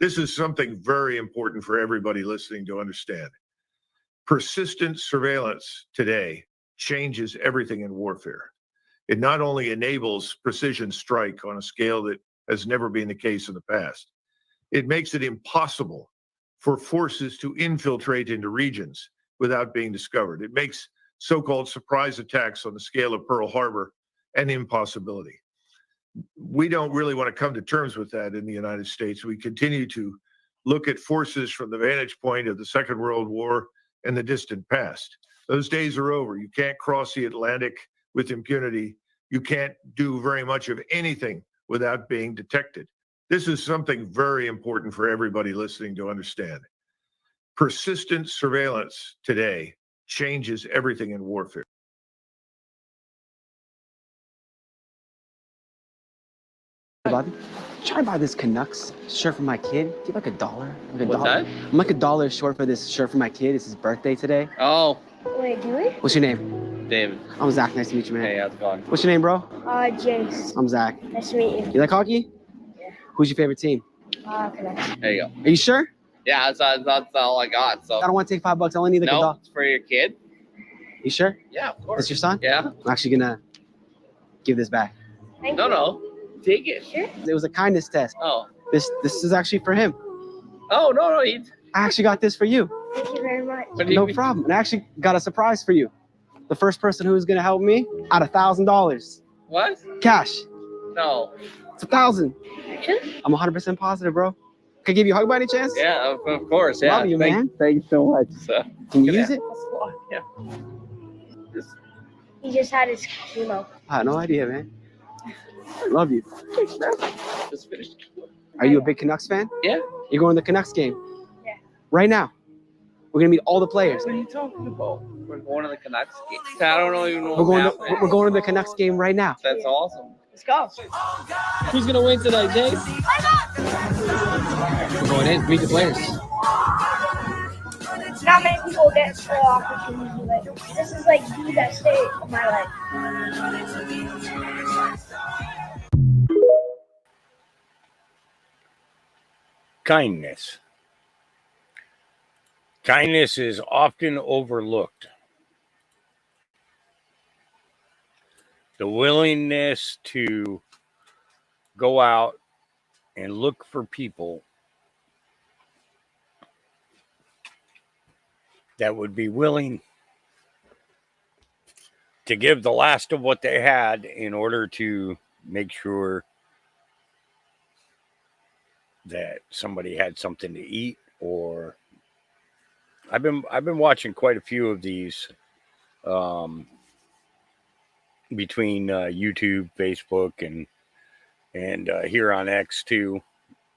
This is something very important for everybody listening to understand. Persistent surveillance today changes everything in warfare. It not only enables precision strike on a scale that has never been the case in the past, it makes it impossible for forces to infiltrate into regions without being discovered. It makes so-called surprise attacks on the scale of Pearl Harbor an impossibility. We don't really want to come to terms with that in the United States. We continue to look at forces from the vantage point of the Second World War and the distant past. Those days are over. You can't cross the Atlantic with impunity. You can't do very much of anything without being detected. This is something very important for everybody listening to understand. Persistent surveillance today changes everything in warfare. Bobby, try to buy this Canucks shirt for my kid. Give like $1. Like What's that? I'm like $1 short for this shirt for my kid. It's his birthday today. Oh. Wait, do we? What's your name? David. I'm Zach. Nice to meet you, man. Hey, how's it going? What's your name, bro? Jace. I'm Zach. Nice to meet you. You like hockey? Yeah. Who's your favorite team? Canucks. There you go. Are you sure? Yeah, that's all I got. So I don't want to take $5. I only need like no, $1. it's for your kid. You sure? Yeah, of course. That's your son? Yeah. I'm actually gonna give this back. Thank No, you. no. Take it. Sure. It was a kindness test. Oh. This is actually for him. Oh, no. I actually got this for you. Thank you very much. What do you No mean? problem. And I actually got a surprise for you. The first person who's gonna help me out $1,000 What? cash. No. It's 1,000. Actually? I'm 100% positive, bro. Can I give you a hug by any chance? Yeah, of course. Yeah. Love you, man. Thank you so much. So, Can you good use it? Yeah. He just had his chemo. I had no idea, man. I love you. Thanks, man. Just finished. Are you a big Canucks fan? Yeah. You're going to the Canucks game? Yeah. Right now. We're gonna meet all the players. What are you talking about? We're going to the Canucks game. I don't even know We're going what's to happening. we're going to the Canucks game right now. That's awesome. Let's go. Who's gonna win tonight, Dave? We're going in. Meet the players. Not many people get the opportunity. Like, this is like the best day of my life. Kindness. Kindness is often overlooked. The willingness to go out and look for people that would be willing to give the last of what they had in order to make sure that somebody had something to eat. Or I've been watching quite a few of these between YouTube, Facebook, and here on X too.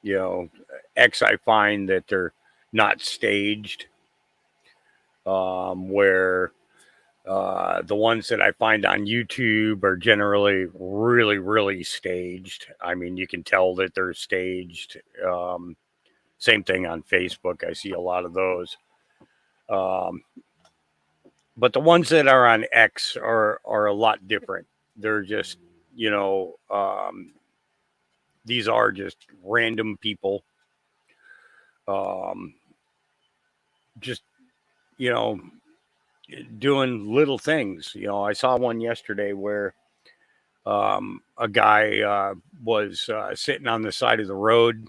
You know, X, I find that they're not staged. Where the ones that I find on YouTube are generally really, really staged. I mean, you can tell that they're staged. Same thing on Facebook. I see a lot of those. But the ones that are on X are a lot different. They're just, you know, these are just random people. Just, you know, doing little things. You know, I saw one yesterday where a guy was sitting on the side of the road.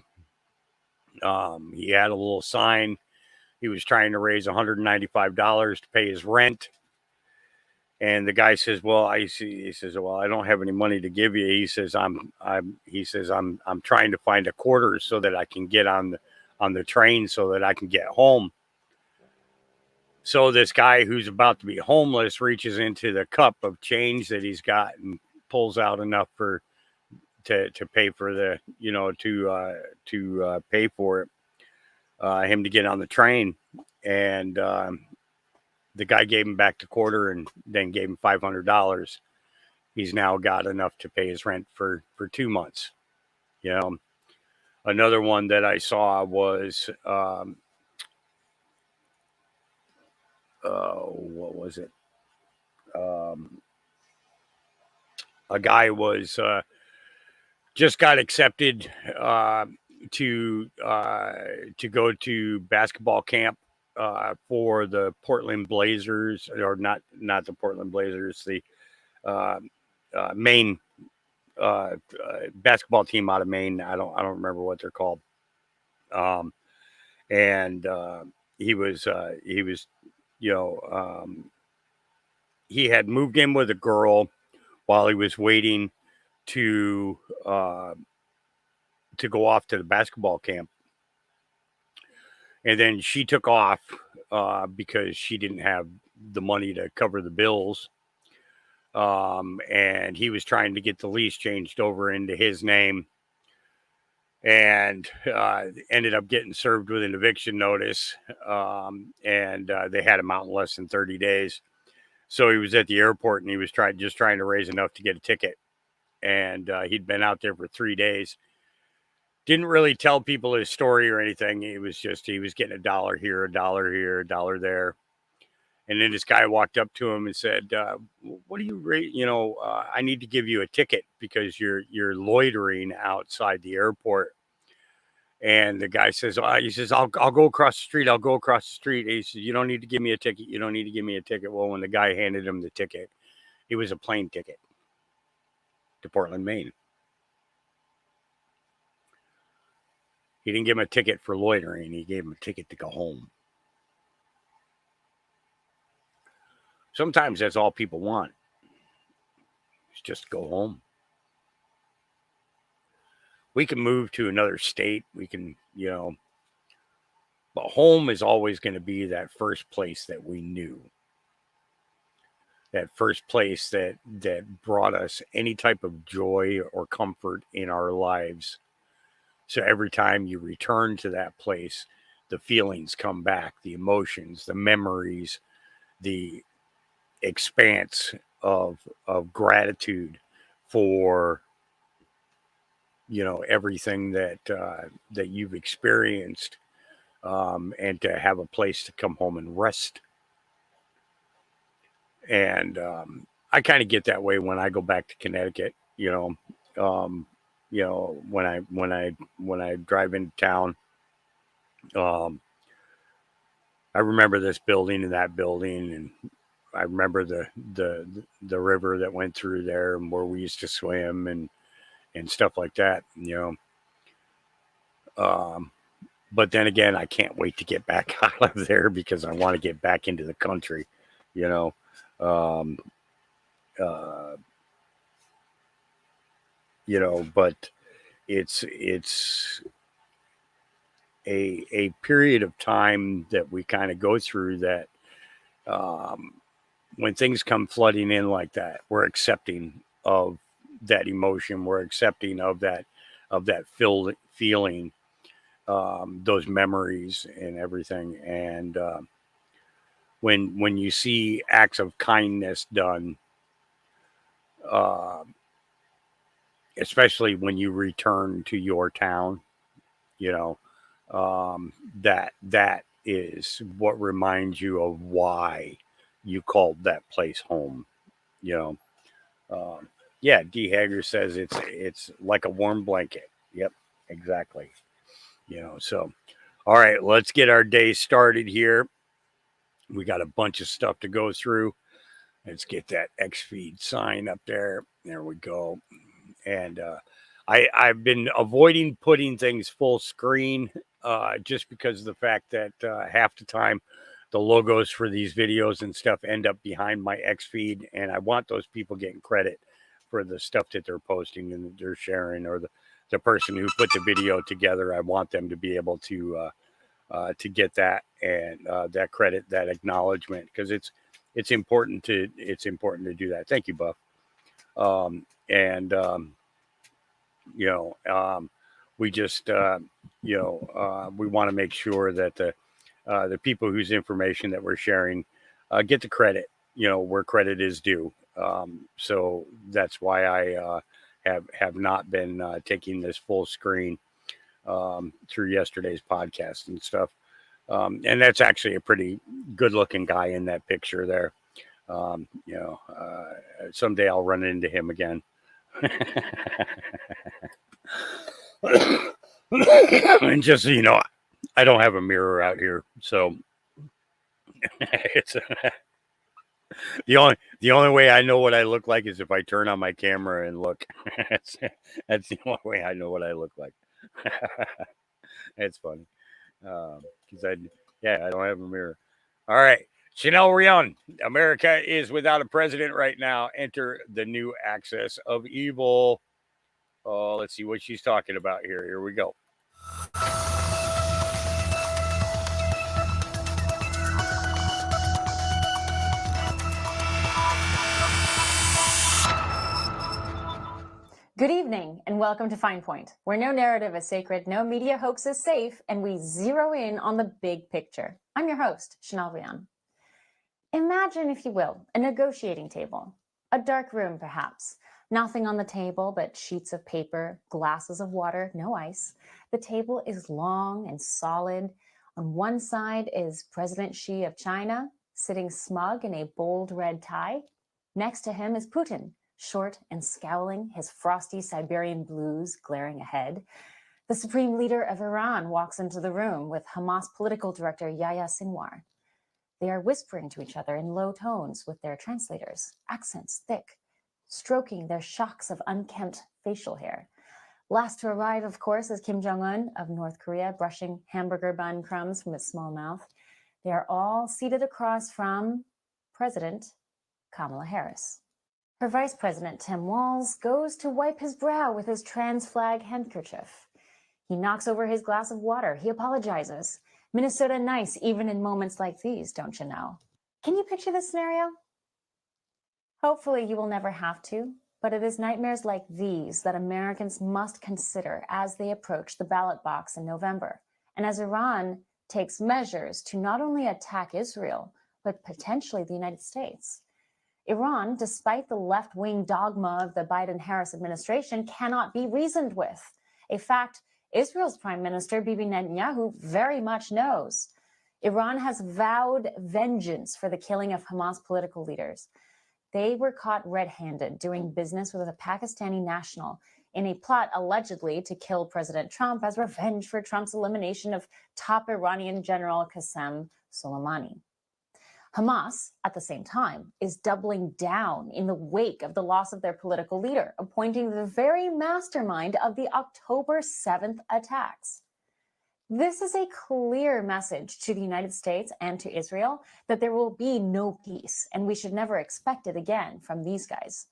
He had a little sign. He was trying to raise $195 to pay his rent. And the guy says, "Well, he says, well, I don't have any money to give you." He says, I'm trying to find a quarter so that I can get on the train so that I can get home." So this guy who's about to be homeless reaches into the cup of change that he's got and pulls out enough to pay for the, you know, to pay for it, him to get on the train. And the guy gave him back the quarter and then gave him $500. He's now got enough to pay his rent for 2 months. You know, another one that I saw was, what was it? A guy was just got accepted to go to basketball camp for the Portland Blazers, or not the Portland Blazers, the Maine basketball team out of Maine. I don't remember what they're called. And he was he had moved in with a girl while he was waiting to go off to the basketball camp. And then she took off because she didn't have the money to cover the bills. And he was trying to get the lease changed over into his name, and ended up getting served with an eviction notice. And they had him out in less than 30 days. So he was at the airport, and he was trying to raise enough to get a ticket. And he'd been out there for 3 days. Didn't really tell people his story or anything. He was getting $1 here, $1 there. And then this guy walked up to him and said, what do you rate? I need to give you a ticket because you're loitering outside the airport. And the guy says, I'll go across the street. I'll go across the street. And he says, you don't need to give me a ticket. You don't need to give me a ticket. Well, when the guy handed him the ticket, it was a plane ticket to Portland, Maine. He didn't give him a ticket for loitering. He gave him a ticket to go home. Sometimes that's all people want. It's just go home. We can move to another state. We can, but home is always going to be that first place that we knew. That first place that brought us any type of joy or comfort in our lives. So every time you return to that place, the feelings come back, the emotions, the memories, the expanse of gratitude for everything that you've experienced, and to have a place to come home and rest. And I kind of get that way when I go back to Connecticut. When I drive into town, I remember this building and that building, and I remember the river that went through there and where we used to swim and stuff like that, but then again, I can't wait to get back out of there because I want to get back into the country, but it's a period of time that we kind of go through that, when things come flooding in like that, we're accepting of that emotion. We're accepting of that feeling, those memories and everything. And when you see acts of kindness done, especially when you return to your town, that is what reminds you of why you called that place home. Yeah, D. Hager says it's like a warm blanket. Yep, exactly. So, all right, let's get our day started here. We got a bunch of stuff to go through. Let's get that XFeed sign up there. There we go. And I've been avoiding putting things full screen, just because of the fact that half the time the logos for these videos and stuff end up behind my XFeed, and I want those people getting credit for the stuff that they're posting and they're sharing, or the person who put the video together. I want them to be able to get that, and that credit, that acknowledgement, because it's important to do that. Thank you, Buff. We just we want to make sure that the people whose information that we're sharing get the credit, where credit is due. So that's why I have not been taking this full screen through yesterday's podcast and stuff. And that's actually a pretty good looking guy in that picture there. Someday I'll run into him again. And just so you know, I don't have a mirror out here, so it's the only way I know what I look like is if I turn on my camera and look. That's the only way I know what I look like. It's funny because I don't have a mirror. All right, Chanel Rion, America is without a president right now. Enter the new axis of evil. Oh, let's see what she's talking about here. Here we go. Good evening and welcome to Fine Point, where no narrative is sacred, no media hoax is safe, and we zero in on the big picture. I'm your host, Chanel Rion. Imagine, if you will, a negotiating table, a dark room perhaps. Nothing on the table but sheets of paper, glasses of water, no ice. The table is long and solid. On one side is President Xi of China, sitting smug in a bold red tie. Next to him is Putin, short and scowling, his frosty Siberian blues glaring ahead. The supreme leader of Iran walks into the room with Hamas political director Yahya Sinwar. They are whispering to each other in low tones with their translators, accents thick, stroking their shocks of unkempt facial hair. Last to arrive, of course, is Kim Jong-un of North Korea, brushing hamburger bun crumbs from his small mouth. They are all seated across from President Kamala Harris. Her Vice President, Tim Walz, goes to wipe his brow with his trans flag handkerchief. He knocks over his glass of water. He apologizes. Minnesota nice, even in moments like these, don't you know? Can you picture this scenario? Hopefully you will never have to, but it is nightmares like these that Americans must consider as they approach the ballot box in November, and as Iran takes measures to not only attack Israel, but potentially the United States. Iran, despite the left-wing dogma of the Biden-Harris administration, cannot be reasoned with, a fact Israel's Prime Minister Bibi Netanyahu very much knows. Iran has vowed vengeance for the killing of Hamas political leaders. They were caught red-handed doing business with a Pakistani national in a plot allegedly to kill President Trump as revenge for Trump's elimination of top Iranian General Qasem Soleimani. Hamas, at the same time, is doubling down in the wake of the loss of their political leader, appointing the very mastermind of the October 7th attacks. This is a clear message to the United States and to Israel that there will be no peace, and we should never expect it again from these guys.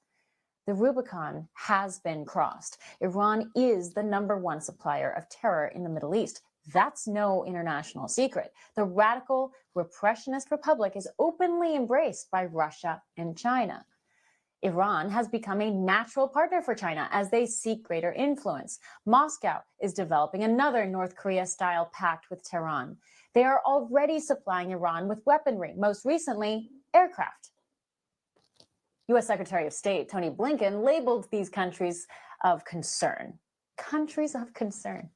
The Rubicon has been crossed. Iran is the #1 supplier of terror in the Middle East. That's no international secret. The radical repressionist republic is openly embraced by Russia and China. Iran has become a natural partner for China as they seek greater influence. Moscow is developing another North Korea-style pact with Tehran. They are already supplying Iran with weaponry, most recently, aircraft. U.S. Secretary of State Tony Blinken labeled these countries of concern. Countries of concern.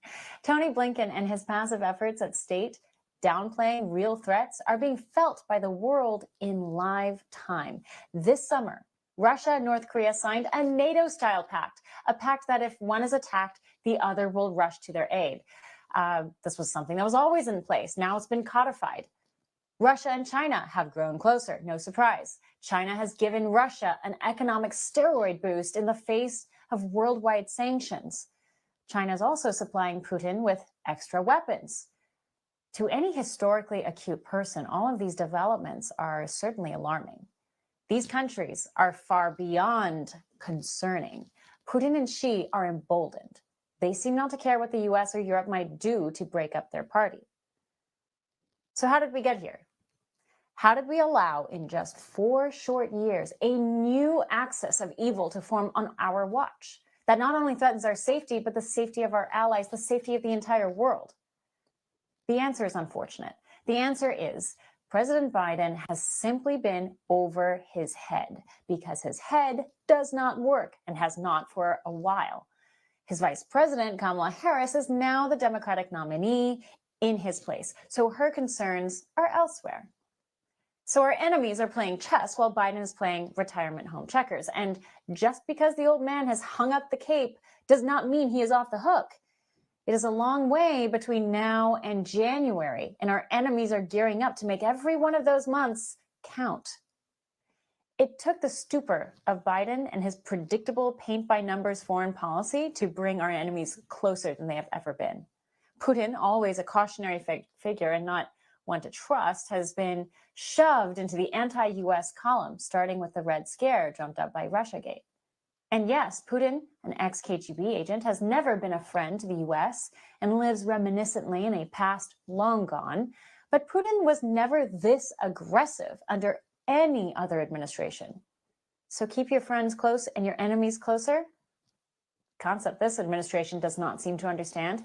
Tony Blinken and his passive efforts at state downplaying real threats are being felt by the world in live time. This summer, Russia and North Korea signed a NATO-style pact, a pact that if one is attacked, the other will rush to their aid. This was something that was always in place. Now it's been codified. Russia and China have grown closer, no surprise. China has given Russia an economic steroid boost in the face of worldwide sanctions. China is also supplying Putin with extra weapons. To any historically acute person, all of these developments are certainly alarming. These countries are far beyond concerning. Putin and Xi are emboldened. They seem not to care what the US or Europe might do to break up their party. So how did we get here? How did we allow, in just 4 short years, a new axis of evil to form on our watch that not only threatens our safety, but the safety of our allies, the safety of the entire world? The answer is unfortunate. The answer is President Biden has simply been over his head because his head does not work and has not for a while. His vice president, Kamala Harris, is now the Democratic nominee in his place, so her concerns are elsewhere. So our enemies are playing chess while Biden is playing retirement home checkers. And just because the old man has hung up the cape does not mean he is off the hook. It is a long way between now and January, and our enemies are gearing up to make every one of those months count. It took the stupor of Biden and his predictable paint-by-numbers foreign policy to bring our enemies closer than they have ever been. Putin, always a cautionary figure and not one to trust, has been shoved into the anti-US column, starting with the Red Scare dreamt up by Russiagate. And yes, Putin, an ex-KGB agent, has never been a friend to the US and lives reminiscently in a past long gone. But Putin was never this aggressive under any other administration. So keep your friends close and your enemies closer? Concept this administration does not seem to understand.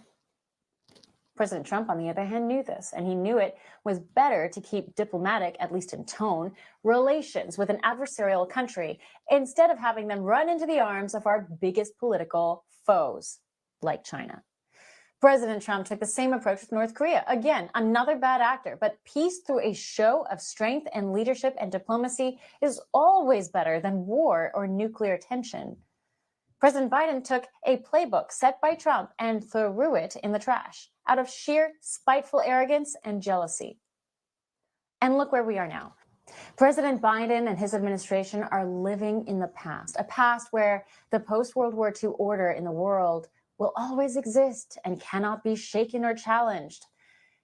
President Trump, on the other hand, knew this, and he knew it was better to keep diplomatic, at least in tone, relations with an adversarial country instead of having them run into the arms of our biggest political foes, like China. President Trump took the same approach with North Korea. Again, another bad actor, but peace through a show of strength and leadership and diplomacy is always better than war or nuclear tension. President Biden took a playbook set by Trump and threw it in the trash out of sheer spiteful arrogance and jealousy. And look where we are now. President Biden and his administration are living in the past, a past where the post-World War II order in the world will always exist and cannot be shaken or challenged.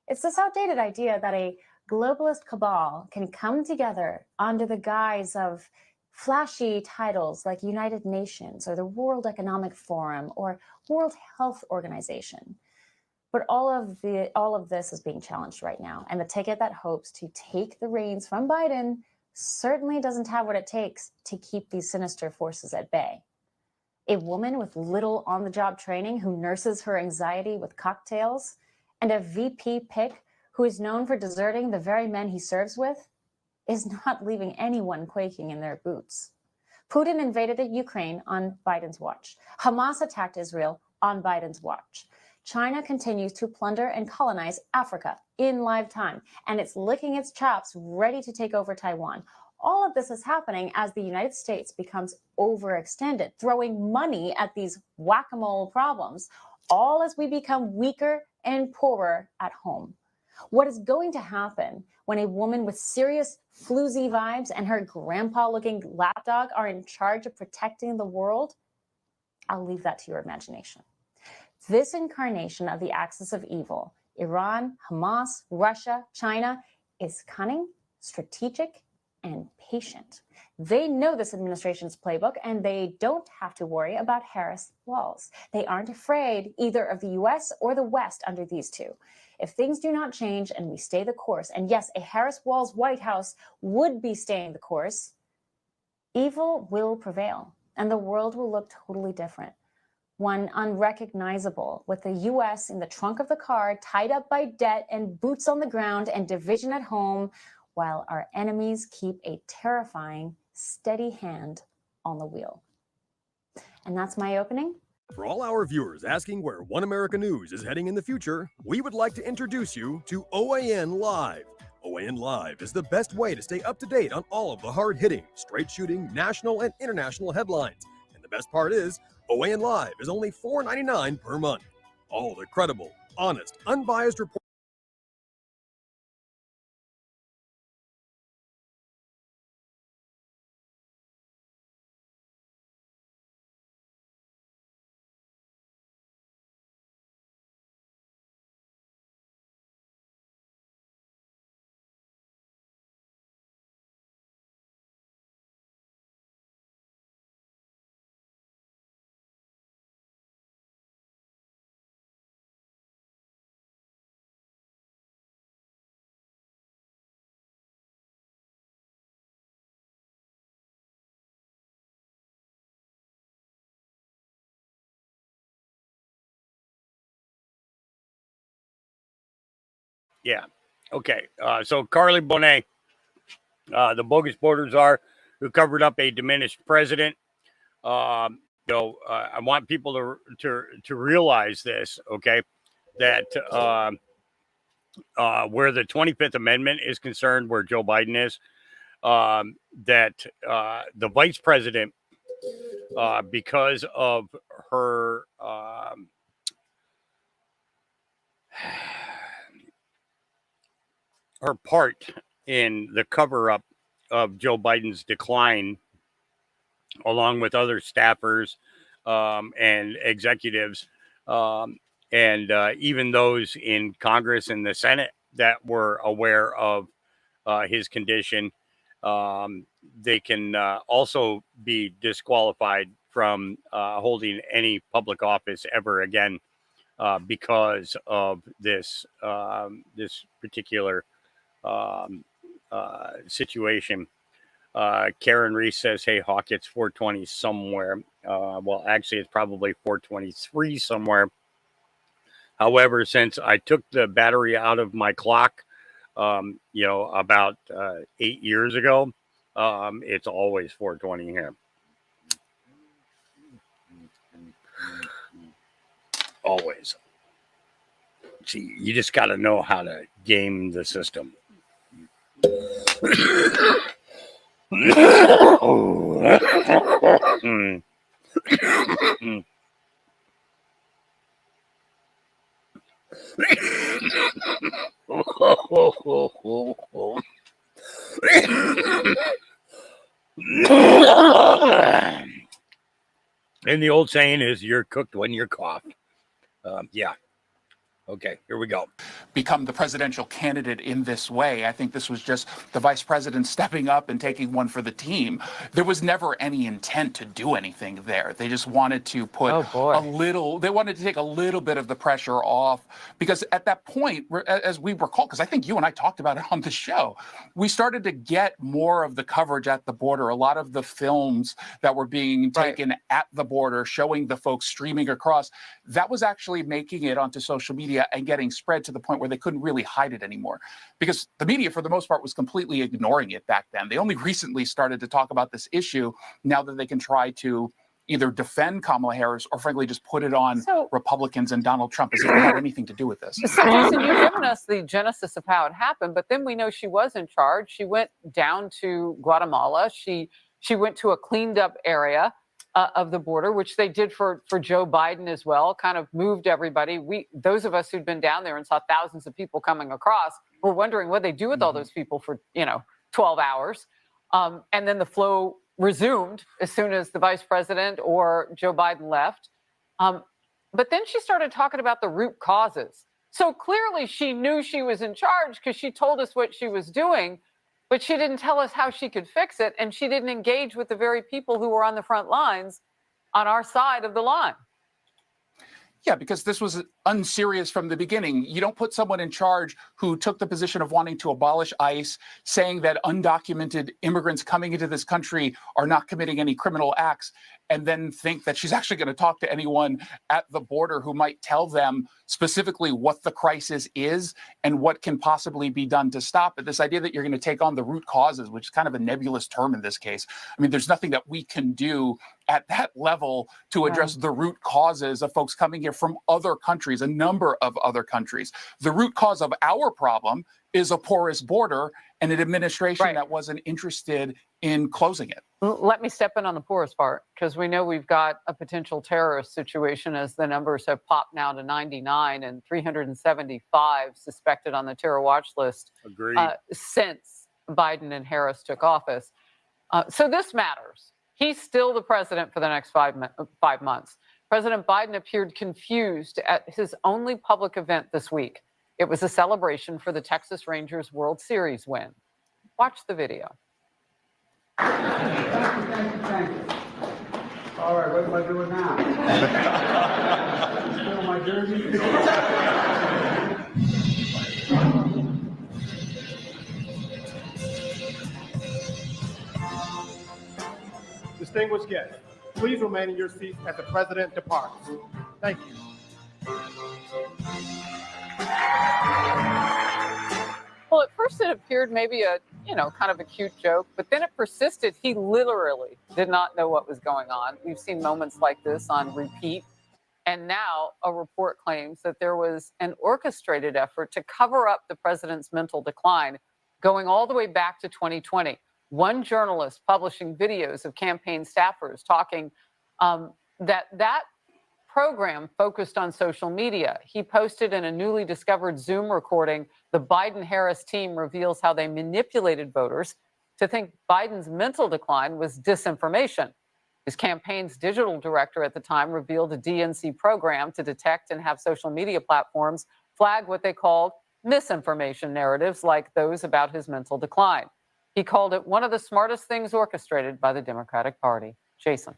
It's this outdated idea that a globalist cabal can come together under the guise of flashy titles like United Nations or the World Economic Forum or World Health Organization. But all of this is being challenged right now, and the ticket that hopes to take the reins from Biden certainly doesn't have what it takes to keep these sinister forces at bay. A woman with little on-the-job training who nurses her anxiety with cocktails, and a VP pick who is known for deserting the very men he serves with, is not leaving anyone quaking in their boots. Putin invaded Ukraine on Biden's watch. Hamas attacked Israel on Biden's watch. China continues to plunder and colonize Africa in live time, and it's licking its chops, ready to take over Taiwan. All of this is happening as the United States becomes overextended, throwing money at these whack-a-mole problems, all as we become weaker and poorer at home. What is going to happen when a woman with serious floozy vibes and her grandpa-looking lapdog are in charge of protecting the world? I'll leave that to your imagination. This incarnation of the axis of evil, Iran, Hamas, Russia, China, is cunning, strategic, and patient. They know this administration's playbook, and they don't have to worry about Harris walls. They aren't afraid either of the US or the West under these two. If things do not change and we stay the course, and yes, a Harris Walls White House would be staying the course, evil will prevail, and the world will look totally different. One unrecognizable, with the US in the trunk of the car, tied up by debt and boots on the ground and division at home, while our enemies keep a terrifying, steady hand on the wheel. And that's my opening. For all our viewers asking where One America News is heading in the future, we would like to introduce you to OAN Live. OAN Live is the best way to stay up to date on all of the hard-hitting, straight-shooting, national and international headlines. And the best part is, OAN Live is only $4.99 per month. All the credible, honest, unbiased reports. Yeah. Okay. So Carly Bonet, the bogus border czar who covered up a diminished president. I want people to realize this. Okay, that where the 25th Amendment is concerned, where Joe Biden is, that the vice president, because of her her part in the cover-up of Joe Biden's decline, along with other staffers and executives, and even those in Congress and the Senate that were aware of his condition. They can also be disqualified from holding any public office ever again because of this this particular situation. Karen Reese says, "Hey Hawk, it's 4:20 somewhere." Well, actually, it's probably 4:23 somewhere. However, since I took the battery out of my clock, about 8 years ago, it's always 4:20 here. Always. See, you just got to know how to game the system. And the old saying is, "You're cooked when you're coughed." Yeah. Okay, here we go. Become the presidential candidate in this way. I think this was just the vice president stepping up and taking one for the team. There was never any intent to do anything there. They just wanted to put they wanted to take a little bit of the pressure off, because at that point, as we recall, because I think you and I talked about it on the show, we started to get more of the coverage at the border. A lot of the films that were being taken at the border, showing the folks streaming across, that was actually making it onto social media and getting spread to the point where they couldn't really hide it anymore, because the media, for the most part, was completely ignoring it back then. They only recently started to talk about this issue now that they can try to either defend Kamala Harris or frankly just put it on Republicans and Donald Trump as if they had anything to do with this. So, Jason, you've given us the genesis of how it happened, but then we know she was in charge. She went down to Guatemala. She went to a cleaned up area of the border, which they did for Joe Biden as well, kind of moved everybody. Those of us who'd been down there and saw thousands of people coming across were wondering what they do with all those people for, 12 hours. And then the flow resumed as soon as the vice president or Joe Biden left. But then she started talking about the root causes. So clearly she knew she was in charge because she told us what she was doing, but she didn't tell us how she could fix it. And she didn't engage with the very people who were on the front lines on our side of the line. Yeah, because this was unserious from the beginning. You don't put someone in charge who took the position of wanting to abolish ICE, saying that undocumented immigrants coming into this country are not committing any criminal acts, and then think that she's actually going to talk to anyone at the border who might tell them specifically what the crisis is and what can possibly be done to stop it. This idea that you're going to take on the root causes, which is kind of a nebulous term in this case. I mean, there's nothing that we can do at that level to address the root causes of folks coming here from other countries, a number of other countries. The root cause of our problem is a porous border and an administration that wasn't interested in closing it. Let me step in on the poorest part, because we know we've got a potential terrorist situation as the numbers have popped now to 99 and 375 suspected on the terror watch list since Biden and Harris took office. So this matters. He's still the president for the next 5 months. President Biden appeared confused at his only public event this week. It was a celebration for the Texas Rangers World Series win. Watch the video. Thank you. All right, what am I doing now? Still my jersey? Distinguished guests, please remain in your seats as the president departs. Thank you. Well, at first it appeared maybe a, kind of a cute joke, but then it persisted. He literally did not know what was going on. We've seen moments like this on repeat. And now a report claims that there was an orchestrated effort to cover up the president's mental decline going all the way back to 2020. One journalist publishing videos of campaign staffers talking that program focused on social media. He posted in a newly discovered Zoom recording, the Biden-Harris team reveals how they manipulated voters to think Biden's mental decline was disinformation. His campaign's digital director at the time revealed a DNC program to detect and have social media platforms flag what they called misinformation narratives like those about his mental decline. He called it one of the smartest things orchestrated by the Democratic Party. Jason.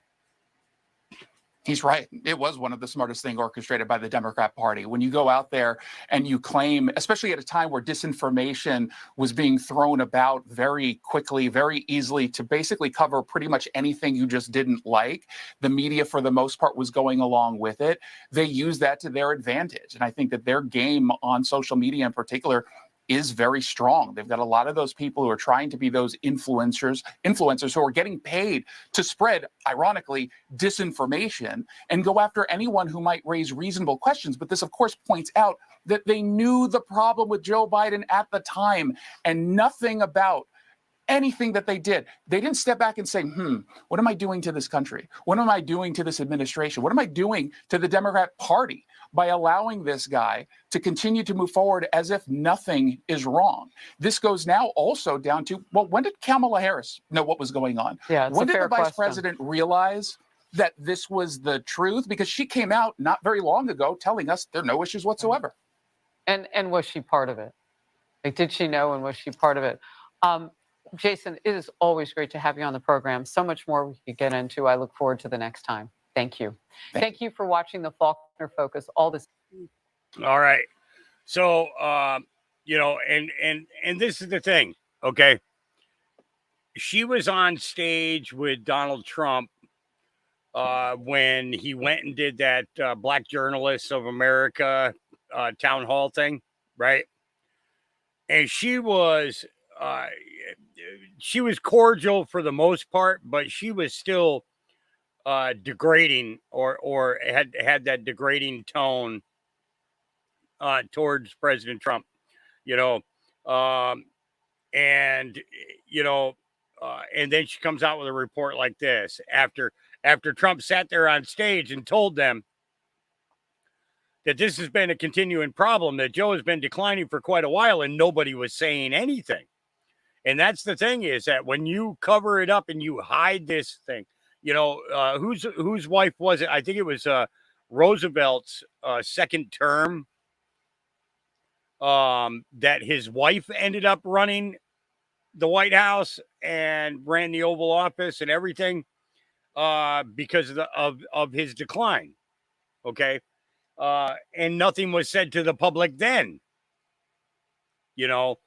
He's right. It was one of the smartest things orchestrated by the Democrat Party. When you go out there and you claim, especially at a time where disinformation was being thrown about very quickly, very easily to basically cover pretty much anything you just didn't like, the media for the most part was going along with it. They used that to their advantage. And I think that their game on social media in particular is very strong. They've got a lot of those people who are trying to be those influencers who are getting paid to spread, ironically, disinformation and go after anyone who might raise reasonable questions. But this, of course, points out that they knew the problem with Joe Biden at the time and nothing about anything that they did. They didn't step back and say, what am I doing to this country? What am I doing to this administration? What am I doing to the Democrat Party by allowing this guy to continue to move forward as if nothing is wrong? This goes now also down to, well, when did Kamala Harris know what was going on? Yeah, when did the vice president realize that this was the truth? Because she came out not very long ago telling us there are no issues whatsoever. And was she part of it? Like, did she know, and was she part of it? Jason, it is always great to have you on the program. So much more we could get into. I look forward to the next time. Thank you. Thank you for watching the Faulkner Focus. All this. All right. So, you know, and this is the thing. Okay. She was on stage with Donald Trump when he went and did that Black Journalists of America town hall thing, right? And she was cordial for the most part, but she was still degrading or had that degrading tone towards President Trump, you know, and you know, and then she comes out with a report like this after Trump sat there on stage and told them that this has been a continuing problem, that Joe has been declining for quite a while and nobody was saying anything. And that's the thing, is that when you cover it up and you hide this thing, you know, whose wife was it? I think it was Roosevelt's second term that his wife ended up running the White House and ran the Oval Office and everything because of his decline. Okay. And nothing was said to the public then, you know.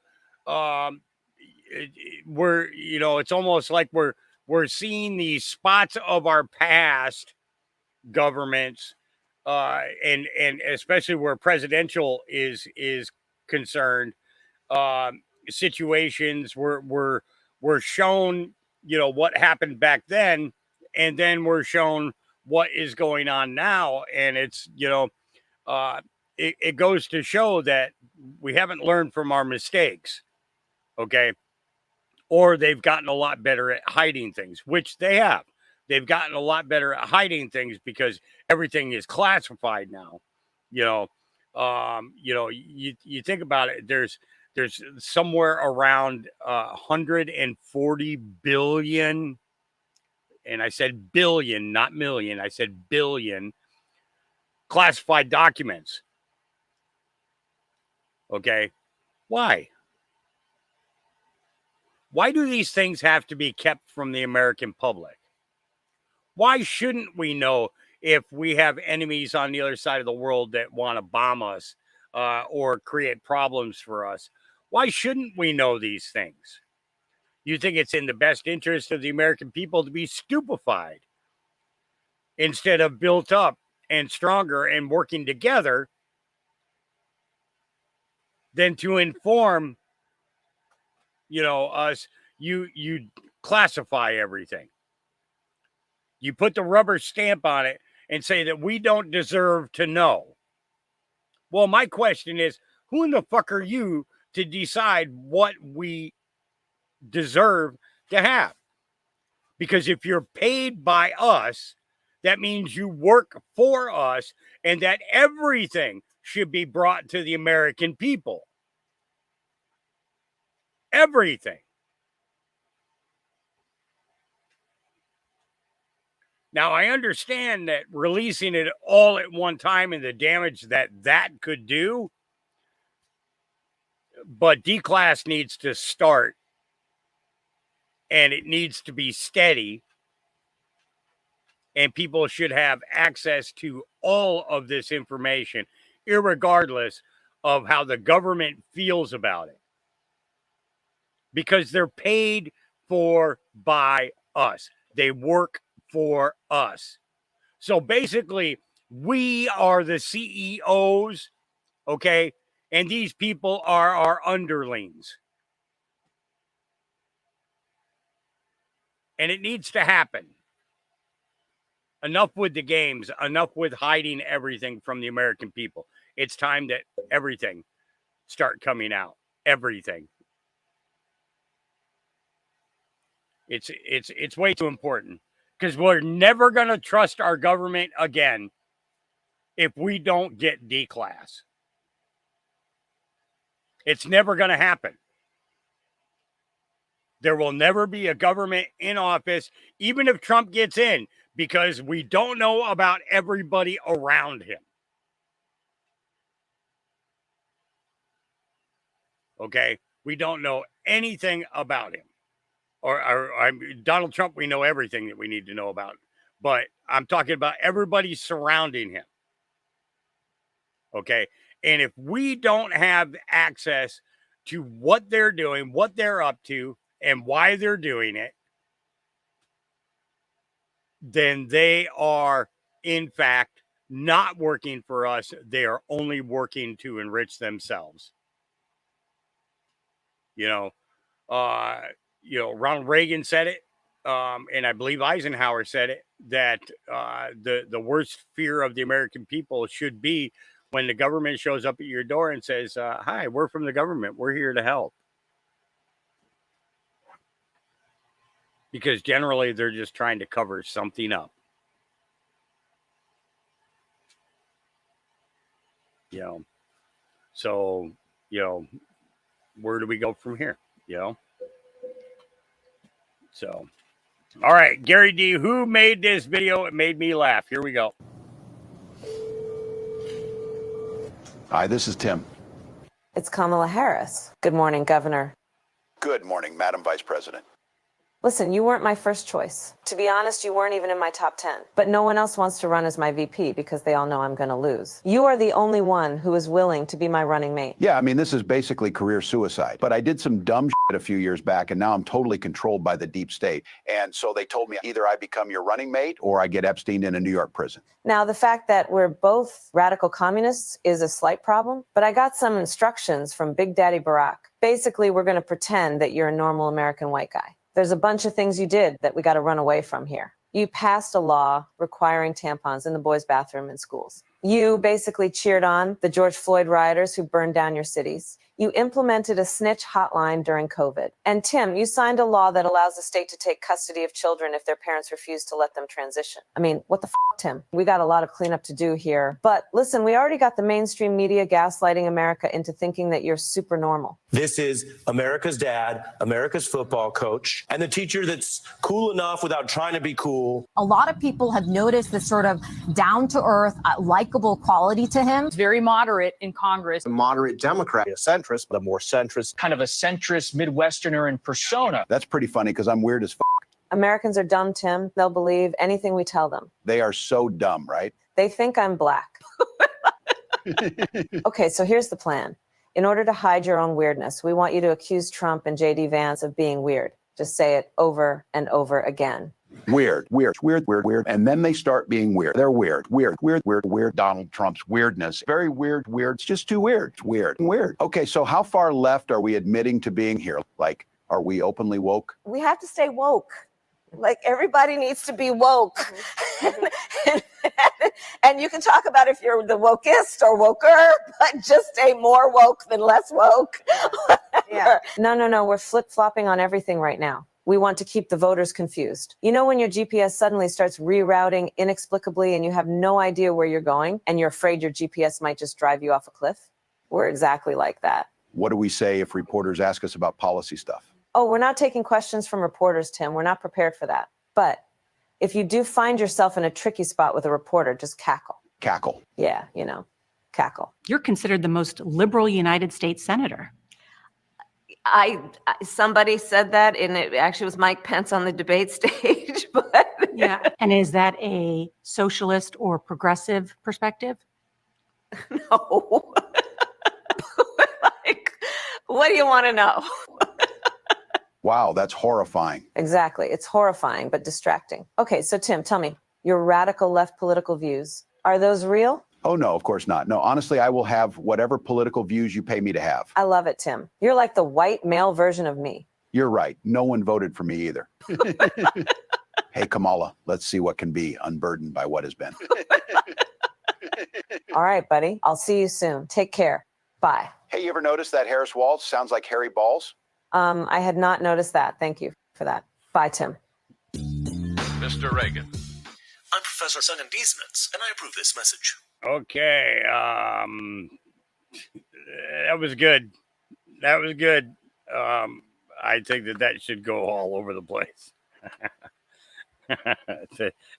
We're, you know, it's almost like we're seeing these spots of our past governments, and especially where presidential is concerned, situations were shown, you know, what happened back then, and then we're shown what is going on now, and it's, you know, it goes to show that we haven't learned from our mistakes. Okay. Or they've gotten a lot better at hiding things, which they have. They've gotten a lot better at hiding things because everything is classified now. You know, you think about it. There's somewhere around 140 billion, and I said billion, not million. I said billion classified documents. Okay, why? Why do these things have to be kept from the American public? Why shouldn't we know if we have enemies on the other side of the world that want to bomb us or create problems for us? Why shouldn't we know these things? You think it's in the best interest of the American people to be stupefied instead of built up and stronger and working together than to inform, you know, us. You classify everything. You put the rubber stamp on it and say that we don't deserve to know. Well, my question is, who in the fuck are you to decide what we deserve to have? Because if you're paid by us, That means you work for us and that everything should be brought to the American people. Everything. Now, I understand that releasing it all at one time and the damage that that could do, but D-class needs to start and it needs to be steady, and people should have access to all of this information, irregardless of how the government feels about it, because they're paid for by us. They work for us. So basically, we are the CEOs, okay? And these people are our underlings. And it needs to happen. Enough with the games, enough with hiding everything from the American people. It's time that everything start coming out. Everything. It's way too important, because we're never going to trust our government again if we don't get D-class. It's never going to happen. There will never be a government in office, even if Trump gets in, because we don't know about everybody around him. Okay? We don't know anything about him. Or Donald Trump, we know everything that we need to know about. But I'm talking about everybody surrounding him. Okay? And if we don't have access to what they're doing, what they're up to, and why they're doing it, then they are, in fact, not working for us. They are only working to enrich themselves. Ronald Reagan said it, and I believe Eisenhower said it, that the worst fear of the American people should be when the government shows up at your door and says, hi, we're from the government. We're here to help. Because generally they're just trying to cover something up. So, where do we go from here? So, all right, Gary D, who made this video? It made me laugh. Here we go. Hi, this is Tim. It's Kamala Harris. Good morning, Governor. Good morning, Madam Vice President. Listen, you weren't my first choice. To be honest, you weren't even in my top 10. But no one else wants to run as my VP because they all know I'm going to lose. You are the only one who is willing to be my running mate. Yeah, I mean, this is basically career suicide. But I did some dumb shit a few years back, and now I'm totally controlled by the deep state. And so they told me either I become your running mate or I get Epstein in a New York prison. Now, the fact that we're both radical communists is a slight problem, but I got some instructions from Big Daddy Barack. Basically, we're going to pretend that you're a normal American white guy. There's a bunch of things you did that we got to run away from here. You passed a law requiring tampons in the boys' bathroom in schools. You basically cheered on the George Floyd rioters who burned down your cities. You implemented a snitch hotline during COVID. And Tim, you signed a law that allows the state to take custody of children if their parents refuse to let them transition. I mean, what the f***, Tim? We got a lot of cleanup to do here. But listen, we already got the mainstream media gaslighting America into thinking that you're super normal. This is America's dad, America's football coach, and the teacher that's cool enough without trying to be cool. A lot of people have noticed this sort of down-to-earth, likable quality to him. He's very moderate in Congress. A moderate Democrat, a centrist, but a more centrist. Kind of a centrist Midwesterner in persona. That's pretty funny because I'm weird as f***. Americans are dumb, Tim. They'll believe anything we tell them. They are so dumb, right? They think I'm black. Okay, so here's the plan. In order to hide your own weirdness, we want you to accuse Trump and J.D. Vance of being weird. Just say it over and over again. Weird. And then they start being weird. They're weird. Donald Trump's weirdness. Very weird. It's just too weird. It's weird. Okay, so how far left are we admitting to being here? Like, are we openly woke? We have to stay woke. Like, everybody needs to be woke. And you can talk about if you're the wokest or woker, but just stay more woke than less woke. Yeah. No. We're flip-flopping on everything right now. We want to keep the voters confused. You know when your GPS suddenly starts rerouting inexplicably and you have no idea where you're going and you're afraid your GPS might just drive you off a cliff? We're exactly like that. What do we say if reporters ask us about policy stuff? Oh, we're not taking questions from reporters, Tim. We're not prepared for that. But if you do find yourself in a tricky spot with a reporter, just cackle. Cackle. Yeah, you know, cackle. You're considered the most liberal United States senator. Somebody said that, and it actually was Mike Pence on the debate stage. But Yeah. And is that a socialist or progressive perspective? no. Like, what do you want to know? Wow, that's horrifying. Exactly. It's horrifying, but distracting. Okay, so Tim, tell me, your radical left political views, are those real? Oh, no, of course not. No, honestly, I will have whatever political views you pay me to have. I love it, Tim. You're like the white male version of me. You're right. No one voted for me either. Hey, Kamala, let's see what can be unburdened by what has been. All right, buddy. I'll see you soon. Take care. Bye. Hey, you ever notice that Harris Walls sounds like Harry Balls? I had not noticed that. Thank you for that. Bye, Tim. Mr. Reagan. I'm Professor Sun and Beesmans, and I approve this message. Okay. That was good. That was good. I think that should go all over the place.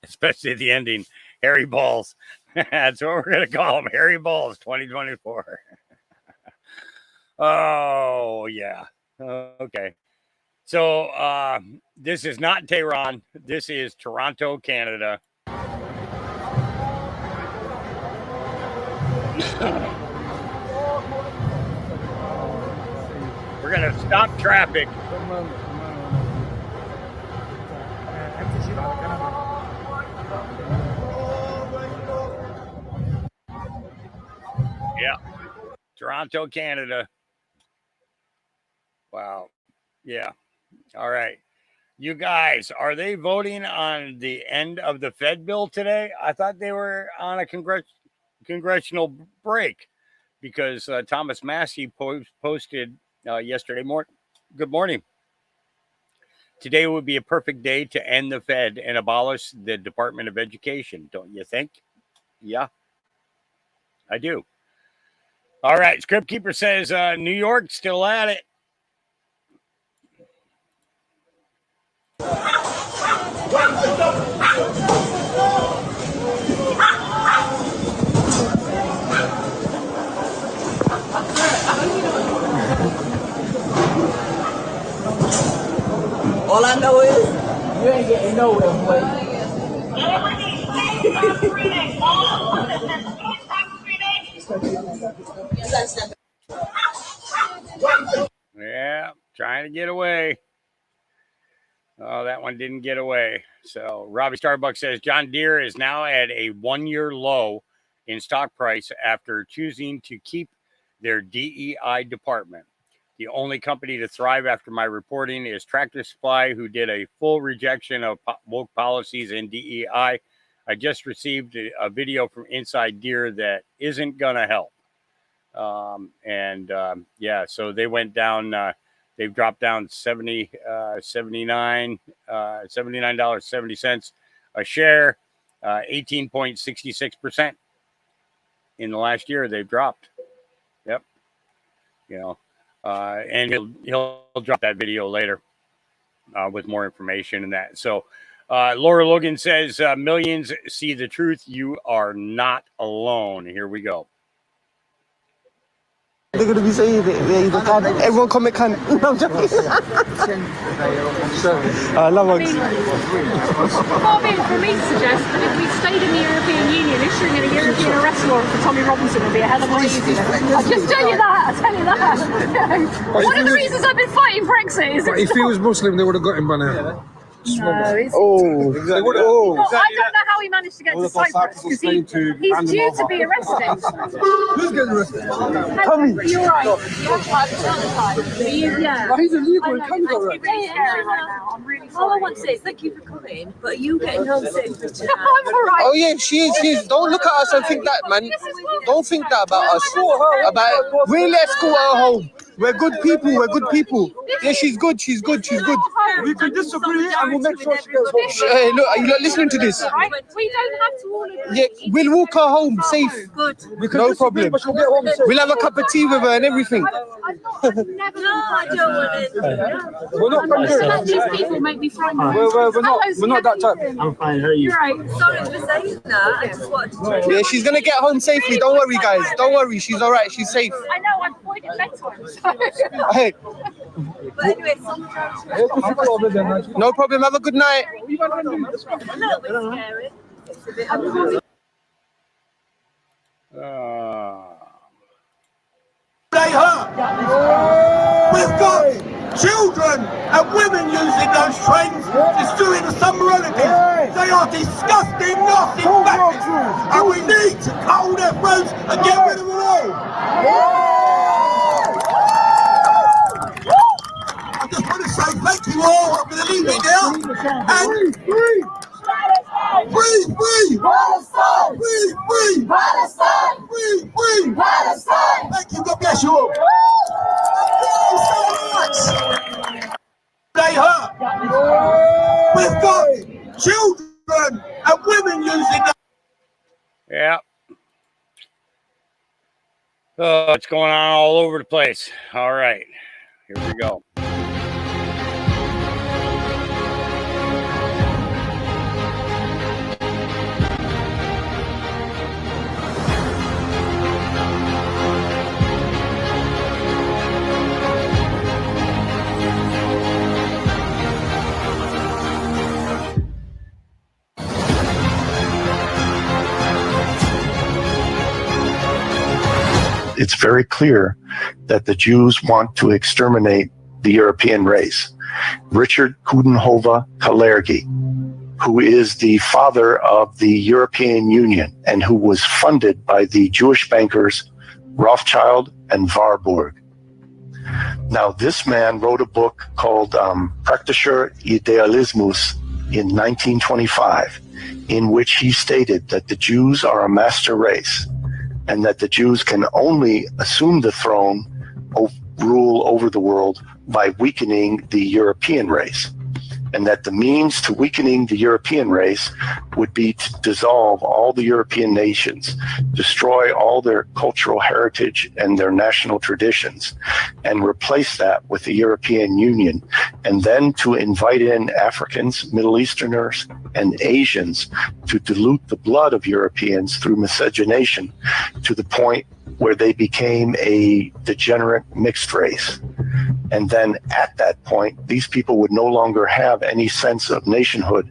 Especially the ending. Harry Balls. That's what we're going to call him. Harry Balls 2024. Oh, yeah. Okay. So this is not Tehran. This is Toronto, Canada. We're going to stop traffic. Yeah. Toronto, Canada. Wow. Yeah. All right. You guys, are they voting on the end of the Fed bill today? I thought they were on a congressional break because Thomas Massey posted yesterday morning. Good morning. Today would be a perfect day to end the Fed and abolish the Department of Education. Don't you think? Yeah, I do. All right. Script Keeper says New York still at it. All I know is you ain't getting nowhere, boy. Yeah, trying to get away. Oh, that one didn't get away. So Robbie Starbucks says John Deere is now at a 1-year low in stock price after choosing to keep their DEI department. The only company to thrive after my reporting is Tractor Supply, who did a full rejection of woke policies in DEI. I just received a video from Inside Deere that isn't going to help. Yeah, so they went down, they've dropped down $79.70 a share, 18.66% in the last year. They've dropped. Yep. You know, and he'll drop that video later with more information and that. So Laura Logan says, millions see the truth. You are not alone. Here we go. They're going to be saying they either can. Everyone comment can. No, I'm joking. I love it. Far be it for me to suggest that if we stayed in the European Union, issuing a European arrest warrant for Tommy Robinson would be a hell of a lot easier. I'll just tell you that. I'll tell you that. One of the reasons I've been fighting Brexit is... But if he was Muslim, they would have got him by now. No, it's... Oh, exactly. Well, I don't know how he managed to get to Cyprus because he's due to be arrested. Who's getting arrested? Tommy. You're right. Yeah. He's illegal in Canada. I'm really sorry. All I want to say is thank you for coming, but you getting homesick for tonight. I'm all right. Oh yeah, she is. Don't look at us and think that, man. Don't think that about us. We're left school at home. We're good people. We're good people. Yeah, she's good. She's good. She's good. We can disagree and we'll make sure she gets home. Hey, look, are you not listening to this? We don't have to all agree. Yeah, we'll walk her home safe. Good. No problem. But she'll get home safe. We'll have a cup of tea with her and everything. No, I don't want it. We're not going to do it. These people make me frightened. We're not that type. I'm fine. How are you? You're right. Sorry for saying that. I just wanted to. Yeah, she's gonna get home safely. Don't worry, guys. Don't worry. She's all right. She's safe. I know, I've avoided bedtime. Hey, But anyway, sometimes no problem. Have a good night. it's a little bit scary. It's a bit They hurt. We've got children and women using those trains destroying the summer holidays. They are disgusting, nasty bastards. And we need to cut all their throats and get rid of them all. I just want to say thank you all. I'm going to leave it there. And free! Palestine! Free! Palestine! Free! Palestine! Thank you. God bless you all. Thank you so much. They hurt. We've got children and women using the... Yeah. Oh, it's going on all over the place. All right. Here we go. It's very clear that the Jews want to exterminate the European race. Richard Coudenhove Kalergi, who is the father of the European Union and who was funded by the Jewish bankers Rothschild and Warburg. Now, this man wrote a book called Praktischer Idealismus in 1925, in which he stated that the Jews are a master race and that the Jews can only assume the throne of rule over the world by weakening the European race, and that the means to weakening the European race would be to dissolve all the European nations, destroy all their cultural heritage and their national traditions, and replace that with the European Union, and then to invite in Africans, Middle Easterners, and Asians to dilute the blood of Europeans through miscegenation to the point where they became a degenerate mixed race. And then at that point, these people would no longer have any sense of nationhood,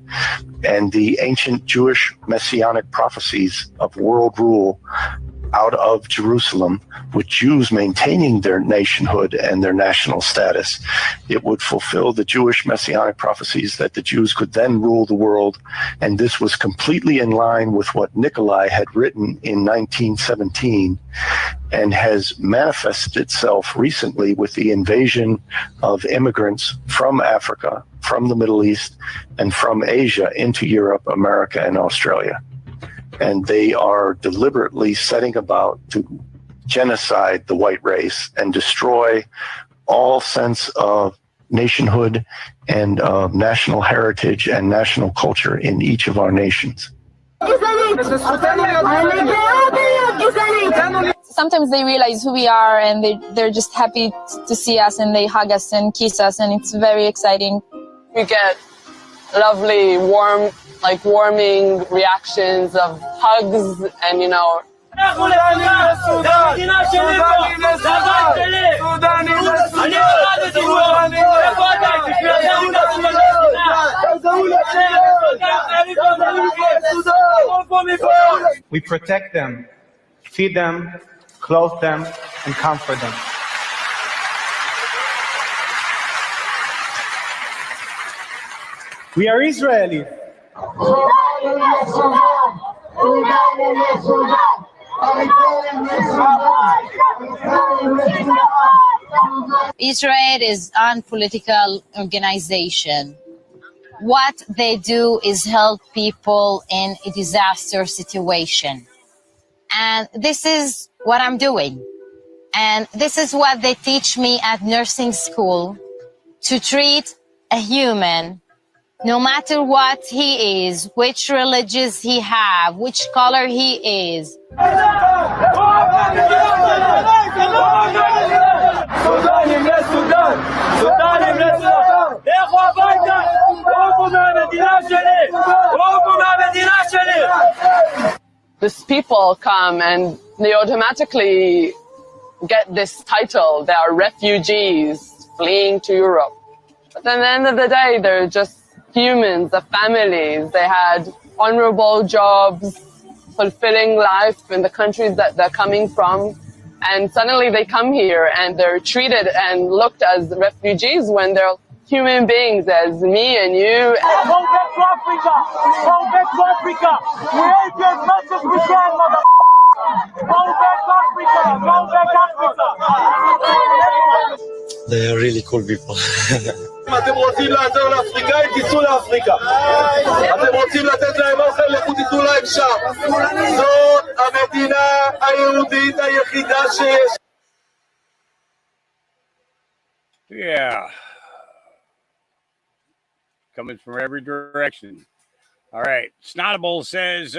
and the ancient Jewish messianic prophecies of world rule out of Jerusalem, with Jews maintaining their nationhood and their national status, it would fulfill the Jewish messianic prophecies that the Jews could then rule the world. And this was completely in line with what Nikolai had written in 1917 and has manifested itself recently with the invasion of immigrants from Africa, from the Middle East, and from Asia into Europe, America, and Australia. And they are deliberately setting about to genocide the white race and destroy all sense of nationhood and national heritage and national culture in each of our nations. Sometimes they realize who we are and they're just happy to see us and they hug us and kiss us, and it's very exciting. We get lovely, warming reactions of hugs and, you know. We protect them, feed them, clothe them, and comfort them. We are Israeli. Israel is an unpolitical organization. What they do is help people in a disaster situation. And this is what I'm doing. And this is what they teach me at nursing school, to treat a human, no matter what he is, which religions he have, which color he is. These people come and they automatically get this title. They are refugees fleeing to Europe. But at the end of the day, they're just humans, the families. They had honorable jobs, fulfilling life in the countries that they're coming from. And suddenly they come here and they're treated and looked as refugees when they're human beings as me and you. Go back to Africa! Go back to Africa! We hate you as much as we can, mother. Go back to Africa! Go back Africa! They are really cool people. אתם רוצים לעזור לאפריקאים, תיסעו לאפריקה. אתם רוצים לתת להם אוכל, לכו תיתנו להם שם. זאת המדינה היהודית היחידה שיש. Yeah. Coming from every direction. All right. Snotable says,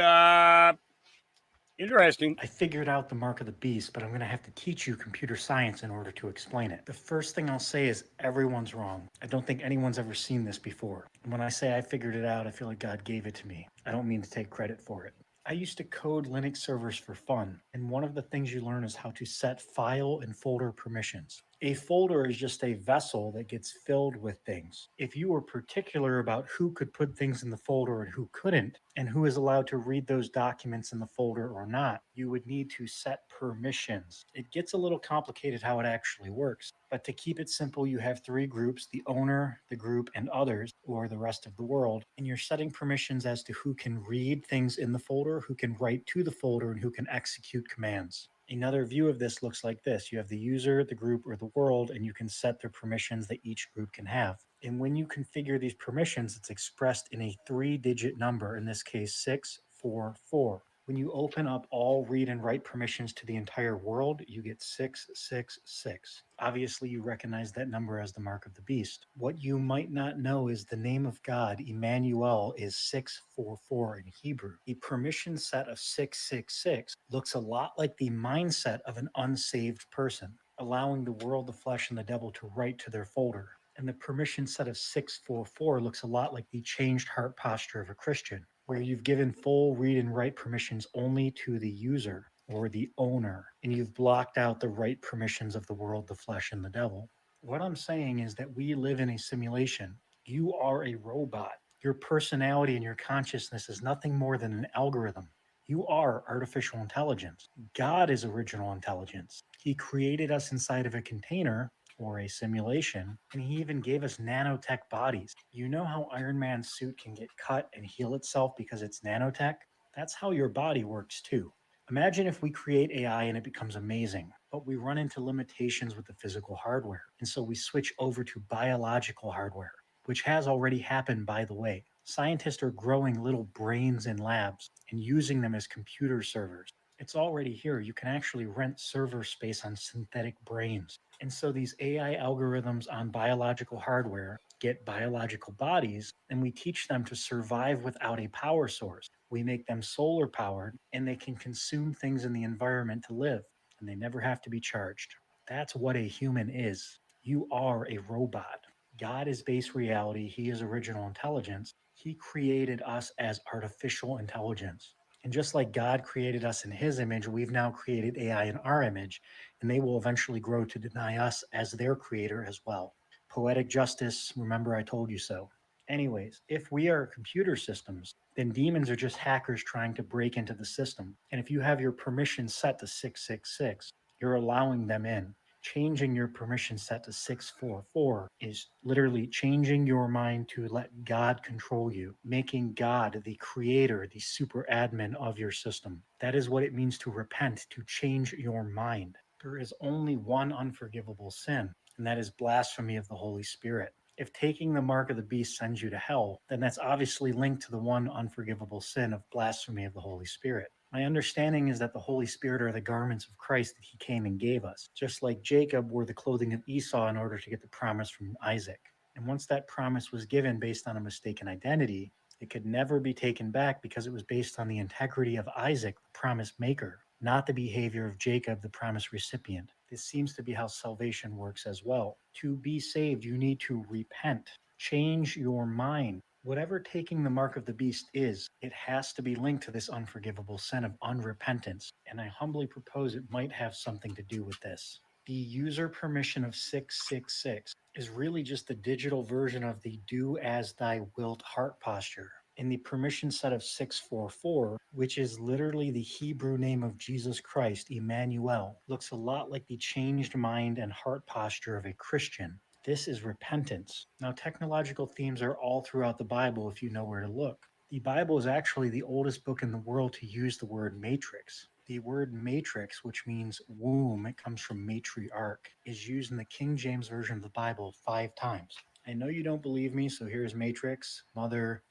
interesting. I figured out the mark of the beast, but I'm going to have to teach you computer science in order to explain it. The first thing I'll say is everyone's wrong. I don't think anyone's ever seen this before. And when I say I figured it out, I feel like God gave it to me. I don't mean to take credit for it. I used to code Linux servers for fun, and one of the things you learn is how to set file and folder permissions. A folder is just a vessel that gets filled with things. If you were particular about who could put things in the folder and who couldn't, and who is allowed to read those documents in the folder or not, you would need to set permissions. It gets a little complicated how it actually works, but to keep it simple, you have three groups: the owner, the group, and others, or the rest of the world, and you're setting permissions as to who can read things in the folder, who can write to the folder, and who can execute commands. Another view of this looks like this. You have the user, the group, or the world, and you can set their permissions that each group can have. And when you configure these permissions, it's expressed in a 3-digit number, in this case 644. When you open up all read and write permissions to the entire world, you get 666. Obviously, you recognize that number as the mark of the beast. What you might not know is the name of God, Emmanuel, is 644 in Hebrew. The permission set of 666 looks a lot like the mindset of an unsaved person, allowing the world, the flesh, and the devil to write to their folder. And the permission set of 644 looks a lot like the changed heart posture of a Christian, where you've given full read and write permissions only to the user or the owner, and you've blocked out the right permissions of the world, the flesh, and the devil. What I'm saying is that we live in a simulation. You are a robot. Your personality and your consciousness is nothing more than an algorithm. You are artificial intelligence. God is original intelligence. He created us inside of a container or a simulation, and he even gave us nanotech bodies. You know how Iron Man's suit can get cut and heal itself because it's nanotech? That's how your body works too. Imagine if we create AI and it becomes amazing, but we run into limitations with the physical hardware, and so we switch over to biological hardware, which has already happened, by the way. Scientists are growing little brains in labs and using them as computer servers. It's already here. You can actually rent server space on synthetic brains. And so these AI algorithms on biological hardware get biological bodies, and we teach them to survive without a power source. We make them solar powered, and they can consume things in the environment to live, and they never have to be charged. That's what a human is. You are a robot. God is base reality. He is original intelligence. He created us as artificial intelligence. And just like God created us in his image, we've now created AI in our image, and they will eventually grow to deny us as their creator as well. Poetic justice, remember I told you so. Anyways, if we are computer systems, then demons are just hackers trying to break into the system. And if you have your permission set to 666, you're allowing them in. Changing your permission set to 644 is literally changing your mind to let God control you, making God the creator, the super admin of your system. That is what it means to repent, to change your mind. There is only one unforgivable sin, and that is blasphemy of the Holy Spirit. If taking the mark of the beast sends you to hell, then that's obviously linked to the one unforgivable sin of blasphemy of the Holy Spirit. My understanding is that the Holy Spirit are the garments of Christ that he came and gave us, just like Jacob wore the clothing of Esau in order to get the promise from Isaac. And once that promise was given based on a mistaken identity, it could never be taken back because it was based on the integrity of Isaac, the promise maker, not the behavior of Jacob, the promise recipient. This seems to be how salvation works as well. To be saved, you need to repent, change your mind. Whatever taking the mark of the beast is, it has to be linked to this unforgivable sin of unrepentance. And I humbly propose it might have something to do with this. The user permission of 666 is really just the digital version of the do as thy wilt heart posture. In the permission set of 644, which is literally the Hebrew name of Jesus Christ, Emmanuel, looks a lot like the changed mind and heart posture of a Christian. This is repentance. Now, technological themes are all throughout the Bible if you know where to look. The Bible is actually the oldest book in the world to use the word matrix. The word matrix, which means womb, it comes from matriarch, is used in the King James Version of the Bible 5 times. I know you don't believe me, so here's matrix, mother,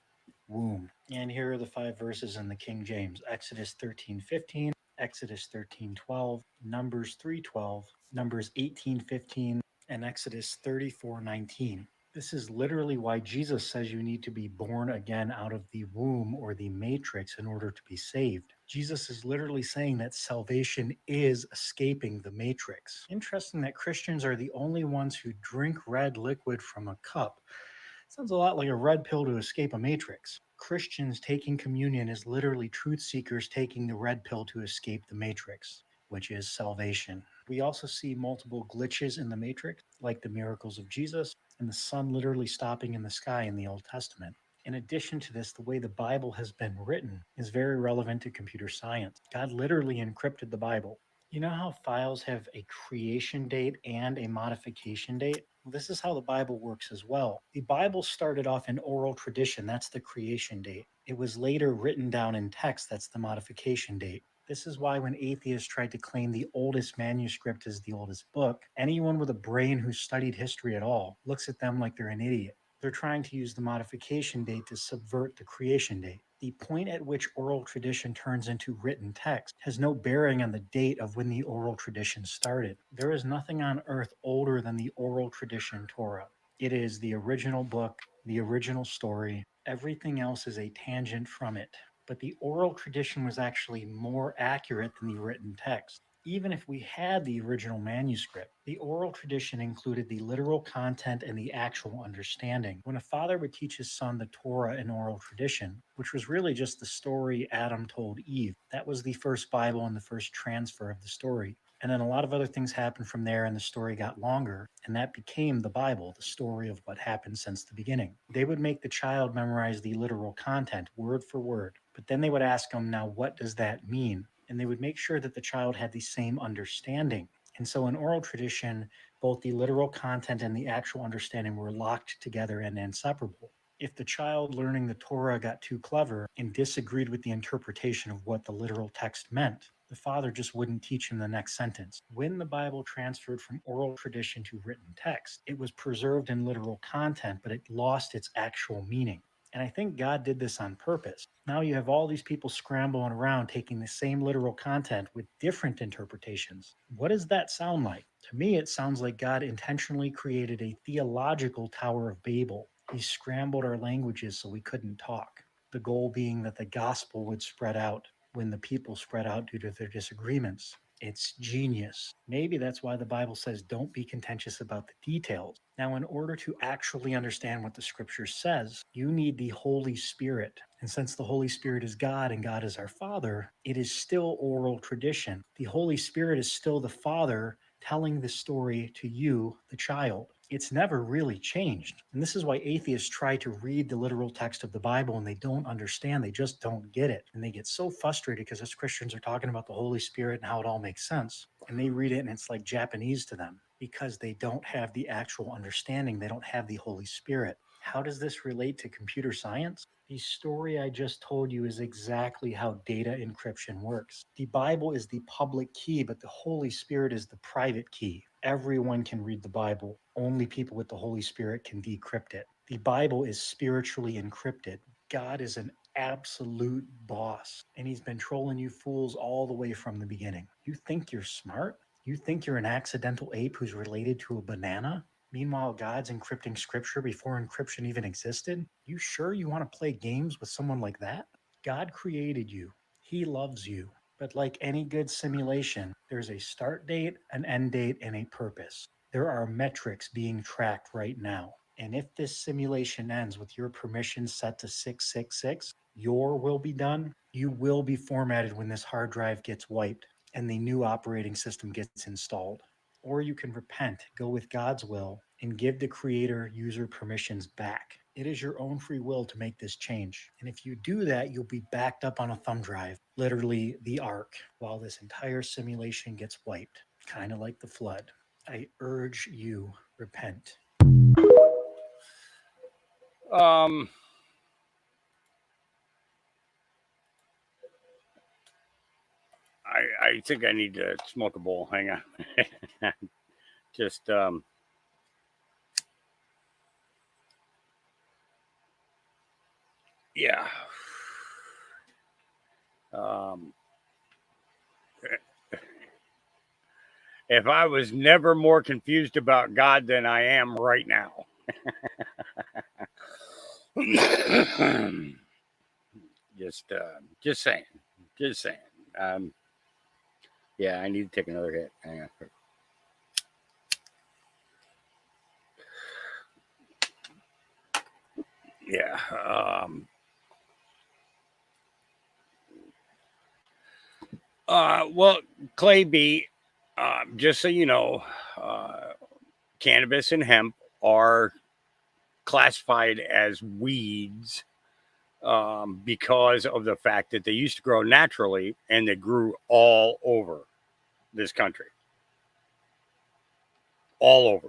womb. And here are the 5 verses in the King James. Exodus 13:15, Exodus 13:12, Numbers 3:12, Numbers 18:15, and Exodus 34:19. This is literally why Jesus says you need to be born again out of the womb or the matrix in order to be saved. Jesus is literally saying that salvation is escaping the matrix. Interesting that Christians are the only ones who drink red liquid from a cup. Sounds a lot like a red pill to escape a matrix. Christians taking communion is literally truth seekers taking the red pill to escape the matrix, which is salvation. We also see multiple glitches in the matrix, like the miracles of Jesus and the sun literally stopping in the sky in the Old Testament. In addition to this, the way the Bible has been written is very relevant to computer science. God literally encrypted the Bible. You know how files have a creation date and a modification date? Well, this is how the Bible works as well. The Bible started off in oral tradition, that's the creation date. It was later written down in text, that's the modification date. This is why when atheists tried to claim the oldest manuscript is the oldest book, anyone with a brain who studied history at all looks at them like they're an idiot. They're trying to use the modification date to subvert the creation date. The point at which oral tradition turns into written text has no bearing on the date of when the oral tradition started. There is nothing on earth older than the oral tradition Torah. It is the original book, the original story. Everything else is a tangent from it. But the oral tradition was actually more accurate than the written text. Even if we had the original manuscript, the oral tradition included the literal content and the actual understanding. When a father would teach his son the Torah in oral tradition, which was really just the story Adam told Eve, that was the first Bible and the first transfer of the story. And then a lot of other things happened from there, and the story got longer, and that became the Bible, the story of what happened since the beginning. They would make the child memorize the literal content, word for word, but then they would ask them, now, what does that mean? And they would make sure that the child had the same understanding. And so in oral tradition, both the literal content and the actual understanding were locked together and inseparable. If the child learning the Torah got too clever and disagreed with the interpretation of what the literal text meant, the father just wouldn't teach him the next sentence. When the Bible transferred from oral tradition to written text, it was preserved in literal content, but it lost its actual meaning. And I think God did this on purpose. Now you have all these people scrambling around taking the same literal content with different interpretations. What does that sound like? To me, it sounds like God intentionally created a theological Tower of Babel. He scrambled our languages so we couldn't talk. The goal being that the gospel would spread out when the people spread out due to their disagreements. It's genius. Maybe that's why the Bible says don't be contentious about the details. Now, in order to actually understand what the scripture says, you need the Holy Spirit. And since the Holy Spirit is God and God is our Father, it is still oral tradition. The Holy Spirit is still the Father telling the story to you, the child. It's never really changed. And this is why atheists try to read the literal text of the Bible and they don't understand. They just don't get it. And they get so frustrated because us Christians are talking about the Holy Spirit and how it all makes sense. And they read it and it's like Japanese to them because they don't have the actual understanding. They don't have the Holy Spirit. How does this relate to computer science? The story I just told you is exactly how data encryption works. The Bible is the public key, but the Holy Spirit is the private key. Everyone can read the Bible. Only people with the Holy Spirit can decrypt it. The Bible is spiritually encrypted. God is an absolute boss, and he's been trolling you fools all the way from the beginning. You think you're smart? You think you're an accidental ape who's related to a banana? Meanwhile, God's encrypting scripture before encryption even existed? You sure you want to play games with someone like that? God created you. He loves you. But like any good simulation, there's a start date, an end date, and a purpose. There are metrics being tracked right now. And if this simulation ends with your permissions set to 666, your will be done. You will be formatted when this hard drive gets wiped and the new operating system gets installed. Or you can repent, go with God's will, and give the creator user permissions back. It is your own free will to make this change. And if you do that, you'll be backed up on a thumb drive, literally the ark, while this entire simulation gets wiped, kind of like the flood. I urge you, repent. I think I need to smoke a bowl. Hang on. Just yeah. If I was never more confused about God than I am right now. Just saying. Yeah, I need to take another hit. Hang on. Yeah. Well, Clay B, just so you know, cannabis and hemp are classified as weeds because of the fact that they used to grow naturally and they grew all over this country. All over.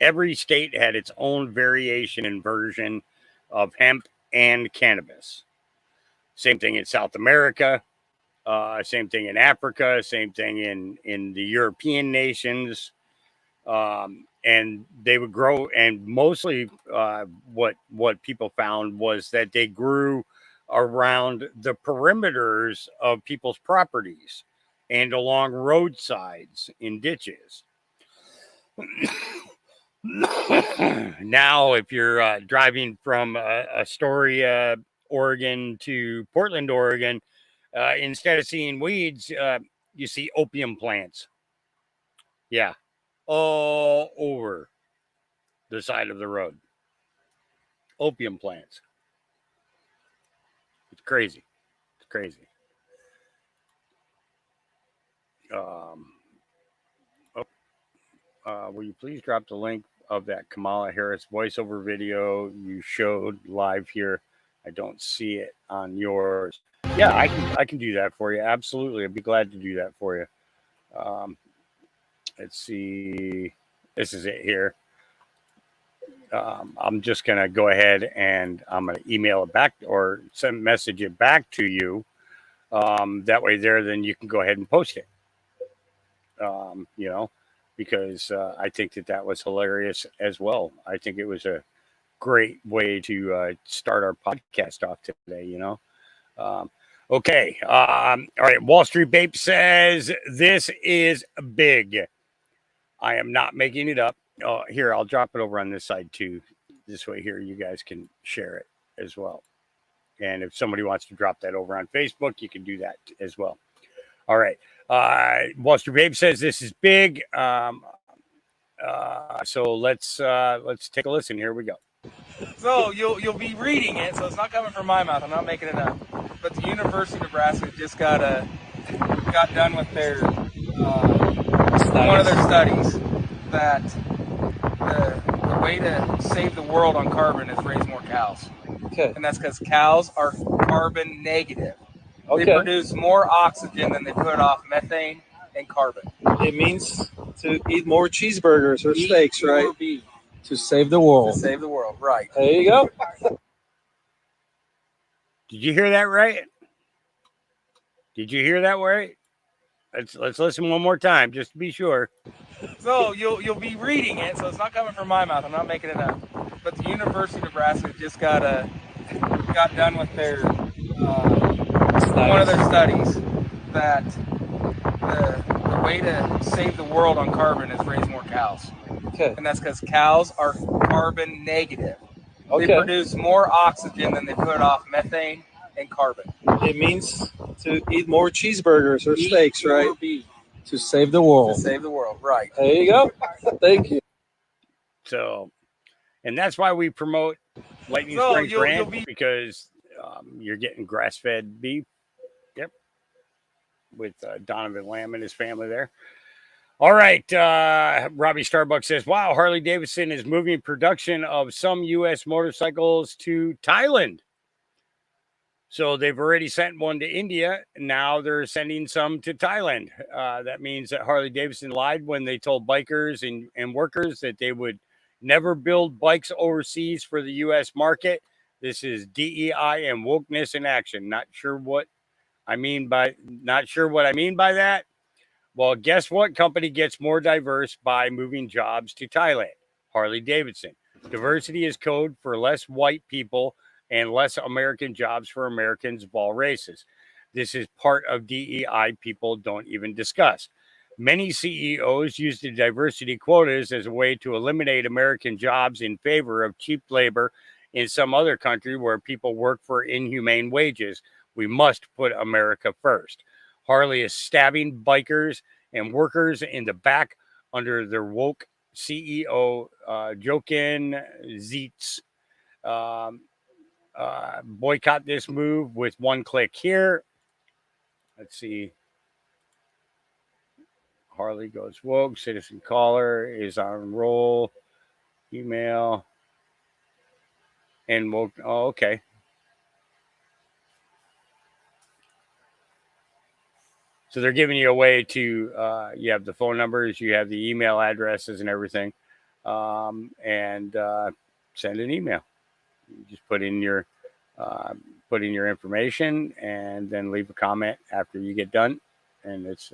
Every state had its own variation and version of hemp and cannabis. Same thing in South America. Same thing in Africa. Same thing in the European nations. And they would grow, and mostly what people found was that they grew around the perimeters of people's properties and along roadsides in ditches. Now, if you're driving from Astoria, Oregon to Portland, Oregon, instead of seeing weeds, you see opium plants. Yeah. All over the side of the road. Opium plants. It's crazy. It's crazy. Will you please drop the link of that Kamala Harris voiceover video you showed live here? I don't see it on yours. Yeah, I can do that for you. Absolutely. I'd be glad to do that for you. Let's see. This is it here. I'm just going to go ahead and I'm going to email it back or message it back to you. That way then you can go ahead and post it. Because I think that was hilarious as well. I think it was a great way to start our podcast off today, Okay. All right. Wall Street Bape says, this is big. I am not making it up. Oh, here, I'll drop it over on this side too. This way here, you guys can share it as well. And if somebody wants to drop that over on Facebook, you can do that as well. All right. Wall Street Babe says this is big. So let's take a listen. Here we go. So you'll be reading it, so it's not coming from my mouth. I'm not making it up. But the University of Nebraska just got done with their one of their studies that the way to save the world on carbon is raise more cows. Okay. And that's because cows are carbon negative. Okay. They produce more oxygen than they put off methane and carbon. It means to eat more cheeseburgers or steaks, right? Beef. To save the world. To save the world, right. There you go. Did you hear that right? Did you hear that right? Let's listen one more time, just to be sure. So you'll be reading it, so it's not coming from my mouth. I'm not making it up. But the University of Nebraska just got got done with their one of their studies that the way to save the world on carbon is raise more cows. Okay. And that's because cows are carbon negative. Okay. They produce more oxygen than they put off methane and carbon. It means to eat more cheeseburgers or Eat steaks, more right? beef. To save the world. To save the world, right. There you go. Thank you. So, and that's why we promote Lightning So, Springs you'll Ranch, be- because you're getting grass-fed beef. Yep. With Donovan Lamb and his family there. All right. Robbie Starbucks says, wow, Harley Davidson is moving production of some U.S. motorcycles to Thailand. So they've already sent one to India. Now they're sending some to Thailand. That means that Harley Davidson lied when they told bikers and workers that they would never build bikes overseas for the U.S. market. This is DEI and wokeness in action. Not sure what I mean by that. Well, guess what company gets more diverse by moving jobs to Thailand? Harley Davidson. Diversity is code for less white people and less American jobs for Americans of all races. This is part of DEI people don't even discuss. Many CEOs use the diversity quotas as a way to eliminate American jobs in favor of cheap labor in some other country where people work for inhumane wages. We must put America first. Harley is stabbing bikers and workers in the back under their woke CEO, Jochen Zietz. Boycott this move with one click here. Let's see. Harley goes woke. Citizen caller is on roll. Email. And woke. Oh, okay. So they're giving you a way to, you have the phone numbers, you have the email addresses and everything, and send an email. You just put in your information and then leave a comment after you get done, and that's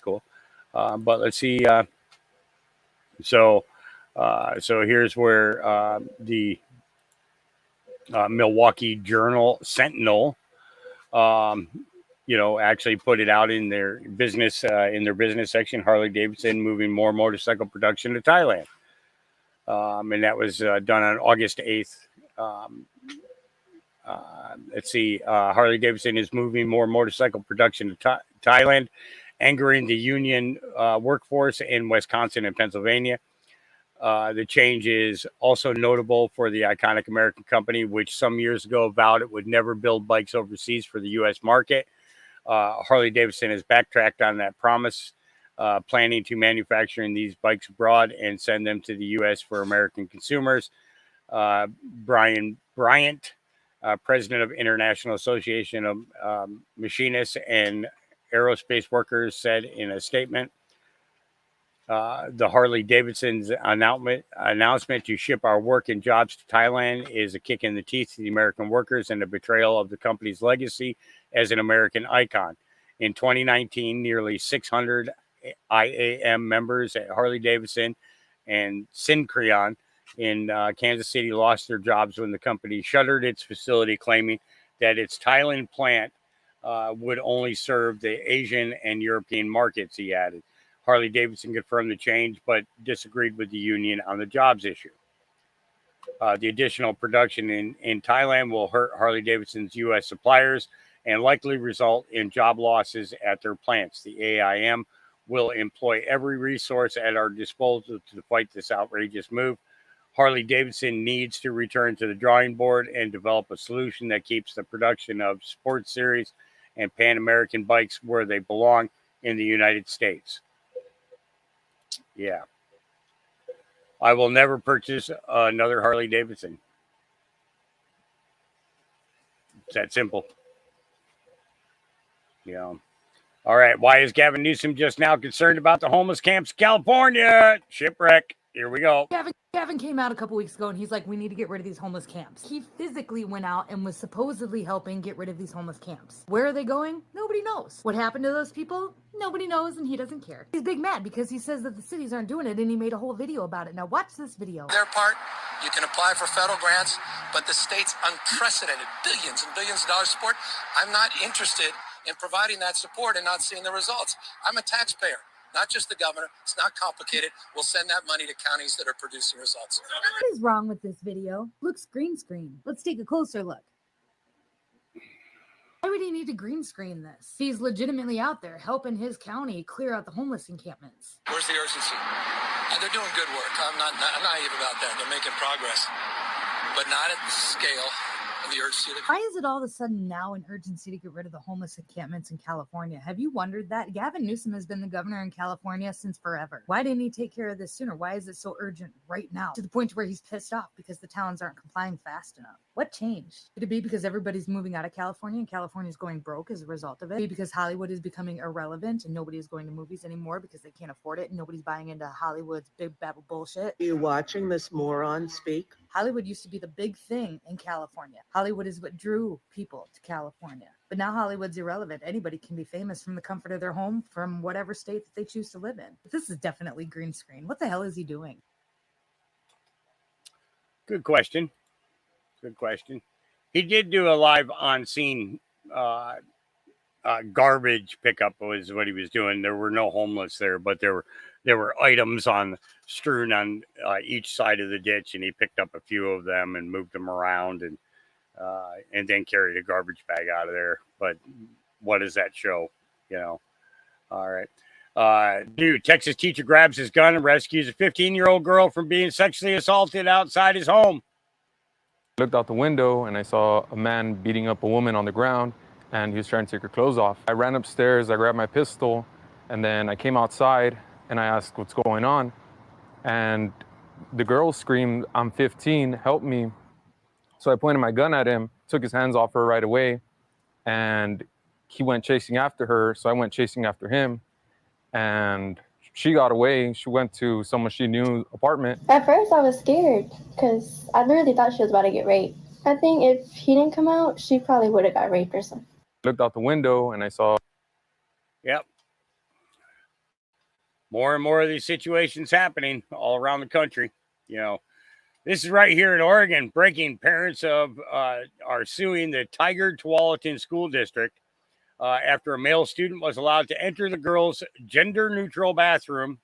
cool. But let's see. So here's where the Milwaukee Journal Sentinel. Actually put it out in their business section. Harley Davidson moving more motorcycle production to Thailand, and that was done on August 8th. Let's see. Harley Davidson is moving more motorcycle production to Thailand, angering the union workforce in Wisconsin and Pennsylvania. The change is also notable for the iconic American company, which some years ago vowed it would never build bikes overseas for the U.S. market. Harley Davidson has backtracked on that promise, planning to manufacture these bikes abroad and send them to the U.S. for American consumers. Brian Bryant, president of International Association of Machinists and Aerospace Workers, said in a statement, the Harley Davidson's announcement to ship our work and jobs to Thailand is a kick in the teeth to the American workers and a betrayal of the company's legacy as an American icon. In 2019, nearly 600 IAM members at Harley Davidson and Syncreon in Kansas City lost their jobs when the company shuttered its facility, claiming that its Thailand plant would only serve the Asian and European markets, he added. Harley Davidson confirmed the change, but disagreed with the union on the jobs issue. The additional production in Thailand will hurt Harley Davidson's U.S. suppliers and likely result in job losses at their plants. The AIM will employ every resource at our disposal to fight this outrageous move. Harley Davidson needs to return to the drawing board and develop a solution that keeps the production of sports series and Pan-American bikes where they belong in the United States. Yeah. I will never purchase another Harley Davidson. It's that simple. Yeah. All right. Why is Gavin Newsom just now concerned about the homeless camps in California? Shipwreck. Here we go. Gavin came out a couple weeks ago and he's like, we need to get rid of these homeless camps. He physically went out and was supposedly helping get rid of these homeless camps. Where are they going? Nobody knows. What happened to those people? Nobody knows, and he doesn't care. He's big mad because he says that the cities aren't doing it, and he made a whole video about it. Now watch this video. Their part You can apply for federal grants, but the state's unprecedented billions and billions of dollars support. I'm not interested in providing that support and not seeing the results. I'm a taxpayer, not just the governor. It's not complicated. We'll send that money to counties that are producing results. What is wrong with this video? Looks green screen. Let's take a closer look. Why would he need to green screen this? He's legitimately out there helping his county clear out the homeless encampments. Where's the urgency? They're doing good work. I'm not naive about that. They're making progress, but not at the scale of the urgency. Why is it all of a sudden now an urgency to get rid of the homeless encampments in California? Have you wondered that? Gavin Newsom has been the governor in California since forever. Why didn't he take care of this sooner? Why is it so urgent right now? To the point where he's pissed off because the towns aren't complying fast enough. What changed? Could it be because everybody's moving out of California and California's going broke as a result of it? Maybe because Hollywood is becoming irrelevant and nobody is going to movies anymore because they can't afford it and nobody's buying into Hollywood's big babble bullshit? Are you watching this moron speak? Hollywood used to be the big thing in California. Hollywood is what drew people to California. But now Hollywood's irrelevant. Anybody can be famous from the comfort of their home from whatever state that they choose to live in. But this is definitely green screen. What the hell is he doing? Good question. Good question. He did do a live on scene garbage pickup was what he was doing. There were no homeless there, but there were items strewn on each side of the ditch, and he picked up a few of them and moved them around and then carried a garbage bag out of there. But what does that show? You know? All right. Dude, Texas teacher grabs his gun and rescues a 15-year-old girl from being sexually assaulted outside his home. I looked out the window and I saw a man beating up a woman on the ground, and he was trying to take her clothes off. I ran upstairs, I grabbed my pistol, and then I came outside and I asked what's going on. And the girl screamed, "I'm 15, help me." So I pointed my gun at him, took his hands off her right away, and he went chasing after her. So I went chasing after him, and she got away. She went to someone she knew apartment. At first I was scared because I literally thought she was about to get raped. I think if he didn't come out, she probably would have got raped or something. Looked out the window and I saw. Yep. More and more of these situations happening all around the country. You know, this is right here in Oregon. Breaking: parents are suing the Tiger Tualatin School District after a male student was allowed to enter the girls' gender-neutral bathroom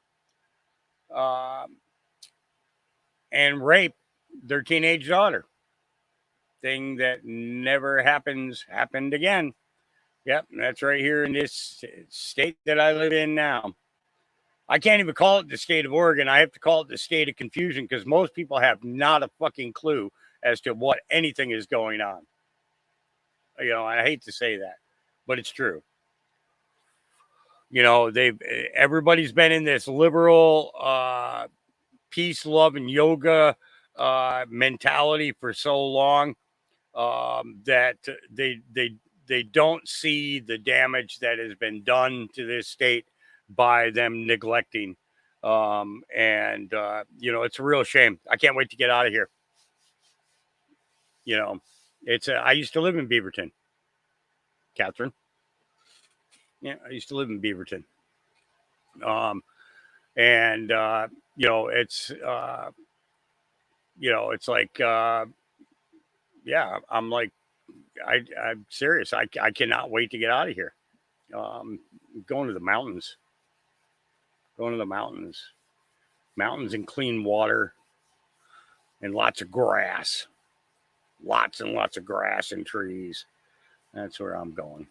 and rape their teenage daughter. Thing that never happened again. Yep, that's right here in this state that I live in now. I can't even call it the state of Oregon. I have to call it the state of confusion because most people have not a fucking clue as to what anything is going on. You know, I hate to say that, but it's true. You know, everybody's been in this liberal peace, love, and yoga mentality for so long that they don't see the damage that has been done to this state by them neglecting. You know, it's a real shame. I can't wait to get out of here. You know, I used to live in Beaverton, Catherine. Yeah, I used to live in Beaverton. You know, it's like, yeah, I'm like, I'm serious. I cannot wait to get out of here. Going to the mountains. Mountains and clean water and lots of grass. Lots and lots of grass and trees. That's where I'm going.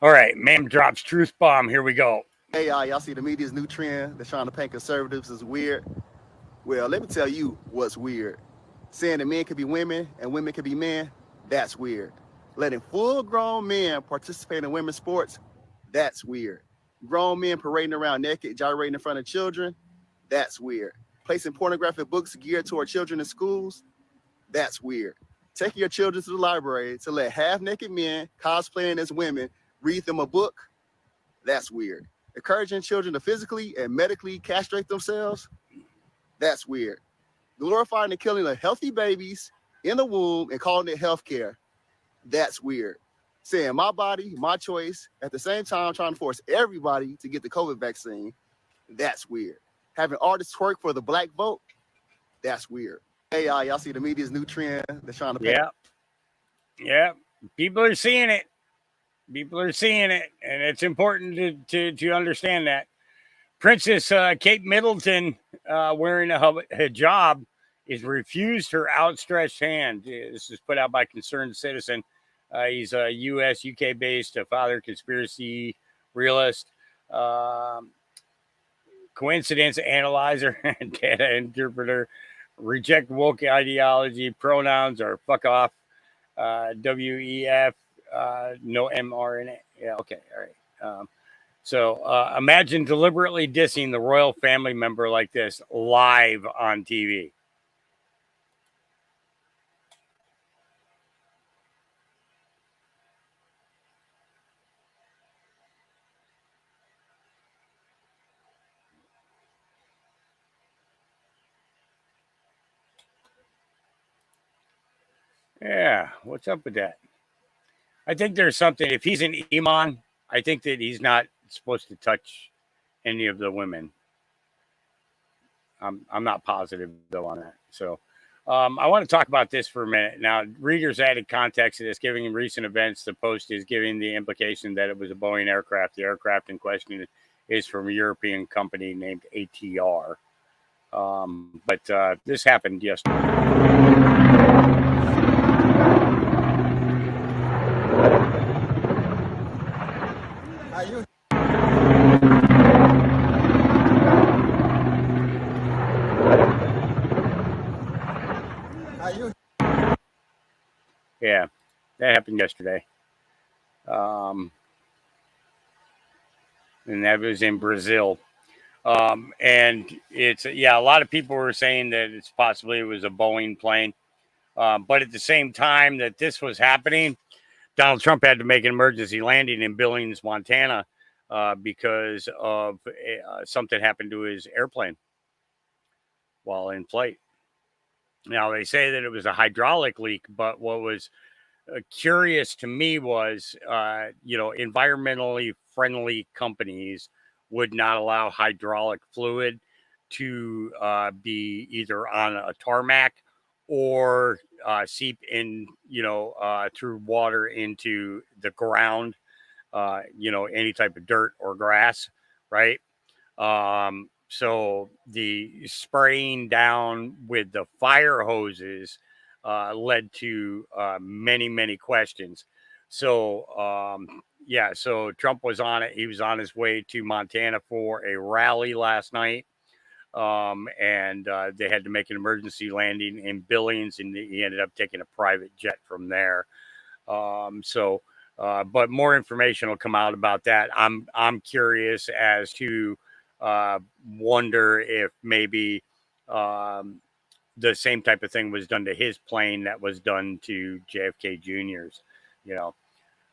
All right, man drops truth bomb. Here we go. Hey, y'all see the media's new trend? They're trying to paint conservatives as weird. Well, let me tell you what's weird. Saying that men could be women and women could be men, that's weird. Letting full-grown men participate in women's sports, that's weird. Grown men parading around naked, gyrating in front of children, that's weird. Placing pornographic books geared toward children in schools, that's weird. Taking your children to the library to let half-naked men cosplaying as women read them a book, that's weird. Encouraging children to physically and medically castrate themselves, that's weird. Glorifying the killing of healthy babies in the womb and calling it healthcare, that's weird. Saying my body, my choice, at the same time trying to force everybody to get the COVID vaccine, that's weird. Having artists twerk for the black vote, That's weird. Hey, y'all see the media's new trend? They're trying to paint. Yeah. People are seeing it. People are seeing it, and it's important to understand that. Princess Kate Middleton, wearing a hijab, is refused her outstretched hand. This is put out by Concerned Citizen. He's a U.S., UK-based father conspiracy realist, coincidence analyzer, and data interpreter. Reject woke ideology. Pronouns are fuck off. WEF. No mRNA. Yeah, okay, all right. So imagine deliberately dissing the royal family member like this live on TV. Yeah, what's up with that? I think there's something. If he's an imam, I think that he's not supposed to touch any of the women. I'm not positive though on that. So I want to talk about this for a minute. Now, readers added context to this, giving recent events. The Post is giving the implication that it was a Boeing aircraft. The aircraft in question is from a European company named ATR. But this happened yesterday. Yeah, that happened yesterday. And that was in Brazil. And it's, a lot of people were saying that it was a Boeing plane. But at the same time that this was happening, Donald Trump had to make an emergency landing in Billings, Montana, because of something happened to his airplane while in flight. Now, they say that it was a hydraulic leak, but what was curious to me was, environmentally friendly companies would not allow hydraulic fluid to be either on a tarmac or seep in, through water into the ground, any type of dirt or grass, right? So the spraying down with the fire hoses led to many, many questions. So, so Trump was on it. He was on his way to Montana for a rally last night. And they had to make an emergency landing in Billings, and he ended up taking a private jet from there. But more information will come out about that. I'm curious as to wonder if maybe the same type of thing was done to his plane that was done to JFK Jr.'s,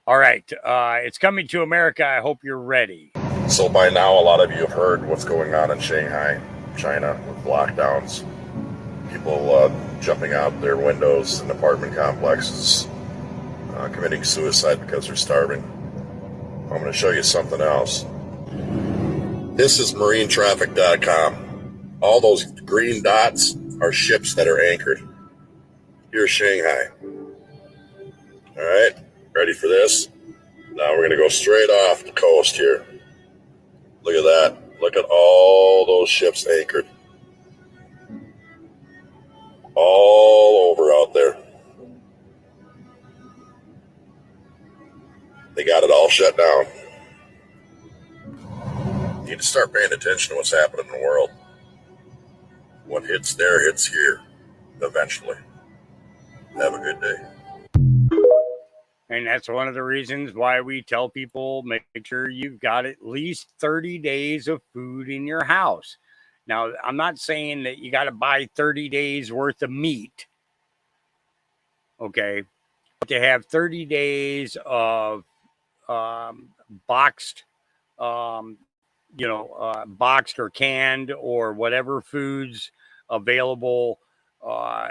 All right. It's coming to America. I hope you're ready. So by now, a lot of you have heard what's going on in Shanghai, China, with lockdowns. People jumping out their windows in apartment complexes, committing suicide because they're starving. I'm going to show you something else. This is marinetraffic.com. All those green dots are ships that are anchored. Here's Shanghai. All right, ready for this? Now we're going to go straight off the coast here. Look at that. Look at all those ships anchored. All over out there. They got it all shut down. You need to start paying attention to what's happening in the world. What hits there hits here, eventually. Have a good day. And that's one of the reasons why we tell people make sure you've got at least 30 days of food in your house. Now, I'm not saying that you got to buy 30 days worth of meat. Okay. But to have 30 days of boxed, boxed or canned or whatever foods available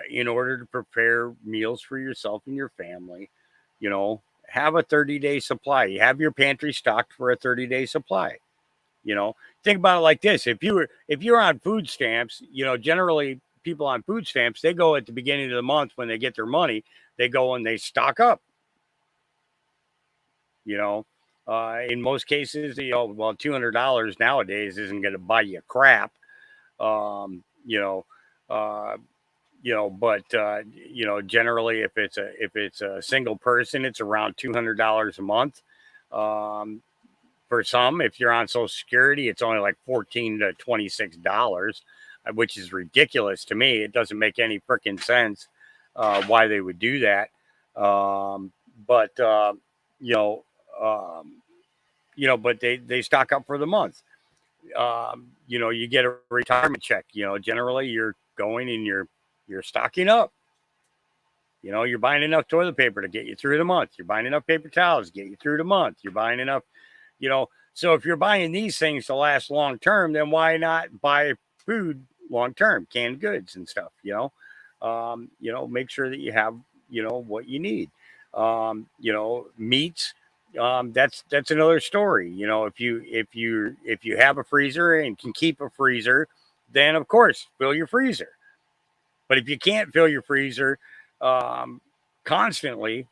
in order to prepare meals for yourself and your family. Have a 30-day supply. You have your pantry stocked for a 30-day supply. Think about it like this. If you're on food stamps, generally people on food stamps, they go at the beginning of the month when they get their money, they go and they stock up. You know, in most cases, you know, well, $200 nowadays isn't going to buy you crap. You know, but you know, generally, if it's a single person, it's around $200 a month. For some, if you're on Social Security, it's only like $14 to $26, which is ridiculous to me. It doesn't make any freaking sense why they would do that. But but they stock up for the month. You know, you get a retirement check. You know, generally you're going and you're stocking up. You know, you're buying enough toilet paper to get you through the month. You're buying enough paper towels to get you through the month. You're buying enough. You know, so if you're buying these things to last long term, then why not buy food long term, canned goods and stuff? You know, make sure that you have, you know, what you need. You know, meats. That's another story. You know, if you have a freezer and can keep a freezer, then of course fill your freezer. But if you can't fill your freezer constantly,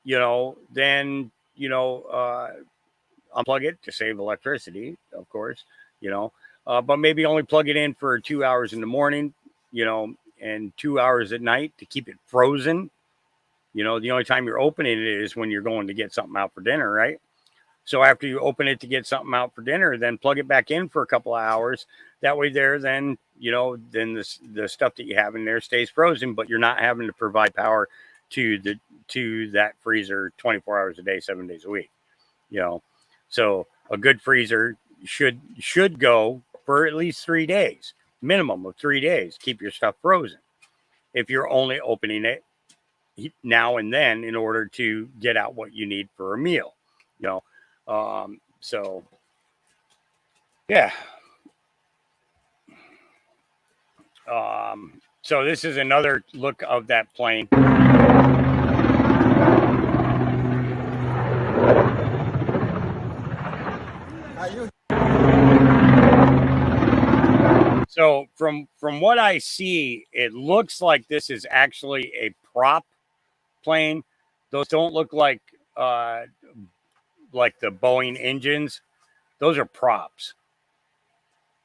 you know, then you know. Unplug it to save electricity, of course, you know, but maybe only plug it in for 2 hours in the morning, you know, and 2 hours at night to keep it frozen. You know, the only time you're opening it is when you're going to get something out for dinner, right? So after you open it to get something out for dinner, then plug it back in for a couple of hours. That way then, you know, then the stuff that you have in there stays frozen, but you're not having to provide power to that freezer 24 hours a day, 7 days a week, you know. So a good freezer should go for at least 3 days, minimum of 3 days. Keep your stuff frozen. If you're only opening it now and then in order to get out what you need for a meal, you know. So yeah. So this is another look of that plane. So from what I see, it looks like this is actually a prop plane. Those don't look like the Boeing engines. Those are props.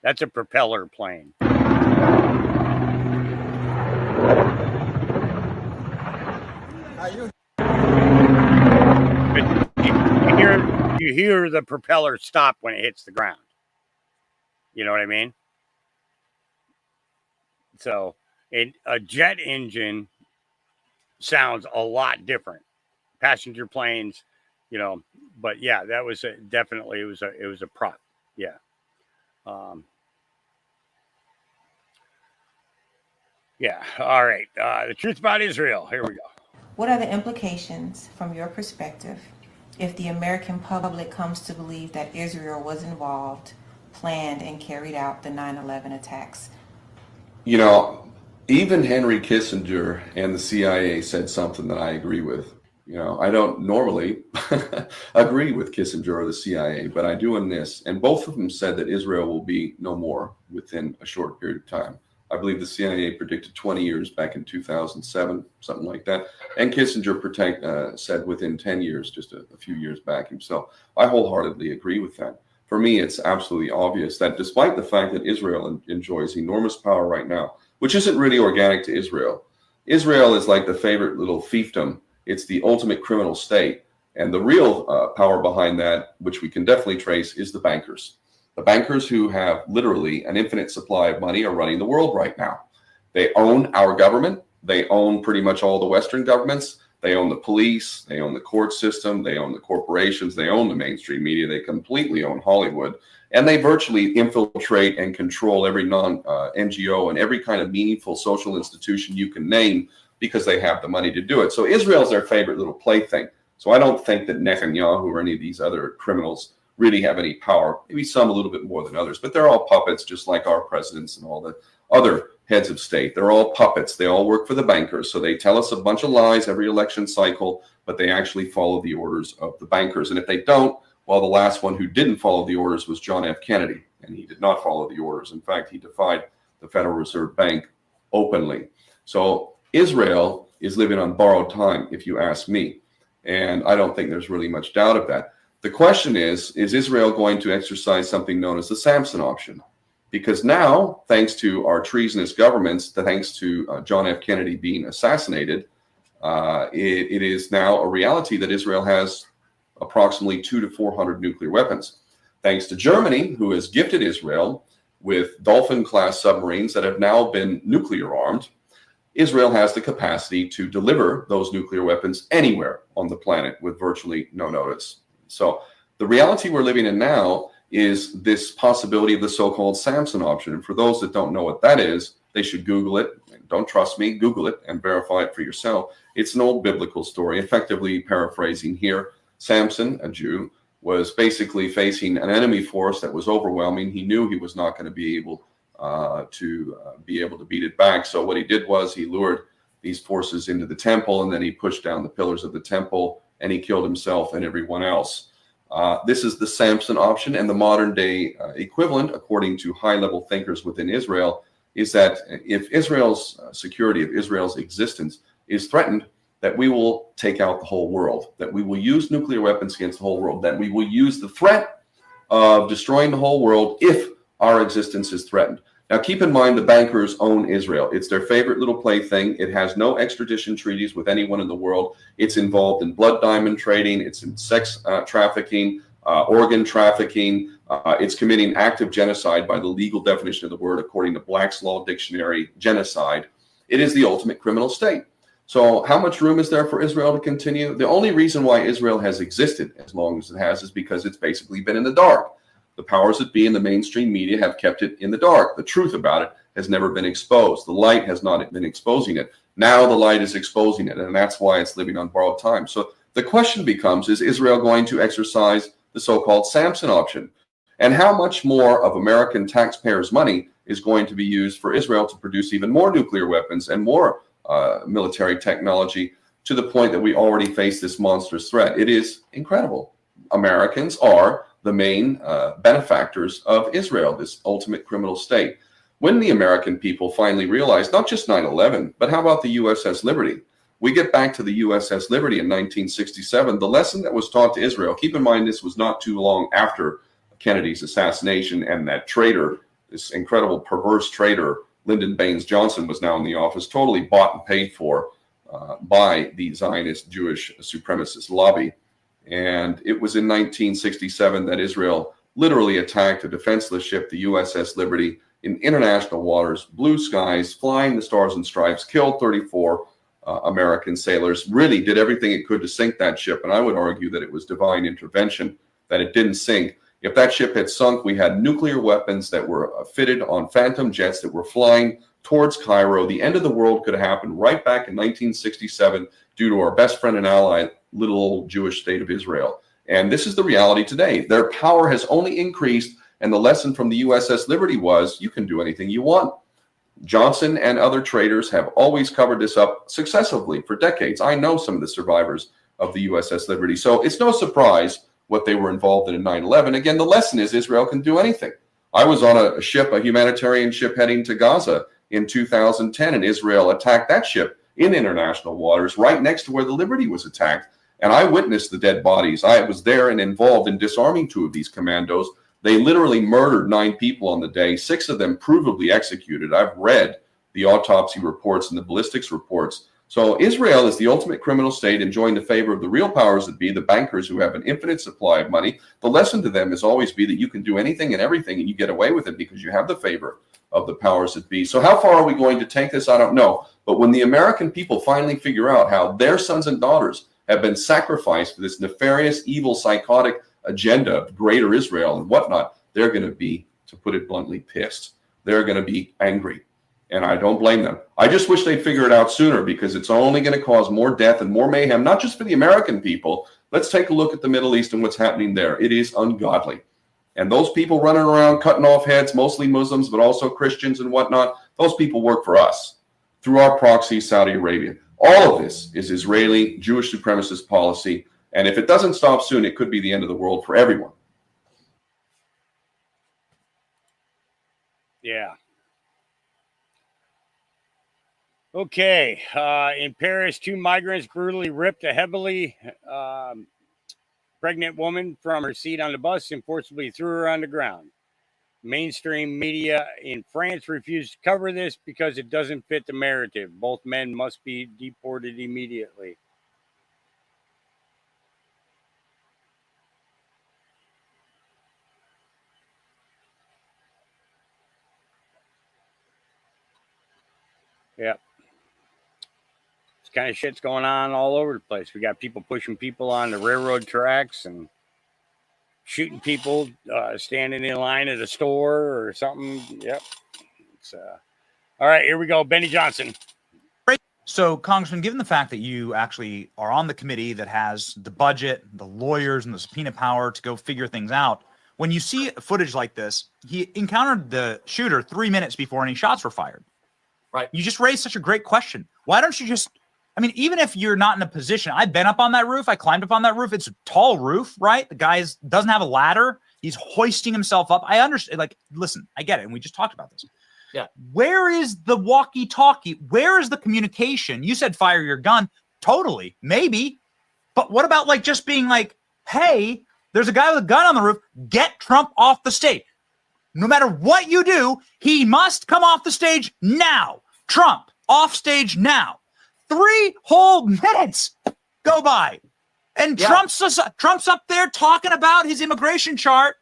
That's a propeller plane. You hear the propeller stop when it hits the ground. You know what I mean? So a jet engine sounds a lot different. Passenger planes, you know, but yeah, that was definitely it was a prop. Yeah. Yeah. All right. The truth about Israel. Here we go. What are the implications from your perspective if the American public comes to believe that Israel was involved, planned, and carried out the 9/11 attacks? You know, even Henry Kissinger and the CIA said something that I agree with. You know, I don't normally agree with Kissinger or the CIA, but I do in this. And both of them said that Israel will be no more within a short period of time. I believe the CIA predicted 20 years back in 2007, something like that. And Kissinger said within 10 years, just a few years back himself. I wholeheartedly agree with that. For me, it's absolutely obvious that despite the fact that Israel enjoys enormous power right now, which isn't really organic to Israel, Israel is like the favorite little fiefdom. It's the ultimate criminal state. And the real power behind that, which we can definitely trace, is the bankers. The bankers who have literally an infinite supply of money are running the world right now. They own our government. They own pretty much all the Western governments. They own the police. They own the court system. They own the corporations. They own the mainstream media. They completely own Hollywood. And they virtually infiltrate and control every non-NGO and every kind of meaningful social institution you can name because they have the money to do it. So Israel's their favorite little plaything. So I don't think that Netanyahu or any of these other criminals really have any power. Maybe some a little bit more than others, but they're all puppets, just like our presidents and all the other heads of state. They're all puppets. They all work for the bankers. So they tell us a bunch of lies every election cycle, but they actually follow the orders of the bankers. And if they don't, well, the last one who didn't follow the orders was John F. Kennedy, and he did not follow the orders. In fact, he defied the Federal Reserve Bank, openly. So Israel is living on borrowed time, if you ask me. And I don't think there's really much doubt of that. The question is Israel going to exercise something known as the Samson option? Because now, thanks to our treasonous governments, thanks to John F. Kennedy being assassinated, it is now a reality that Israel has approximately 200 to 400 nuclear weapons. Thanks to Germany, who has gifted Israel with Dolphin-class submarines that have now been nuclear armed, Israel has the capacity to deliver those nuclear weapons anywhere on the planet with virtually no notice. So the reality we're living in now is this possibility of the so-called Samson option. And for those that don't know what that is, they should Google it. Don't trust me, Google it and verify it for yourself. It's an old biblical story, effectively paraphrasing here. Samson, a Jew, was basically facing an enemy force that was overwhelming. He knew he was not going to be able to beat it back. So what he did was he lured these forces into the temple, and then he pushed down the pillars of the temple, and he killed himself and everyone else. This is the Samson option, and the modern day equivalent, according to high-level thinkers within Israel, is that if Israel's security, if Israel's existence is threatened, that we will take out the whole world, that we will use nuclear weapons against the whole world, that we will use the threat of destroying the whole world if our existence is threatened. Now, keep in mind, the bankers own Israel. It's their favorite little plaything. It has no extradition treaties with anyone in the world. It's involved in blood diamond trading. It's in sex trafficking, organ trafficking. It's committing active genocide by the legal definition of the word, according to Black's Law Dictionary, genocide. It is the ultimate criminal state. So how much room is there for Israel to continue? The only reason why Israel has existed as long as it has is because it's basically been in the dark. The powers that be in the mainstream media have kept it in the dark. The truth about it has never been exposed. The light has not been exposing it. Now the light is exposing it, and that's why it's living on borrowed time. So the question becomes, is Israel going to exercise the so-called Samson option? And how much more of American taxpayers' money is going to be used for Israel to produce even more nuclear weapons and more military technology, to the point that we already face this monstrous threat? It is incredible. Americans are the main benefactors of Israel, this ultimate criminal state. When the American people finally realized, not just 9/11, but how about the USS Liberty? We get back to the USS Liberty in 1967. The lesson that was taught to Israel, keep in mind this was not too long after Kennedy's assassination, and that traitor, this incredible perverse traitor, Lyndon Baines Johnson, was now in the office, totally bought and paid for by the Zionist Jewish supremacist lobby. And it was in 1967 that Israel literally attacked a defenseless ship, the USS Liberty, in international waters, blue skies, flying the stars and stripes, killed 34 American sailors, really did everything it could to sink that ship. And I would argue that it was divine intervention that it didn't sink. If that ship had sunk, we had nuclear weapons that were fitted on Phantom jets that were flying towards Cairo. The end of the world could have happened right back in 1967 due to our best friend and ally, little old Jewish state of Israel. And this is the reality today. Their power has only increased, and the lesson from the USS Liberty was, you can do anything you want. Johnson and other traitors have always covered this up successively for decades. I know some of the survivors of the USS Liberty. So it's no surprise what they were involved in 9/11. Again, the lesson is Israel can do anything. I was on a ship, a humanitarian ship heading to Gaza in 2010, and Israel attacked that ship in international waters right next to where the Liberty was attacked. And I witnessed the dead bodies. I was there and involved in disarming 2 of these commandos. They literally murdered 9 people on the day, 6 of them provably executed. I've read the autopsy reports and the ballistics reports. So Israel is the ultimate criminal state, enjoying the favor of the real powers that be, the bankers who have an infinite supply of money. The lesson to them is always be that you can do anything and everything, and you get away with it because you have the favor of the powers that be. So how far are we going to take this? I don't know. But when the American people finally figure out how their sons and daughters have been sacrificed for this nefarious, evil, psychotic agenda of greater Israel and whatnot, they're going to be, to put it bluntly, pissed. They're going to be angry. And I don't blame them. I just wish they'd figure it out sooner, because it's only going to cause more death and more mayhem, not just for the American people. Let's take a look at the Middle East and what's happening there. It is ungodly. And those people running around cutting off heads, mostly Muslims, but also Christians and whatnot, those people work for us through our proxy, Saudi Arabia. All of this is Israeli Jewish supremacist policy. And if it doesn't stop soon, it could be the end of the world for everyone. Yeah. Okay. In Paris, 2 migrants brutally ripped a heavily pregnant woman from her seat on the bus and forcibly threw her on the ground. Mainstream media in France refused to cover this because it doesn't fit the narrative. Both men must be deported immediately. Yep. This kind of shit's going on all over the place. We got people pushing people on the railroad tracks and shooting people standing in line at a store or something. Yep. It's, all right, here we go. Benny Johnson. So, Congressman, given the fact that you actually are on the committee that has the budget, the lawyers, and the subpoena power to go figure things out, when you see footage like this, he encountered the shooter 3 minutes before any shots were fired. Right. You just raised such a great question. Why don't you just, I mean, even if you're not in a position, I've been up on that roof. I climbed up on that roof. It's a tall roof, right? The guy doesn't have a ladder. He's hoisting himself up. I understand. Like, listen, I get it. And we just talked about this. Yeah. Where is the walkie-talkie? Where is the communication? You said fire your gun. Totally. Maybe. But what about like just being like, hey, there's a guy with a gun on the roof. Get Trump off the stage. No matter what you do, he must come off the stage now. Trump off stage now. 3 whole minutes go by. And Yeah. Trump's up there talking about his immigration chart,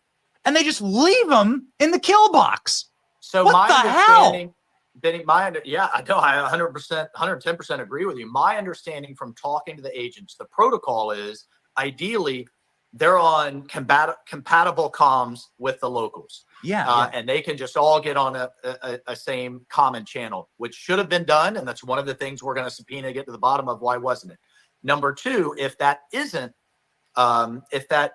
and they just leave him in the kill box. So What my the understanding, Benny, yeah, I know, I 100%, 110% agree with you. My understanding from talking to the agents, the protocol is ideally they're on compatible comms with the locals. Yeah. And they can just all get on a same common channel, which should have been done. And that's one of the things we're going to subpoena, get to the bottom of why wasn't it. Number two, if that isn't, if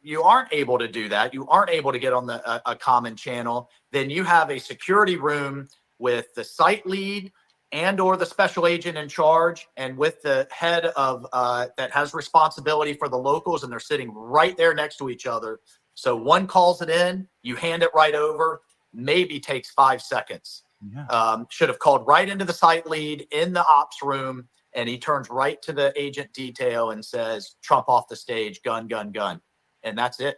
you aren't able to do that, you aren't able to get on a common channel, then you have a security room with the site lead and or the special agent in charge and with the head of that has responsibility for the locals, and they're sitting right there next to each other. So one calls it in, you hand it right over, maybe takes 5 seconds. Yeah. Should have called right into the site lead in the ops room, and he turns right to the agent detail and says, Trump off the stage, gun, gun, gun. And that's it.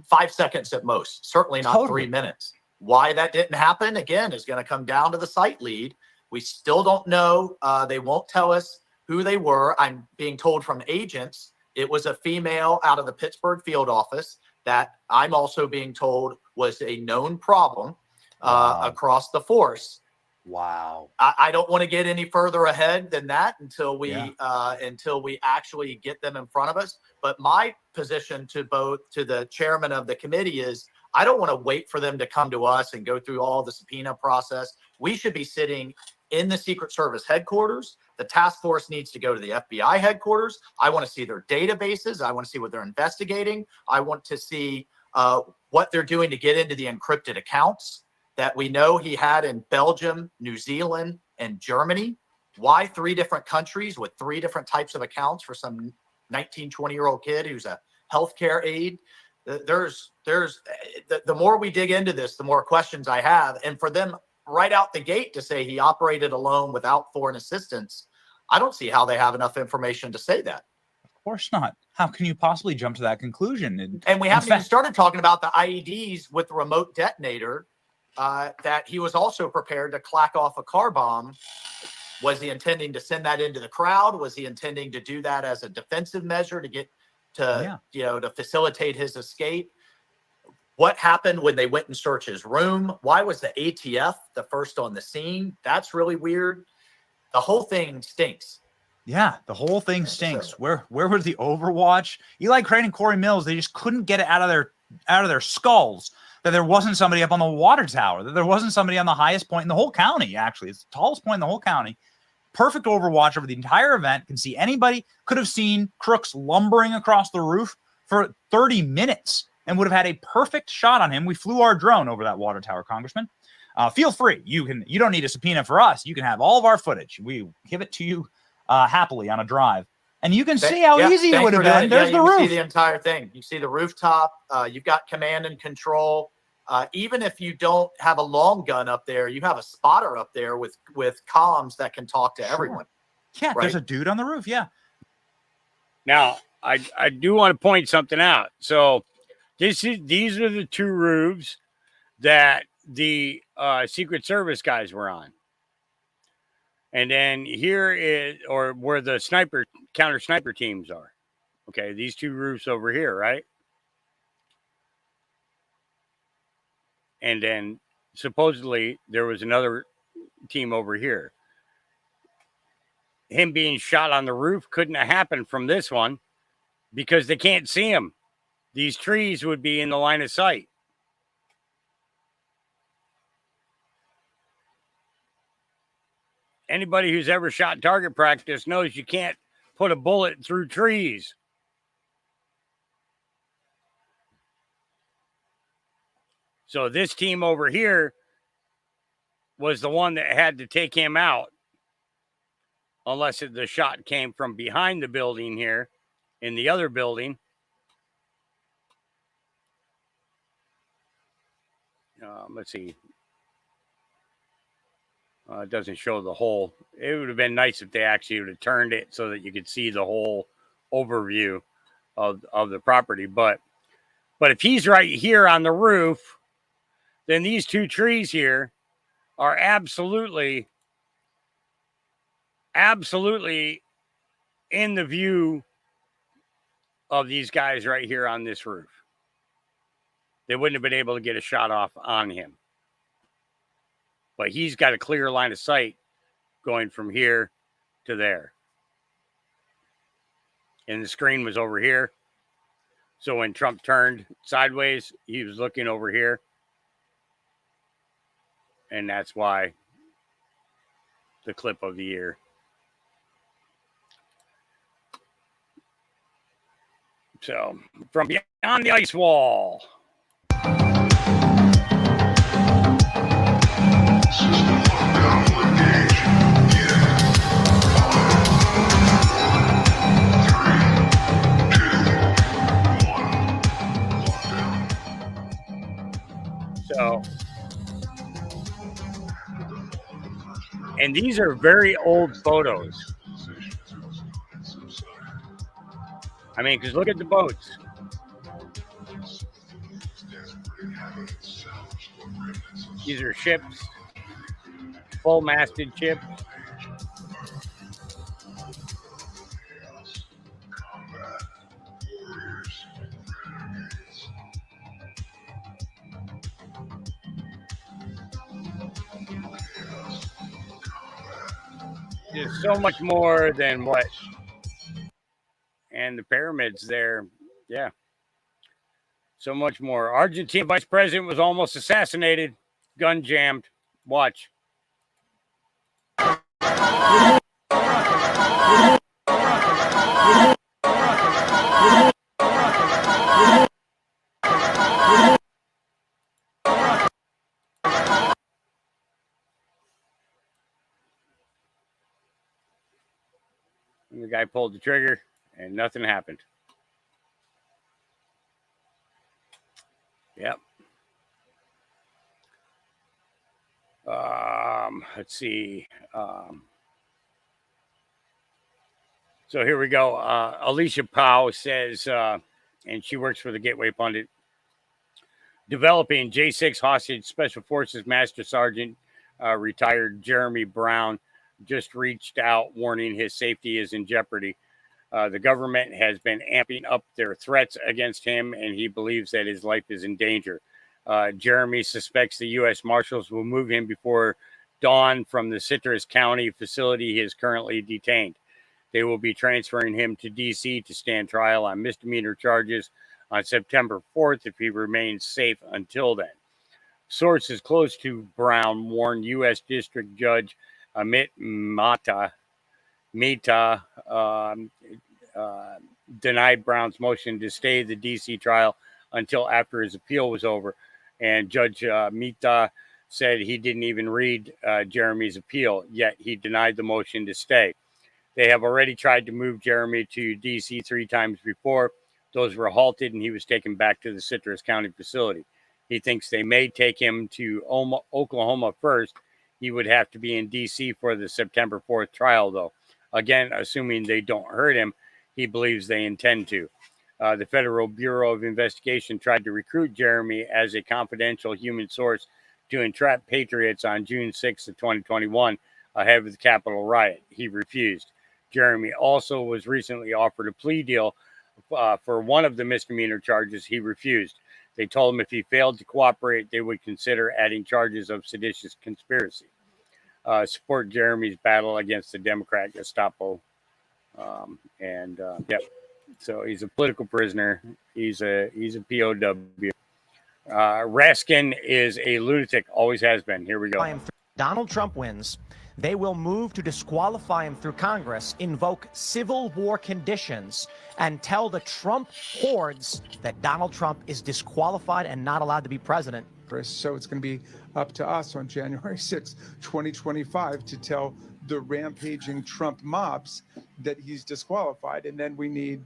5 seconds at most, certainly not Totally. 3 minutes. Why that didn't happen, again, is going to come down to the site lead. We still don't know. They won't tell us who they were. I'm being told from agents it was a female out of the Pittsburgh field office that I'm also being told was a known problem across the force. Wow. I don't want to get any further ahead than that until we actually get them in front of us. But my position to the chairman of the committee is I don't want to wait for them to come to us and go through all the subpoena process. We should be sitting in the Secret Service headquarters. The task force needs to go to the FBI headquarters. I want to see their databases. I want to see what they're investigating. I want to see what they're doing to get into the encrypted accounts that we know he had in Belgium, New Zealand, and Germany. Why 3 different countries with 3 different types of accounts for some 19, 20-year-old kid who's a healthcare aide? The more we dig into this, the more questions I have. And for them right out the gate to say he operated alone without foreign assistance, I don't see how they have enough information to say that. Of course not. How can you possibly jump to that conclusion? And we haven't even started talking about the IEDs with the remote detonator that he was also prepared to clack off a car bomb. Was he intending to send that into the crowd? Was he intending to do that as a defensive measure to get to, to facilitate his escape? What happened when they went and searched his room? Why was the ATF the first on the scene? That's really weird. The whole thing stinks. Yeah, the whole thing stinks. Where was the Overwatch? Eli Crane and Corey Mills, they just couldn't get it out of their skulls that there wasn't somebody up on the water tower, that there wasn't somebody on the highest point in the whole county, actually. It's the tallest point in the whole county. Perfect Overwatch over the entire event. Can see anybody. Could have seen crooks lumbering across the roof for 30 minutes and would have had a perfect shot on him. We flew our drone over that water tower, Congressman. Feel free. You don't need a subpoena for us. You can have all of our footage. We give it to you happily on a drive. And you can see how easy it would have been. There's the roof. You see the entire thing. You see the rooftop. You've got command and control. even if you don't have a long gun up there, you have a spotter up there with comms that can talk to everyone. Yeah, right? there's a dude on the roof. Yeah. Now, I do want to point something out. So these are the two roofs that the Secret Service guys were on. And then here is, or where the counter sniper teams are. Okay, these two roofs over here, right? And then supposedly there was another team over here. Him being shot on the roof couldn't have happened from this one because they can't see him. These trees would be in the line of sight. Anybody who's ever shot target practice knows you can't put a bullet through trees. So this team over here was the one that had to take him out, unless the shot came from behind the building here in the other building. Let's see. It doesn't show the whole. It would have been nice if they actually would have turned it so that you could see the whole overview of the property. But if he's right here on the roof, then these two trees here are absolutely in the view of these guys right here on this roof. They wouldn't have been able to get a shot off on him. But he's got a clear line of sight going from here to there. And the screen was over here. So when Trump turned sideways, he was looking over here. And that's why the clip of the year. So, from beyond the ice wall. So, and these are very old photos. I mean, because look at the boats. These are ships, full-masted ships. There's so much more than what. And the pyramids there, yeah. So much more. Argentina vice president was almost assassinated, gun jammed. Watch. And the guy pulled the trigger and nothing happened. Yep. Let's see. So here we go. Alicia Powell says, and she works for the Gateway Pundit, developing J6 hostage Special Forces Master Sergeant, retired Jeremy Brown, just reached out warning his safety is in jeopardy. The government has been amping up their threats against him, and he believes that his life is in danger. Jeremy suspects the U.S. Marshals will move him before dawn from the Citrus County facility he is currently detained. They will be transferring him to D.C. to stand trial on misdemeanor charges on September 4th if he remains safe until then. Sources close to Brown warned U.S. District Judge Amit Mehta denied Brown's motion to stay the D.C. trial until after his appeal was over. And Judge Mehta said he didn't even read Jeremy's appeal, yet he denied the motion to stay. They have already tried to move Jeremy to D.C. 3 times before. Those were halted, and he was taken back to the Citrus County facility. He thinks they may take him to Oklahoma first. He would have to be in D.C. for the September 4th trial, though. Again, assuming they don't hurt him, he believes they intend to. The Federal Bureau of Investigation tried to recruit Jeremy as a confidential human source to entrap patriots on June 6th of 2021 ahead of the Capitol riot. He refused. Jeremy also was recently offered a plea deal for one of the misdemeanor charges. He refused. They told him if he failed to cooperate, they would consider adding charges of seditious conspiracy. Support Jeremy's battle against the Democrat Gestapo. Yep. So he's a political prisoner. He's a POW. Raskin is a lunatic, always has been. Here we go. Donald Trump wins. They will move to disqualify him through Congress, invoke civil war conditions, and tell the Trump hordes that Donald Trump is disqualified and not allowed to be president. So it's going to be up to us on January 6, 2025, to tell the rampaging Trump mobs that he's disqualified. And then we need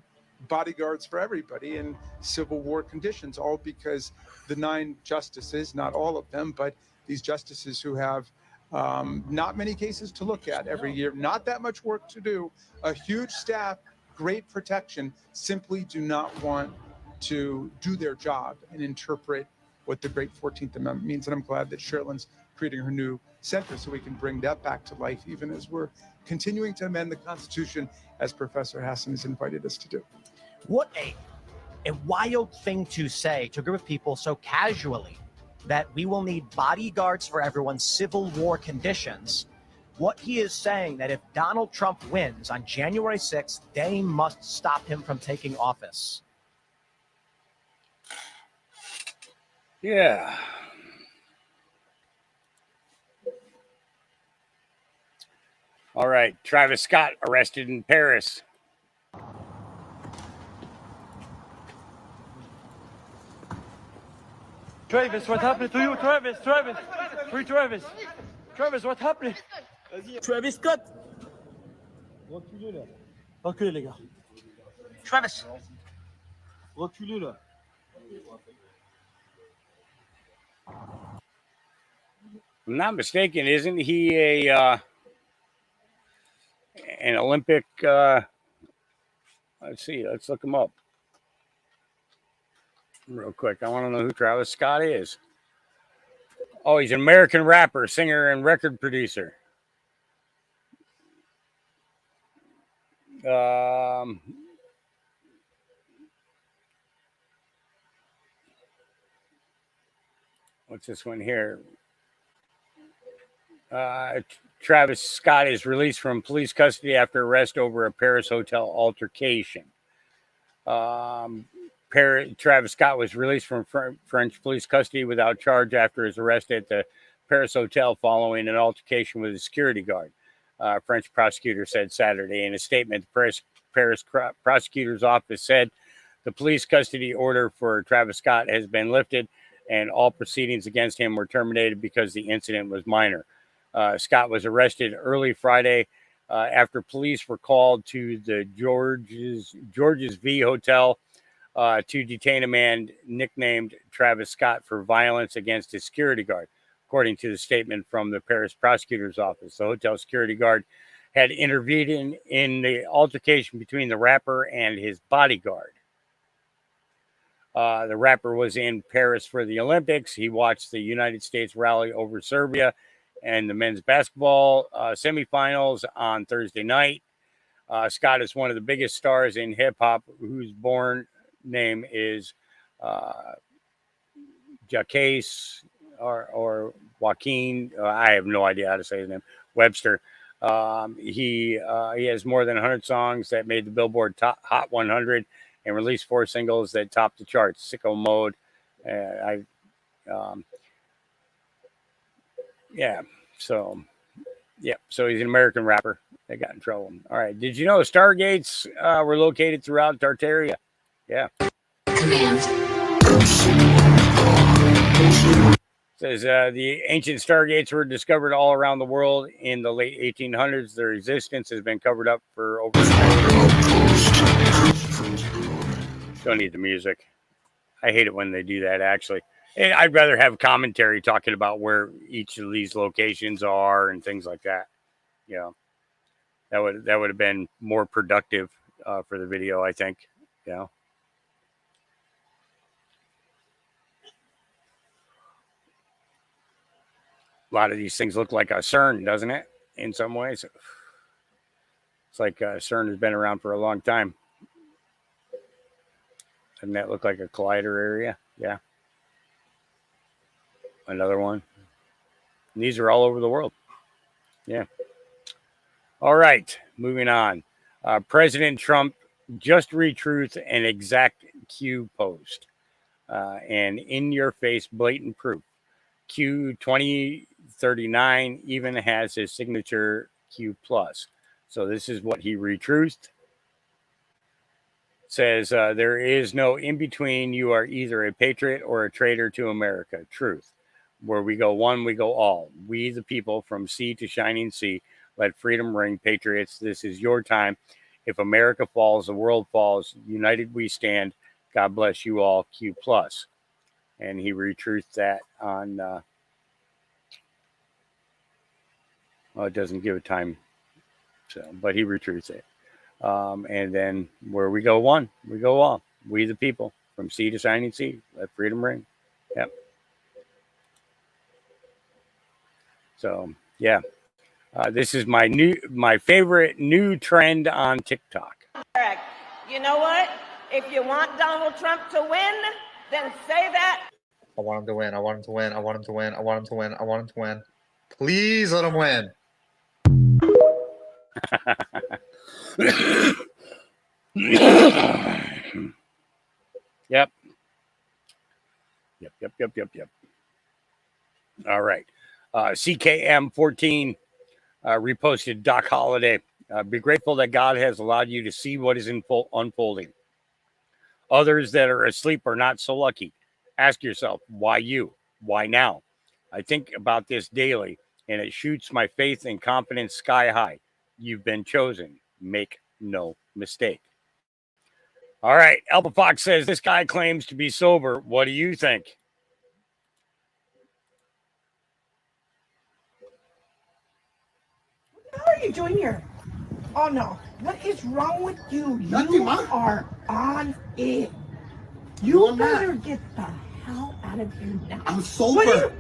bodyguards for everybody in civil war conditions, all because the 9 justices, not all of them, but these justices who have not many cases to look at every year, not that much work to do, a huge staff, great protection, simply do not want to do their job and interpret what the great 14th Amendment means. And I'm glad that Sherilyn's creating her new center so we can bring that back to life, even as we're continuing to amend the Constitution, as Professor Hassan has invited us to do. What a wild thing to say to a group of people so casually, that we will need bodyguards for everyone's civil war conditions. What he is saying that if Donald Trump wins on January 6th, they must stop him from taking office. Yeah. All right. Travis Scott arrested in Paris. Travis, what happened to you, Travis? Free Travis. Travis, what happened? Travis Scott. Reculez là. Reculez les gars. Travis. Reculez là. I'm not mistaken, isn't he an Olympic? Let's see. Let's look him up real quick. I want to know who Travis Scott is. Oh, he's an American rapper, singer, and record producer. What's this one here? Travis Scott is released from police custody after arrest over a Paris hotel altercation. Travis Scott was released from French police custody without charge after his arrest at the Paris hotel following an altercation with a security guard. French prosecutor said Saturday in a statement. The Paris prosecutor's office said the police custody order for Travis Scott has been lifted and all proceedings against him were terminated because the incident was minor. Scott was arrested early Friday after police were called to the George's V Hotel to detain a man nicknamed Travis Scott for violence against his security guard, according to the statement from the Paris prosecutor's office. The hotel security guard had intervened in the altercation between the rapper and his bodyguard. The rapper was in Paris for the Olympics. He watched the United States rally over Serbia and the men's basketball semifinals on Thursday night. Scott is one of the biggest stars in hip-hop whose born name is Jacques or Joaquin. I have no idea how to say his name. Webster. He has more than 100 songs that made the Billboard Hot 100 and released 4 singles that topped the charts. Sicko Mode. So he's an American rapper. They got in trouble. All right. Did you know Stargates were located throughout Tartaria? Yeah. Says the ancient Stargates were discovered all around the world in the late 1800s. Their existence has been covered up for over. Don't need the music. I hate it when they do that, actually. I'd rather have commentary talking about where each of these locations are and things like that. You know, that would have been more productive for the video, I think. You know. A lot of these things look like a CERN, doesn't it? In some ways, it's like CERN has been around for a long time. Doesn't that look like a collider area? Yeah. Another one. And these are all over the world. Yeah. All right. Moving on. President Trump just retruth an exact Q post. And in-your-face blatant proof. Q 2039 even has his signature Q+. So this is what he retruthed. Says there is no in-between. You are either a patriot or a traitor to America. Truth. Where we go one, we go all. We the people from sea to shining sea. Let freedom ring, patriots. This is your time. If America falls, the world falls. United we stand. God bless you all. Q+. And he retruthed that on... well, it doesn't give a time. So, but he retruths it. And then where we go one, we go all. We the people from sea to shining sea. Let freedom ring. Yep. So yeah, this is my favorite new trend on TikTok. Correct. You know what? If you want Donald Trump to win, then say that. I want him to win. I want him to win. I want him to win. I want him to win. I want him to win. Please let him win. Yep. All right. CKM14 reposted Doc Holliday. Be grateful that God has allowed you to see what is unfolding. Others that are asleep are not so lucky. Ask yourself, why you? Why now? I think about this daily, and it shoots my faith and confidence sky high. You've been chosen. Make no mistake. All right. Alpha Fox says this guy claims to be sober. What do you think? What are you doing here? Oh no. What is wrong with you? You are on it. You better get the hell out of here now. I'm sober.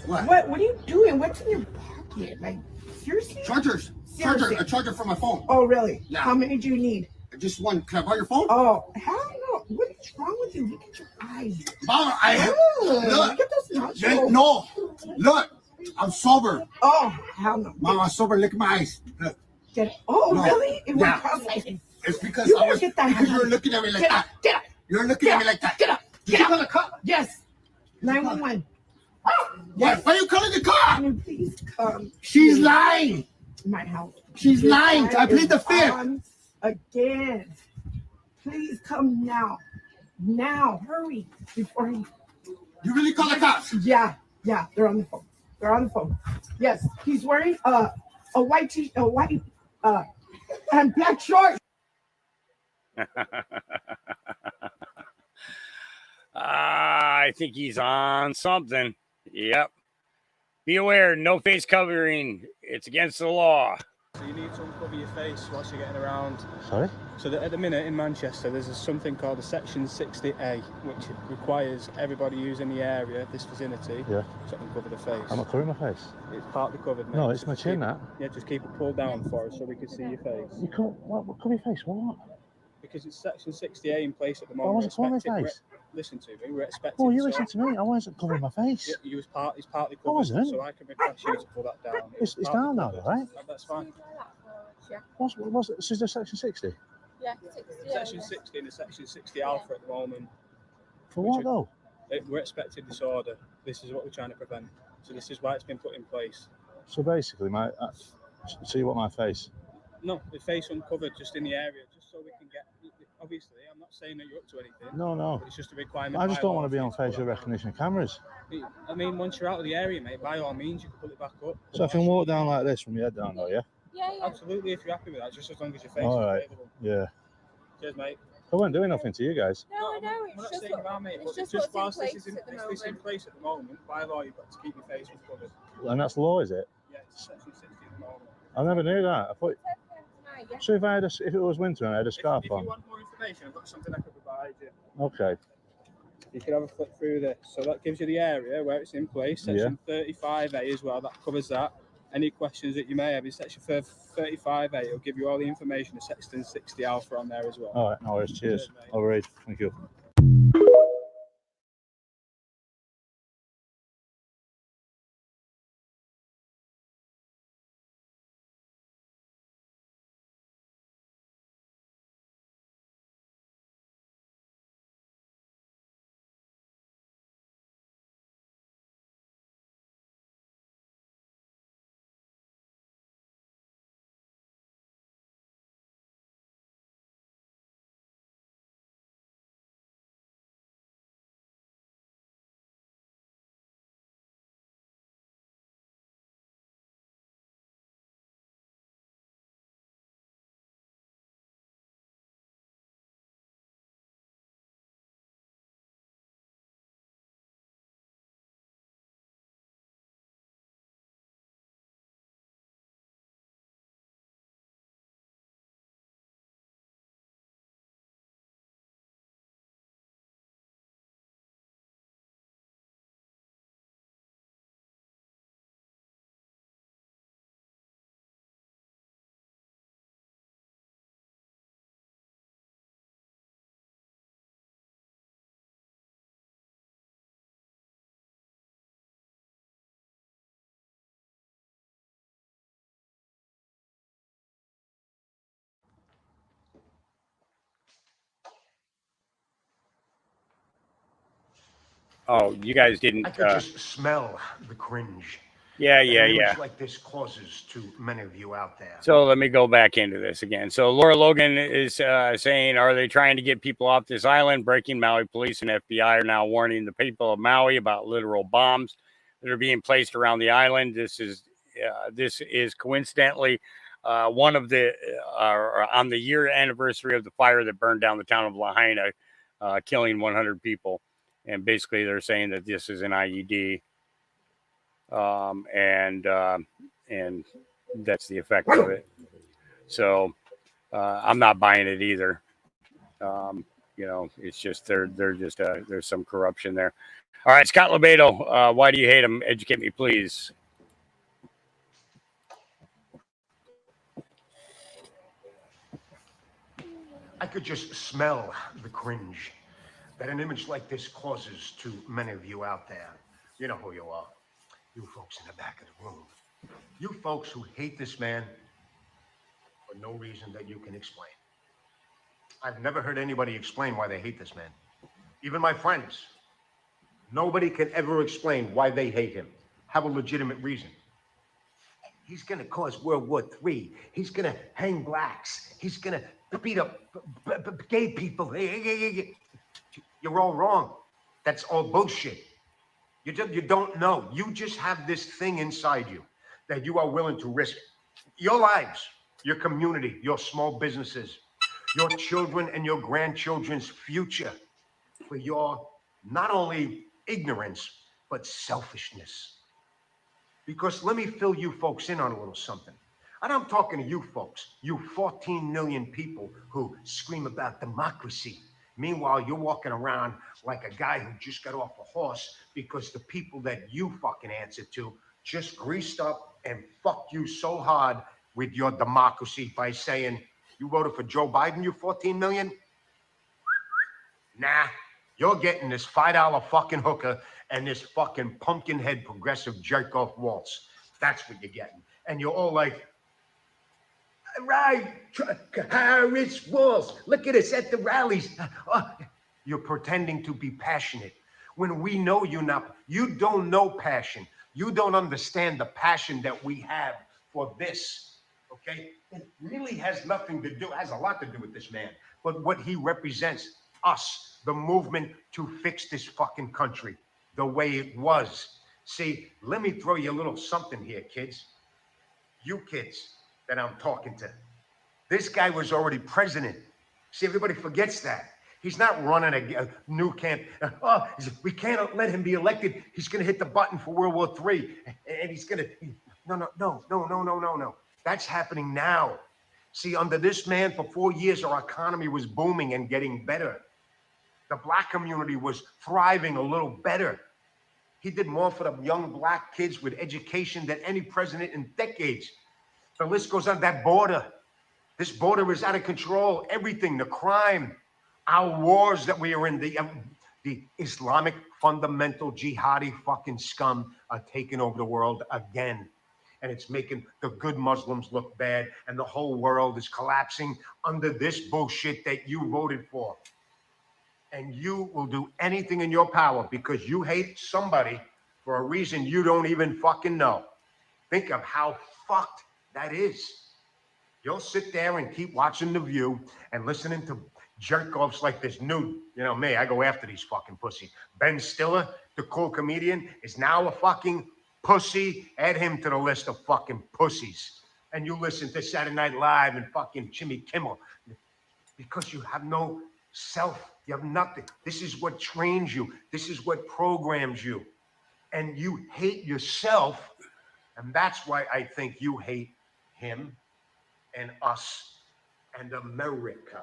What are you doing? What's in your pocket? Like, seriously? Chargers. Seriously? A charger for my phone. Oh, really? Yeah. How many do you need? Just one. Can I borrow your phone? Oh, hell no. What is wrong with you? Look at your eyes. Mama, I have. Look at those nostrils. No. Look. I'm sober. Oh, hell no. Mama, I'm sober. Look at my eyes. Look. Oh, No. really? It went Yeah. cross-eyed. It's because You I better was. get that Because out you're of looking at me like Get that. up. Get up. You're looking at me like that. Get up. Did you call the cop? Yes. 911. Yes. Why are you calling the cop? Can you please come? She's lying. to my house. She's This lying. guy I plead the is fifth. on again. Please come now. Now, hurry before he. You really call the cops? Yeah, they're on the phone. They're on the phone. Yes, he's wearing a white and black shorts. I think he's on something. Yep. Be aware, no face covering. It's against the law. So you need to uncover your face whilst you're getting around. Sorry? So at the minute in Manchester, there's something called a Section 60A, which requires everybody using the area, this vicinity, to uncover the face. I'm not covering my face. It's partly covered, mate. No, it's my chin, that. Yeah, just keep it pulled down for us so we can see your face. You can't. What cover your face? What? Because it's Section 60A in place at the Why moment. wasn't covering my face? Listen to me, we're expecting. Oh, you listen to me. I wasn't covering my face. Yeah, it's partly covered, I wasn't. so I can request you to pull that down. It's down now, though, right? That's fine. What's it? This is the Section 60. Yeah, 60. Section 60 and the Section 60 Alpha at the moment. For what, though? We're expecting disorder. This is what we're trying to prevent. So this is why it's been put in place. So basically, so you want my face? No, the face uncovered just in the area, just so we can get. Obviously, I'm not saying that you're up to anything. No. But it's just a requirement. I just don't want to be on facial recognition cameras. I mean, once you're out of the area, mate, by all means, you can pull it back up. So I can walk down like this from your head down, though, yeah? Yeah. Absolutely, if you're happy with that, just as long as your face All is right. available. Yeah. Cheers, mate. I wasn't doing nothing to you guys. No, I know. We're not saying about me, but just whilst this is in place at the moment, by law, you've got to keep your faces covered. And that's law, is it? Yeah, it's section 60 at the moment. I never knew that. I thought. So if it was winter and I had a scarf If on. you want more information, I've got something I could provide you. Okay. You can have a flick through this. So that gives you the area where it's in place. Section 35A as well. That covers that. Any questions that you may have in section 35A, it'll give you all the information. The section 60 alpha on there as well. All right. No worries. Cheers. All right. Thank you. Oh, you guys didn't. I could just smell the cringe. Yeah. An image like this causes to many of you out there. So let me go back into this again. So Laura Logan is saying, are they trying to get people off this island? Breaking Maui police and FBI are now warning the people of Maui about literal bombs that are being placed around the island. This is coincidentally one of the on the year anniversary of the fire that burned down the town of Lahaina, killing 100 people. And basically they're saying that this is an IED. And that's the effect of it. So I'm not buying it either. It's just they're just there's some corruption there. All right, Scott Lebedo, why do you hate him? Educate me, please. I could just smell the cringe that an image like this causes to many of you out there. You know who you are. You folks in the back of the room. You folks who hate this man for no reason that you can explain. I've never heard anybody explain why they hate this man. Even my friends. Nobody can ever explain why they hate him. Have a legitimate reason. He's gonna cause World War III. He's gonna hang blacks. He's gonna beat up gay people. You're all wrong. That's all bullshit. You don't know. You just have this thing inside you that you are willing to risk your lives, your community, your small businesses, your children and your grandchildren's future for your not only ignorance, but selfishness. Because let me fill you folks in on a little something. And I'm talking to you folks, you 14 million people who scream about democracy. Meanwhile, you're walking around like a guy who just got off a horse because the people that you fucking answer to just greased up and fucked you so hard with your democracy by saying, you voted for Joe Biden, you 14 million? Nah, you're getting this $5 fucking hooker and this fucking pumpkin head progressive jerk off waltz. That's what you're getting. And you're all like, right, Harris Waltz, look at us at the rallies. You're pretending to be passionate when we know you're not. You don't know passion. You don't understand the passion that we have for this, okay? It really has nothing to do, has a lot to do with this man, but what he represents, us, the movement to fix this fucking country the way it was. See, let me throw you a little something here, kids. You kids that I'm talking to. This guy was already president See, everybody forgets that. He's not running a new camp. We can't let him be elected. He's going to hit the button for World War III. And he's going to... No. That's happening now. See, under this man, for 4 years, our economy was booming and getting better. The black community was thriving a little better. He did more for the young black kids with education than any president in decades. The list goes on. That border. This border is out of control. Everything, the crime, our wars that we are in, the Islamic fundamental jihadi fucking scum are taking over the world again. And it's making the good Muslims look bad, and the whole world is collapsing under this bullshit that you voted for. And you will do anything in your power because you hate somebody for a reason you don't even fucking know. Think of how fucked that is. You'll sit there and keep watching The View and listening to jerk-offs like this new, you know me, I go after these fucking pussies. Ben Stiller, the cool comedian, is now a fucking pussy. Add him to the list of fucking pussies. And you listen to Saturday Night Live and fucking Jimmy Kimmel because you have no self. You have nothing. This is what trains you. This is what programs you. And you hate yourself. And that's why I think you hate him and us and America.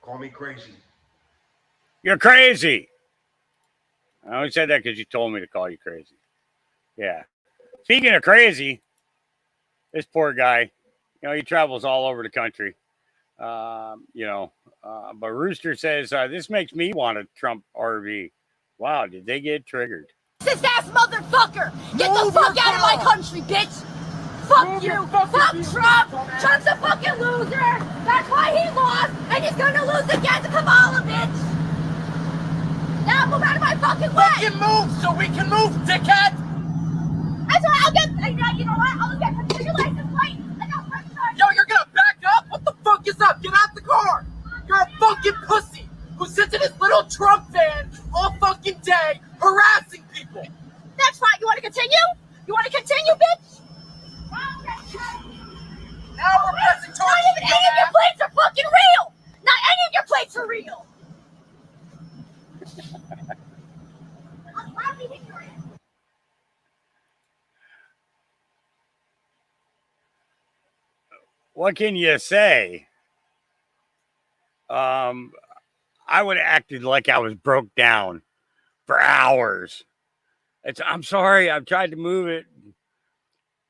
Call me crazy. You're crazy. I only said that because you told me to call you crazy. Yeah. Speaking of crazy, this poor guy, he travels all over the country. But Rooster says, this makes me want a Trump RV. Wow, did they get triggered? This ass motherfucker! Get the fuck out of my country, bitch! Fuck you! Fuck Trump! Trump's a fucking loser! That's why he lost, and he's gonna lose again to Kamala, bitch! Now move out of my fucking way! Fucking move so we can move, dickhead! That's right, I'll get, you know what? I'll get your license plate, and I'll press start. Yo, you're gonna back up? What the fuck is up? Get out the car! You're a fucking pussy who sits in his little Trump van all fucking day harassing people! That's right, you wanna continue? You wanna continue, bitch? Now we're pressing charges. Not even any of your plates are fucking real. Not any of your plates are real. What can you say? I would have acted like I was broke down for hours. I'm sorry, I've tried to move it.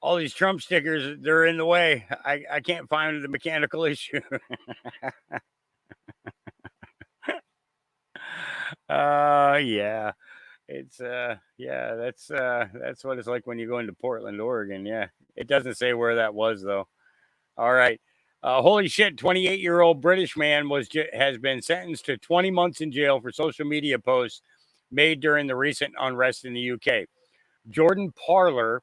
All these Trump stickers, they're in the way. I can't find the mechanical issue. Yeah. It's that's what it's like when you go into Portland, Oregon. Yeah. It doesn't say where that was though. All right. Holy shit, 28-year-old British man has been sentenced to 20 months in jail for social media posts made during the recent unrest in the UK. Jordan Parler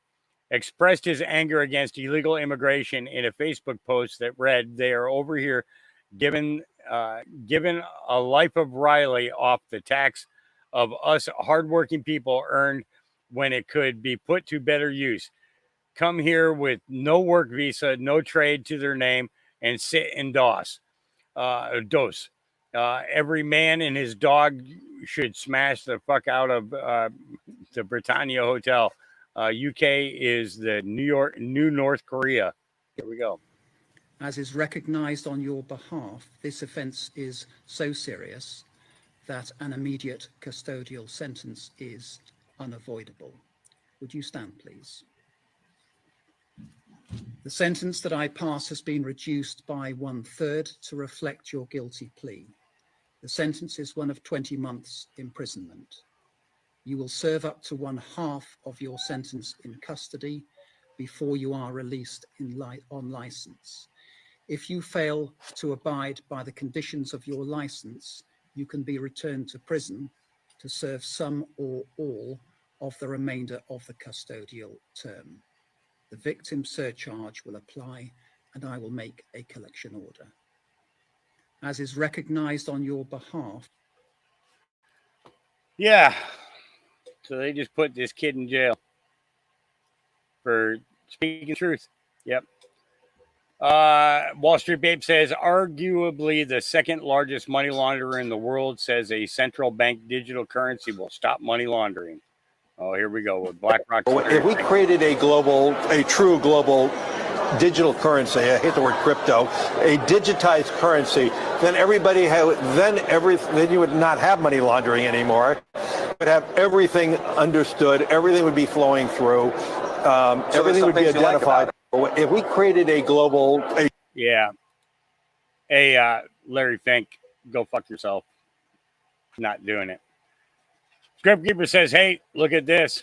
expressed his anger against illegal immigration in a Facebook post that read, "They are over here giving a life of Riley off the tax of us hardworking people earned when it could be put to better use. Come here with no work visa, no trade to their name, and sit in DOS. Every man and his dog should smash the fuck out of the Britannia Hotel. UK is the new North Korea." Here we go. As is recognised on your behalf, this offence is so serious that an immediate custodial sentence is unavoidable. Would you stand, please? The sentence that I pass has been reduced by 1/3 to reflect your guilty plea. The sentence is one of 20 months imprisonment. You will serve up to 1/2 of your sentence in custody before you are released on licence. If you fail to abide by the conditions of your licence, you can be returned to prison to serve some or all of the remainder of the custodial term. The victim surcharge will apply, and I will make a collection order. As is recognised on your behalf. Yeah. So they just put this kid in jail for speaking truth. Yep. Wall Street Babe says, arguably the second largest money launderer in the world says a central bank digital currency will stop money laundering. Oh, here we go with BlackRock. If we created a true global digital currency, I hate the word crypto, a digitized currency, then then you would not have money laundering anymore. You would have everything understood, everything would be flowing through, everything would be identified. If we created a global... Yeah. Hey, Larry Fink, go fuck yourself. Not doing it. Script Keeper says, hey, look at this.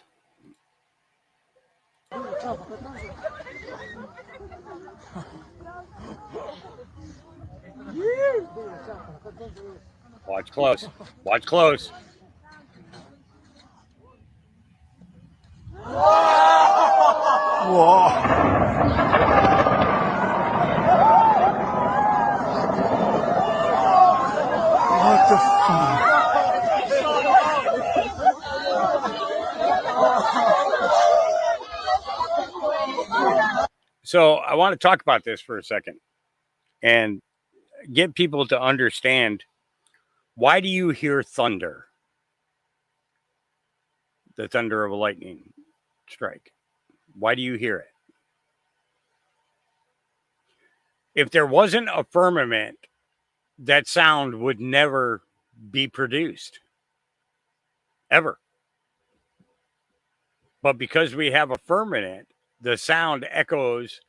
Watch close. Watch close. Whoa. What the fuck? So I want to talk about this for a second and get people to understand, why do you hear thunder? The thunder of a lightning strike. Why do you hear it? If there wasn't a firmament, that sound would never be produced. Ever. But because we have a firmament, the sound echoes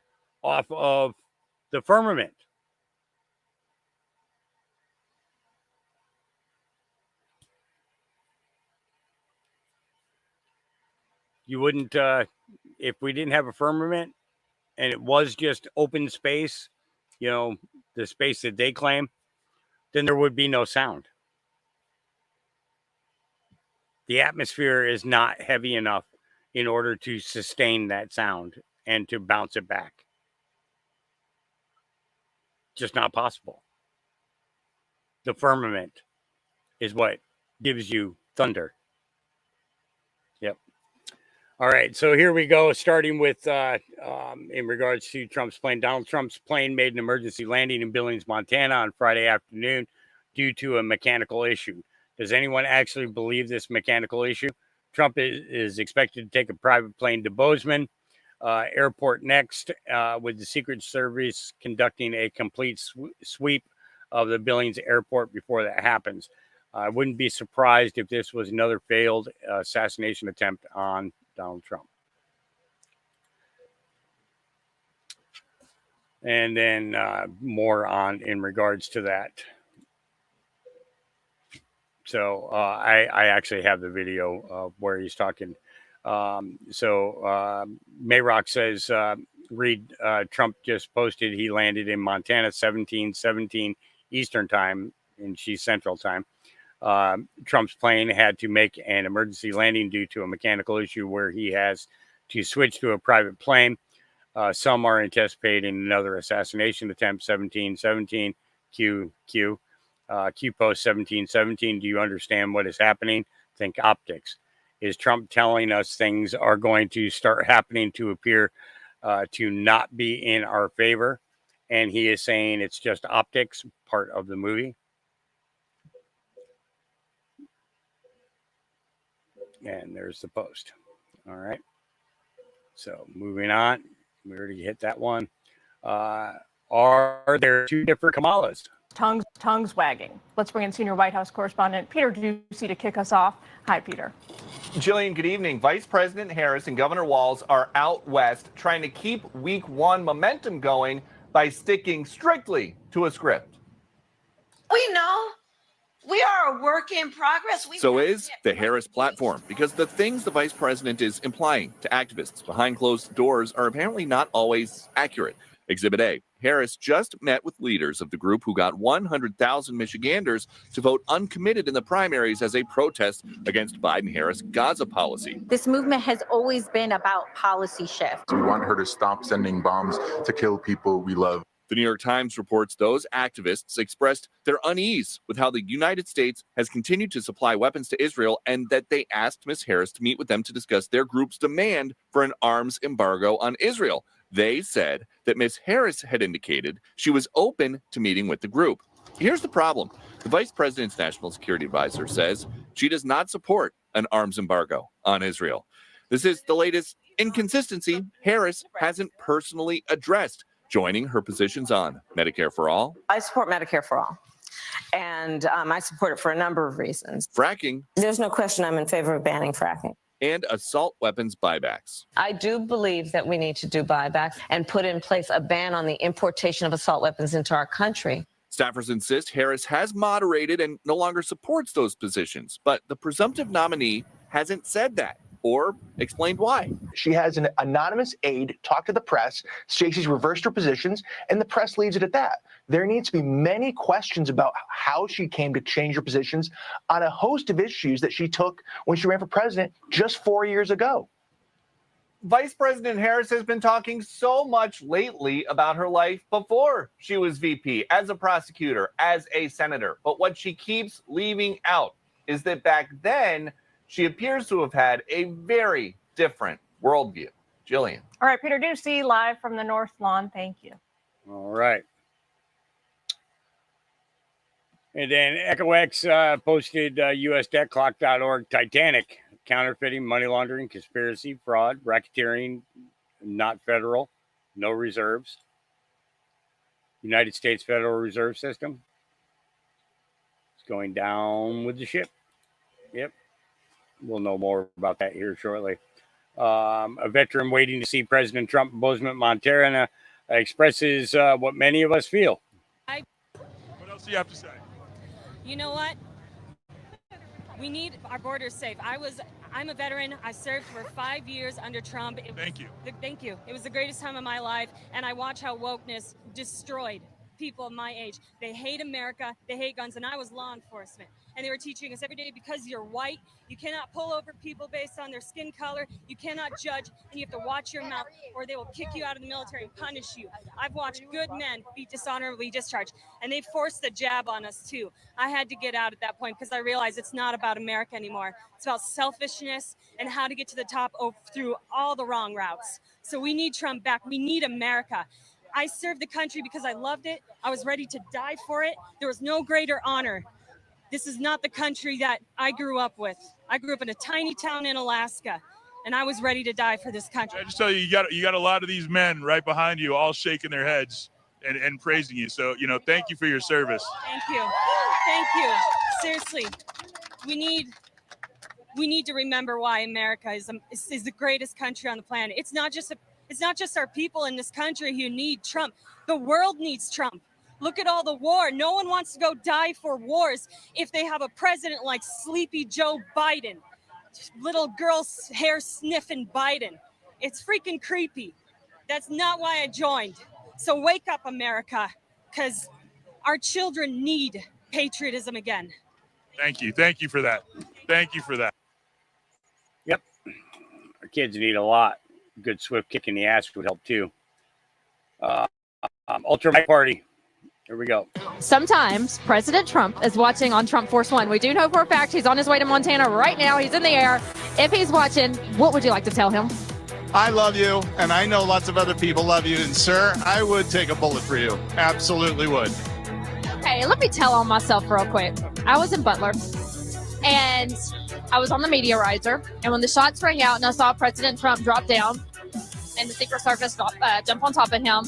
off of the firmament. You wouldn't, if we didn't have a firmament and it was just open space, you know, the space that they claim, then there would be no sound. The atmosphere is not heavy enough in order to sustain that sound and to bounce it back. Just not possible. The firmament is what gives you thunder. Yep. All right, so here we go, starting with, in regards to Trump's plane. Donald Trump's plane made an emergency landing in Billings, Montana on Friday afternoon due to a mechanical issue. Does anyone actually believe this mechanical issue? Trump is expected to take a private plane to Bozeman Airport next, with the Secret Service conducting a complete sweep of the Billings Airport before that happens. I wouldn't be surprised if this was another failed assassination attempt on Donald Trump. And then more on in regards to that. So I actually have the video of where he's talking. Mayrock says, read, Trump just posted he landed in Montana 17:17 Eastern time, and she's Central time. Trump's plane had to make an emergency landing due to a mechanical issue where he has to switch to a private plane. Some are anticipating another assassination attempt. 17:17 Q post 17:17. Do you understand what is happening? Think optics. Is Trump telling us things are going to start happening to appear to not be in our favor? And he is saying it's just optics, part of the movie. And there's the post. All right. So moving on. We already hit that one. Are there two different Kamalas? Tongues wagging. Let's bring in senior White House correspondent Peter Ducey to kick us off. Hi, Peter. Jillian, good evening. Vice President Harris and Governor Walz are out west trying to keep week one momentum going by sticking strictly to a script. We know we are a work in progress. So is the Harris platform, because the things the vice president is implying to activists behind closed doors are apparently not always accurate. Exhibit A. Harris just met with leaders of the group who got 100,000 Michiganders to vote uncommitted in the primaries as a protest against Biden-Harris Gaza policy. This movement has always been about policy shift. We want her to stop sending bombs to kill people we love. The New York Times reports those activists expressed their unease with how the United States has continued to supply weapons to Israel, and that they asked Ms. Harris to meet with them to discuss their group's demand for an arms embargo on Israel. They said that Ms. Harris had indicated she was open to meeting with the group. Here's the problem. The vice president's national security advisor says she does not support an arms embargo on Israel. This is the latest inconsistency Harris hasn't personally addressed, joining her positions on Medicare for all. I support Medicare for all. And I support it for a number of reasons. Fracking. There's no question I'm in favor of banning fracking. And assault weapons buybacks. I do believe that we need to do buybacks and put in place a ban on the importation of assault weapons into our country. Staffers insist Harris has moderated and no longer supports those positions, but the presumptive nominee hasn't said that or explained why. She has an anonymous aide talk to the press, say she's reversed her positions, and the press leaves it at that. There needs to be many questions about how she came to change her positions on a host of issues that she took when she ran for president just 4 years ago. Vice President Harris has been talking so much lately about her life before she was VP, as a prosecutor, as a senator. But what she keeps leaving out is that back then, she appears to have had a very different worldview. Jillian. All right, Peter Ducey, live from the North Lawn. Thank you. All right. And then EchoX posted USDebtClock.org Titanic, counterfeiting, money laundering, conspiracy, fraud, racketeering, not federal, no reserves. United States Federal Reserve System. It's going down with the ship. Yep. We'll know more about that here shortly. A veteran waiting to see President Trump in Bozeman, Montana, expresses what many of us feel. What else do you have to say? You know what? We need our borders safe. I'm a veteran. I served for 5 years under Trump. Thank you. Thank you. It was the greatest time of my life, and I watched how wokeness destroyed people of my age. They hate America. They hate guns, and I was law enforcement. And they were teaching us every day, because you're white, you cannot pull over people based on their skin color. You cannot judge, and you have to watch your mouth, or they will kick you out of the military and punish you. I've watched good men be dishonorably discharged, and they forced the jab on us too. I had to get out at that point because I realized it's not about America anymore. It's about selfishness and how to get to the top through all the wrong routes. So we need Trump back. We need America. I served the country because I loved it. I was ready to die for it. There was no greater honor. This is not the country that I grew up with. I grew up in a tiny town in Alaska, and I was ready to die for this country. I just tell you, you got a lot of these men right behind you, all shaking their heads and praising you. So, thank you for your service. Thank you. Thank you. Seriously, we need to remember why America is the greatest country on the planet. It's not just our people in this country who need Trump. The world needs Trump. Look at all the war. No one wants to go die for wars if they have a president like Sleepy Joe Biden, little girl hair sniffing Biden. It's freaking creepy. That's not why I joined. So wake up, America, because our children need patriotism again. Thank you. Thank you for that. Thank you for that. Yep. Our kids need a lot. A good swift kick in the ass would help too. Ultra Party. Here we go. Sometimes President Trump is watching on Trump Force One. We do know for a fact he's on his way to Montana right now. He's in the air. If he's watching, what would you like to tell him? I love you, and I know lots of other people love you. And, sir, I would take a bullet for you. Absolutely would. Okay, let me tell on myself real quick. I was in Butler, and I was on the media riser. And when the shots rang out and I saw President Trump drop down and the Secret Service jump on top of him,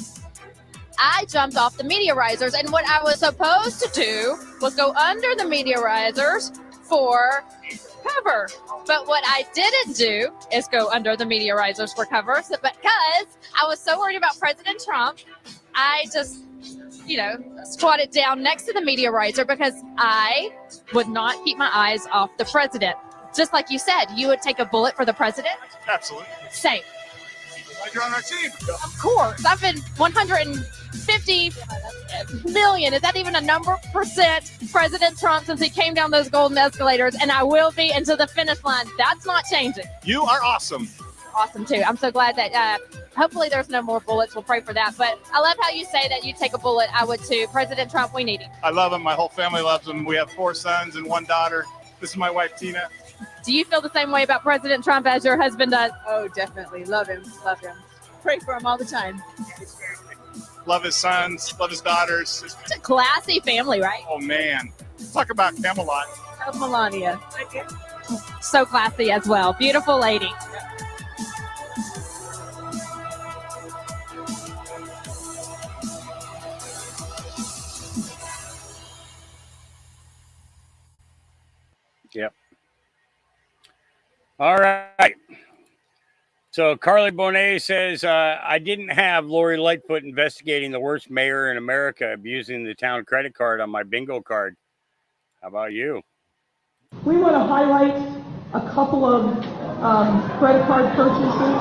I jumped off the media risers, and what I was supposed to do was go under the media risers for cover. But what I didn't do is go under the media risers for cover, because I was so worried about President Trump, I just, squatted down next to the media riser because I would not keep my eyes off the president. Just like you said, you would take a bullet for the president? Absolutely. Same. Like you're on our team. Of course. I've been 150 million, is that even a number, percent President Trump since he came down those golden escalators, and I will be into the finish line. That's not changing. You are awesome. Awesome, too. I'm so glad that hopefully there's no more bullets. We'll pray for that. But I love how you say that you take a bullet. I would, too. President Trump, we need him. I love him. My whole family loves him. We have 4 sons and 1 daughter. This is my wife, Tina. Do you feel the same way about President Trump as your husband does? Oh, definitely. Love him. Love him. pray for him all the time. Love his sons, love his daughters. It's a classy family, right? Oh, man. Talk about Camelot. Of Melania. So classy as well. Beautiful lady. Yep. All right. So Carly Bonet says, I didn't have Lori Lightfoot investigating the worst mayor in America abusing the town credit card on my bingo card. How about you? We want to highlight a couple of credit card purchases.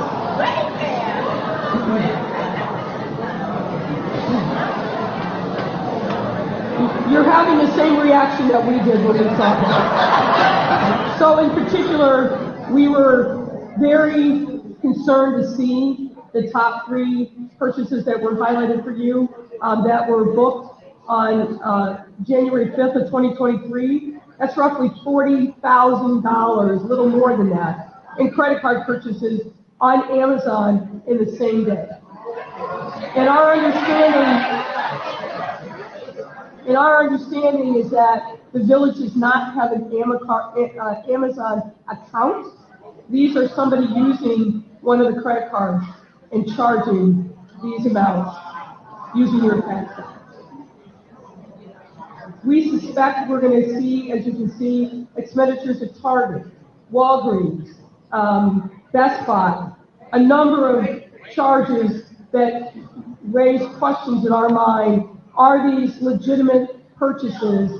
You're having the same reaction that we did when we saw it. So in particular, we were very concerned to see the top 3 purchases that were highlighted for you that were booked on January 5th of 2023. That's roughly $40,000, a little more than that, in credit card purchases on Amazon in the same day. And our understanding is that the village does not have an Amazon account. These are somebody using one of the credit cards and charging these amounts using your credit card. We suspect we're going to see, as you can see, expenditures at Target, Walgreens, Best Buy, a number of charges that raise questions in our mind. Are these legitimate purchases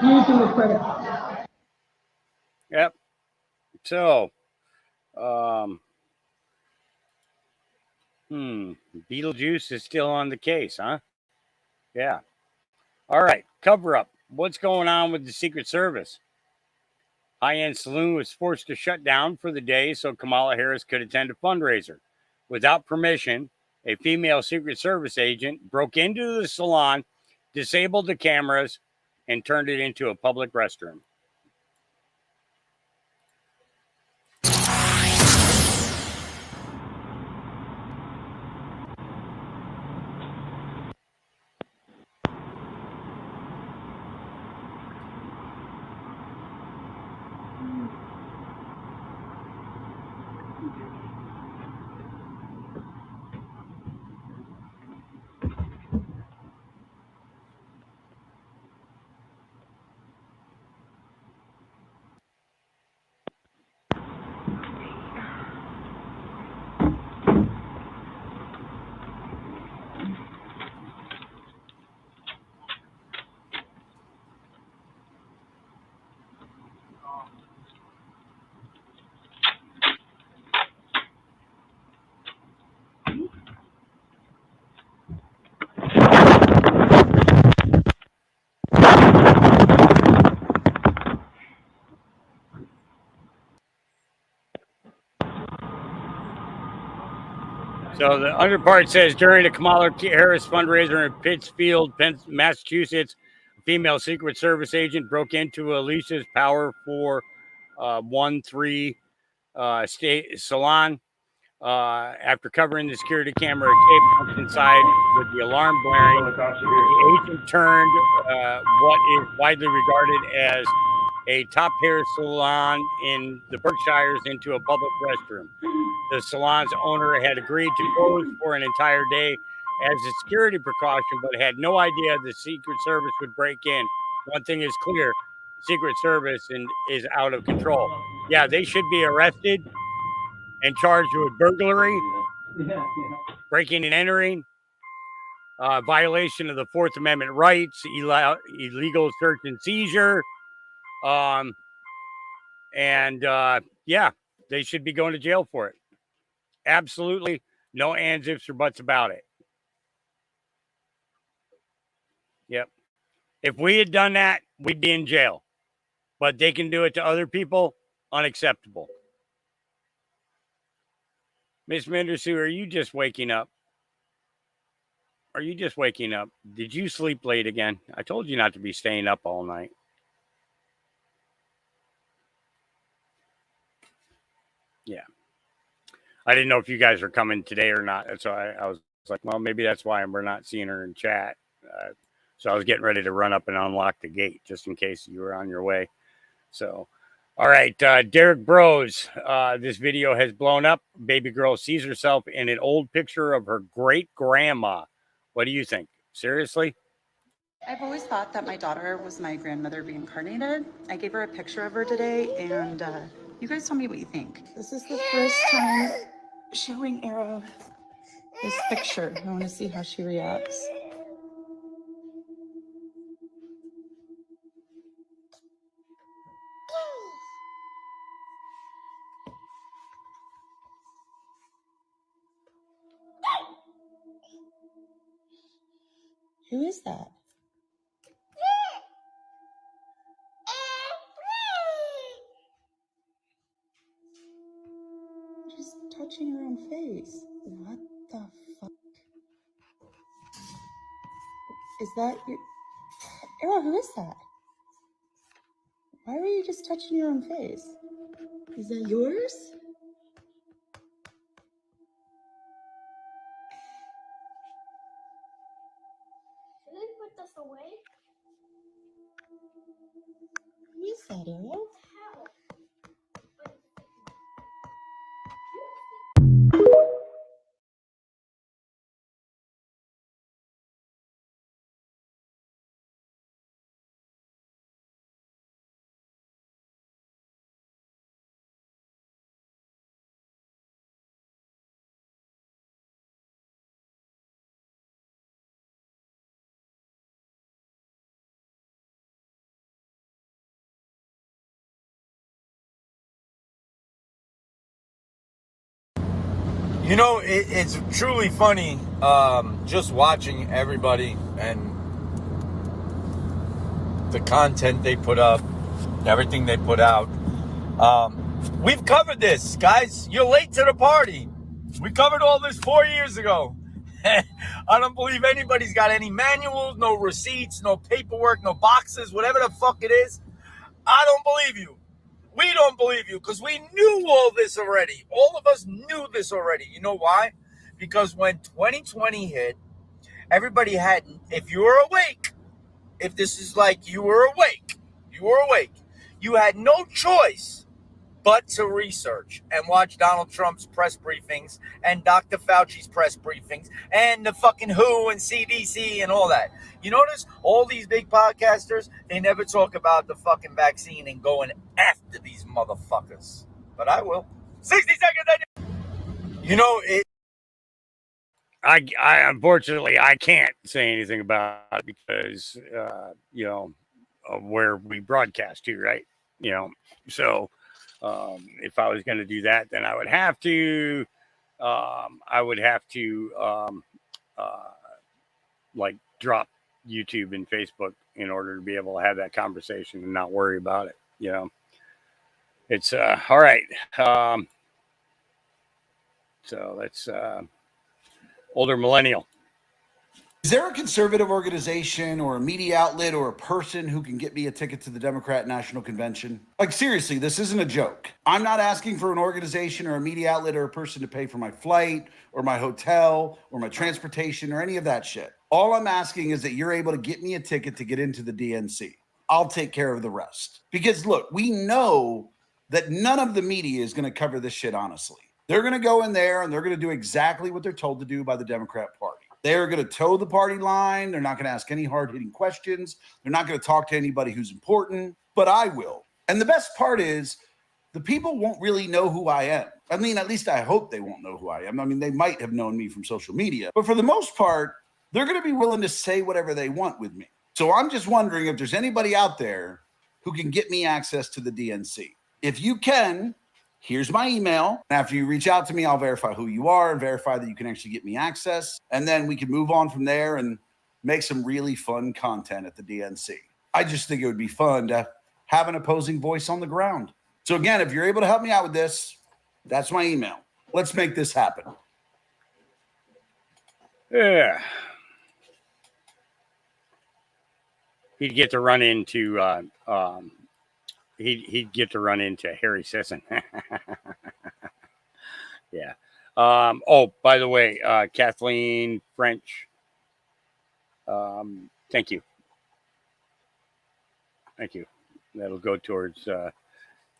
using the credit card? Yep. So, Beetlejuice is still on the case, huh? Yeah. All right. Cover up. What's going on with the Secret Service? High-end saloon was forced to shut down for the day so Kamala Harris could attend a fundraiser. Without permission, a female Secret Service agent broke into the salon, disabled the cameras, and turned it into a public restroom. So the underpart says during a Kamala Harris fundraiser in Pittsfield, Massachusetts, a female Secret Service agent broke into Alicia's Power 413 state salon. After covering the security camera, Kate bounced inside with the alarm blaring. The agent turned what is widely regarded as a top hair salon in the Berkshires into a public restroom. The salon's owner had agreed to close for an entire day as a security precaution, but had no idea the Secret Service would break in. One thing is clear, the Secret Service is out of control. Yeah, they should be arrested and charged with burglary, breaking and entering, violation of the Fourth Amendment rights, illegal search and seizure, yeah, they should be going to jail for it. Absolutely no ands, ifs, or buts about it. Yep. If we had done that, we'd be in jail. But they can do it to other people, unacceptable. Miss Mendersu, are you just waking up? Are you just waking up? Did you sleep late again? I told you not to be staying up all night. Yeah. I didn't know if you guys were coming today or not. So I was like, well, maybe that's why we're not seeing her in chat. So I was getting ready to run up and unlock the gate just in case you were on your way. So, all right, Derek Bros. This video has blown up. Baby girl sees herself in an old picture of her great grandma. What do you think? Seriously? I've always thought that my daughter was my grandmother reincarnated. I gave her a picture of her today, and you guys tell me what you think. This is the first time showing Arrow this picture. I want to see how she reacts. Who is that? She's touching her own face. What the fuck? Is that your... Arrow, who is that? Why were you just touching your own face? Is that yours? Should I put this away? Who is that, Arrow? You know, it's truly funny just watching everybody and the content they put up, everything they put out. We've covered this, guys. You're late to the party. We covered all this 4 years ago. I don't believe anybody's got any manuals, no receipts, no paperwork, no boxes, whatever the fuck it is. I don't believe you. We don't believe you because we knew all this already. All of us knew this already. You know why? Because when 2020 hit, everybody had, if you were awake, if this is like you were awake, you had no choice but to research and watch Donald Trump's press briefings and Dr. Fauci's press briefings and the fucking WHO and CDC and all that. You notice all these big podcasters, they never talk about the fucking vaccine and going after these motherfuckers. But I will. 60 seconds. You know, I unfortunately I can't say anything about it because you know, of where we broadcast to, right? You know, so if I was going to do that, then I would have to like drop YouTube and Facebook in order to be able to have that conversation and not worry about it. You know, it's all right. So that's older millennial. Is there a conservative organization or a media outlet or a person who can get me a ticket to the Democrat National Convention? Like, seriously, this isn't a joke. I'm not asking for an organization or a media outlet or a person to pay for my flight or my hotel or my transportation or any of that shit. All I'm asking is that you're able to get me a ticket to get into the DNC. I'll take care of the rest. Because look, we know that none of the media is going to cover this shit honestly. They're going to go in there and they're going to do exactly what they're told to do by the Democrat Party. They're going to toe the party line. They're not going to ask any hard-hitting questions. They're not going to talk to anybody who's important, but I will. And the best part is the people won't really know who I am. I mean, at least I hope they won't know who I am. I mean, they might have known me from social media, but for the most part, they're going to be willing to say whatever they want with me. So I'm just wondering if there's anybody out there who can get me access to the DNC. If you can, here's my email. After you reach out to me, I'll verify who you are and verify that you can actually get me access. And then we can move on from there and make some really fun content at the DNC. I just think it would be fun to have an opposing voice on the ground. So again, if you're able to help me out with this, that's my email. Let's make this happen. Yeah. He'd get to run into he'd get to run into Harry Sisson. Yeah. Oh, by the way, Kathleen French. Thank you. Thank you. That'll go towards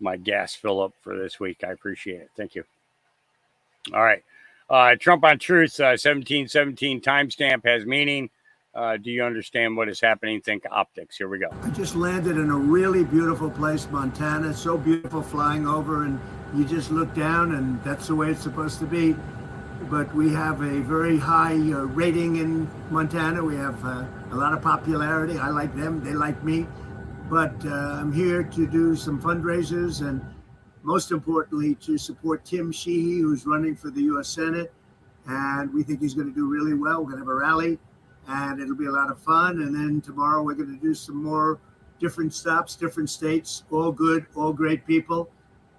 my gas fill up for this week. I appreciate it. Thank you. All right. Trump on Truth, 1717 timestamp has meaning. Do you understand what is happening? Think optics. Here we go. I just landed in a really beautiful place, Montana. It's so beautiful flying over, and you just look down, and that's the way it's supposed to be. But we have a very high rating in Montana. We have a lot of popularity. I like them. They like me. But I'm here to do some fundraisers and most importantly to support Tim Sheehy, who's running for the U.S. Senate. And we think he's going to do really well. We're going to have a rally and it'll be a lot of fun. And then tomorrow we're going to do some more different stops, different states, all good, all great people.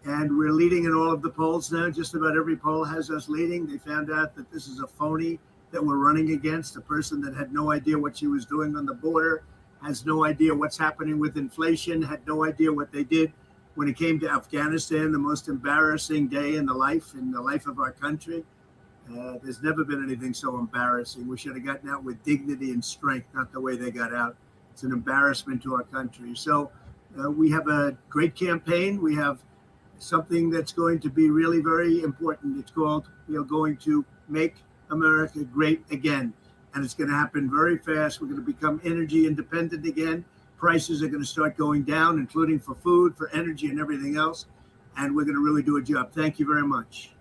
And we're leading in all of the polls now. Just about every poll has us leading. They found out that this is a phony that we're running against, a person that had no idea what she was doing on the border, has no idea what's happening with inflation, had no idea what they did when it came to Afghanistan, the most embarrassing day in the life of our country. There's never been anything so embarrassing. We should have gotten out with dignity and strength, not the way they got out. It's an embarrassment to our country. So we have a great campaign. We have something that's going to be really very important. It's called, we are going to make America great again. And it's going to happen very fast. We're going to become energy independent again. Prices are going to start going down, including for food, for energy, and everything else. And we're going to really do a job. Thank you very much.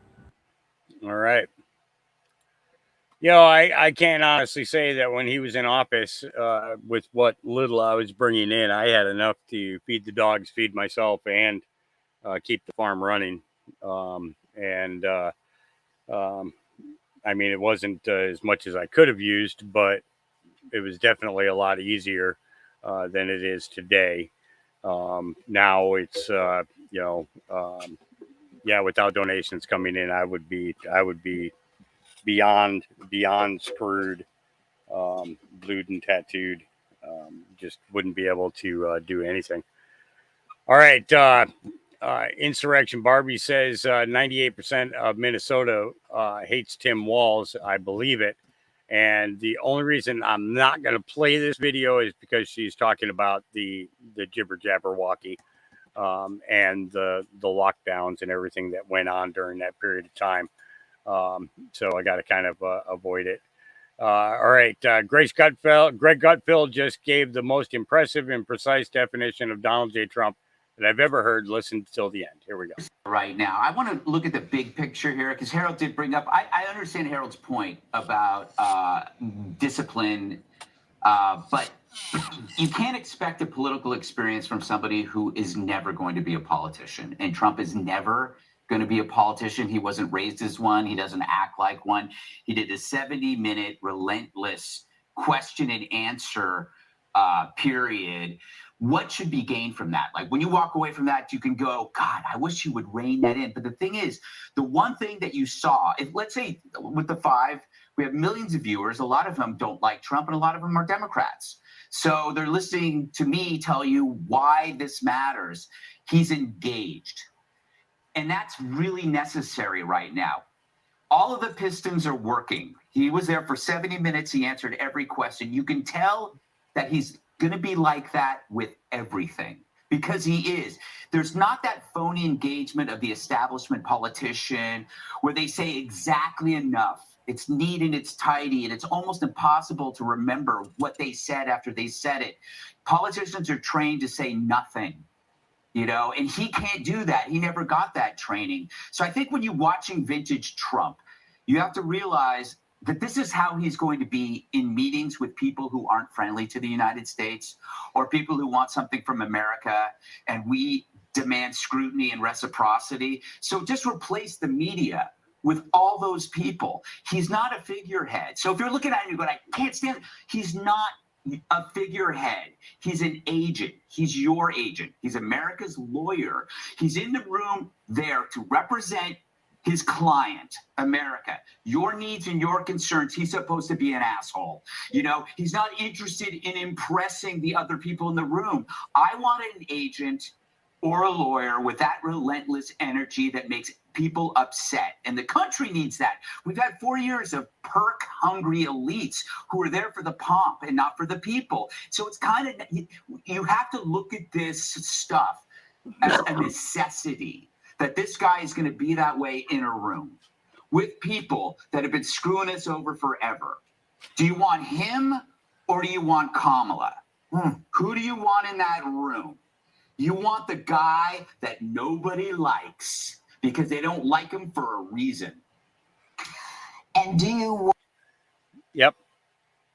All right. You know, I can't honestly say that when he was in office, with what little I was bringing in, I had enough to feed the dogs, feed myself, and keep the farm running. I mean, it wasn't as much as I could have used, but it was definitely a lot easier than it is today. Now it's, without donations coming in, I would be beyond screwed, blued and tattooed. Just wouldn't be able to do anything. All right. Insurrection Barbie says 98% of Minnesota hates Tim Walz. I believe it. And the only reason I'm not going to play this video is because she's talking about the jibber jabber walkie and the lockdowns and everything that went on during that period of time. So I got to kind of avoid it. All right. Greg Gutfeld just gave the most impressive and precise definition of Donald J. Trump that I've ever heard. Listen till the end. Here we go. Right now, I want to look at the big picture here because Harold did bring up, I understand Harold's point about discipline, but you can't expect a political experience from somebody who is never going to be a politician. And Trump is never going to be a politician. He wasn't raised as one. He doesn't act like one. He did a 70-minute relentless question and answer period. What should be gained from that? Like when you walk away from that, you can go, God, I wish you would rein that in. But the thing is, the one thing that you saw, if let's say with the 5, we have millions of viewers. A lot of them don't like Trump and a lot of them are Democrats. So they're listening to me tell you why this matters. He's engaged. And that's really necessary right now. All of the pistons are working. He was there for 70 minutes. He answered every question. You can tell that he's going to be like that with everything because he is. There's not that phony engagement of the establishment politician where they say exactly enough. It's neat and it's tidy and it's almost impossible to remember what they said after they said it. Politicians are trained to say nothing, and he can't do that. He never got that training. So I think when you're watching vintage Trump, you have to realize that this is how he's going to be in meetings with people who aren't friendly to the United States or people who want something from America, and we demand scrutiny and reciprocity. So just replace the media with all those people. He's not a figurehead. So if you're looking at him, you're going, I can't stand it. He's not a figurehead. He's an agent. He's your agent. He's America's lawyer. He's in the room there to represent his client, America, your needs and your concerns. He's supposed to be an asshole. He's not interested in impressing the other people in the room. I wanted an agent or a lawyer with that relentless energy that makes people upset. And the country needs that. We've had 4 years of perk-hungry elites who are there for the pomp and not for the people. So it's kind of, you have to look at this stuff as a necessity, that this guy is going to be that way in a room with people that have been screwing us over forever. Do you want him or do you want Kamala? Who do you want in that room? You want the guy that nobody likes because they don't like him for a reason. And do you want... Yep,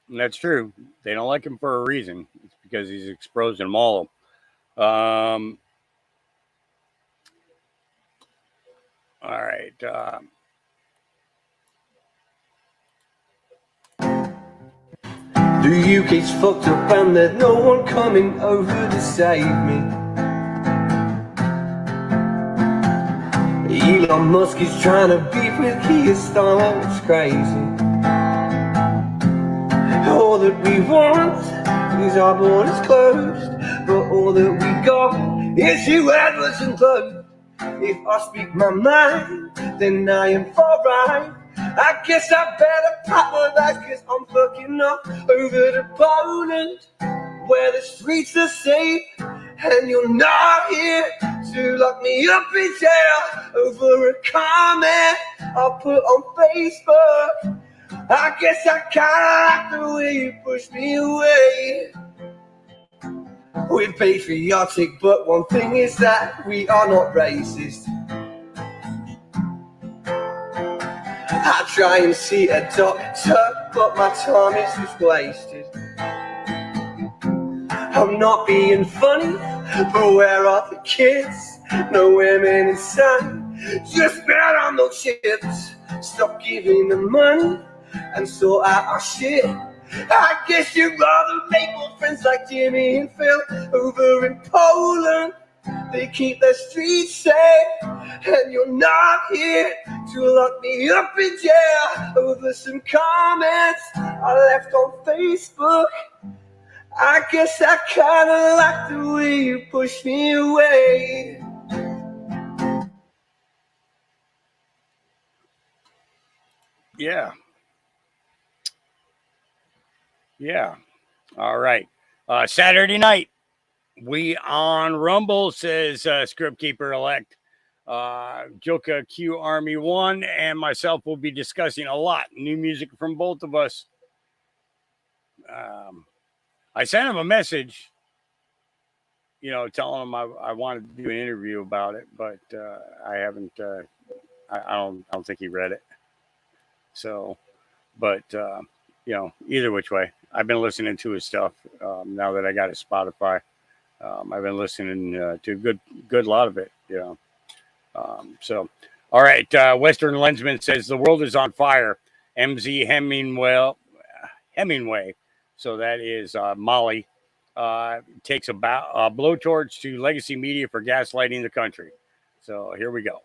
that's true. They don't like him for a reason. It's because he's exposing them all. All right. The UK's fucked up and there's no one coming over to save me. Elon Musk is trying to beef with Keir Starmer, it's crazy. All that we want is our borders closed, but all that we got is you, Edwards and clothes. If I speak my mind, then I am far right. I guess I better pack my bags, cause I'm fucking up over to Poland, where the streets are safe, and you're not here to lock me up in jail over a comment I'll put on Facebook. I guess I kinda like the way you push me away. We're patriotic, but one thing is that we are not racist. I try and see a doctor, but my time is just wasted. I'm not being funny, but where are the kids? No women inside, just bet on those chips. Stop giving them money and sort out our shit. I guess you'd rather make more friends like Jimmy and Phil over in Poland. They keep their streets safe, and you're not here to lock me up in jail over some comments I left on Facebook. I guess I kinda like the way you push me away. Yeah. Yeah. All right. Saturday night, we on Rumble, says script keeper elect. Joka Q Army 1 and myself will be discussing a lot. New music from both of us. I sent him a message, telling him I wanted to do an interview about it, but I haven't. I don't think he read it. So, but either which way, I've been listening to his stuff now that I got his Spotify. I've been listening to a good lot of it. So, all right. Western Lensman says the world is on fire. MZ Hemingway. So that is Molly. Takes a blowtorch to legacy media for gaslighting the country. So here we go.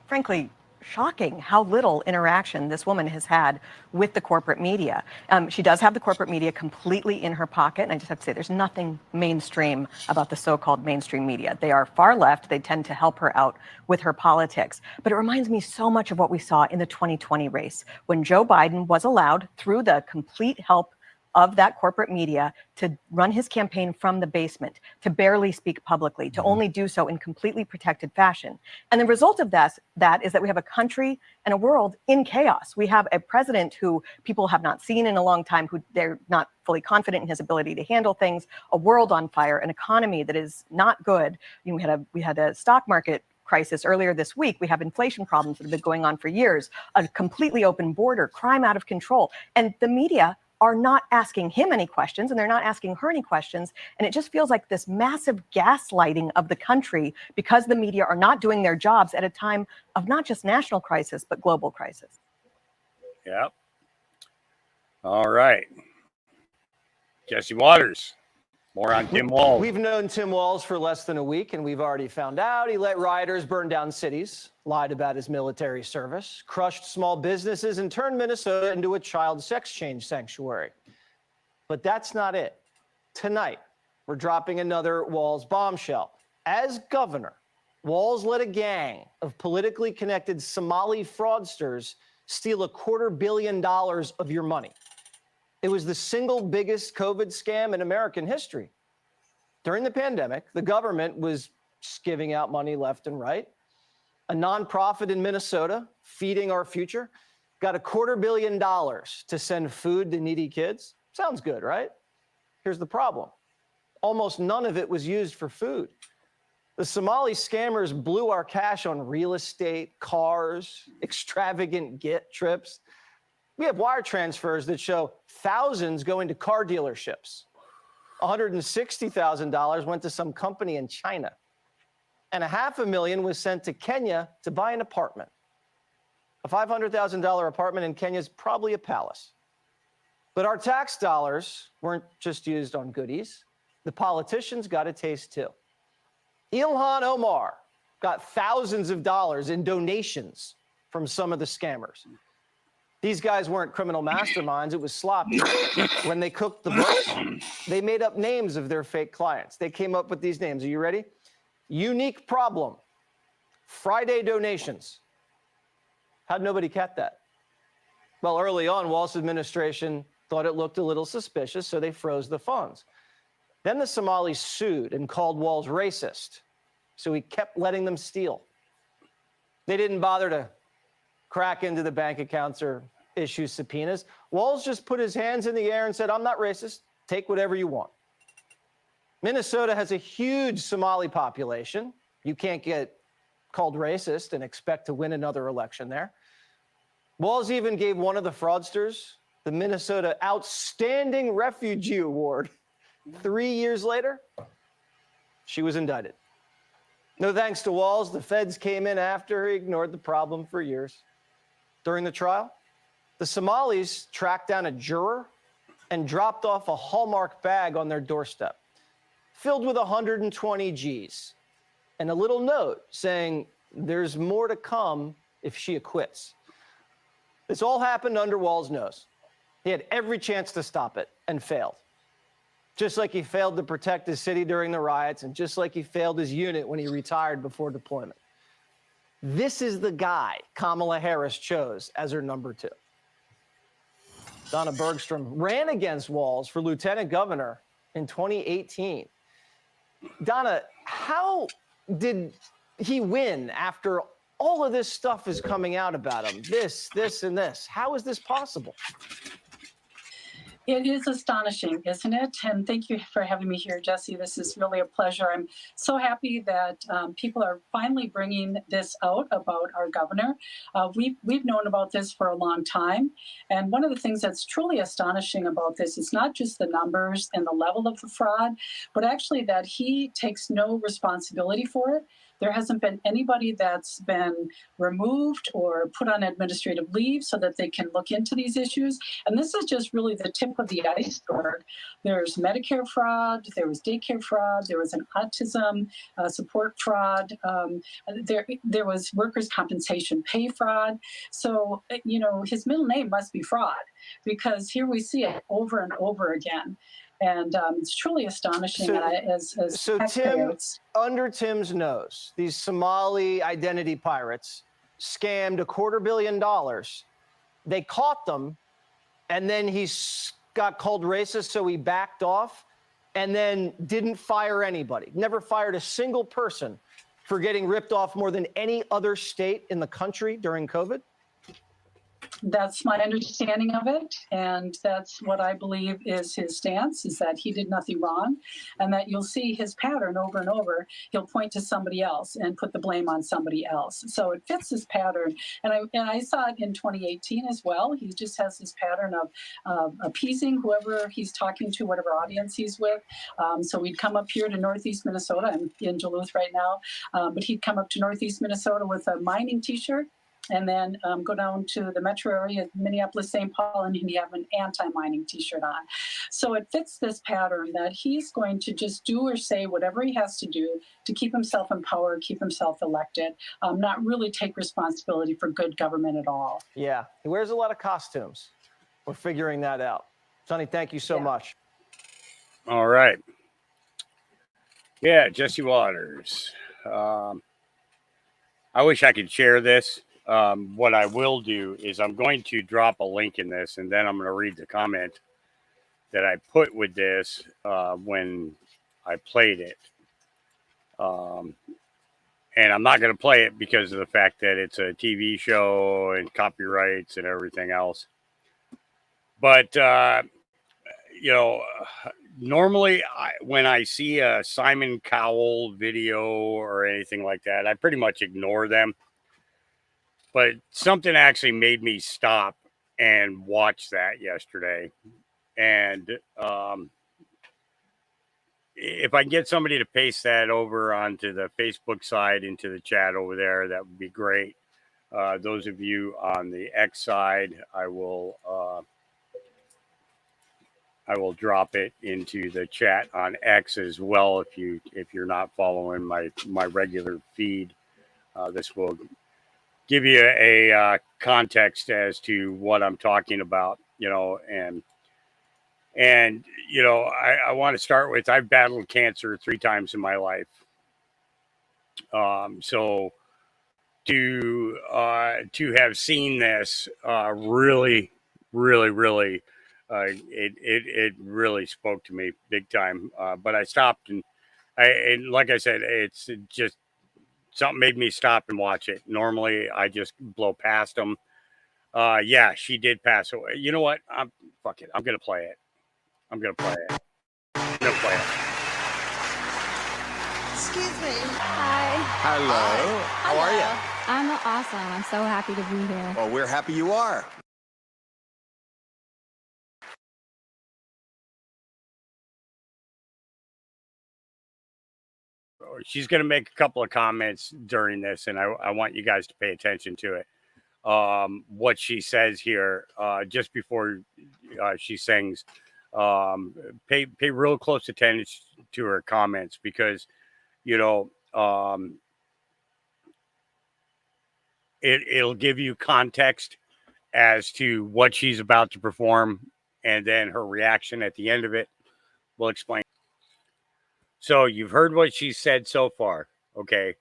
Frankly, shocking how little interaction this woman has had with the corporate media. She does have the corporate media completely in her pocket. And I just have to say, there's nothing mainstream about the so-called mainstream media. They are far left. They tend to help her out with her politics. But it reminds me so much of what we saw in the 2020 race when Joe Biden was allowed, through the complete help of that corporate media, to run his campaign from the basement, to barely speak publicly, to only do so in completely protected fashion. And the result of that is that we have a country and a world in chaos. We have a president who people have not seen in a long time, who they're not fully confident in his ability to handle things, a world on fire, an economy that is not good. We had a stock market crisis earlier this week. We have inflation problems that have been going on for years, a completely open border, crime out of control. And the media are not asking him any questions, and they're not asking her any questions. And it just feels like this massive gaslighting of the country because the media are not doing their jobs at a time of not just national crisis, but global crisis. Yep. All right. Jesse Waters. More on Tim Walz. We've known Tim Walz for less than a week, and we've already found out he let rioters burn down cities, lied about his military service, crushed small businesses, and turned Minnesota into a child sex change sanctuary. But that's not it. Tonight, we're dropping another Walz bombshell. As governor, Walz let a gang of politically connected Somali fraudsters steal $250 million of your money. It was the single biggest COVID scam in American history. During the pandemic, the government was just giving out money left and right. A nonprofit in Minnesota, Feeding Our Future, got $250 million to send food to needy kids. Sounds good, right? Here's the problem. Almost none of it was used for food. The Somali scammers blew our cash on real estate, cars, extravagant get trips. We have wire transfers that show thousands going to car dealerships. $160,000 went to some company in China. And $500,000 was sent to Kenya to buy an apartment. A $500,000 apartment in Kenya is probably a palace. But our tax dollars weren't just used on goodies. The politicians got a taste too. Ilhan Omar got thousands of dollars in donations from some of the scammers. These guys weren't criminal masterminds, it was sloppy. When they cooked the books, they made up names of their fake clients. They came up with these names. Are you ready? Unique Problem, Friday Donations. How'd nobody catch that? Well, early on, Walz's administration thought it looked a little suspicious, so they froze the funds. Then the Somalis sued and called Walz racist, so he kept letting them steal. They didn't bother to crack into the bank accounts or issue subpoenas. Walz just put his hands in the air and said, I'm not racist. Take whatever you want. Minnesota has a huge Somali population. You can't get called racist and expect to win another election there. Walz even gave one of the fraudsters the Minnesota Outstanding Refugee Award. 3 years later, she was indicted. No thanks to Walz, the feds came in after he ignored the problem for years. During the trial, the Somalis tracked down a juror and dropped off a Hallmark bag on their doorstep, filled with 120 G's, and a little note saying, there's more to come if she acquits. This all happened under Walz's nose. He had every chance to stop it and failed. Just like he failed to protect his city during the riots, and just like he failed his unit when he retired before deployment. This is the guy Kamala Harris chose as her number 2. Donna Bergstrom ran against Walz for lieutenant governor in 2018. Donna, how did he win after all of this stuff is coming out about him? This, and this. How is this possible? It is astonishing, isn't it? And thank you for having me here, Jesse. This is really a pleasure. I'm so happy that people are finally bringing this out about our governor. We've known about this for a long time. And one of the things that's truly astonishing about this is not just the numbers and the level of the fraud, but actually that he takes no responsibility for it. There hasn't been anybody that's been removed or put on administrative leave so that they can look into these issues. And this is just really the tip of the iceberg. There's Medicare fraud, there was daycare fraud, there was an autism support fraud, there was workers' compensation pay fraud. So, you know, his middle name must be fraud, because here we see it over and over again. And it's truly astonishing. So Tim, under Tim's nose, these Somali identity pirates scammed $250 million. They caught them, and then he got called racist, so he backed off, and then didn't fire anybody. Never fired a single person for getting ripped off more than any other state in the country during COVID. That's my understanding of it, and that's what I believe is his stance, is that he did nothing wrong, and that you'll see his pattern over and over. He'll point to somebody else and put the blame on somebody else. So it fits this pattern, and I saw it in 2018 as well. He just has this pattern of appeasing whoever he's talking to, whatever audience he's with. So he'd come up here to Northeast Minnesota. I'm in Duluth right now, but he'd come up to Northeast Minnesota with a mining T-shirt, and then go down to the metro area, Minneapolis, St. Paul, and he'd have an anti-mining T-shirt on. So it fits this pattern that he's going to just do or say whatever he has to do to keep himself in power, keep himself elected, not really take responsibility for good government at all. Yeah, he wears a lot of costumes. We're figuring that out. Sonny, thank you so much. All right. Yeah, Jesse Waters. I wish I could share this. What I will do is I'm going to drop a link in this, and then I'm going to read the comment that I put with this when I played it. And I'm not going to play it because of the fact that it's a TV show and copyrights and everything else. But, normally when I see a Simon Cowell video or anything like that, I pretty much ignore them. But something actually made me stop and watch that yesterday. And if I can get somebody to paste that over onto the Facebook side into the chat over there, that would be great. Those of you on the X side, I will drop it into the chat on X as well. If you're not following my regular feed, this will give you a context as to what I'm talking about. And I want to start with, I've battled cancer 3 times in my life. So to have seen this really it really spoke to me big time. But I stopped and like I said, it's just something made me stop and watch it. Normally I just blow past them. Yeah, she did pass away. You know what? Fuck it. I'm gonna play it. Excuse me. Hi. Hello. How are you? I'm awesome. I'm so happy to be here. Well, we're happy you are. She's going to make a couple of comments during this, and I want you guys to pay attention to it. What she says here, just before she sings, pay real close attention to her comments, because it'll give you context as to what she's about to perform, and then her reaction at the end of it will explain. So you've heard what she said so far. Okay.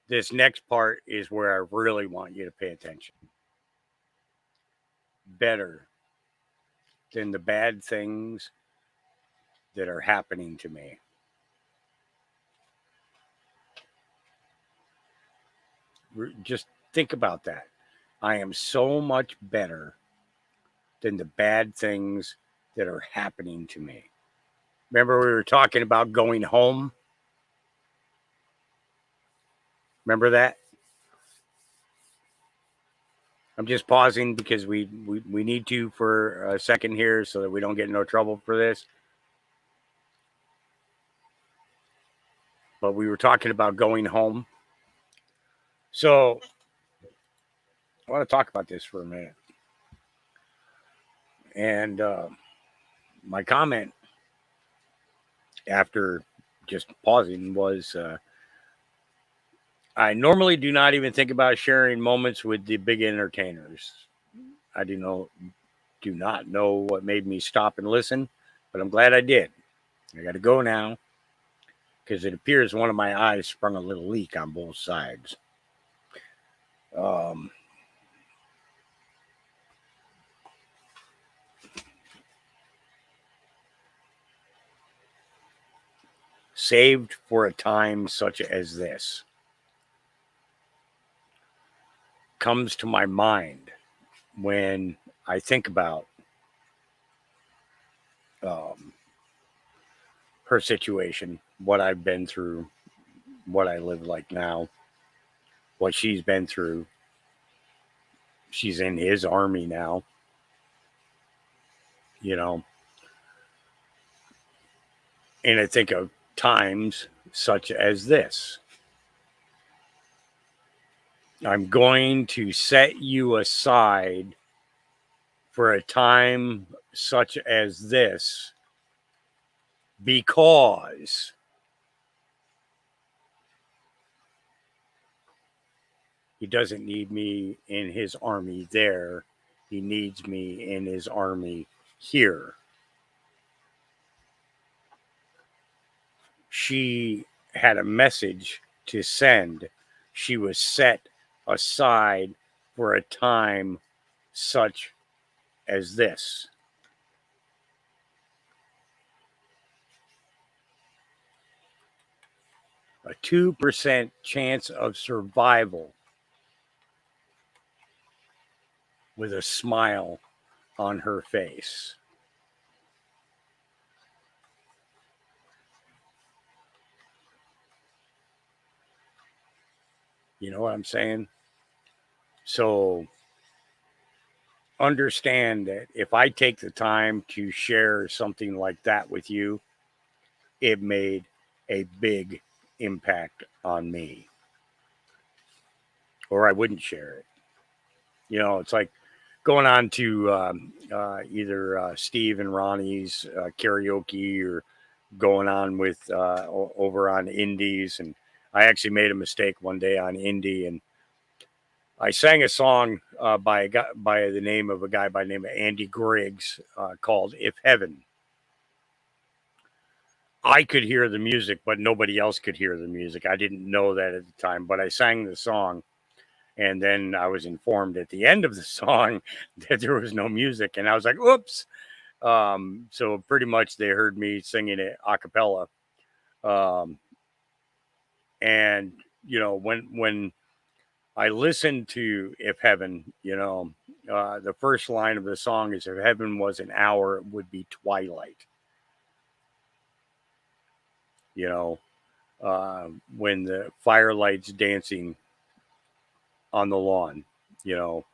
This next part is where I really want you to pay attention. Better than the bad things that are happening to me. Just think about that. I am so much better than the bad things that are happening to me. Remember, we were talking about going home? Remember that? I'm just pausing because we need to for a second here so that we don't get in no trouble for this. But we were talking about going home. So I want to talk about this for a minute. And my comment after just pausing was, I normally do not even think about sharing moments with the big entertainers. I do not know what made me stop and listen, but I'm glad I did. I got to go now because it appears one of my eyes sprung a little leak on both sides. Saved for a time such as this comes to my mind when I think about her situation, what I've been through, what I live like now, what she's been through. She's in his army now, and I think of times such as this. I'm going to set you aside for a time such as this because he doesn't need me in his army there. He needs me in his army here. she had a message to send. She was set aside for a time such as this. A 2% chance of survival with a smile on her face. You know what I'm saying? So understand that if I take the time to share something like that with you, it made a big impact on me, or I wouldn't share it. You know, it's like going on to either Steve and Ronnie's karaoke, or going on with over on Indies. And I actually made a mistake one day on Indie, and I sang a song by the name of a guy by the name of Andy Griggs called "If Heaven." I could hear the music, but nobody else could hear the music. I didn't know that at the time, but I sang the song. And then I was informed at the end of the song that there was no music. And I was like, oops. So pretty much they heard me singing it a cappella. And, you know, when I listened to If Heaven, you know, the first line of the song is, if heaven was an hour, it would be twilight. You know, when the firelight's dancing on the lawn, you know.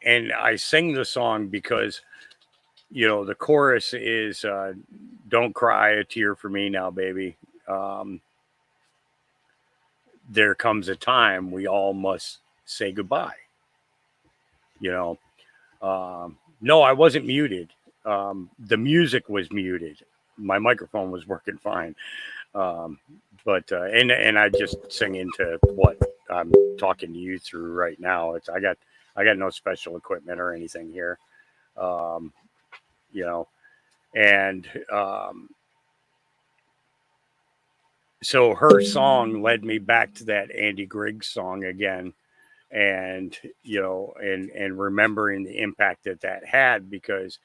And I sing the song because, you know, the chorus is don't cry a tear for me now, baby. There comes a time we all must say goodbye. You know, no, I wasn't muted. The music was muted. My microphone was working fine. But I just sing into what I'm talking to you through right now. I got no special equipment or anything here. You know, and so her song led me back to that Andy Griggs song again, and you know, and remembering the impact that had, because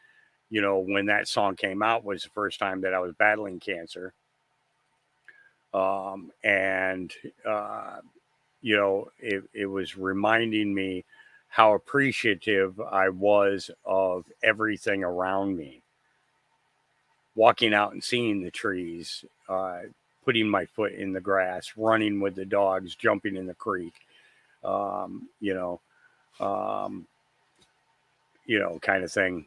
you know, when that song came out was the first time that I was battling cancer. And you know, it was reminding me how appreciative I was of everything around me. Walking out and seeing the trees, putting my foot in the grass, running with the dogs, jumping in the creek, you know, kind of thing.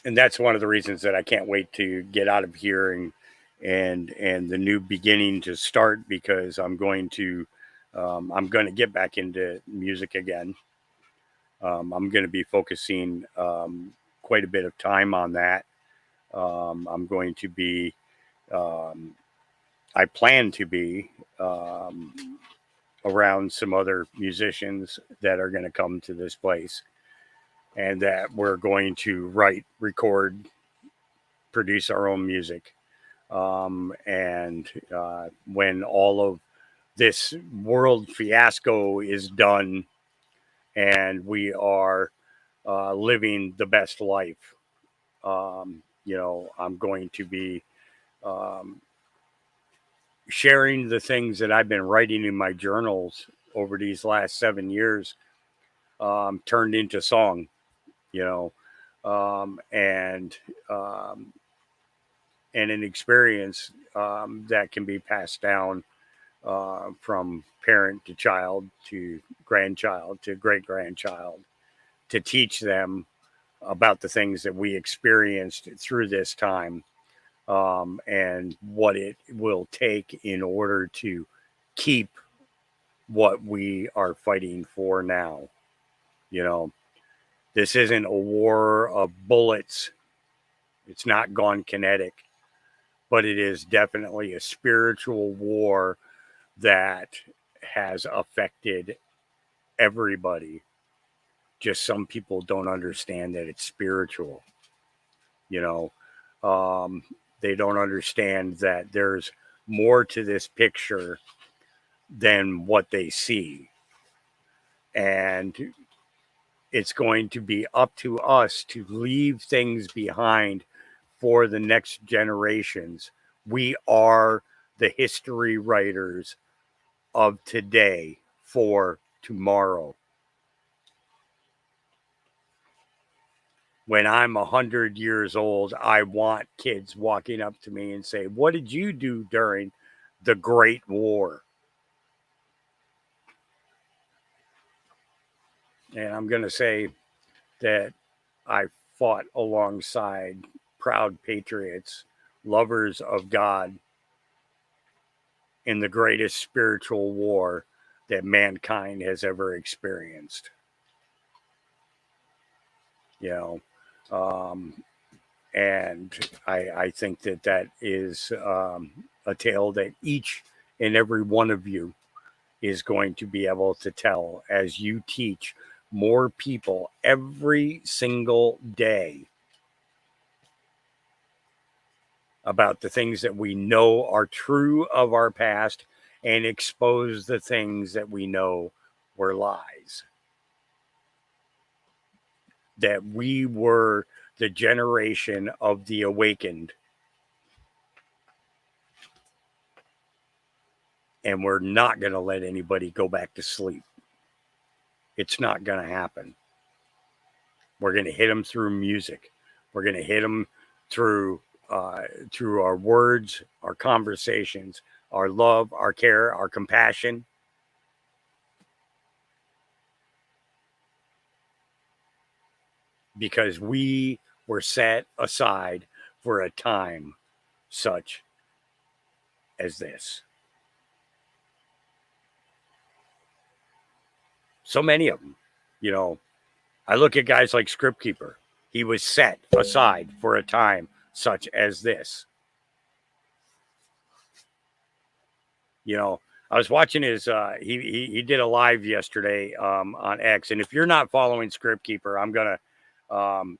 And that's one of the reasons that I can't wait to get out of here and the new beginning to start, because I'm going to get back into music again. I'm going to be focusing quite a bit of time on that. I'm going to be, I plan to be around some other musicians that are going to come to this place, and that we're going to write, record, produce our own music. And when all of this world fiasco is done and we are living the best life, you know, I'm going to be sharing the things that I've been writing in my journals over these last 7 years, turned into song, you know, and an experience that can be passed down from parent to child to grandchild to great grandchild, to teach them about the things that we experienced through this time, and what it will take in order to keep what we are fighting for now. You know, this isn't a war of bullets. It's not gone kinetic, but it is definitely a spiritual war that has affected everybody Just some people don't understand that it's spiritual. You know, they don't understand that there's more to this picture than what they see. And it's going to be up to us to leave things behind for the next generations. We are the history writers of today for tomorrow. When I'm 100 years old, I want kids walking up to me and say, "What did you do during the Great War?" And I'm going to say that I fought alongside proud patriots, lovers of God, in the greatest spiritual war that mankind has ever experienced. You know, and I think that that is a tale that each and every one of you is going to be able to tell as you teach more people every single day about the things that we know are true of our past and expose the things that we know were lies. That we were the generation of the awakened, and we're not going to let anybody go back to sleep. It's not going to happen. We're going to hit them through music. We're going to hit them through our words, our conversations, our love, our care, our compassion. Because we were set aside for a time such as this. So many of them, you know, I look at guys like Script Keeper. He was set aside for a time such as this. You know, I was watching his. He did a live yesterday on X, and if you're not following Script Keeper, I'm gonna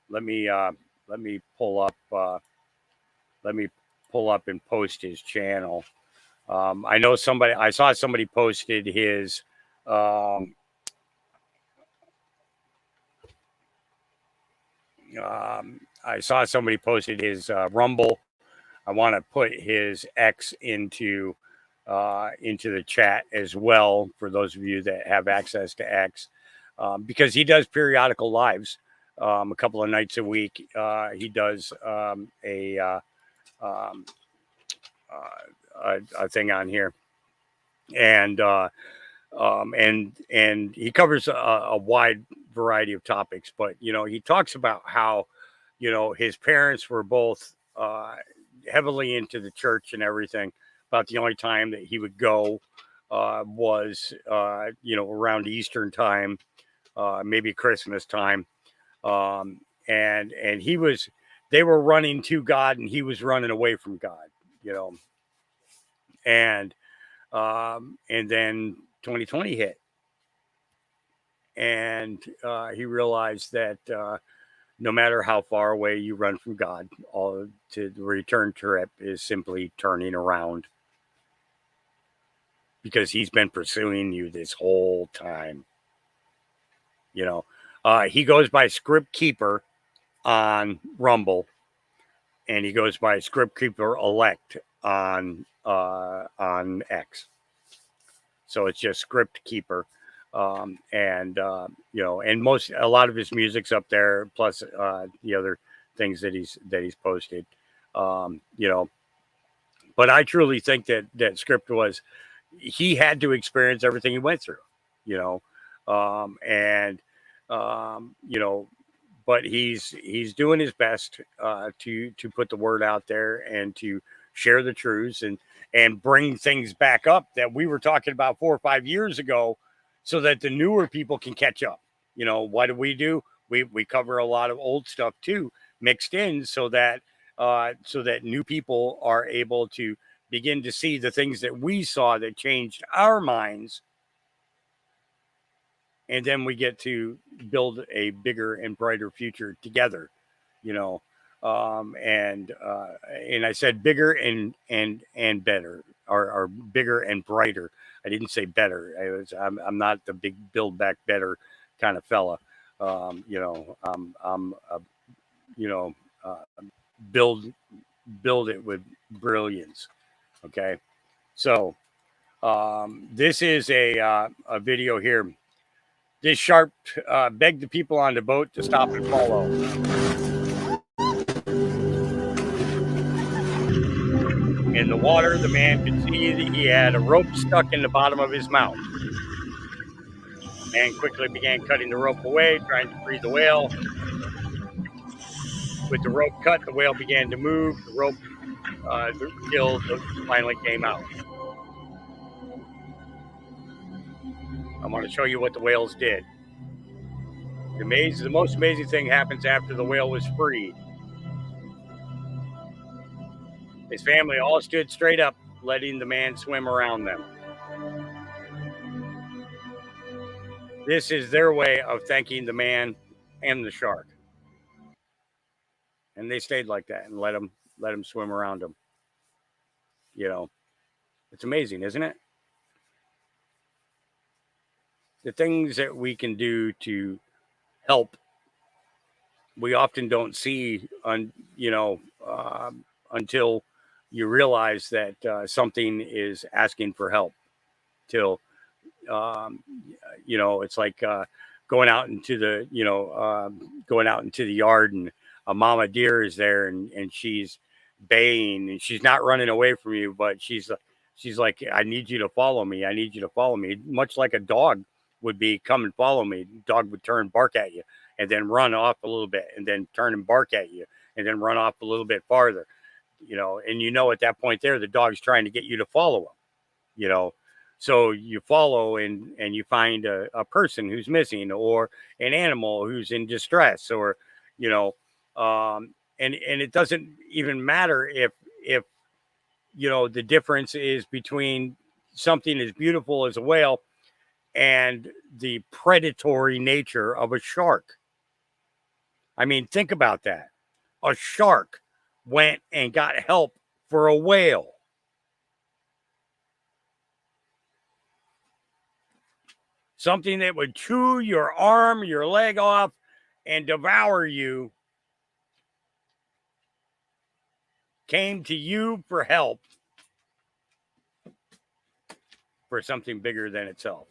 let me pull up. Let me pull up and post his channel. I know somebody. I saw somebody posted his. I saw somebody posted his Rumble. I want to put his X into the chat as well for those of you that have access to X, because he does periodical lives a couple of nights a week. He does a thing on here, and he covers a wide variety of topics. But you know, he talks about how, you know, his parents were both heavily into the church and everything. About the only time that he would go was you know, around Eastern time, maybe Christmas time, and they were running to God and he was running away from God, you know, and then 2020 hit. And he realized that no matter how far away you run from God, all to the return trip is simply turning around, because he's been pursuing you this whole time. You know, he goes by Script Keeper on Rumble, and he goes by Script Keeper Elect on X. So it's just Script Keeper. And you know, and a lot of his music's up there, plus the other things that he's posted. You know, but I truly think that Script he had to experience everything he went through, you know, you know, but he's doing his best to put the word out there and to share the truths and bring things back up that we were talking about 4 or 5 years ago, so that the newer people can catch up. You know, what do? We cover a lot of old stuff too, mixed in, so that new people are able to begin to see the things that we saw that changed our minds and then we get to build a bigger and brighter future together, you know. And I said bigger and better, or bigger and brighter. I didn't say better. I'm not the big build back better kind of fella. You know, I'm you know, build it with brilliance. Okay, so this is a video here. This shark begged the people on the boat to stop and follow. In the water, the man could see that he had a rope stuck in the bottom of his mouth. The man quickly began cutting the rope away, trying to free the whale. With the rope cut, the whale began to move. The rope till finally came out. I'm going to show you what the whales did. The most amazing thing happens after the whale was freed. His family all stood straight up, letting the man swim around them. This is their way of thanking the man and the shark. And they stayed like that and let him swim around them. You know, it's amazing, isn't it? The things that we can do to help, we often don't see until you realize that something is asking for help. Till it's like going out into the yard, and a mama deer is there, and she's baying, and she's not running away from you, but she's like, I need you to follow me. I need you to follow me. Much like a dog would be, come and follow me. Dog would turn, bark at you, and then run off a little bit, and then turn and bark at you, and then run off a little bit farther. And at that point there, the dog's trying to get you to follow him. So you follow, and you find a person who's missing, or an animal who's in distress, or and it doesn't even matter if the difference is between something as beautiful as a whale and the predatory nature of a shark. I mean, think about that. A shark went and got help for a whale. Something that would chew your arm, your leg off, and devour you came to you for help, for something bigger than itself.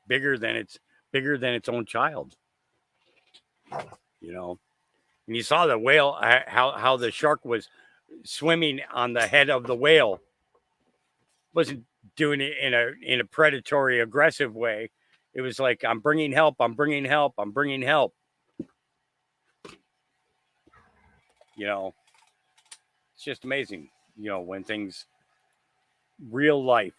Bigger than its own child. And you saw the whale, how the shark was swimming on the head of the whale. Wasn't doing it in a predatory, aggressive way. It was like, I'm bringing help, I'm bringing help, I'm bringing help. It's just amazing, when things, real life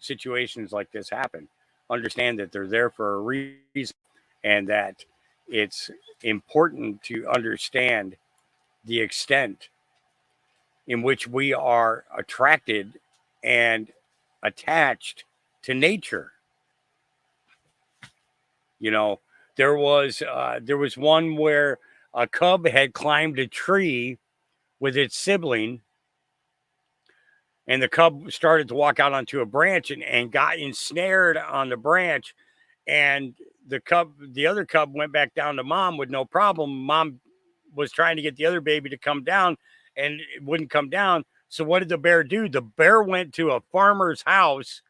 situations like this happen. Understand that they're there for a reason, and that it's important to understand the extent in which we are attracted and attached to nature. There was one where a cub had climbed a tree with its sibling, and the cub started to walk out onto a branch and got ensnared on the branch. And the other cub went back down to mom with no problem. Mom was trying to get the other baby to come down, and it wouldn't come down. So what did the bear do? The bear went to a farmer's house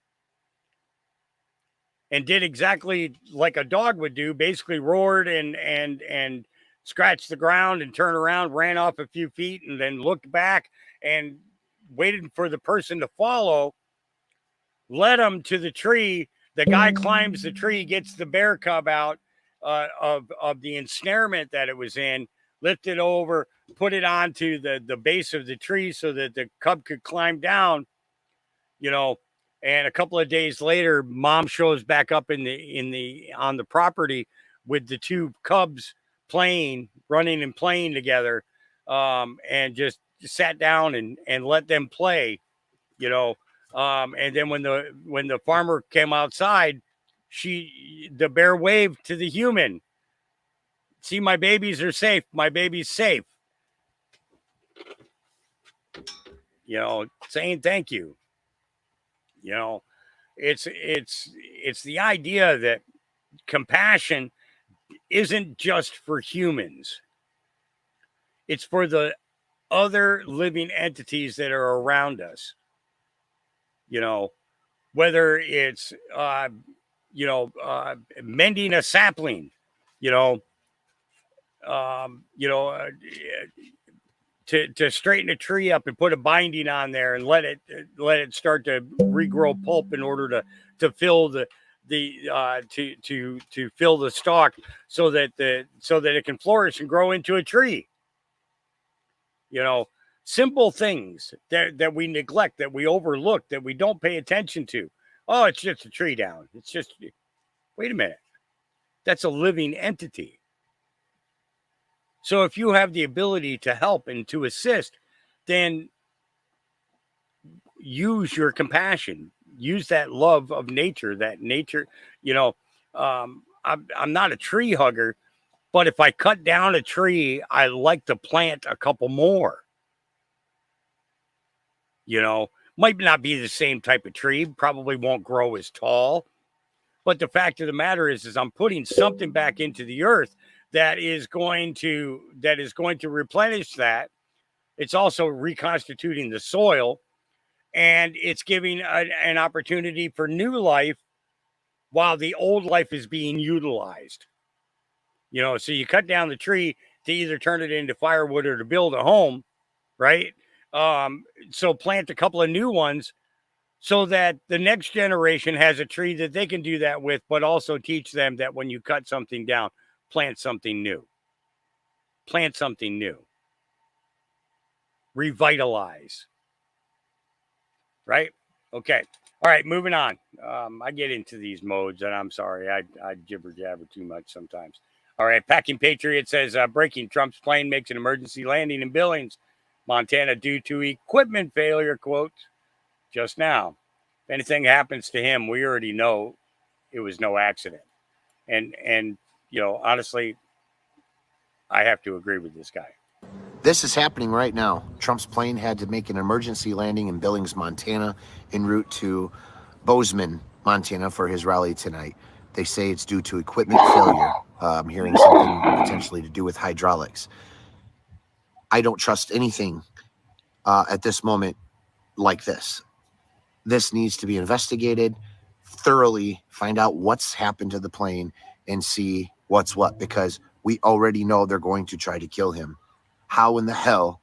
and did exactly like a dog would do, basically roared and scratched the ground and turned around, ran off a few feet, and then looked back and waited for the person to follow, led him to the tree. The guy climbs the tree, gets the bear cub out of the ensnarement that it was in, lifted over, put it onto the base of the tree so that the cub could climb down, and a couple of days later, mom shows back up on the property with the two cubs running and playing together, and just sat down and let them play. And then when the farmer came outside, the bear waved to the human. See, my babies are safe. My baby's safe. Saying thank you. It's the idea that compassion isn't just for humans. It's for the other living entities that are around us. Whether it's mending a sapling, you know, um, you know, uh, to straighten a tree up and put a binding on there and let it start to regrow pulp in order to fill to fill the stalk so that it can flourish and grow into a tree. Simple things that we neglect, that we overlook, that we don't pay attention to. Oh, it's just a tree down. It's just, wait a minute. That's a living entity. So if you have the ability to help and to assist, then use your compassion, use that love of nature, I'm not a tree hugger, but if I cut down a tree, I like to plant a couple more. Might not be the same type of tree, probably won't grow as tall. But the fact of the matter is I'm putting something back into the earth that is going to replenish that. It's also reconstituting the soil, and it's giving an opportunity for new life while the old life is being utilized. So you cut down the tree to either turn it into firewood or to build a home, right? So plant a couple of new ones so that the next generation has a tree that they can do that with, but also teach them that when you cut something down, plant something new. Plant something new. Revitalize. Right? Okay. All right, moving on. I get into these modes, and I'm sorry, I jibber jabber too much sometimes. All right, Packing Patriot says, breaking, Trump's plane makes an emergency landing in Billings, Montana due to equipment failure, quote, just now. If anything happens to him, we already know it was no accident. And honestly, I have to agree with this guy. This is happening right now. Trump's plane had to make an emergency landing in Billings, Montana, en route to Bozeman, Montana, for his rally tonight. They say it's due to equipment failure. I'm hearing something potentially to do with hydraulics. I don't trust anything at this moment like this. This needs to be investigated thoroughly, find out what's happened to the plane, and see what's what, because we already know they're going to try to kill him. How in the hell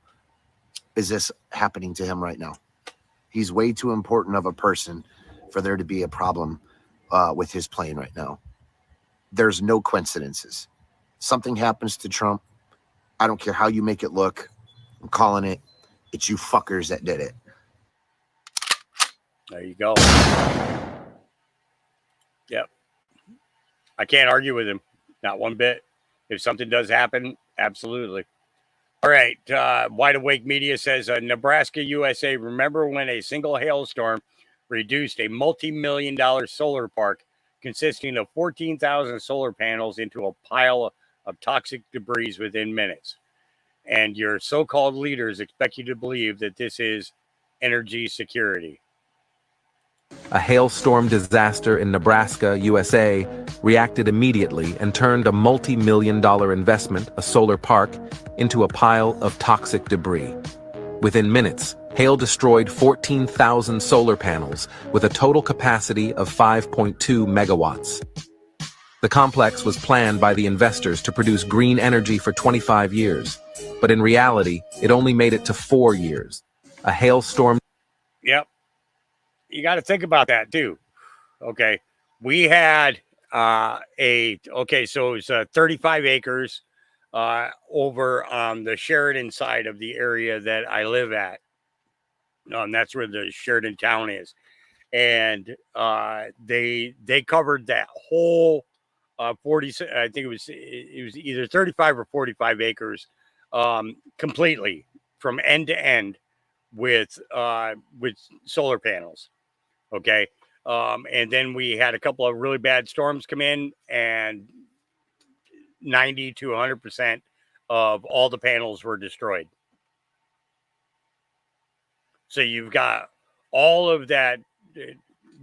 is this happening to him right now? He's way too important of a person for there to be a problem with his plane right now. There's no coincidences. Something happens to Trump. I don't care how you make it look. I'm calling it. It's you fuckers that did it. There you go. Yep. I can't argue with him. Not one bit. If something does happen, absolutely. All right. Wide Awake Media says, Nebraska, USA. Remember when a single hailstorm reduced a multi-million-dollar solar park consisting of 14,000 solar panels into a pile of toxic debris within minutes? And your so-called leaders expect you to believe that this is energy security. A hailstorm disaster in Nebraska, USA, reacted immediately and turned a multi-million-dollar investment, a solar park, into a pile of toxic debris. Within minutes, hail destroyed 14,000 solar panels with a total capacity of 5.2 megawatts. The complex was planned by the investors to produce green energy for 25 years, but in reality, it only made it to 4 years. A hailstorm. Yep. You got to think about that too. Okay. We had so it's 35 acres over on the Sheridan side of the area that I live at. And that's where the Sheridan town is. And they covered that whole 40, I think it was either 35 or 45 acres completely from end to end with solar panels. Okay. And then we had a couple of really bad storms come in, and 90 to 100% of all the panels were destroyed. So you've got all of that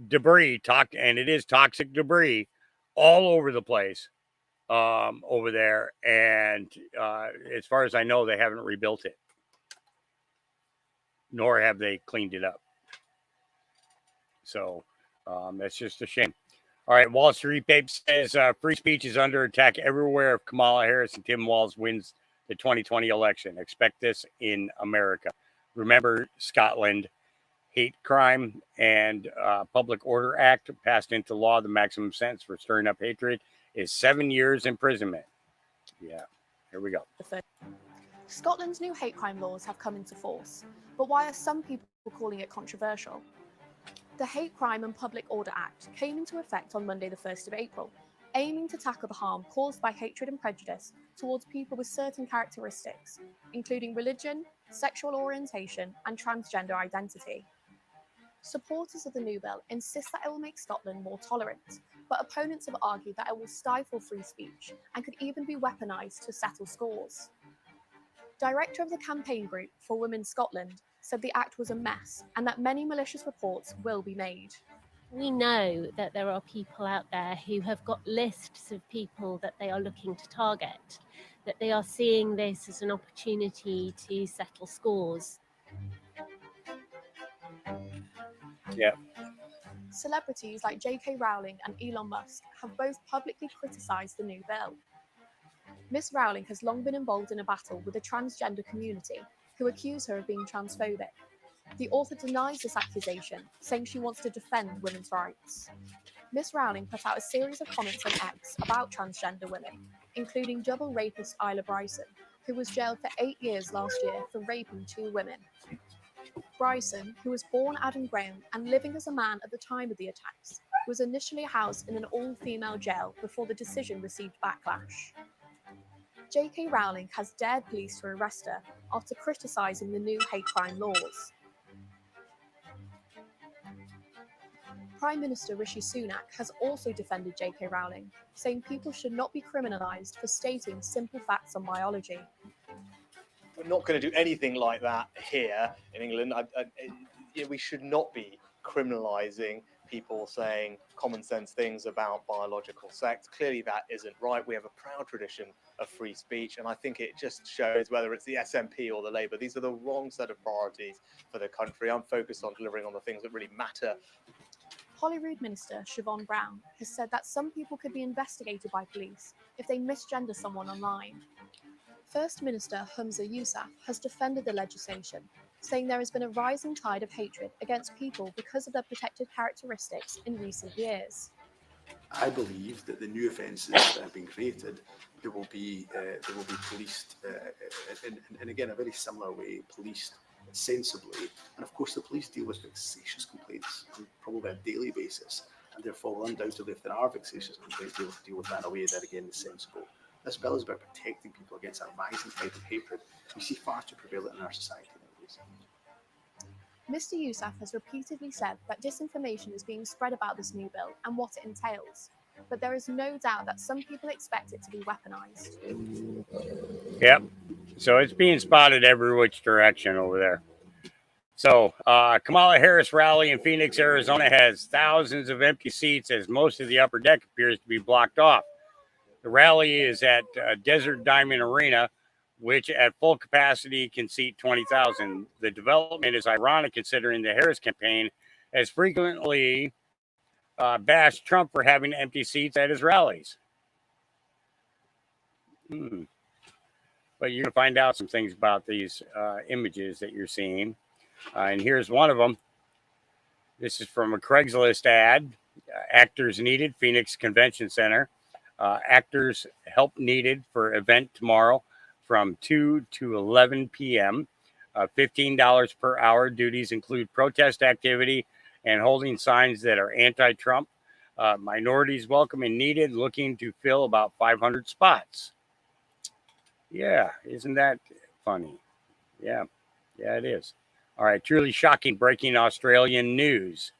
debris, and it is toxic debris all over the place over there. And as far as I know, they haven't rebuilt it, nor have they cleaned it up. So that's just a shame. All right, Wall Street Paper says free speech is under attack everywhere if Kamala Harris and Tim Walz wins the 2020 election. Expect this in America. Remember, Scotland, hate crime and public order act passed into law. The maximum sentence for stirring up hatred is 7 years imprisonment. Yeah, here we go. Scotland's new hate crime laws have come into force, but why are some people calling it controversial? The Hate Crime and Public Order Act came into effect on Monday the 1st of April, aiming to tackle the harm caused by hatred and prejudice towards people with certain characteristics, including religion, sexual orientation, and transgender identity. Supporters of the new bill insist that it will make Scotland more tolerant, but opponents have argued that it will stifle free speech and could even be weaponised to settle scores. Director of the campaign group for Women Scotland said the act was a mess and that many malicious reports will be made. We know that there are people out there who have got lists of people that they are looking to target, that they are seeing this as an opportunity to settle scores. Yeah. Celebrities like J.K. Rowling and Elon Musk have both publicly criticised the new bill. Miss Rowling has long been involved in a battle with the transgender community, who accuse her of being transphobic. The author denies this accusation, saying she wants to defend women's rights. Miss Rowling put out a series of comments on X about transgender women, including double rapist Isla Bryson, who was jailed for 8 years last year for raping 2 women. Bryson, who was born Adam Graham and living as a man at the time of the attacks, was initially housed in an all-female jail before the decision received backlash. J.K. Rowling has dared police to arrest her after criticising the new hate crime laws. Prime Minister Rishi Sunak has also defended J.K. Rowling, saying people should not be criminalised for stating simple facts on biology. We're not going to do anything like that here in England. We should not be criminalising people saying common sense things about biological sex. Clearly that isn't right. We have a proud tradition of free speech, and I think it just shows, whether it's the SNP or the Labour, these are the wrong set of priorities for the country. I'm focused on delivering on the things that really matter. Holyrood Minister Siobhan Brown has said that some people could be investigated by police if they misgender someone online. First Minister Humza Yousaf has defended the legislation, saying there has been a rising tide of hatred against people because of their protected characteristics in recent years. I believe that the new offences that have been created, they will be policed in again a very similar way, policed sensibly. And of course, the police deal with vexatious complaints on probably a daily basis, and therefore, undoubtedly, if there are vexatious complaints, they will deal with that in a way that again is sensible. This bill is about protecting people against a rising tide of hatred we see far too prevalent in our society nowadays. Mr. Yousaf has repeatedly said that disinformation is being spread about this new bill and what it entails, but there is no doubt that some people expect it to be weaponized. Yep. So it's being spotted every which direction over there. So Kamala Harris rally in Phoenix, Arizona has thousands of empty seats as most of the upper deck appears to be blocked off. The rally is at Desert Diamond Arena, which at full capacity can seat 20,000. The development is ironic considering the Harris campaign has frequently bashed Trump for having empty seats at his rallies. But you're going to find out some things about these images that you're seeing. And here's one of them. This is from a Craigslist ad. Actors needed, Phoenix Convention Center. Actors help needed for event tomorrow from 2 to 11 p.m. $15 per hour. Duties include protest activity and holding signs that are anti-Trump. Minorities welcome and needed, looking to fill about 500 spots. Yeah, isn't that funny? Yeah, it is. All right, truly shocking breaking Australian news.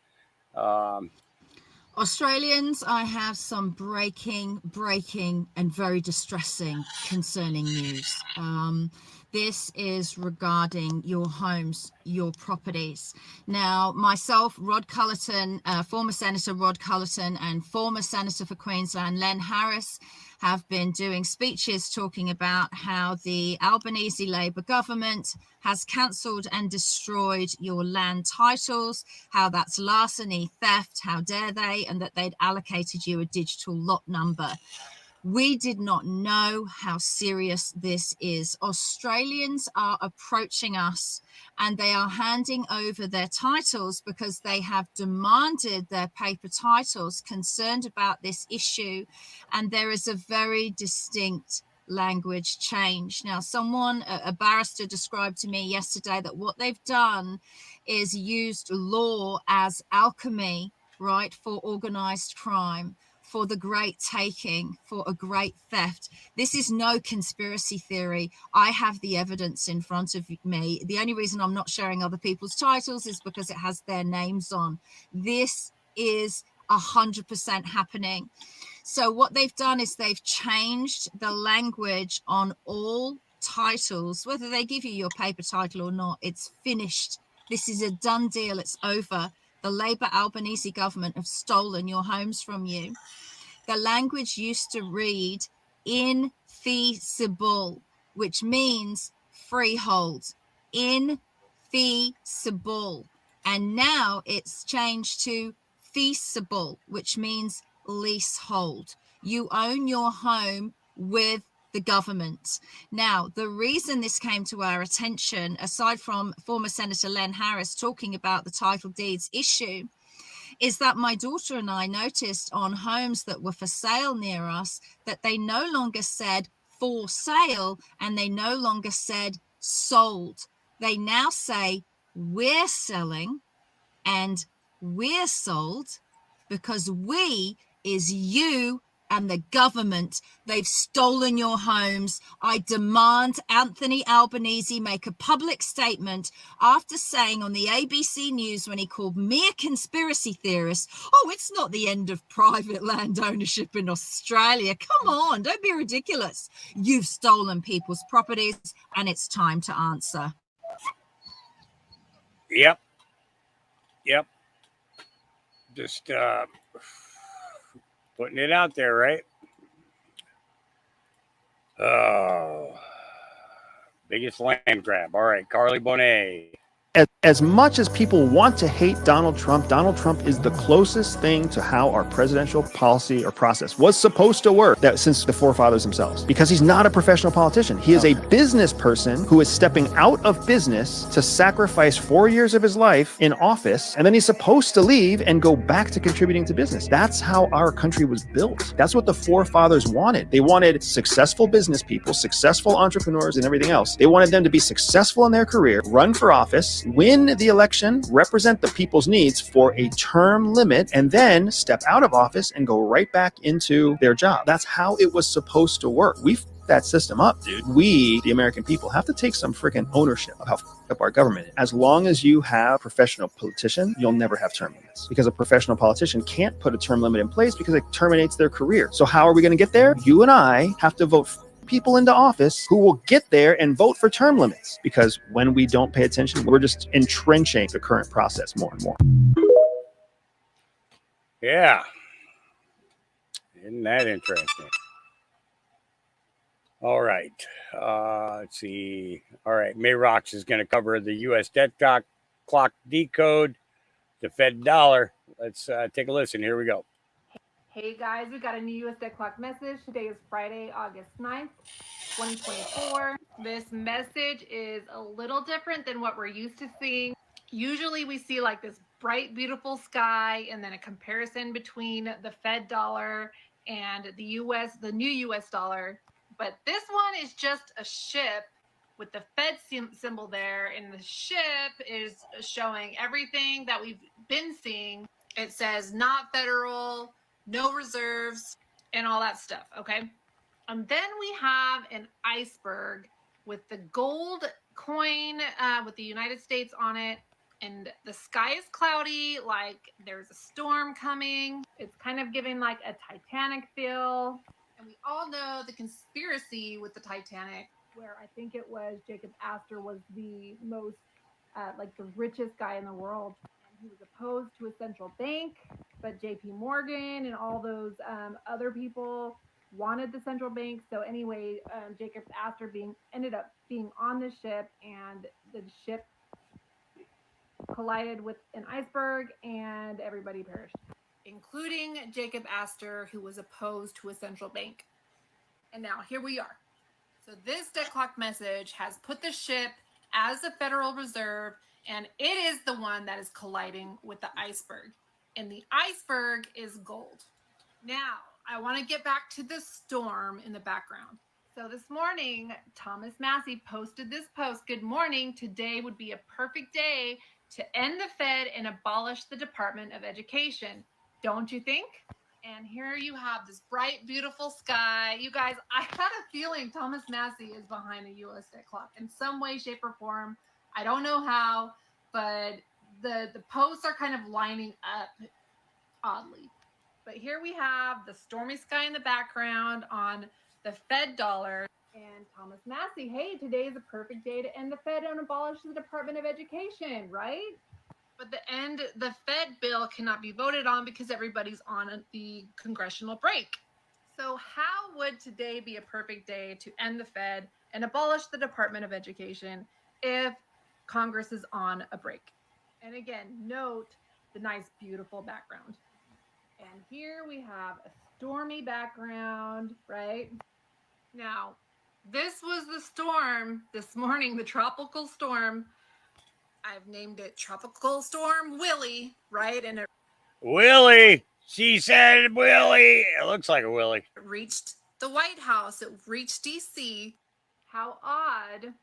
Australians, I have some breaking, and very distressing concerning news. This is regarding your homes, your properties. Now, myself, Rod Cullerton, former Senator Rod Cullerton, and former Senator for Queensland, Len Harris, have been doing speeches talking about how the Albanese Labor government has cancelled and destroyed your land titles, how that's larceny, theft, how dare they, and that they'd allocated you a digital lot number. We did not know how serious this is. Australians are approaching us and they are handing over their titles because they have demanded their paper titles, concerned about this issue. And there is a very distinct language change. Now, a barrister described to me yesterday that what they've done is used law as alchemy, right, for organized crime, for the great taking, for a great theft. This is no conspiracy theory. I have the evidence in front of me. The only reason I'm not sharing other people's titles is because it has their names on. This is 100% happening. So what they've done is they've changed the language on all titles, whether they give you your paper title or not. It's finished. This is a done deal. It's over. The Labor Albanese government have stolen your homes from you. The language used to read infeasible, which means freehold. Infeasible. And now it's changed to feasible, which means leasehold. You own your home with the government. Now, the reason this came to our attention, aside from former Senator Len Harris talking about the title deeds issue, is that my daughter and I noticed on homes that were for sale near us that they no longer said for sale and they no longer said sold. They now say we're selling and we're sold, because we is you and the government. They've stolen your homes. I demand Anthony Albanese make a public statement after saying on the ABC News, when he called me a conspiracy theorist, oh, it's not the end of private land ownership in Australia. Come on, don't be ridiculous. You've stolen people's properties and it's time to answer. Yep. Just putting it out there, right? Oh, biggest land grab. All right, Carly Bonet. As much as people want to hate Donald Trump is the closest thing to how our presidential policy or process was supposed to work since the forefathers themselves. Because he's not a professional politician. He is a business person who is stepping out of business to sacrifice 4 years of his life in office, and then he's supposed to leave and go back to contributing to business. That's how our country was built. That's what the forefathers wanted. They wanted successful business people, successful entrepreneurs, and everything else. They wanted them to be successful in their career, run for office, win the election, represent the people's needs for a term limit, and then step out of office and go right back into their job. That's how it was supposed to work. We f***ed that system up, dude. We, the American people, have to take some freaking ownership of how f***ed up our government is. As long as you have a professional politician, you'll never have term limits, because a professional politician can't put a term limit in place because it terminates their career. So how are we going to get there? You and I have to vote people into office who will get there and vote for term limits, because when we don't pay attention, we're just entrenching the current process more and more. Yeah. Isn't that interesting? All right. Let's see. All right. Mayrox is going to cover the U.S. debt clock decode, the Fed dollar. Let's take a listen. Here we go. Hey guys, we got a new US Debt Clock message. Today is Friday, August 9th, 2024. This message is a little different than what we're used to seeing. Usually we see like this bright, beautiful sky and then a comparison between the Fed dollar and the new US dollar. But this one is just a ship with the Fed symbol there, and the ship is showing everything that we've been seeing. It says not federal, no reserves, and all that stuff, okay? And then we have an iceberg with the gold coin with the United States on it, And the sky is cloudy, like there's a storm coming. It's kind of giving like a Titanic feel. And we all know the conspiracy with the Titanic, where I think it was Jacob Astor was the most, like the richest guy in the world. And he was opposed to a central bank, but JP Morgan and all those other people wanted the central bank. So anyway, Jacob Astor ended up being on the ship, and the ship collided with an iceberg and everybody perished, including Jacob Astor, who was opposed to a central bank. And now here we are. So this debt clock message has put the ship as the Federal Reserve, and it is the one that is colliding with the iceberg. And the iceberg is gold. Now, I want to get back to the storm in the background. So this morning, Thomas Massey posted this post. Good morning. Today would be a perfect day to end the Fed and abolish the Department of Education. Don't you think? And here you have this bright, beautiful sky. You guys, I had a feeling Thomas Massey is behind a U.S. debt clock in some way, shape, or form. I don't know how, but the posts are kind of lining up oddly. But here we have the stormy sky in the background on the Fed dollar. And Thomas Massey, hey, today is a perfect day to end the Fed and abolish the Department of Education, right? But the Fed bill cannot be voted on because everybody's on the congressional break. So how would today be a perfect day to end the Fed and abolish the Department of Education if Congress is on a break? And again, note the nice, beautiful background. And here we have a stormy background, right? Now, this was the storm this morning, the tropical storm. I've named it Tropical Storm Willie, right? And it Willie. She said Willie. It looks like a Willie. reached the White House. It reached D.C. How odd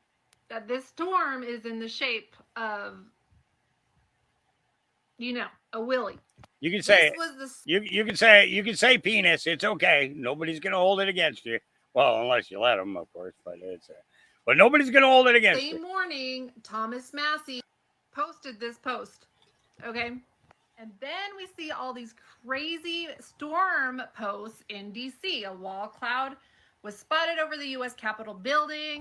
that this storm is in the shape of, a Willie. You can say This was the you can say penis. It's okay. Nobody's gonna hold it against you. Well, unless you let them, of course. But nobody's gonna hold it against you. same morning, Thomas Massey posted this post. Okay. And then we see all these crazy storm posts in DC. A wall cloud was spotted over the U.S. Capitol building.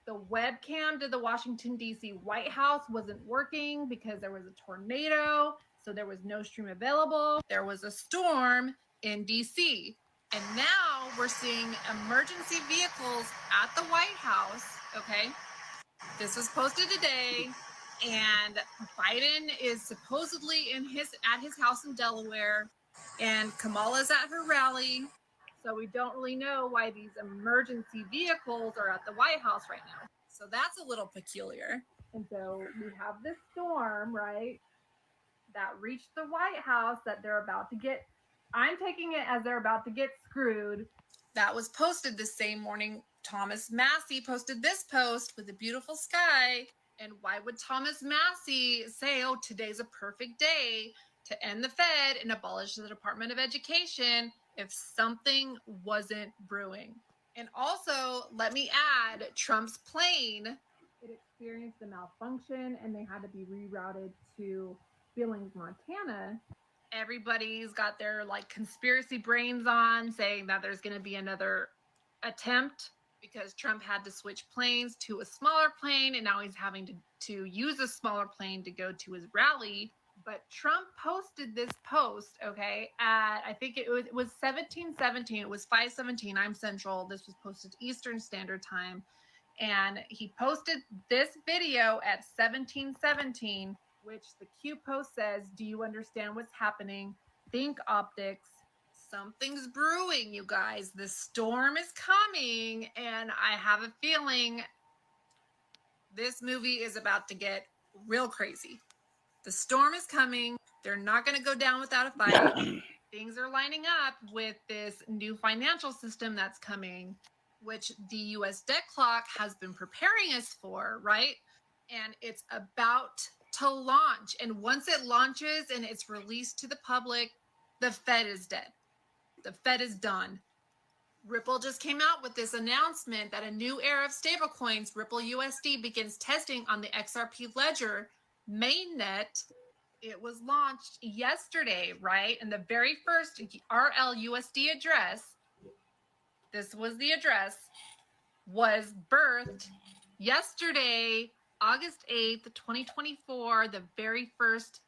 The webcam to the Washington, D.C. White House wasn't working because there was a tornado. So there was no stream available. There was a storm in D.C. And now we're seeing emergency vehicles at the White House. Okay. This was posted today. And Biden is supposedly at his house in Delaware, and Kamala's at her rally. So we don't really know why these emergency vehicles are at the White House right now. So that's a little peculiar. And so we have this storm, right, that reached the White House that they're about to get. I'm taking it as they're about to get screwed. That was posted the same morning. Thomas Massey posted this post with a beautiful sky. And why would Thomas Massey say, oh, today's a perfect day to end the Fed and abolish the Department of Education if something wasn't brewing? And also, let me add, Trump's plane, it experienced a malfunction and they had to be rerouted to Billings, Montana. Everybody's got their conspiracy brains on, saying that there's going to be another attempt because Trump had to switch planes to a smaller plane, and now he's having to use a smaller plane to go to his rally. But Trump posted this post, okay, at, I think it was 1717. It was 5:17. I'm Central. This was posted Eastern Standard Time. And he posted this video at 1717, which the Q post says, do you understand what's happening? Think optics. Something's brewing, you guys. The storm is coming, and I have a feeling this movie is about to get real crazy. The storm is coming. They're not going to go down without a fight. Things are lining up with this new financial system that's coming, which the U.S. debt clock has been preparing us for, right? And it's about to launch. And once it launches and it's released to the public, the Fed is dead. The Fed is done. Ripple just came out with this announcement that a new era of stablecoins, Ripple USD, begins testing on the XRP ledger mainnet. It was launched yesterday, right? And the very first RLUSD address, this was the address, was birthed yesterday, August 8th, 2024, the very first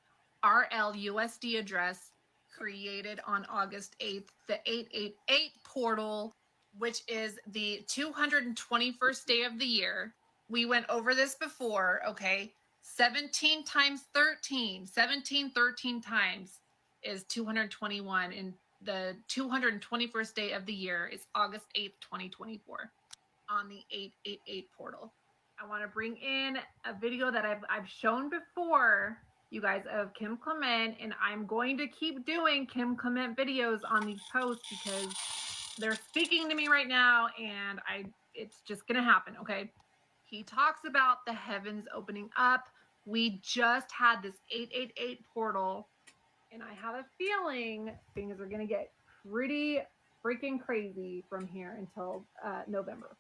RLUSD address created on August 8th, the 888 portal, which is the 221st day of the year. We went over this before, okay? 17 times 13, 13 times is 221, and the 221st day of the year is August 8th, 2024 on the 888 portal. I want to bring in a video that I've shown before, you guys, of Kim Clement, and I'm going to keep doing Kim Clement videos on these posts because they're speaking to me right now, and it's just going to happen, okay? He talks about the heavens opening up. We just had this 888 portal, and I have a feeling things are going to get pretty freaking crazy from here until November.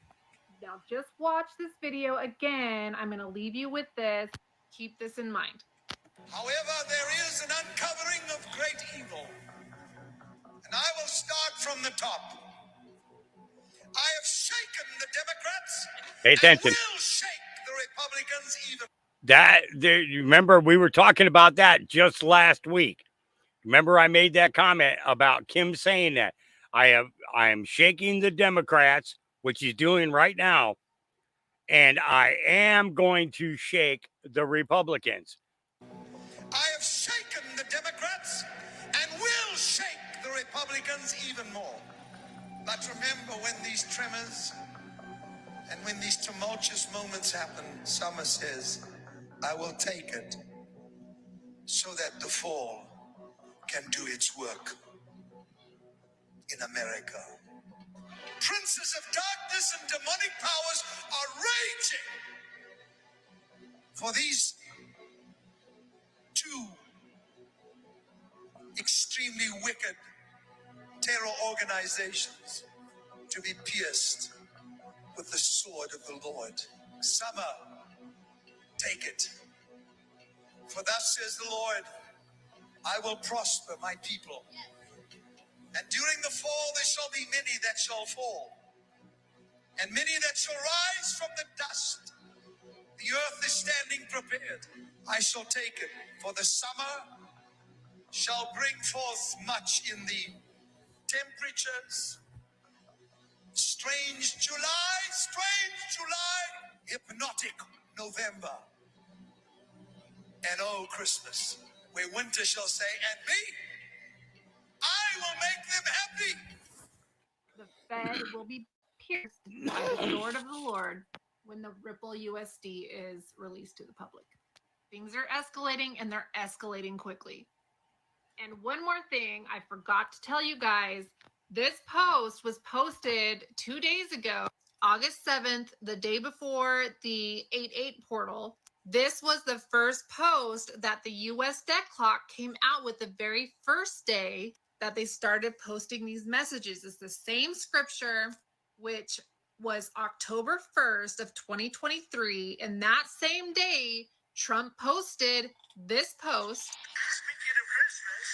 Now, just watch this video again. I'm going to leave you with this. Keep this in mind. However, there is an uncovering of great evil. And I will start from the top. I have shaken the Democrats. Pay attention. And will shake the Republicans even. You remember we were talking about that just last week. Remember I made that comment about Kim saying that I am shaking the Democrats, which he's doing right now, and I am going to shake the Republicans. I have shaken the Democrats and will shake the Republicans even more. But remember, when these tremors and when these tumultuous moments happen, Summer says, I will take it so that the fall can do its work in America. Princes of darkness and demonic powers are raging for these two extremely wicked terror organizations to be pierced with the sword of the Lord. Summer, take it. For thus says the Lord, I will prosper my people. And during the fall there shall be many that shall fall, and many that shall rise from the dust. The earth is standing prepared. I shall take it, for the summer shall bring forth much in the temperatures. Strange July, hypnotic November. And oh, Christmas, where winter shall say, and me, I will make them happy. The Fed will be pierced by the sword of the Lord when the Ripple USD is released to the public. Things are escalating, and they're escalating quickly. And one more thing I forgot to tell you guys, this post was posted 2 days ago, August 7th, the day before the 8.8 portal. This was the first post that the US debt clock came out with the very first day that they started posting these messages. It's the same scripture, which was October 1st of 2023. And that same day, Trump posted this post. Speaking of Christmas,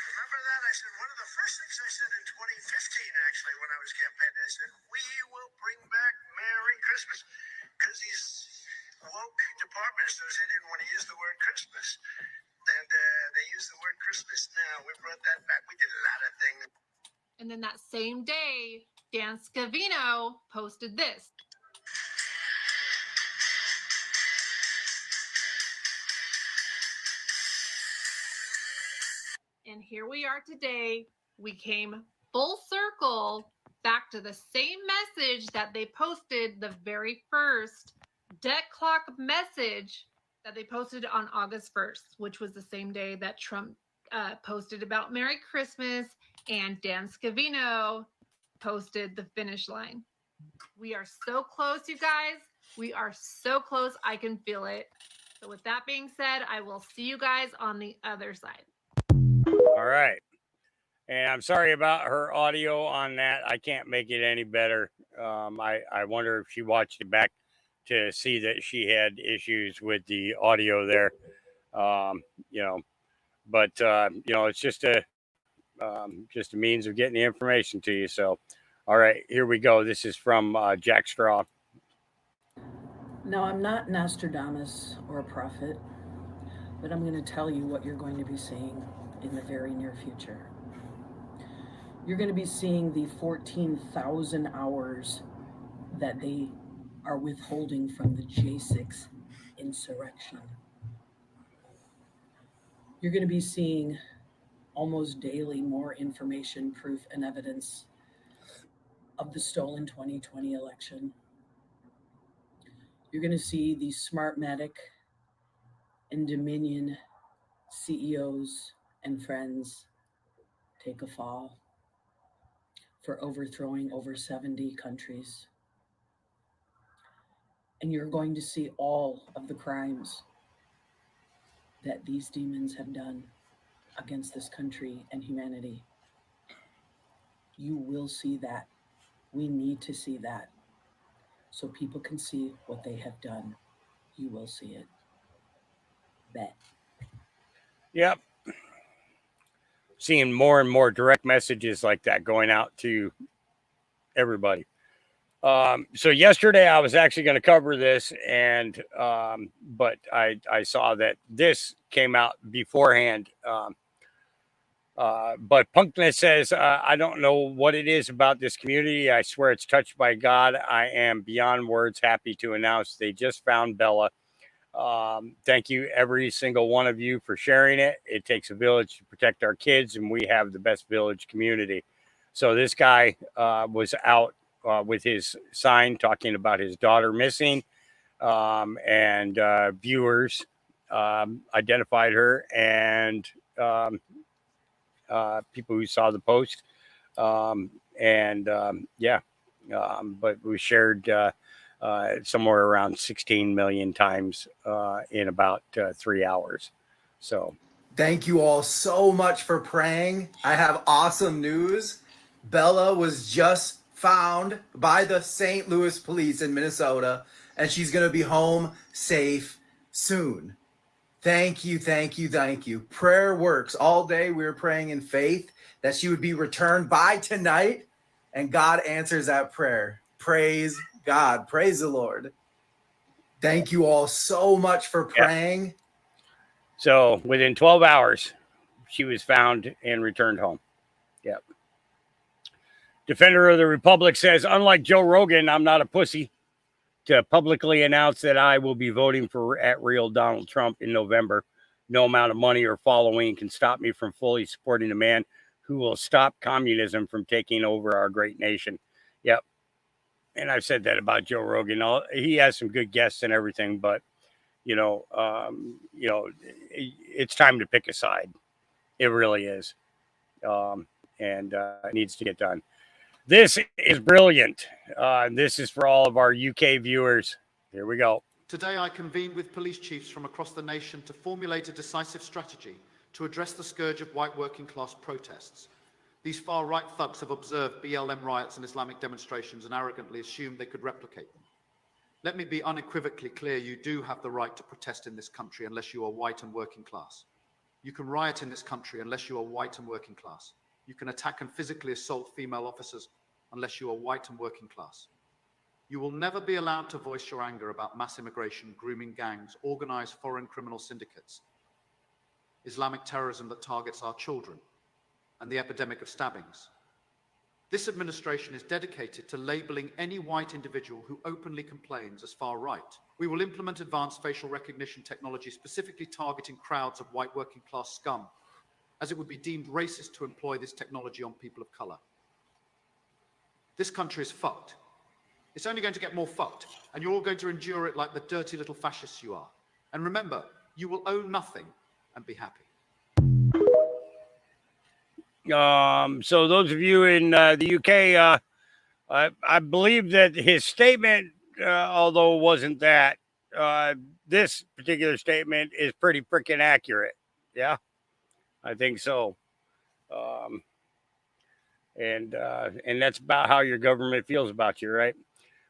remember that? I said, one of the first things I said in 2015, actually, when I was campaigning, I said, we will bring back Merry Christmas. Because these woke department stores, they didn't want to use the word Christmas. And they use the word Christmas now. We brought that back. We did a lot of things. And then that same day, Dan Scavino posted this. And here we are today. We came full circle back to the same message that they posted, the very first debt clock message that they posted on August 1st, which was the same day that Trump posted about Merry Christmas, and Dan Scavino posted the finish line. We are so close, you guys. We are so close. I can feel it. So with that being said, I will see you guys on the other side. All right. And I'm sorry about her audio on that. I can't make it any better. I wonder if she watched it back to see that she had issues with the audio there. You know, but you know, it's just a means of getting the information to you. So, all right, here we go. This is from Jack Straw. Now, I'm not Nostradamus or a prophet, but I'm going to tell you what you're going to be seeing in the very near future. You're going to be seeing the 14,000 hours that they are withholding from the J6 insurrection. You're going to be seeing almost daily more information, proof, and evidence of the stolen 2020 election. You're going to see the Smartmatic and Dominion CEOs and friends take a fall for overthrowing over 70 countries. And you're going to see all of the crimes that these demons have done against this country and humanity. You will see that. We need to see that so people can see what they have done. You will see it. Bet. Yep. Seeing more and more direct messages like that going out to everybody. So yesterday I was actually going to cover this, and but I saw that this came out beforehand. But Punkness says, I don't know what it is about this community. I swear it's touched by God. I am beyond words happy to announce they just found Bella. Thank you, every single one of you, for sharing it. It takes a village to protect our kids, and we have the best village community. So this guy was out with his sign talking about his daughter missing, and viewers identified her, and people who saw the post. But we shared somewhere around 16 million times in about 3 hours. So thank you all so much for praying. I have awesome news. Bella was just found by the St. Louis police in Minnesota, and she's going to be home safe soon. Thank you, thank you, thank you. Prayer works. All day we were praying in faith that she would be returned by tonight, and God answers that prayer. Praise God. Praise the Lord. Thank you all so much for praying. Yeah. So within 12 hours, she was found and returned home. Yep. Defender of the Republic says, unlike Joe Rogan, I'm not a pussy to publicly announce that I will be voting for @real Donald Trump in November. No amount of money or following can stop me from fully supporting a man who will stop communism from taking over our great nation. Yep. And I've said that about Joe Rogan. He has some good guests and everything, but it's time to pick a side. It really is. And it needs to get done. This is brilliant. This is for all of our UK viewers. Here we go. Today, I convened with police chiefs from across the nation to formulate a decisive strategy to address the scourge of white working class protests. These far-right thugs have observed BLM riots and Islamic demonstrations and arrogantly assumed they could replicate them. Let me be unequivocally clear, you do have the right to protest in this country unless you are white and working class. You can riot in this country unless you are white and working class. You can attack and physically assault female officers unless you are white and working class. You will never be allowed to voice your anger about mass immigration, grooming gangs, organized foreign criminal syndicates, Islamic terrorism that targets our children, and the epidemic of stabbings. This administration is dedicated to labeling any white individual who openly complains as far right. We will implement advanced facial recognition technology specifically targeting crowds of white working class scum, as it would be deemed racist to employ this technology on people of color. This country is fucked. It's only going to get more fucked, and you're all going to endure it like the dirty little fascists you are. And remember, you will own nothing and be happy. So those of you in the UK, I believe that his statement, although it wasn't that, this particular statement is pretty freaking accurate. Yeah, I think so. And that's about how your government feels about you, right?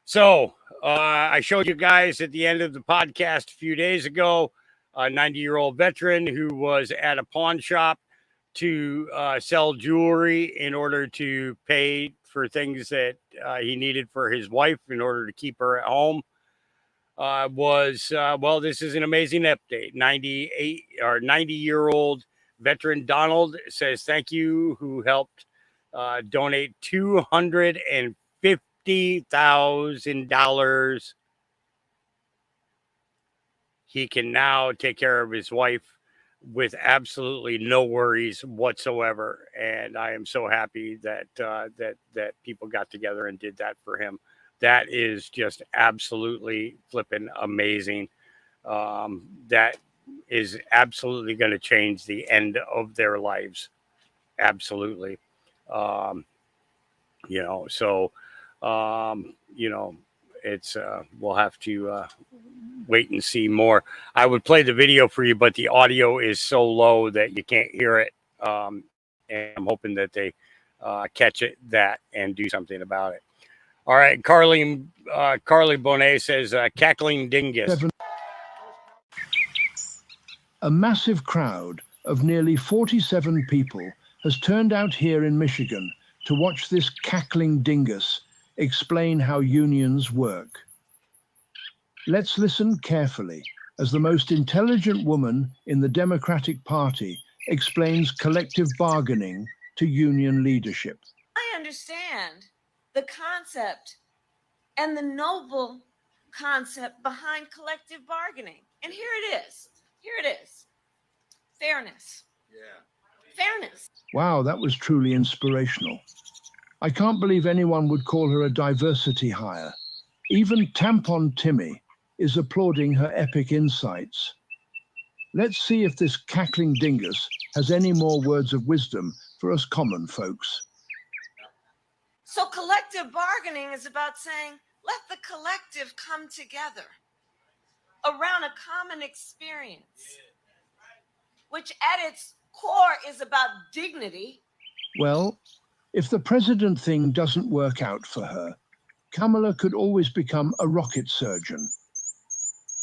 So I showed you guys at the end of the podcast a few days ago, a 90-year-old veteran who was at a pawn shop to sell jewelry in order to pay for things that he needed for his wife in order to keep her at home. Well, this is an amazing update. 90-year-old veteran Donald says thank you, who helped donate $250,000. He can now take care of his wife with absolutely no worries whatsoever, and I am so happy that that people got together and did that for him. That is just absolutely flipping amazing. That is absolutely going to change the end of their lives. Absolutely. So it's we'll have to wait and see more. I would play the video for you, but the audio is so low that you can't hear it. And I'm hoping that they catch that and do something about it. All right, Carly Bonet says, cackling dingus. A massive crowd of nearly 47 people has turned out here in Michigan to watch this cackling dingus explain how unions work. Let's listen carefully as the most intelligent woman in the Democratic Party explains collective bargaining to union leadership. I understand the concept and the noble concept behind collective bargaining. And here it is. Here it is. Fairness. Yeah. Fairness. Wow, that was truly inspirational. I can't believe anyone would call her a diversity hire. Even Tampon Timmy is applauding her epic insights. Let's see if this cackling dingus has any more words of wisdom for us common folks. So collective bargaining is about saying, let the collective come together around a common experience, which at its core is about dignity. Well, if the president thing doesn't work out for her, Kamala could always become a rocket surgeon.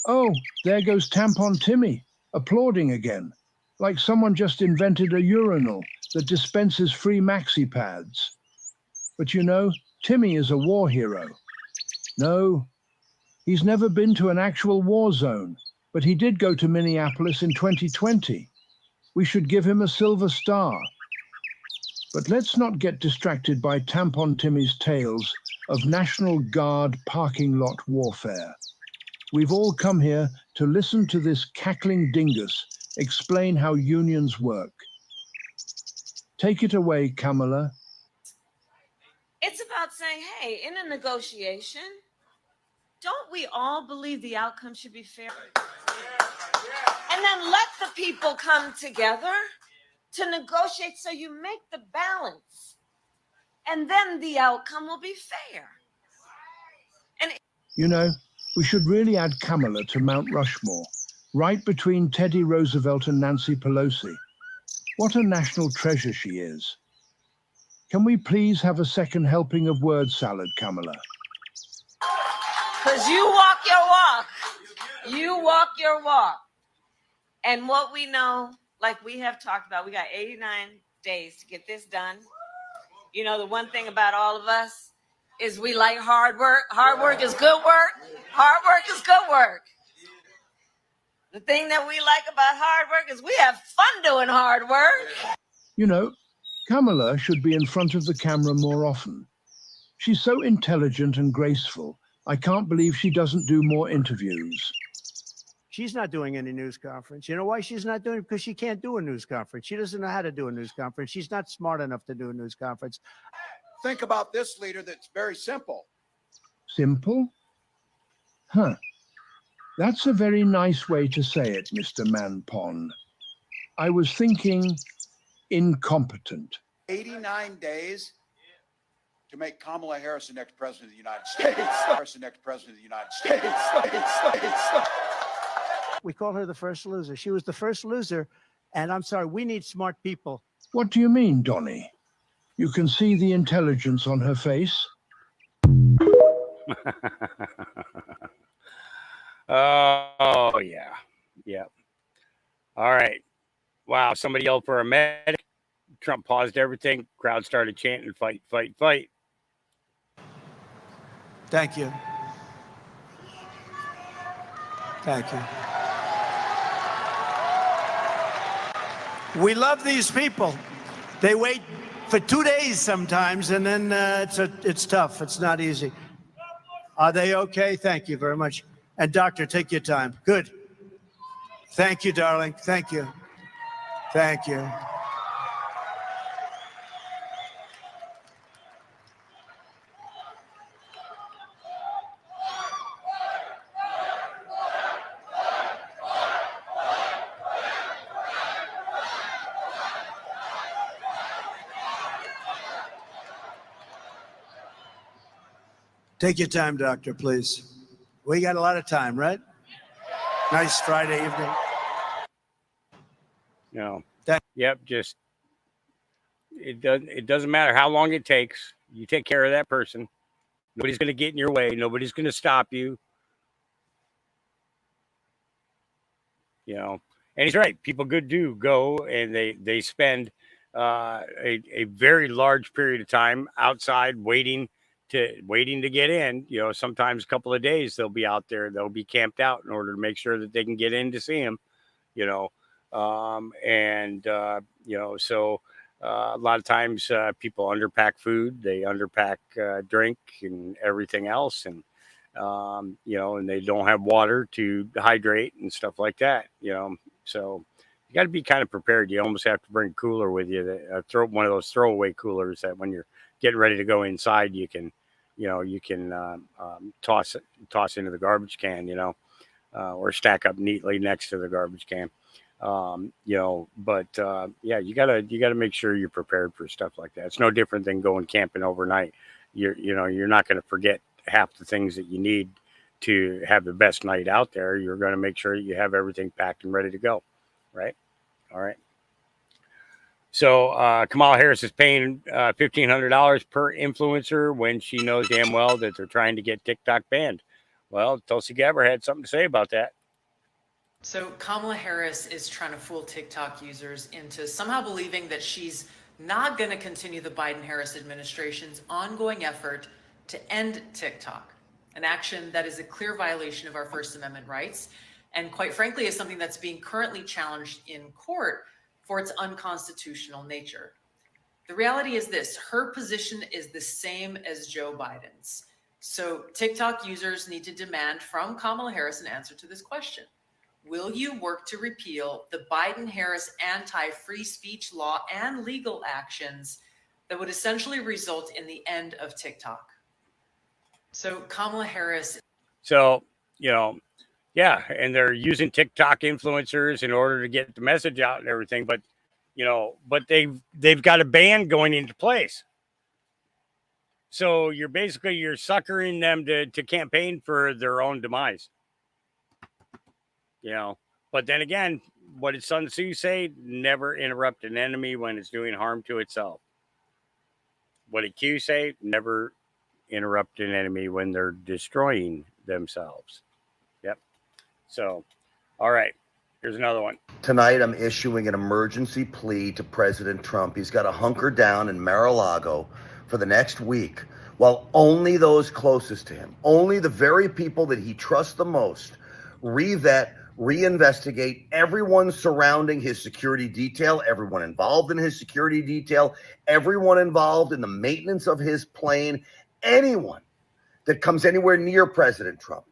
Oh, there goes Tampon Timmy, applauding again, like someone just invented a urinal that dispenses free maxi pads. But you know, Timmy is a war hero. No, he's never been to an actual war zone, but he did go to Minneapolis in 2020. We should give him a silver star. But let's not get distracted by Tampon Timmy's tales of National Guard parking lot warfare. We've all come here to listen to this cackling dingus explain how unions work. Take it away, Kamala. It's about saying, hey, in a negotiation, don't we all believe the outcome should be fair? And then let the people come together to negotiate so you make the balance. And then the outcome will be fair. And you know, we should really add Kamala to Mount Rushmore, right between Teddy Roosevelt and Nancy Pelosi. What a national treasure she is. Can we please have a second helping of word salad, Kamala? Because you walk your walk. You walk your walk. And what we know, like we have talked about, we got 89 days to get this done. You know, the one thing about all of us is we like hard work. Hard work is good work. Hard work is good work. The thing that we like about hard work is we have fun doing hard work. You know, Kamala should be in front of the camera more often. She's so intelligent and graceful. I can't believe she doesn't do more interviews. She's not doing any news conference. You know why she's not doing it? Because she can't do a news conference. She doesn't know how to do a news conference. She's not smart enough to do a news conference. Think about this, leader, that's very simple. Simple? Huh. That's a very nice way to say it, Mr. Manpon. I was thinking incompetent. 89 days to make Kamala Harris the next president of the United States. The next president of the United States. We call her the first loser. She was the first loser, and I'm sorry, we need smart people. What do you mean, Donnie? You can see the intelligence on her face. Oh, yeah. Yeah. All right. Wow. Somebody yelled for a medic. Trump paused everything. Crowd started chanting, fight, fight, fight. Thank you. Thank you. We love these people. They wait for 2 days sometimes, and then it's tough. It's not easy. Are they okay? Thank you very much. And doctor, take your time. Good. Thank you, darling. Thank you. Thank you. Take your time, doctor, please. We got a lot of time, right? Nice Friday evening. Yep. Just it doesn't matter how long it takes. You take care of that person. Nobody's going to get in your way. Nobody's going to stop you. And he's right. People do go and they spend a very large period of time outside waiting to get in. Sometimes a couple of days they'll be out there. They'll be camped out in order to make sure that they can get in to see him. So a lot of times people underpack food. They underpack drink and everything else, and and they don't have water to hydrate and stuff like that. So you got to be kind of prepared. You almost have to bring a cooler with you. Throw one of those throwaway coolers that when you're getting ready to go inside, you can toss into the garbage can, or stack up neatly next to the garbage can. You gotta make sure you're prepared for stuff like that. It's no different than going camping overnight. You're not going to forget half the things that you need to have the best night out there. You're going to make sure that you have everything packed and ready to go. Right. All right. So Kamala Harris is paying $1,500 per influencer when she knows damn well that they're trying to get TikTok banned. Well, Tulsi Gabbard had something to say about that. So Kamala Harris is trying to fool TikTok users into somehow believing that she's not going to continue the Biden-Harris administration's ongoing effort to end TikTok, an action that is a clear violation of our First Amendment rights, and quite frankly is something that's being currently challenged in court for its unconstitutional nature. The reality is this: her position is the same as Joe Biden's. So TikTok users need to demand from Kamala Harris an answer to this question. Will you work to repeal the Biden-Harris anti-free speech law and legal actions that would essentially result in the end of TikTok? So Kamala Harris. So, yeah, and they're using TikTok influencers in order to get the message out and everything, but they've got a ban going into place. So you're suckering them to campaign for their own demise. But then again, what did Sun Tzu say? Never interrupt an enemy when it's doing harm to itself. What did Q say? Never interrupt an enemy when they're destroying themselves. Yep. So, all right. Here's another one. Tonight, I'm issuing an emergency plea to President Trump. He's got to hunker down in Mar-a-Lago for the next week, while only those closest to him, only the very people that he trusts the most, reinvestigate everyone surrounding his security detail, everyone involved in his security detail, everyone involved in the maintenance of his plane. Anyone that comes anywhere near President Trump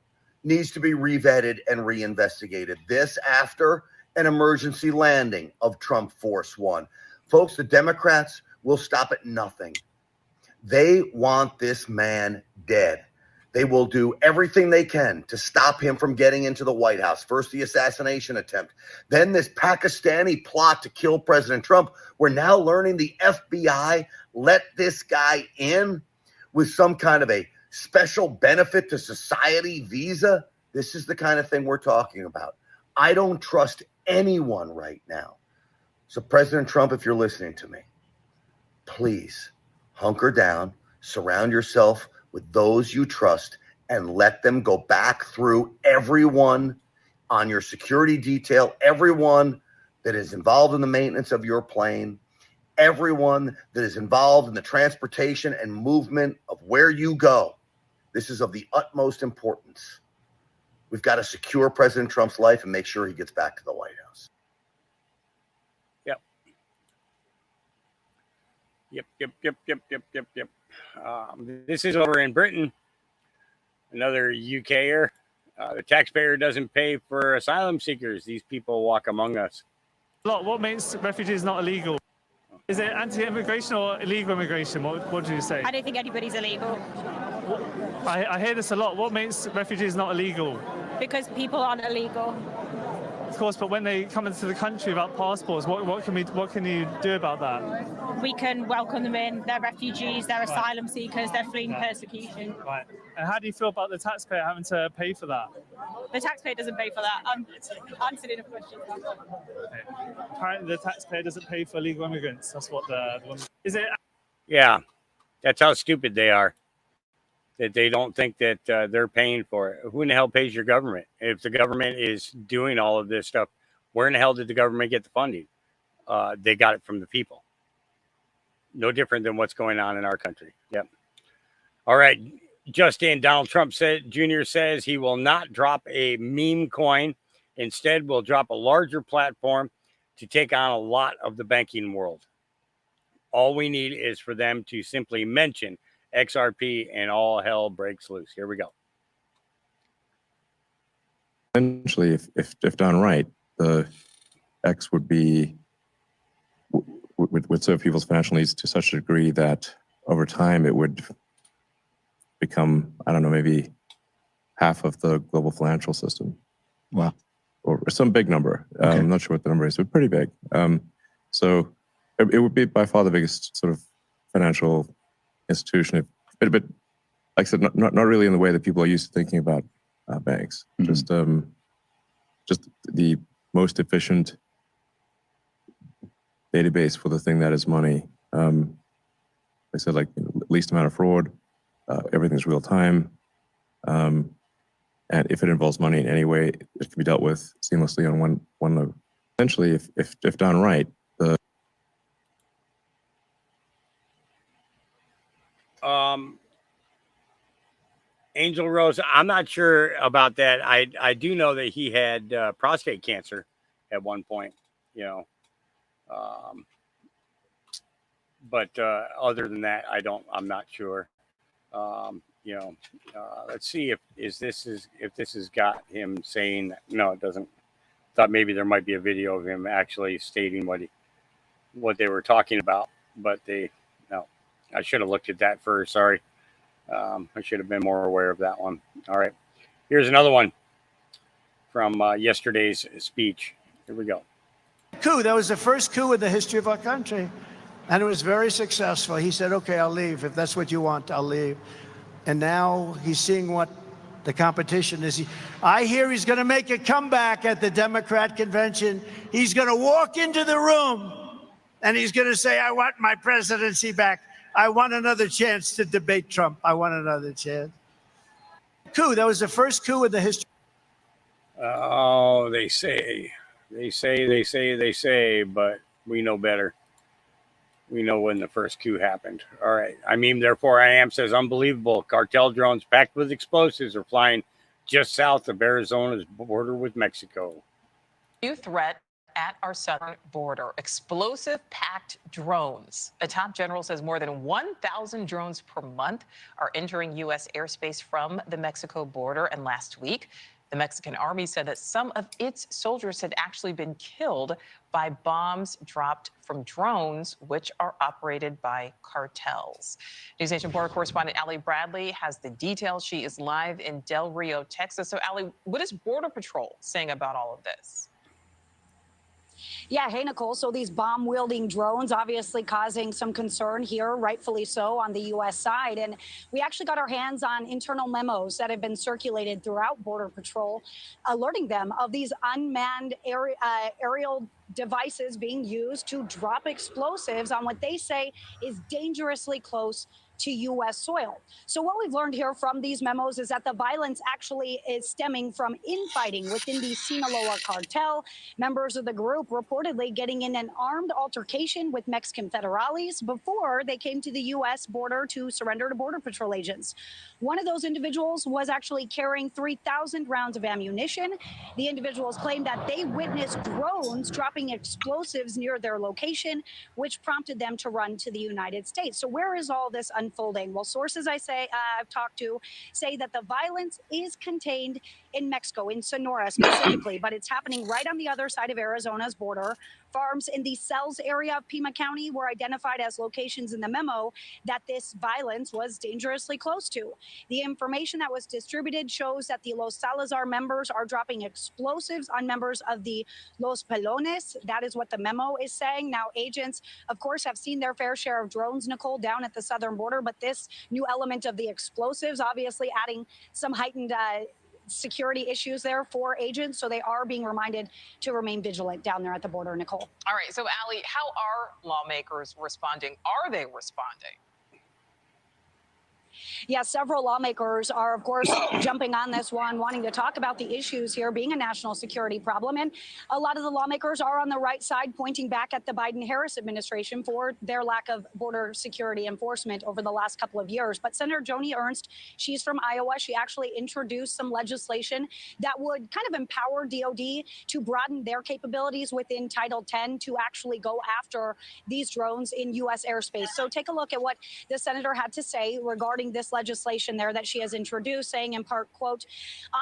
needs to be revetted and reinvestigated. This after an emergency landing of Trump Force One. Folks, the Democrats will stop at nothing. They want this man dead. They will do everything they can to stop him from getting into the White House. First, the assassination attempt, then this Pakistani plot to kill President Trump. We're now learning the FBI let this guy in with some kind of a special benefit to society visa. This is the kind of thing we're talking about. I don't trust anyone right now. So President Trump, if you're listening to me, please hunker down, surround yourself with those you trust, and let them go back through everyone on your security detail, everyone that is involved in the maintenance of your plane, everyone that is involved in the transportation and movement of where you go. This is of the utmost importance. We've got to secure President Trump's life and make sure he gets back to the White House. Yep. This is over in Britain. Another UKer. The taxpayer doesn't pay for asylum seekers. These people walk among us. What makes refugees not illegal? Is it anti-immigration or illegal immigration? What do you say? I don't think anybody's illegal. I hear this a lot. What makes refugees not illegal? Because people aren't illegal. Of course, but when they come into the country without passports, what can you do about that? We can welcome them in. They're refugees, they're asylum seekers, they're fleeing persecution. Right. And how do you feel about the taxpayer having to pay for that? The taxpayer doesn't pay for that. I'm answering a question. Apparently, the taxpayer doesn't pay for illegal immigrants. That's what the woman... Is it? Yeah, that's how stupid they are. That they don't think that they're paying for it. Who in the hell pays your government? If the government is doing all of this stuff, where in the hell did the government get the funding? They got it from the people. No different than what's going on in our country. Yep. All right. Just in, Donald Trump Jr. says he will not drop a meme coin. Instead, will drop a larger platform to take on a lot of the banking world. All we need is for them to simply mention XRP and all hell breaks loose. Here we go. Essentially, if done right, the X would serve people's financial needs to such a degree that over time it would become, I don't know, maybe half of the global financial system. Wow. Or some big number. Okay. I'm not sure what the number is, but pretty big. So it would be by far the biggest sort of financial institution, but like I said, not really in the way that people are used to thinking about banks. Mm-hmm. Just the most efficient database for the thing that is money. Like I said, like least amount of fraud, everything's real time, and if it involves money in any way, it can be dealt with seamlessly on one node. Essentially, if done right, the Angel Rose, I'm not sure about that. I do know that he had prostate cancer at one point, you know. But other than that, I'm not sure. You know, let's see if this has got him saying that. No, it doesn't. Thought maybe there might be a video of him actually stating what they were talking about, but no. I should have looked at that first. Sorry. I should have been more aware of that one. All right. Here's another one from yesterday's speech. Here we go. Coup. That was the first coup in the history of our country. And it was very successful. He said, okay, I'll leave. If that's what you want, I'll leave. And now he's seeing what the competition is. I hear he's going to make a comeback at the Democrat convention. He's going to walk into the room and he's going to say, I want my presidency back. I want another chance to debate Trump. I want another chance. Coup. That was the first coup in the history. Oh, they say, but we know better. We know when the first coup happened. All right. I mean, therefore I am says unbelievable. Cartel drones packed with explosives are flying just south of Arizona's border with Mexico. New threat at our southern border. Explosive packed drones. A top general says more than 1,000 drones per month are entering U.S. airspace from the Mexico border. And last week, the Mexican army said that some of its soldiers had actually been killed by bombs dropped from drones, which are operated by cartels. News Nation border correspondent Allie Bradley has the details. She is live in Del Rio, Texas. So, Allie, what is Border Patrol saying about all of this? Yeah, hey, Nicole. So these bomb-wielding drones obviously causing some concern here, rightfully so, on the U.S. side. And we actually got our hands on internal memos that have been circulated throughout Border Patrol, alerting them of these unmanned aerial devices being used to drop explosives on what they say is dangerously close to U.S. soil. So what we've learned here from these memos is that the violence actually is stemming from infighting within the Sinaloa cartel. Members of the group reportedly getting in an armed altercation with Mexican federales before they came to the U.S. border to surrender to Border Patrol agents. One of those individuals was actually carrying 3,000 rounds of ammunition. The individuals claimed that they witnessed drones dropping explosives near their location, which prompted them to run to the United States. So where is all this unfolding? Well, sources I've talked to say that the violence is contained in Mexico, in Sonora specifically, but it's happening right on the other side of Arizona's border. Farms in the Cells area of Pima County were identified as locations in the memo that this violence was dangerously close to. The information that was distributed shows that the Los Salazar members are dropping explosives on members of the Los Pelones. That is what the memo is saying. Now, agents, of course, have seen their fair share of drones, Nicole, down at the southern border, but this new element of the explosives obviously adding some heightened security issues there for agents. So they are being reminded to remain vigilant down there at the border, Nicole. All right. So, Allie, how are lawmakers responding? Are they responding? Yeah, several lawmakers are, of course, jumping on this one, wanting to talk about the issues here being a national security problem. And a lot of the lawmakers are on the right side, pointing back at the Biden-Harris administration for their lack of border security enforcement over the last couple of years. But Senator Joni Ernst, she's from Iowa. She actually introduced some legislation that would kind of empower DOD to broaden their capabilities within Title X to actually go after these drones in U.S. airspace. So take a look at what the senator had to say regarding this legislation there that she has introduced, saying in part, quote,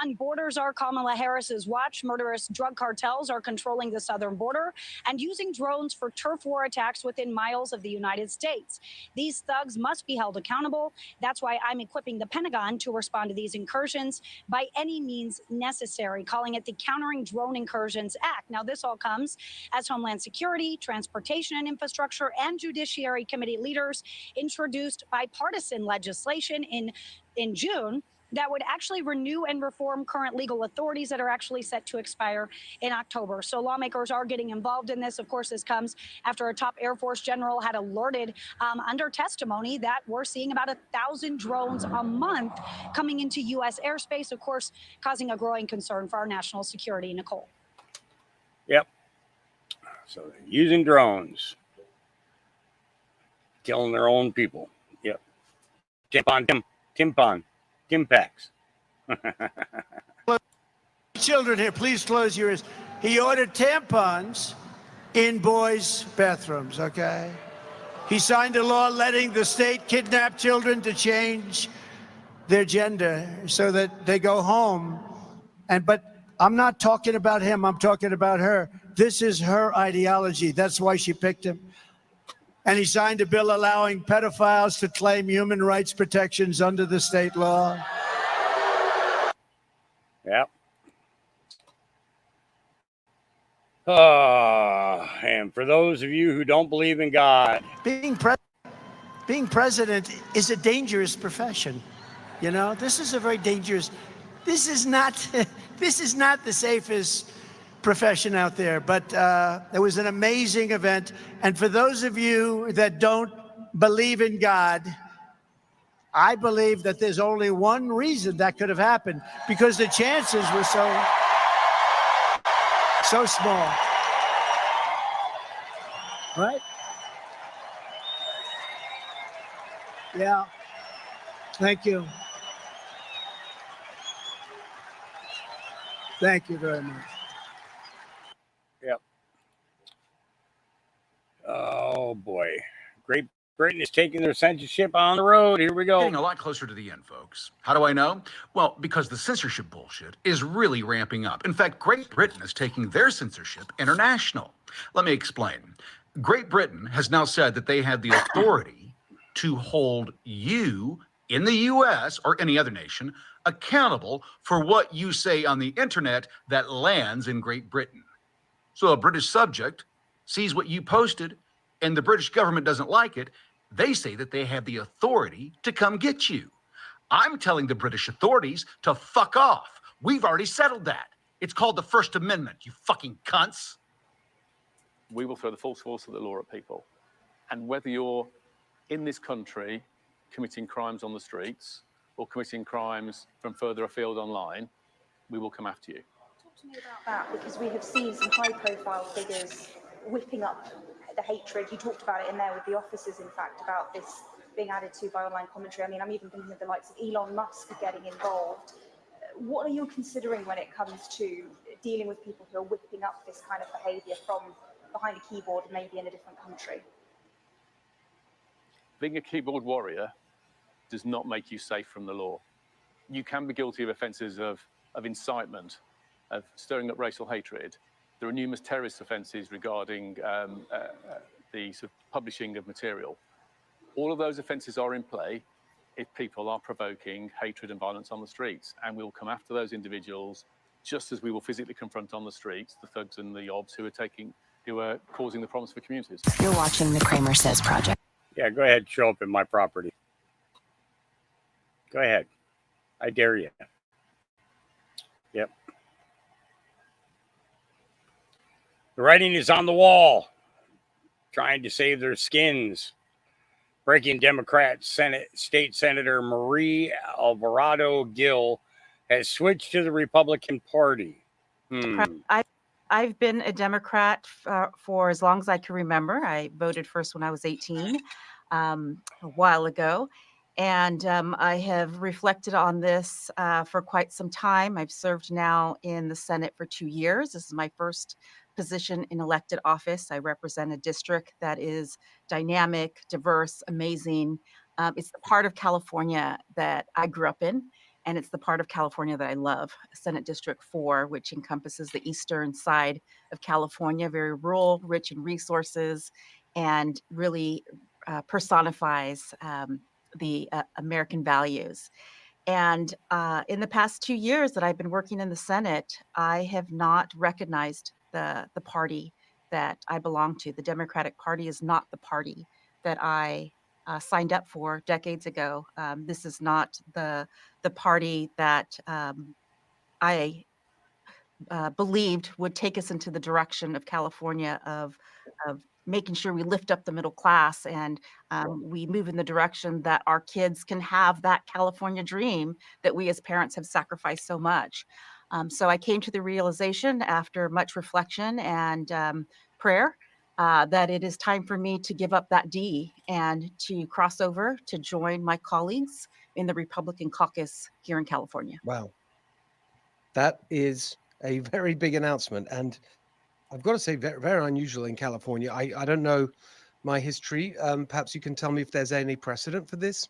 on borders are Kamala Harris's watch. Murderous drug cartels are controlling the southern border and using drones for turf war attacks within miles of the United States. These thugs must be held accountable. That's why I'm equipping the Pentagon to respond to these incursions by any means necessary, calling it the Countering Drone Incursions Act. Now, this all comes as Homeland Security, Transportation and Infrastructure, and Judiciary Committee leaders introduced bipartisan legislation in June that would actually renew and reform current legal authorities that are actually set to expire in October. So lawmakers are getting involved in this. Of course, this comes after a top Air Force general had alerted under testimony that we're seeing about 1,000 drones a month coming into U.S. airspace, of course, causing a growing concern for our national security. Nicole. Yep. So they're using drones, killing their own people. Yep. Timpax. Children here, please close your ears. He ordered tampons in boys' bathrooms, okay? He signed a law letting the state kidnap children to change their gender so that they go home. But I'm not talking about him, I'm talking about her. This is her ideology. That's why she picked him. And he signed a bill allowing pedophiles to claim human rights protections under the state law. Yep. And for those of you who don't believe in God, Being president is a dangerous profession. You know, this is a very dangerous. This is not the safest profession out there. But it was an amazing event. And for those of you that don't believe in God, I believe that there's only one reason that could have happened, because the chances were so small. Right? Yeah. Thank you. Thank you very much. Yep. Oh boy. Great Britain is taking their censorship on the road. Here we go. Getting a lot closer to the end, folks. How do I know? Well, because the censorship bullshit is really ramping up. In fact, Great Britain is taking their censorship international. Let me explain. Great Britain has now said that they have the authority to hold you in the U.S. or any other nation accountable for what you say on the internet that lands in Great Britain. So a British subject sees what you posted and the British government doesn't like it, they say that they have the authority to come get you. I'm telling the British authorities to fuck off. We've already settled that. It's called the First Amendment, you fucking cunts. We will throw the full force of the law at people. And whether you're in this country committing crimes on the streets or committing crimes from further afield online, we will come after you. Talk to me about that, because we have seen some high-profile figures whipping up the hatred. You talked about it in there with the officers, in fact, about this being added to by online commentary. I mean, I'm even thinking of the likes of Elon Musk getting involved. What are you considering when it comes to dealing with people who are whipping up this kind of behaviour from behind a keyboard, maybe in a different country? Being a keyboard warrior does not make you safe from the law. You can be guilty of offences of incitement, of stirring up racial hatred. There are numerous terrorist offences regarding the sort of publishing of material. All of those offences are in play if people are provoking hatred and violence on the streets, and we'll come after those individuals just as we will physically confront on the streets the thugs and the obs who are causing the problems for communities. You're watching the Kramer Says Project. Yeah, go ahead, show up in my property. Go ahead. I dare you. Yep. The writing is on the wall, trying to save their skins. Breaking Democrat State Senator Marie Alvarado Gill has switched to the Republican Party. I've been a Democrat for as long as I can remember. I voted first when I was 18, a while ago. And I have reflected on this for quite some time. I've served now in the Senate for 2 years. This is my first position in elected office. I represent a district that is dynamic, diverse, amazing. It's the part of California that I grew up in, and it's the part of California that I love, Senate District 4, which encompasses the eastern side of California, very rural, rich in resources, and really personifies the American values. And in the past 2 years that I've been working in the Senate, I have not recognized the party that I belong to. The Democratic Party is not the party that I signed up for decades ago. This is not the party that I believed would take us into the direction of California of making sure we lift up the middle class and we move in the direction that our kids can have that California dream that we as parents have sacrificed so much. So I came to the realization after much reflection and prayer that it is time for me to give up that D and to cross over to join my colleagues in the Republican caucus here in California. Wow. That is a very big announcement. And I've got to say, very, very unusual in California. I don't know my history. Perhaps you can tell me if there's any precedent for this.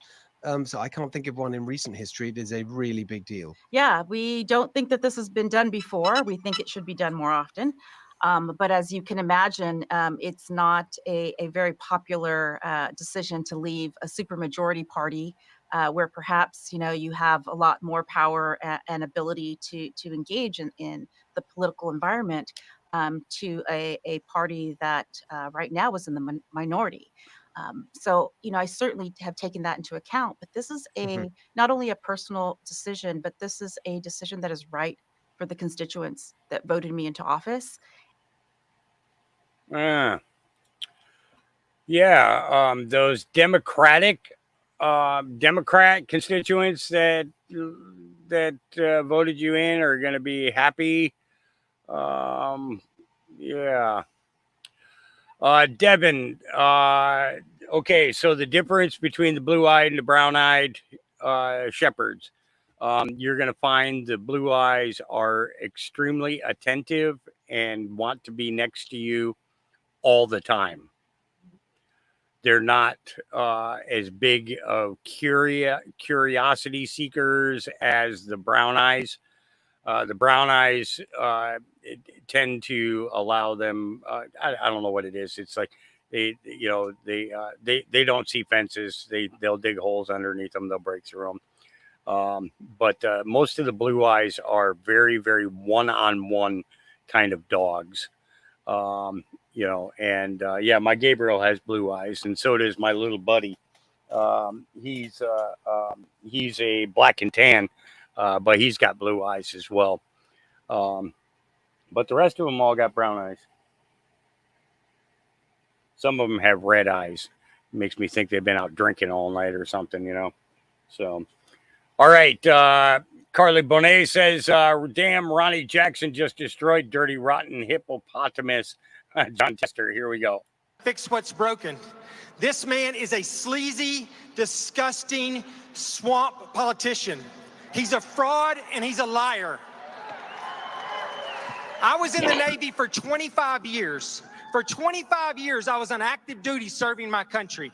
So I can't think of one in recent history. It is a really big deal. Yeah, we don't think that this has been done before. We think it should be done more often. But as you can imagine, it's not a very popular decision to leave a supermajority party where perhaps, you have a lot more power and ability to engage in the political environment to a party that right now is in the minority. So, I certainly have taken that into account, but this is not only a personal decision, but this is a decision that is right for the constituents that voted me into office. Yeah, those Democrat constituents that voted you in are going to be happy. Yeah. Devin, okay, so the difference between the blue-eyed and the brown-eyed shepherds, you're going to find the blue eyes are extremely attentive and want to be next to you all the time. They're not as big of curiosity seekers as the brown eyes. The brown eyes tend to allow them. I don't know what it is. It's like they don't see fences. They'll dig holes underneath them. They'll break through them. But most of the blue eyes are very, very one-on-one kind of dogs. Yeah, my Gabriel has blue eyes, and so does my little buddy. He's a black and tan. But he's got blue eyes as well. But the rest of them all got brown eyes. Some of them have red eyes. Makes me think they've been out drinking all night or something, you know. So, all right. Carly Bonet says, damn, Ronnie Jackson just destroyed dirty, rotten hippopotamus. John Tester, here we go. Fix what's broken. This man is a sleazy, disgusting swamp politician. He's a fraud and he's a liar. I was in the Navy for 25 years. For 25 years, I was on active duty serving my country.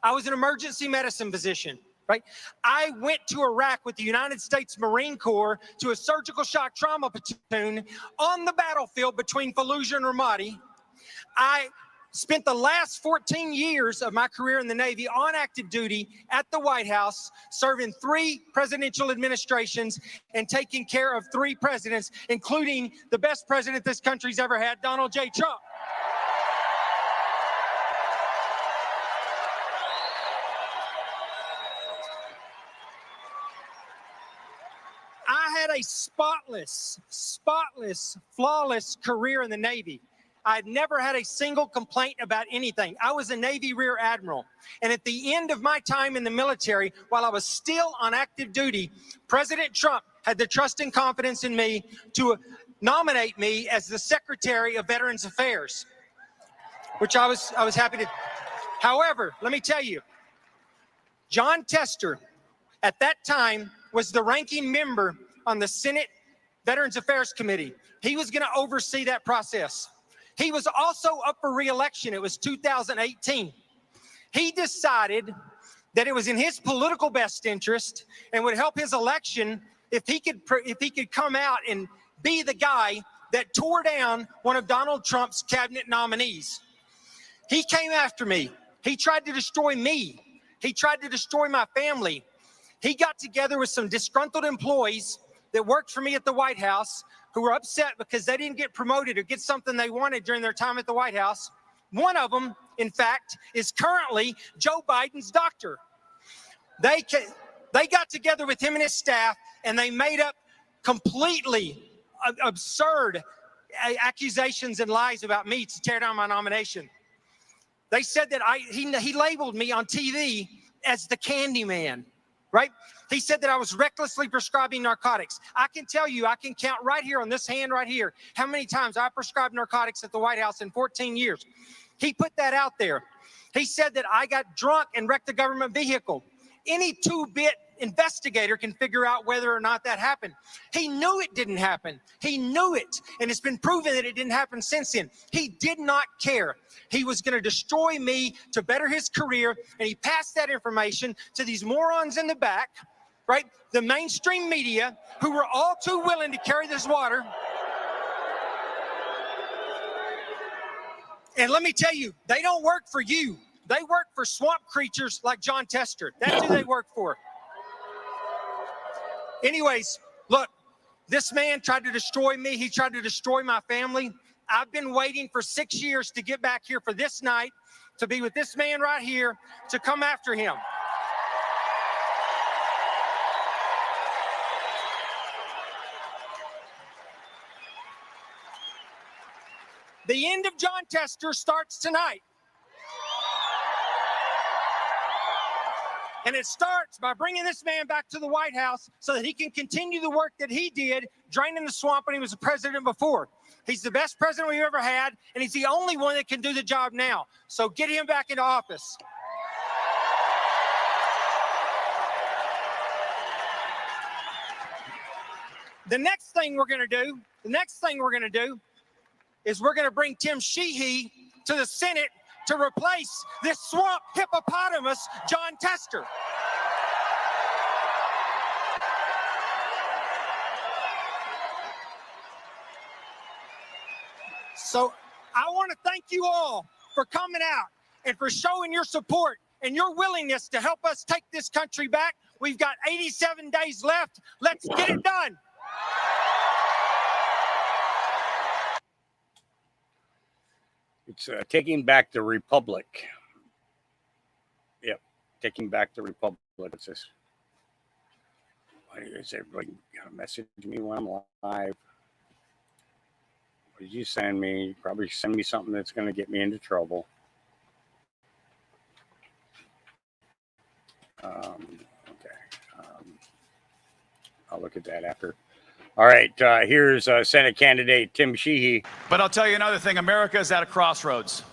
I was an emergency medicine physician, right? I went to Iraq with the United States Marine Corps to a surgical shock trauma platoon on the battlefield between Fallujah and Ramadi. I spent the last 14 years of my career in the Navy on active duty at the White House, serving 3 presidential administrations and taking care of 3 presidents, including the best president this country's ever had, Donald J. Trump. I had a spotless, flawless career in the Navy. I'd never had a single complaint about anything. I was a Navy Rear Admiral. And at the end of my time in the military, while I was still on active duty, President Trump had the trust and confidence in me to nominate me as the Secretary of Veterans Affairs, which I was happy to. However, let me tell you, John Tester, at that time, was the ranking member on the Senate Veterans Affairs Committee. He was going to oversee that process. He was also up for re-election. It was 2018. He decided that it was in his political best interest and would help his election if he could come out and be the guy that tore down one of Donald Trump's cabinet nominees. He came after me. He tried to destroy me. He tried to destroy my family. He got together with some disgruntled employees that worked for me at the White House who were upset because they didn't get promoted or get something they wanted during their time at the White House. One of them, in fact, is currently Joe Biden's doctor. They got together with him and his staff, and they made up completely absurd accusations and lies about me to tear down my nomination. They said that he labeled me on TV as the candy man. Right? He said that I was recklessly prescribing narcotics. I can tell you, I can count right here on this hand right here how many times I prescribed narcotics at the White House in 14 years. He put that out there. He said that I got drunk and wrecked a government vehicle. Any 2-bit investigator can figure out whether or not that happened. He knew it didn't happen. He knew it. And it's been proven that it didn't happen since then. He did not care. He was going to destroy me to better his career. And he passed that information to these morons in the back, right? The mainstream media, who were all too willing to carry this water. And let me tell you, they don't work for you. They work for swamp creatures like John Tester. That's who they work for. Anyways, look, this man tried to destroy me. He tried to destroy my family. I've been waiting for 6 years to get back here for this night, to be with this man right here, to come after him. The end of John Tester starts tonight. And it starts by bringing this man back to the White House so that he can continue the work that he did draining the swamp when he was the president before. He's the best president we've ever had, and he's the only one that can do the job now. So get him back into office. The next thing we're going to do is we're going to bring Tim Sheehy to the Senate to replace this swamp hippopotamus, John Tester. So I want to thank you all for coming out and for showing your support and your willingness to help us take this country back. We've got 87 days left. Let's get it done. It's taking back the republic. Yep, taking back the republic. What's this? Why is everybody gonna message me when I'm live? What did you send me? You probably send me something that's going to get me into trouble. I'll look at that after. All right, here's Senate candidate Tim Sheehy. But I'll tell you another thing, America is at a crossroads.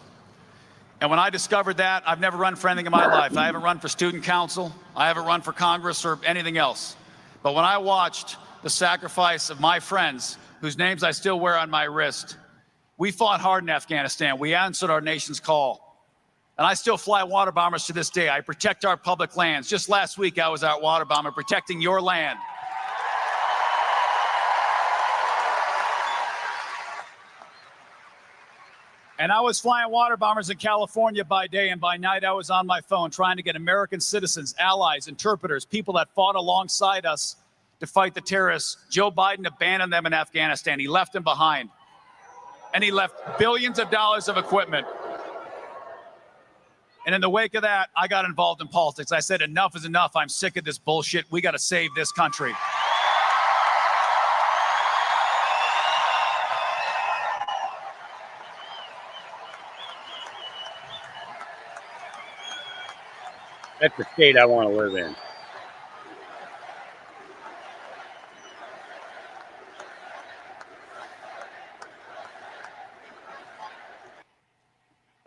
And when I discovered that, I've never run for anything in my life. I haven't run for student council. I haven't run for Congress or anything else. But when I watched the sacrifice of my friends, whose names I still wear on my wrist, we fought hard in Afghanistan. We answered our nation's call. And I still fly water bombers to this day. I protect our public lands. Just last week, I was out water bomber protecting your land. And I was flying water bombers in California by day, and by night I was on my phone trying to get American citizens, allies, interpreters, people that fought alongside us to fight the terrorists. Joe Biden abandoned them in Afghanistan. He left them behind. And he left billions of dollars of equipment. And in the wake of that, I got involved in politics. I said, enough is enough. I'm sick of this bullshit. We got to save this country. That's the state I want to live in.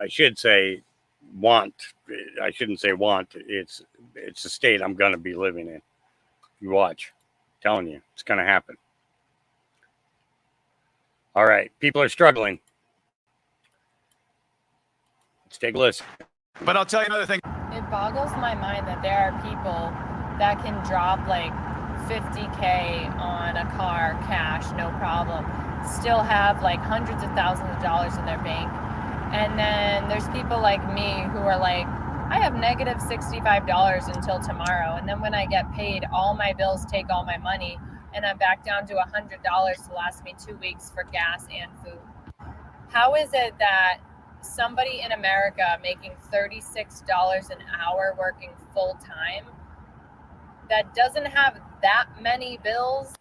I should say want. I shouldn't say want. It's the state I'm going to be living in. You watch. I'm telling you, it's going to happen. All right. People are struggling. Let's take a listen. But I'll tell you another thing. It boggles my mind that there are people that can drop like $50K on a car cash, no problem, still have like hundreds of thousands of dollars in their bank. And then there's people like me who are like, I have negative $65 until tomorrow. And then when I get paid, all my bills take all my money and I'm back down to $100 to last me 2 weeks for gas and food. How is it that somebody in America making $36 an hour working full time that doesn't have that many bills,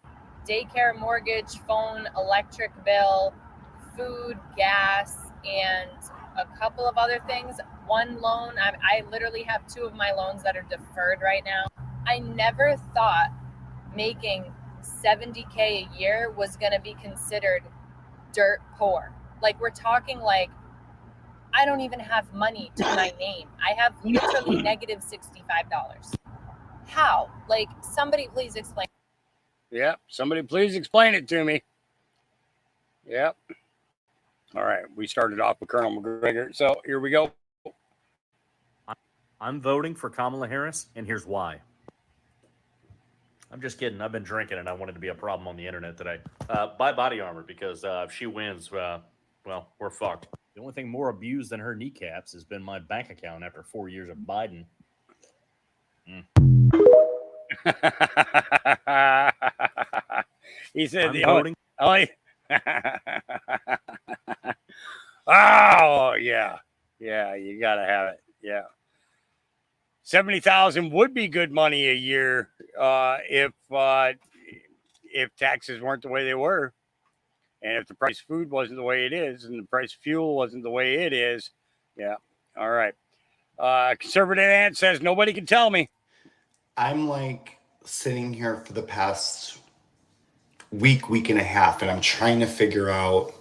daycare, mortgage, phone, electric bill, food, gas, and a couple of other things, one loan, I literally have 2 of my loans that are deferred right now. I never thought making $70K a year was going to be considered dirt poor. Like, we're talking like, I don't even have money to my name. I have literally negative $65. How? Like, somebody please explain. Yeah, somebody please explain it to me. Yep. All right, we started off with Colonel McGregor, so here we go. I'm voting for Kamala Harris, and here's why. I'm just kidding. I've been drinking, and I wanted to be a problem on the internet today. Buy body armor, because if she wins, well, we're fucked. The only thing more abused than her kneecaps has been my bank account after 4 years of Biden. He said I'm the voting. only oh, yeah. Yeah, you got to have it. Yeah. 70,000 would be good money a year if taxes weren't the way they were. And if the price of food wasn't the way it is and the price of fuel wasn't the way it is. Yeah. All right. Conservative Ant says nobody can tell me. I'm like sitting here for the past week and a half, and I'm trying to figure out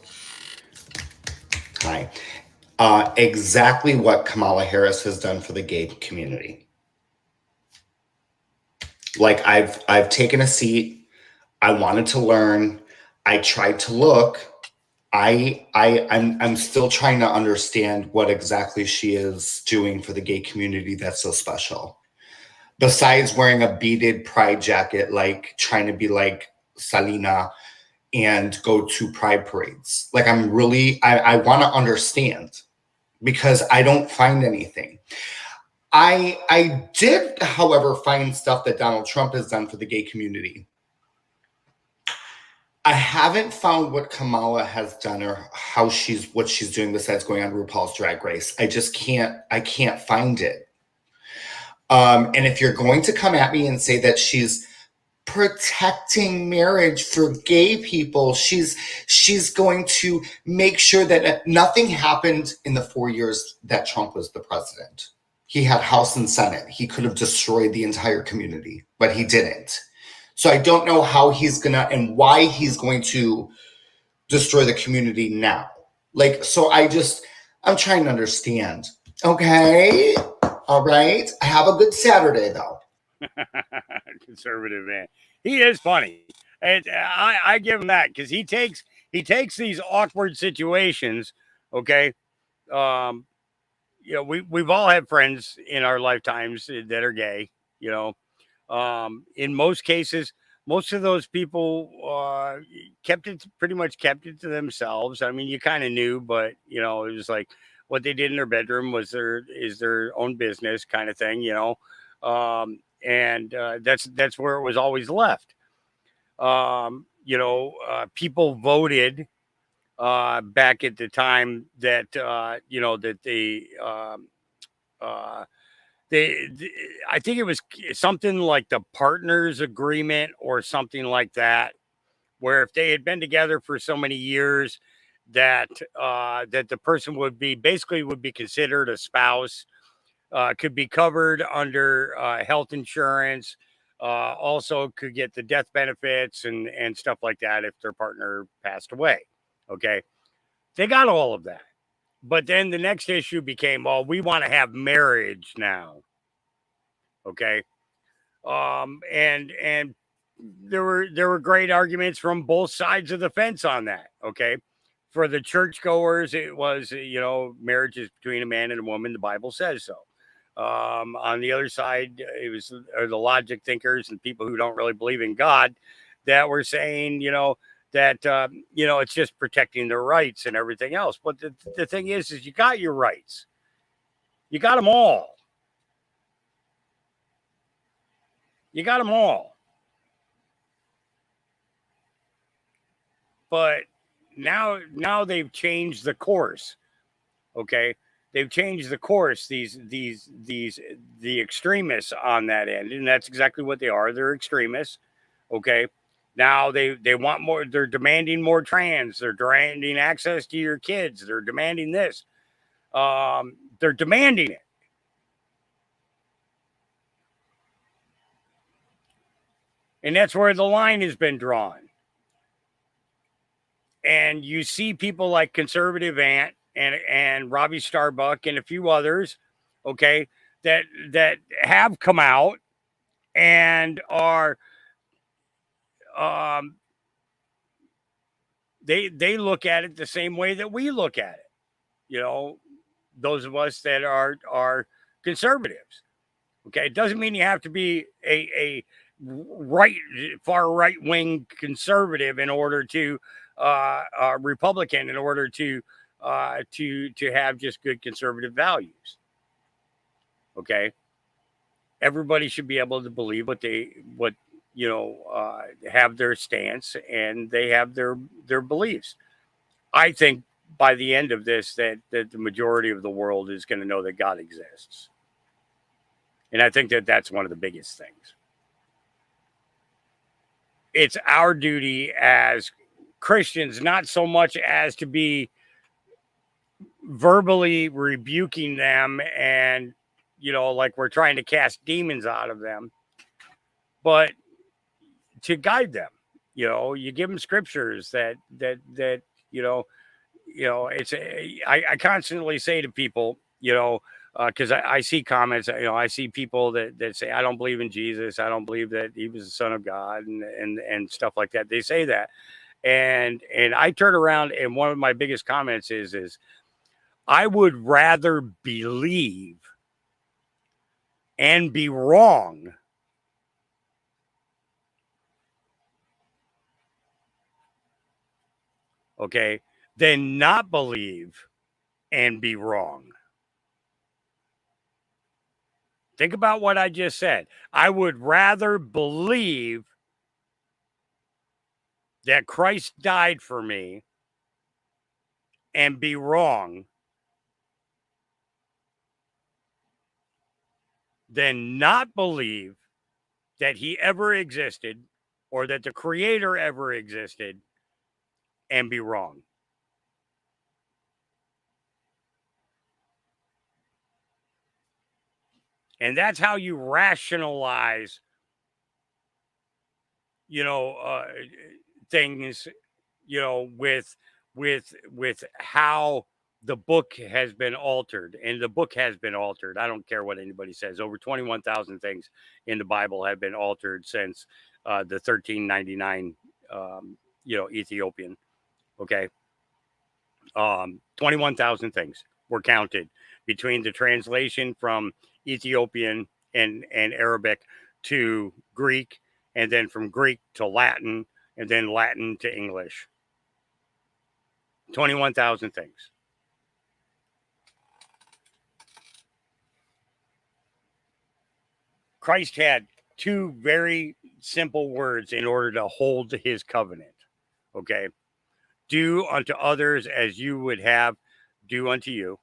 exactly what Kamala Harris has done for the gay community. Like, I've taken a seat. I wanted to learn. I tried to look. I'm still trying to understand what exactly she is doing for the gay community that's so special. Besides wearing a beaded pride jacket, like trying to be like Selena and go to pride parades. Like, I want to understand, because I don't find anything. I did, however, find stuff that Donald Trump has done for the gay community. I haven't found what Kamala has done or what she's doing besides going on RuPaul's Drag Race. I can't find it. And if you're going to come at me and say that she's protecting marriage for gay people, she's going to make sure that nothing happened in the 4 years that Trump was the president. He had House and Senate. He could have destroyed the entire community, but he didn't. So I don't know how he's gonna and why he's going to destroy the community now. Like, so I'm trying to understand. Okay. All right. Have a good Saturday though. Conservative man. He is funny. And I give him that because he takes these awkward situations. Okay. You know, we've all had friends in our lifetimes that are gay, you know. In most cases, most of those people pretty much kept it to themselves. I mean, you kind of knew, but you know, it was like what they did in their bedroom is their own business kind of thing, you know. And that's where it was always left. You know, people voted back at the time that you know that uh, they I think it was something like the partners agreement or something like that, where if they had been together for so many years that that the person would be considered a spouse, could be covered under health insurance, also could get the death benefits and stuff like that if their partner passed away. Okay, they got all of that. But then the next issue became, well, we want to have marriage now. Okay. And there were great arguments from both sides of the fence on that. Okay. For the churchgoers, it was, you know, marriage is between a man and a woman. The Bible says so. On the other side, it was the logic thinkers and people who don't really believe in God that were saying, you know, that you know, it's just protecting their rights and everything else. But the thing is you got your rights. You got them all. You got them all. But now they've changed the course. Okay, they've changed the course. The extremists on that end, and that's exactly what they are. They're extremists. Okay, now they want more. They're demanding more trans. They're demanding access to your kids. They're demanding this. They're demanding it. And that's where the line has been drawn. And you see people like Conservative Ant and Robbie Starbuck and a few others, okay, that have come out and are um they look at it the same way that we look at it. You know, those of us that are conservatives. Okay, it doesn't mean you have to be a right far right wing conservative in order to Republican in order to have just good conservative values. Okay, everybody should be able to believe what you know have their stance and they have their beliefs. I think by the end of this that the majority of the world is going to know that God exists. And I think that that's one of the biggest things. It's our duty as Christians, not so much as to be verbally rebuking them and, you know, like we're trying to cast demons out of them, but to guide them. You know, you give them scriptures that you know, it's I constantly say to people, you know, because I see comments, you know, I see people that say, I don't believe in Jesus. I don't believe that he was the son of God and stuff like that. They say that. And I turn around and one of my biggest comments is I would rather believe and be wrong okay, than not believe and be wrong. Think about what I just said. I would rather believe that Christ died for me and be wrong than not believe that he ever existed or that the creator ever existed and be wrong. And that's how you rationalize things, with how the book has been altered, and the book has been altered. I don't care what anybody says. Over 21,000 things in the Bible have been altered since the 1399, Ethiopian. Okay. 21,000 things were counted between the translation from Ethiopian and Arabic to Greek, and then from Greek to Latin, and then Latin to English. 21,000 things. Christ had two very simple words in order to hold his covenant. Okay. Do unto others as you would have do unto you.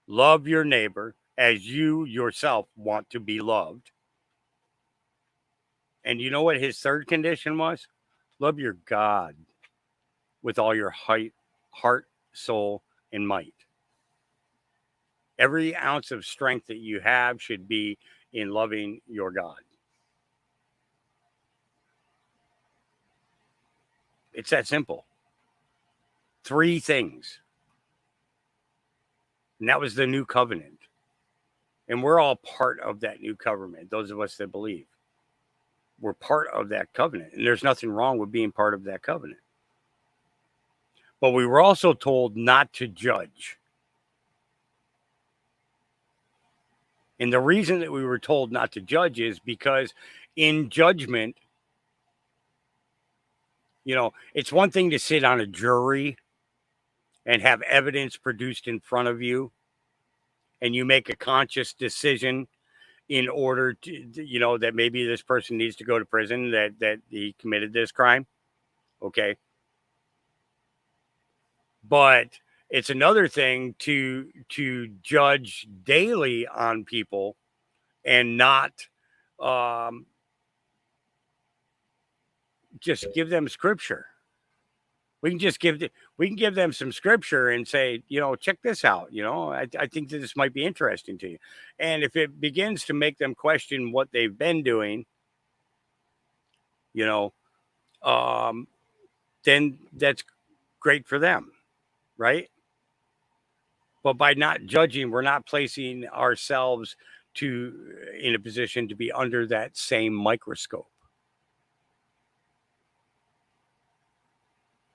Love your neighbor as you yourself want to be loved. And you know what his third condition was? Love your God with all your heart, soul, and might. Every ounce of strength that you have should be in loving your God. It's that simple. 3 things. And that was the new covenant. And we're all part of that new covenant, those of us that believe. We're part of that covenant. And there's nothing wrong with being part of that covenant. But we were also told not to judge. And the reason that we were told not to judge is because in judgment, it's one thing to sit on a jury and have evidence produced in front of you, and you make a conscious decision in order to, that maybe this person needs to go to prison, that he committed this crime. Okay. But it's another thing to judge daily on people and not just give them scripture. We can just give them some scripture and say, check this out. I think that this might be interesting to you. And if it begins to make them question what they've been doing, then that's great for them, right? But by not judging, we're not placing ourselves in a position to be under that same microscope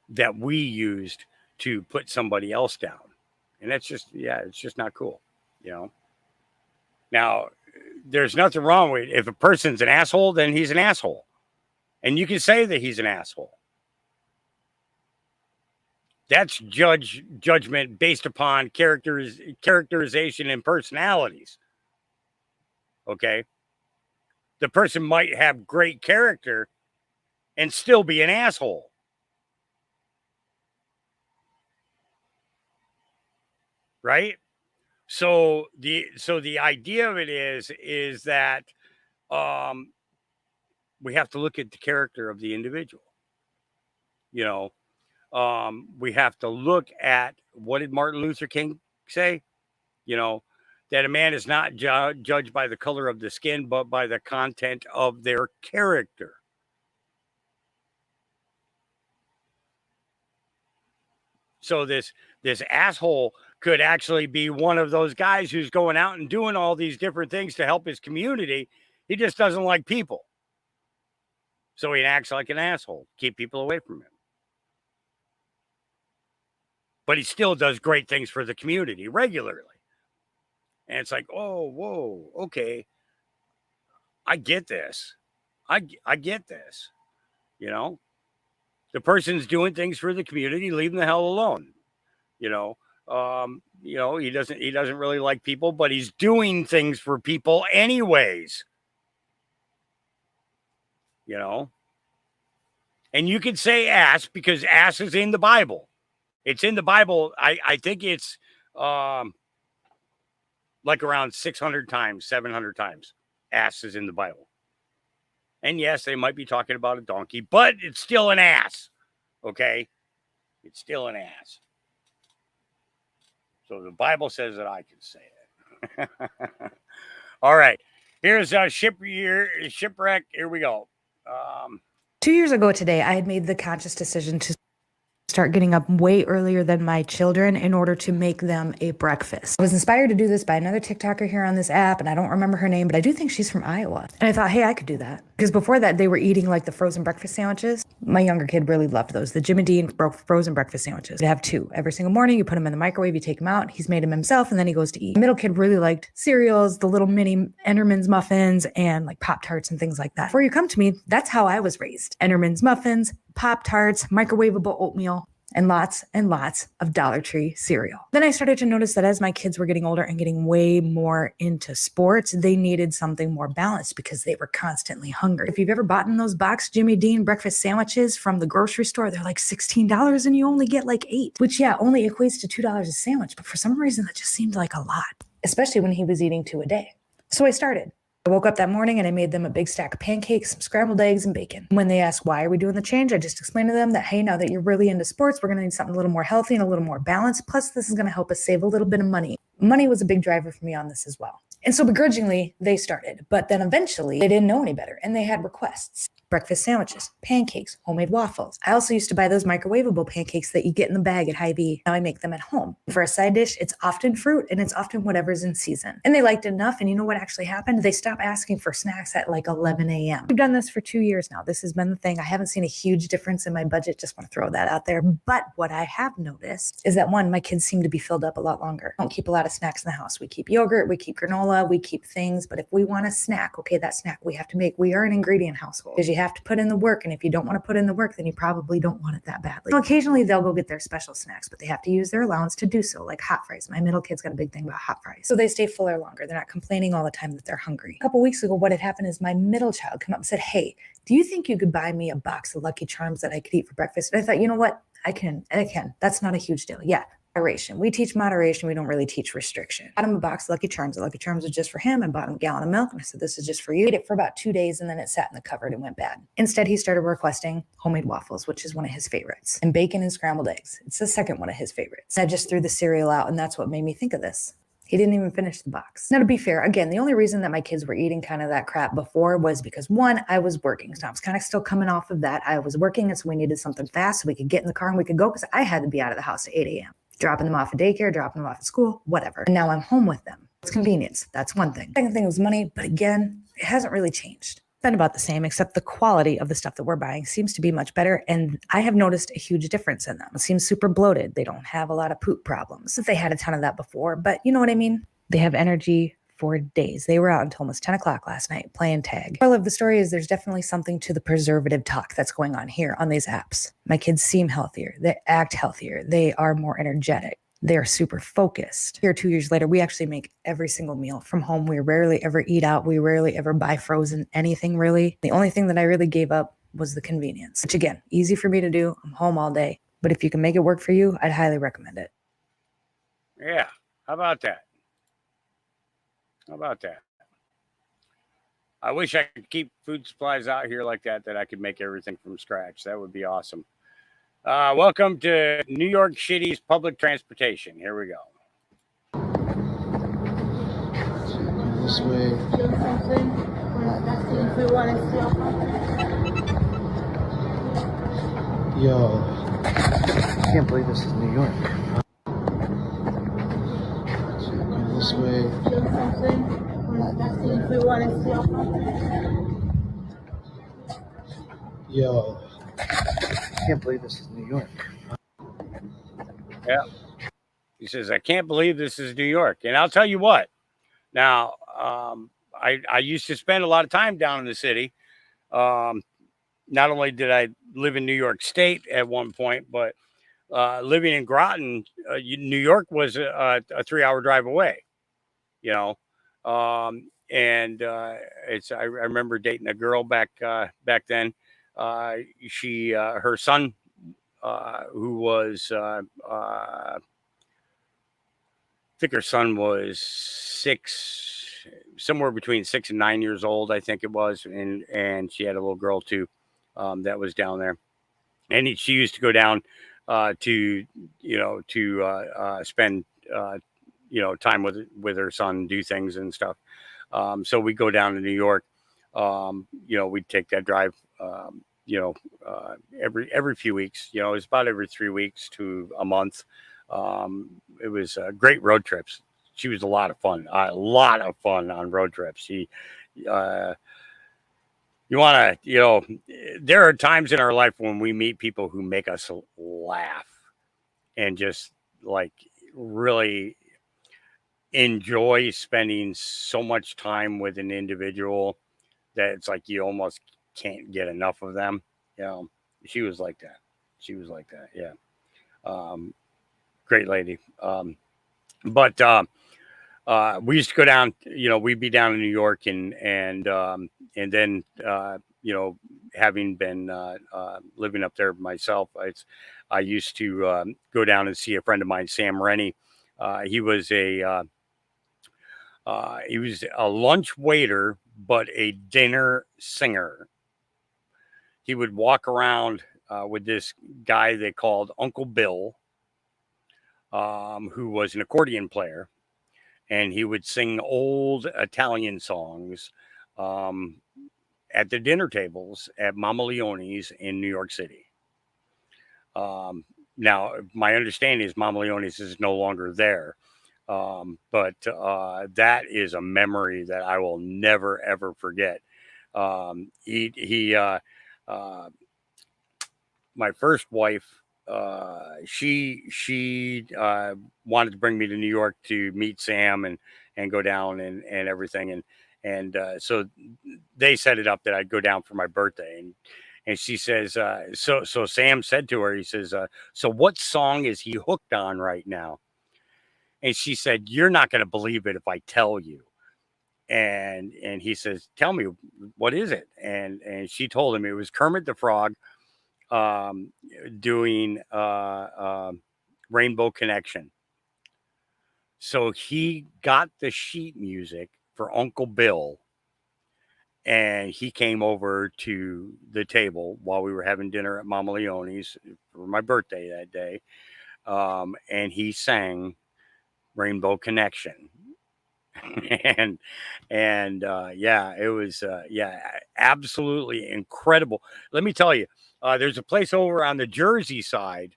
that we used to put somebody else down. And that's just, it's just not cool, Now, there's nothing wrong with if a person's an asshole, then he's an asshole. And you can say that he's an asshole. That's judgment based upon characterization and personalities. Okay. The person might have great character and still be an asshole. Right? So the idea of it is that we have to look at the character of the individual. We have to look at, what did Martin Luther King say? That a man is not judged by the color of the skin, but by the content of their character. So this asshole could actually be one of those guys who's going out and doing all these different things to help his community. He just doesn't like people. So he acts like an asshole, keep people away from him. But he still does great things for the community regularly. And it's like, oh, whoa, okay. I get this. I get this. The person's doing things for the community, leave him the hell alone. He doesn't really like people, but he's doing things for people anyways. And you could say ass because ass is in the Bible. It's in the Bible. I think it's like around 600 times, 700 times. Ass is in the Bible. And yes, they might be talking about a donkey, but it's still an ass. Okay? It's still an ass. So the Bible says that I can say it. All right. Here's shipwreck. Here we go. 2 years ago today, I had made the conscious decision to start getting up way earlier than my children in order to make them a breakfast. I was inspired to do this by another TikToker here on this app, and I don't remember her name, but I do think she's from Iowa. And I thought, hey, I could do that. Because before that, they were eating like the frozen breakfast sandwiches. My younger kid really loved those, the Jimmy Dean frozen breakfast sandwiches. They have 2 every single morning. You put them in the microwave, you take them out. He's made them himself, and then he goes to eat. The middle kid really liked cereals, the little mini Enderman's muffins, and like Pop-Tarts and things like that. Before you come to me, that's how I was raised. Enderman's muffins, Pop-Tarts, microwavable oatmeal, and lots of Dollar Tree cereal. Then I started to notice that as my kids were getting older and getting way more into sports, they needed something more balanced because they were constantly hungry. If you've ever bought in those box Jimmy Dean breakfast sandwiches from the grocery store, they're like $16 and you only get like 8, which only equates to $2 a sandwich. But for some reason, that just seemed like a lot, especially when he was eating 2 a day. So I started. I woke up that morning and I made them a big stack of pancakes, some scrambled eggs, and bacon. When they asked, why are we doing the change? I just explained to them that, hey, now that you're really into sports, we're going to need something a little more healthy and a little more balanced. Plus, this is going to help us save a little bit of money. Money was a big driver for me on this as well. And so begrudgingly, they started. But then eventually, they didn't know any better. And they had requests. Breakfast sandwiches, pancakes, homemade waffles. I also used to buy those microwavable pancakes that you get in the bag at Hy-Vee. Now I make them at home. For a side dish, it's often fruit and it's often whatever's in season. And they liked it enough. And you know what actually happened? They stopped asking for snacks at like 11 a.m. We've done this for 2 years now. This has been the thing. I haven't seen a huge difference in my budget. Just want to throw that out there. But what I have noticed is that one, my kids seem to be filled up a lot longer. Don't keep a lot of snacks in the house. We keep yogurt, we keep granola, we keep things. But if we want a snack, okay, that snack we have to make. We are an ingredient household because you have to put in the work. And if you don't want to put in the work, then you probably don't want it that badly. So occasionally they'll go get their special snacks, but they have to use their allowance to do so, like hot fries. My middle kid's got a big thing about hot fries. So they stay fuller longer. They're not complaining all the time that they're hungry. A couple weeks ago, what had happened is my middle child came up and said, hey, do you think you could buy me a box of Lucky Charms that I could eat for breakfast? And I thought, you know what? I can. That's not a huge deal. Yeah. Moderation. We teach moderation. We don't really teach restriction. I bought him a box of Lucky Charms. The Lucky Charms was just for him. I bought him a gallon of milk and I said, this is just for you. Ate it for about 2 days and then it sat in the cupboard and went bad. Instead, he started requesting homemade waffles, which is one of his favorites, and bacon and scrambled eggs. It's the second one of his favorites. I just threw the cereal out and that's what made me think of this. He didn't even finish the box. Now, to be fair, again, the only reason that my kids were eating kind of that crap before was because, one, I was working. So I was kind of still coming off of that. I was working, and so we needed something fast so we could get in the car and we could go because I had to be out of the house at 8 a.m. Dropping them off at daycare, dropping them off at school, whatever. And now I'm home with them. It's convenience. That's one thing. Second thing was money. But again, it hasn't really changed. Been about the same, except the quality of the stuff that we're buying seems to be much better. And I have noticed a huge difference in them. It seems super bloated. They don't have a lot of poop problems. They had a ton of that before, but you know what I mean? They have energy for days. They were out until almost 10 o'clock last night playing tag. The moral of the story is there's definitely something to the preservative talk that's going on here on these apps. My kids seem healthier. They act healthier. They are more energetic. They're super focused. Here, 2 years later, we actually make every single meal from home. We rarely ever eat out. We rarely ever buy frozen anything, really. The only thing that I really gave up was the convenience, which again, easy for me to do. I'm home all day. But if you can make it work for you, I'd highly recommend it. Yeah. How about that? How about that? I wish I could keep food supplies out here like that I could make everything from scratch. That would be awesome. Welcome to New York City's public transportation. Here we go. This way. Yo, I can't believe this is New York. This way. Yo, I can't believe this is New York. Yeah. He says, I can't believe this is New York. And I'll tell you what. Now, I used to spend a lot of time down in the city. Not only did I live in New York State at one point, but living in Groton, New York was a 3-hour drive away, you know. I remember dating a girl back then. Her son, who was, I think her son was somewhere between 6 and 9 years old, I think it was. And she had a little girl too, that was down there. And she used to go down, to spend, time with her son, do things and stuff. So we go down to New York. we'd take that drive, every few weeks. It was about every 3 weeks to a month. It was great road trips. She was a lot of fun on road trips. You want to, there are times in our life when we meet people who make us laugh and just like really enjoy spending so much time with an individual that it's like you almost can't get enough of them. She was like that. Yeah. Great lady. But we used to go down, we'd be down in New York and then, having been living up there myself, I used to go down and see a friend of mine, Sam Rennie. He was a lunch waiter, but a dinner singer. He would walk around with this guy they called Uncle Bill, who was an accordion player, and he would sing old Italian songs at the dinner tables at Mama Leone's in New York City. Now, my understanding is Mama Leone's is no longer there. But that is a memory that I will never, ever forget. My first wife, she wanted to bring me to New York to meet Sam and go down and everything. And so they set it up that I'd go down for my birthday. And she says, so Sam said to her, he says, so what song is he hooked on right now? And she said, you're not going to believe it if I tell you. And he says, tell me, what is it? And she told him it was Kermit the Frog doing Rainbow Connection. So he got the sheet music for Uncle Bill, and he came over to the table while we were having dinner at Mama Leone's for my birthday that day. And he sang Rainbow Connection. and it was absolutely incredible. Let me tell you, there's a place over on the Jersey side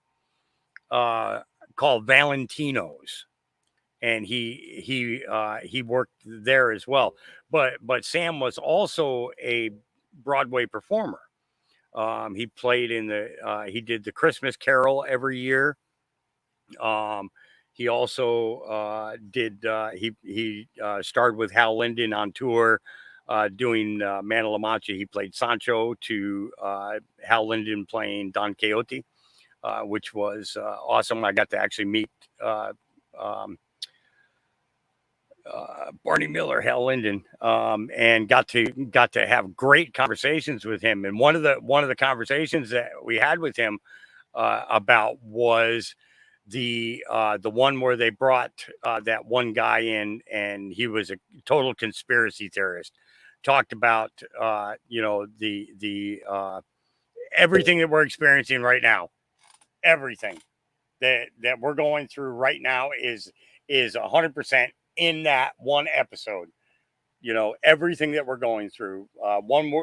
called Valentino's, and he worked there as well. But Sam was also a Broadway performer. He played in he did the Christmas Carol every year. He also did. He starred with Hal Linden on tour, doing Man of La Mancha. He played Sancho to Hal Linden playing Don Quixote, which was awesome. I got to actually meet Barney Miller, Hal Linden, and got to have great conversations with him. And one of the conversations that we had with him about was the one where they brought that one guy in, and he was a total conspiracy theorist. Talked about the everything that we're experiencing right now, everything that we're going through right now is 100% in that one episode. Everything that we're going through,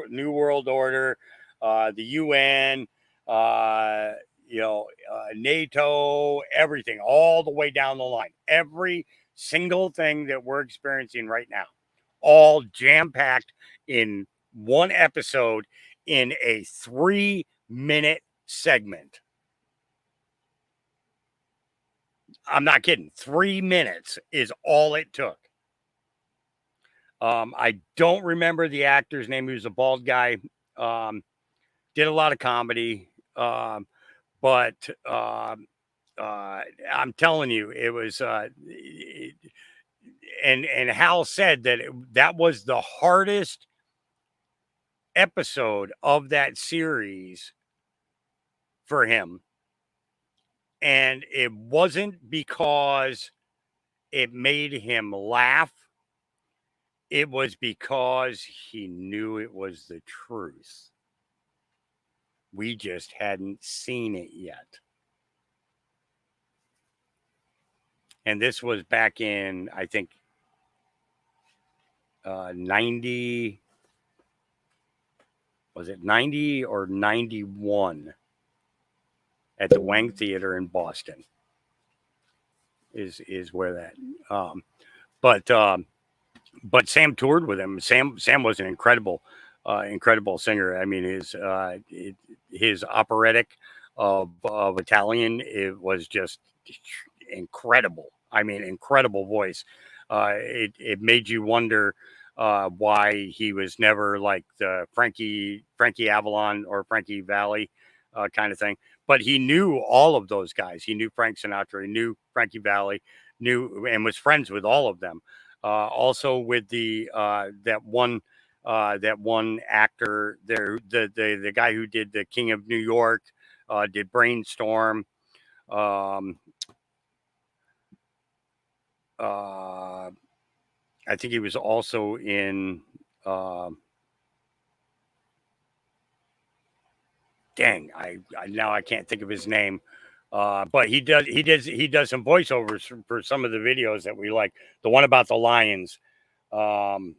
New World Order, the UN, NATO, everything, all the way down the line. Every single thing that we're experiencing right now, all jam-packed in one episode in a 3-minute segment. I'm not kidding. 3 minutes is all it took. I don't remember the actor's name. He was a bald guy. Did a lot of comedy. But I'm telling you, it was, and Hal said that that was the hardest episode of that series for him. And it wasn't because it made him laugh. It was because he knew it was the truth. We just hadn't seen it yet. And this was back in, I think, 90. was it 90 or 91 at the Wang Theater in Boston is where that, but Sam toured with him. Sam was an incredible singer. I mean, his operatic of Italian, it was just incredible. I mean, incredible voice. It made you wonder why he was never like the Frankie Avalon or Frankie Valli kind of thing. But he knew all of those guys. He knew Frank Sinatra. He knew Frankie Valli. Knew and was friends with all of them. Also with the that one actor there, the guy who did the King of New York, did Brainstorm. I think he was also in. Dang, I now I can't think of his name. But he does some voiceovers for some of the videos that we like. The one about the lions. Dang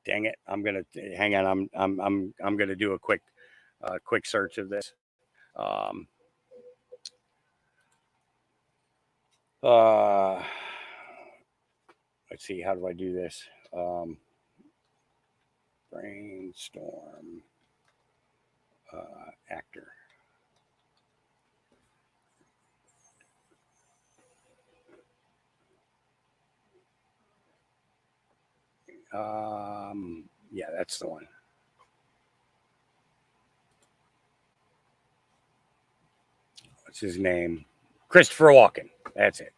it, I'm gonna hang on. I'm gonna do a quick search of this. Let's see, how do I do this? Brainstorm actor. Yeah, that's the one. What's his name? Christopher Walken. That's it.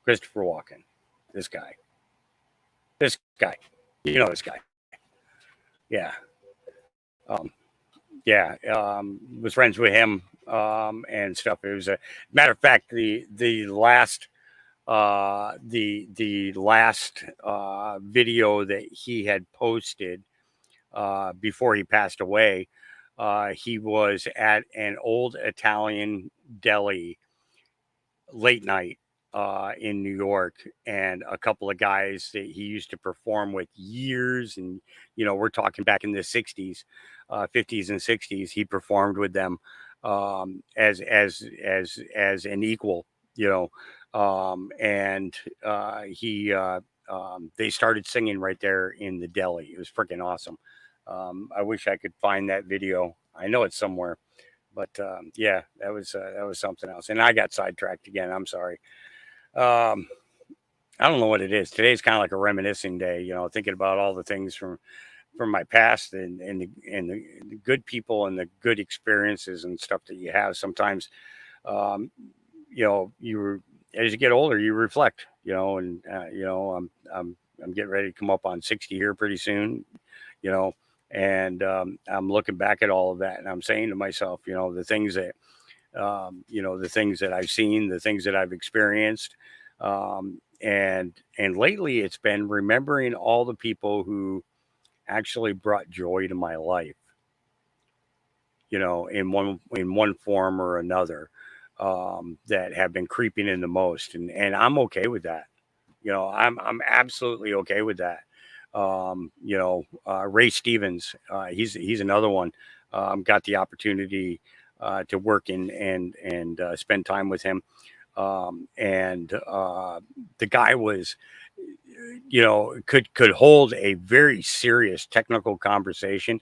Christopher Walken. This guy. You know this guy. Yeah. Was friends with him and stuff. It was a matter of fact, the last video that he had posted before he passed away, he was at an old Italian deli late night in New York, and a couple of guys that he used to perform with years, and we're talking back in the 60s, 50s and 60s. He performed with them as an equal, and they started singing right there in the deli. It was freaking awesome. I wish I could find that video. I know it's somewhere, but yeah, that was something else. And I got sidetracked again. I'm sorry. I don't know what it is. Today's kind of like a reminiscing day, thinking about all the things from my past and the good people and the good experiences and stuff that you have. Sometimes, as you get older, you reflect, and I'm getting ready to come up on 60 here pretty soon, and I'm looking back at all of that, and I'm saying to myself, the things that I've seen, the things that I've experienced. And lately it's been remembering all the people who actually brought joy to my life, in one form or another, that have been creeping in the most. And I'm okay with that. I'm absolutely okay with that. Ray Stevens, he's another one. Got the opportunity to work and spend time with him. The guy was, could hold a very serious technical conversation,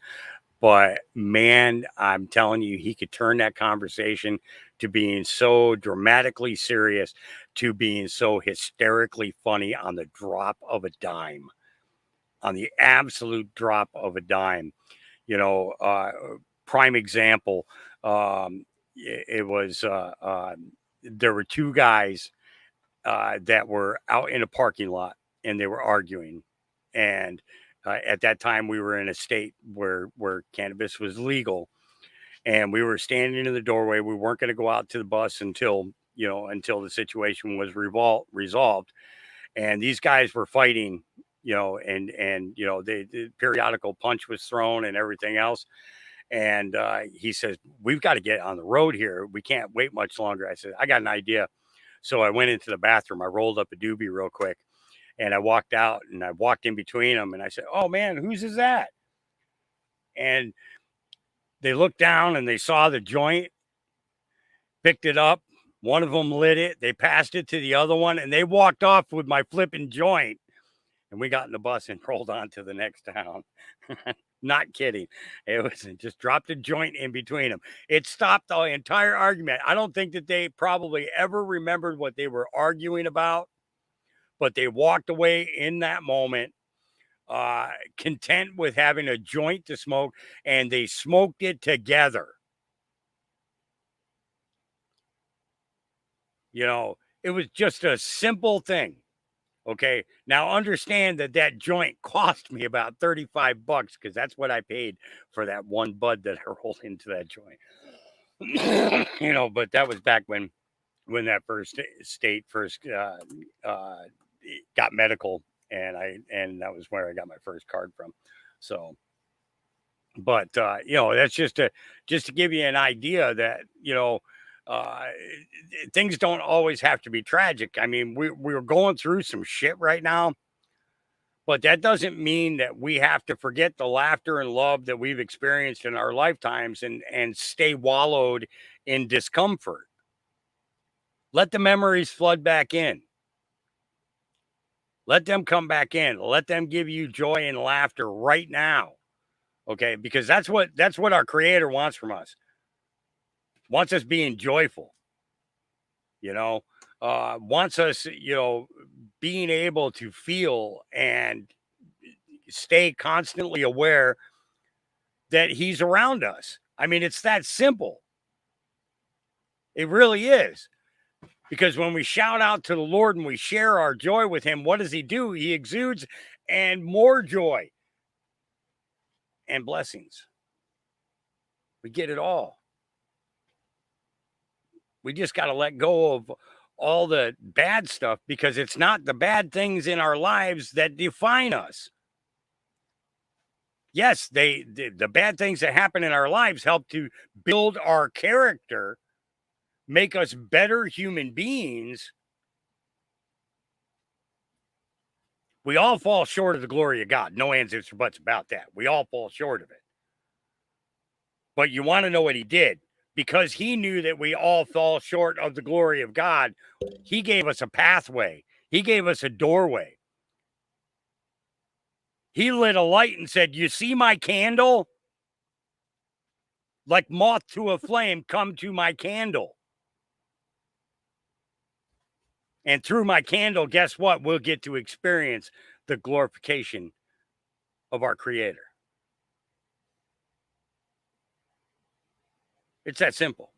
but man, I'm telling you, he could turn that conversation to being so dramatically serious to being so hysterically funny on the drop of a dime, on the absolute drop of a dime. Prime example, it was there were two guys that were out in a parking lot, and they were arguing. And at that time, we were in a state where cannabis was legal, and we were standing in the doorway. We weren't going to go out to the bus until the situation was resolved. And these guys were fighting, and the periodical punch was thrown and everything else. And he says, "We've got to get on the road here. We can't wait much longer." I said, "I got an idea." So I went into the bathroom. I rolled up a doobie real quick, And I walked out and I walked in between them and I said, "Oh man, whose is that?" And they looked down and they saw the joint, picked it up. One of them lit it. They passed it to the other one and they walked off with my flipping joint. And we got in the bus and rolled on to the next town. Not kidding. It was just dropped a joint in between them. It stopped the entire argument. I don't think that they probably ever remembered what they were arguing about, but they walked away in that moment content with having a joint to smoke, and they smoked it together. You know, it was just a simple thing. Okay. Now understand that that joint cost me about $35 because that's what I paid for that one bud that I rolled into that joint. You know, but that was back when that first state first got medical, and that was where I got my first card from. So, but you know, that's just to give you an idea that, you know, things don't always have to be tragic. I mean, we're going through some shit right now, but that doesn't mean that we have to forget the laughter and love that we've experienced in our lifetimes and stay wallowed in discomfort. Let the memories flood back in. Let them come back in. Let them give you joy and laughter right now. Okay? Because that's what our Creator wants from us. Wants us being joyful. You know, wants us, you know, being able to feel and stay constantly aware that He's around us. I mean, it's that simple. It really is. Because when we shout out to the Lord and we share our joy with Him, what does He do? He exudes and more joy and blessings. We get it all. We just got to let go of all the bad stuff, because it's not the bad things in our lives that define us. Yes, the bad things that happen in our lives help to build our character, make us better human beings. We all fall short of the glory of God. No ands, ifs, or buts about that. We all fall short of it. But you want to know what He did? Because He knew that we all fall short of the glory of God, He gave us a pathway. He gave us a doorway. He lit a light and said, "You see my candle? Like moth to a flame, come to my candle. And through my candle, guess what? We'll get to experience the glorification of our Creator." It's that simple.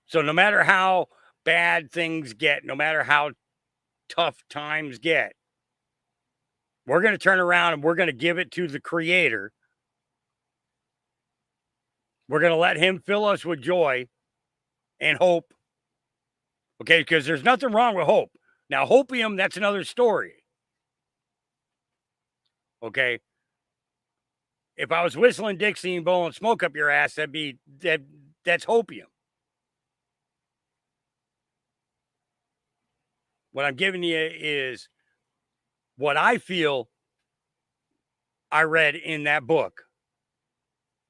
So no matter how bad things get, no matter how tough times get, we're going to turn around and we're going to give it to the Creator. We're going to let Him fill us with joy and hope. Okay, because there's nothing wrong with hope. Now, hopium, that's another story. Okay. If I was whistling Dixie and blowing smoke up your ass, that's hopium. What I'm giving you is what I feel I read in that book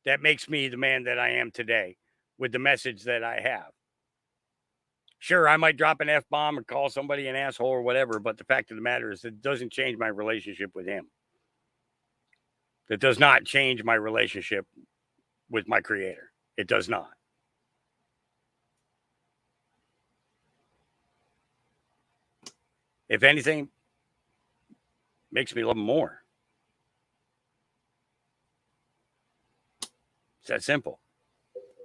that makes me the man that I am today with the message that I have. Sure, I might drop an F-bomb and call somebody an asshole or whatever, but the fact of the matter is it doesn't change my relationship with Him. It does not change my relationship with my Creator. It does not. If anything, makes me love Him more. It's that simple.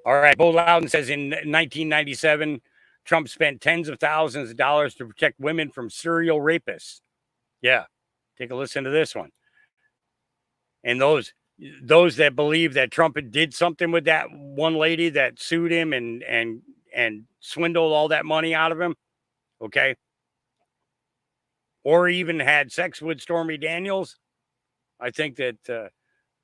All right. Bo Loudon says in 1997, Trump spent tens of thousands of dollars to protect women from serial rapists. Yeah. Take a listen to this one. And those that believe that Trump did something with that one lady that sued him and swindled all that money out of him, okay, or even had sex with Stormy Daniels, I think that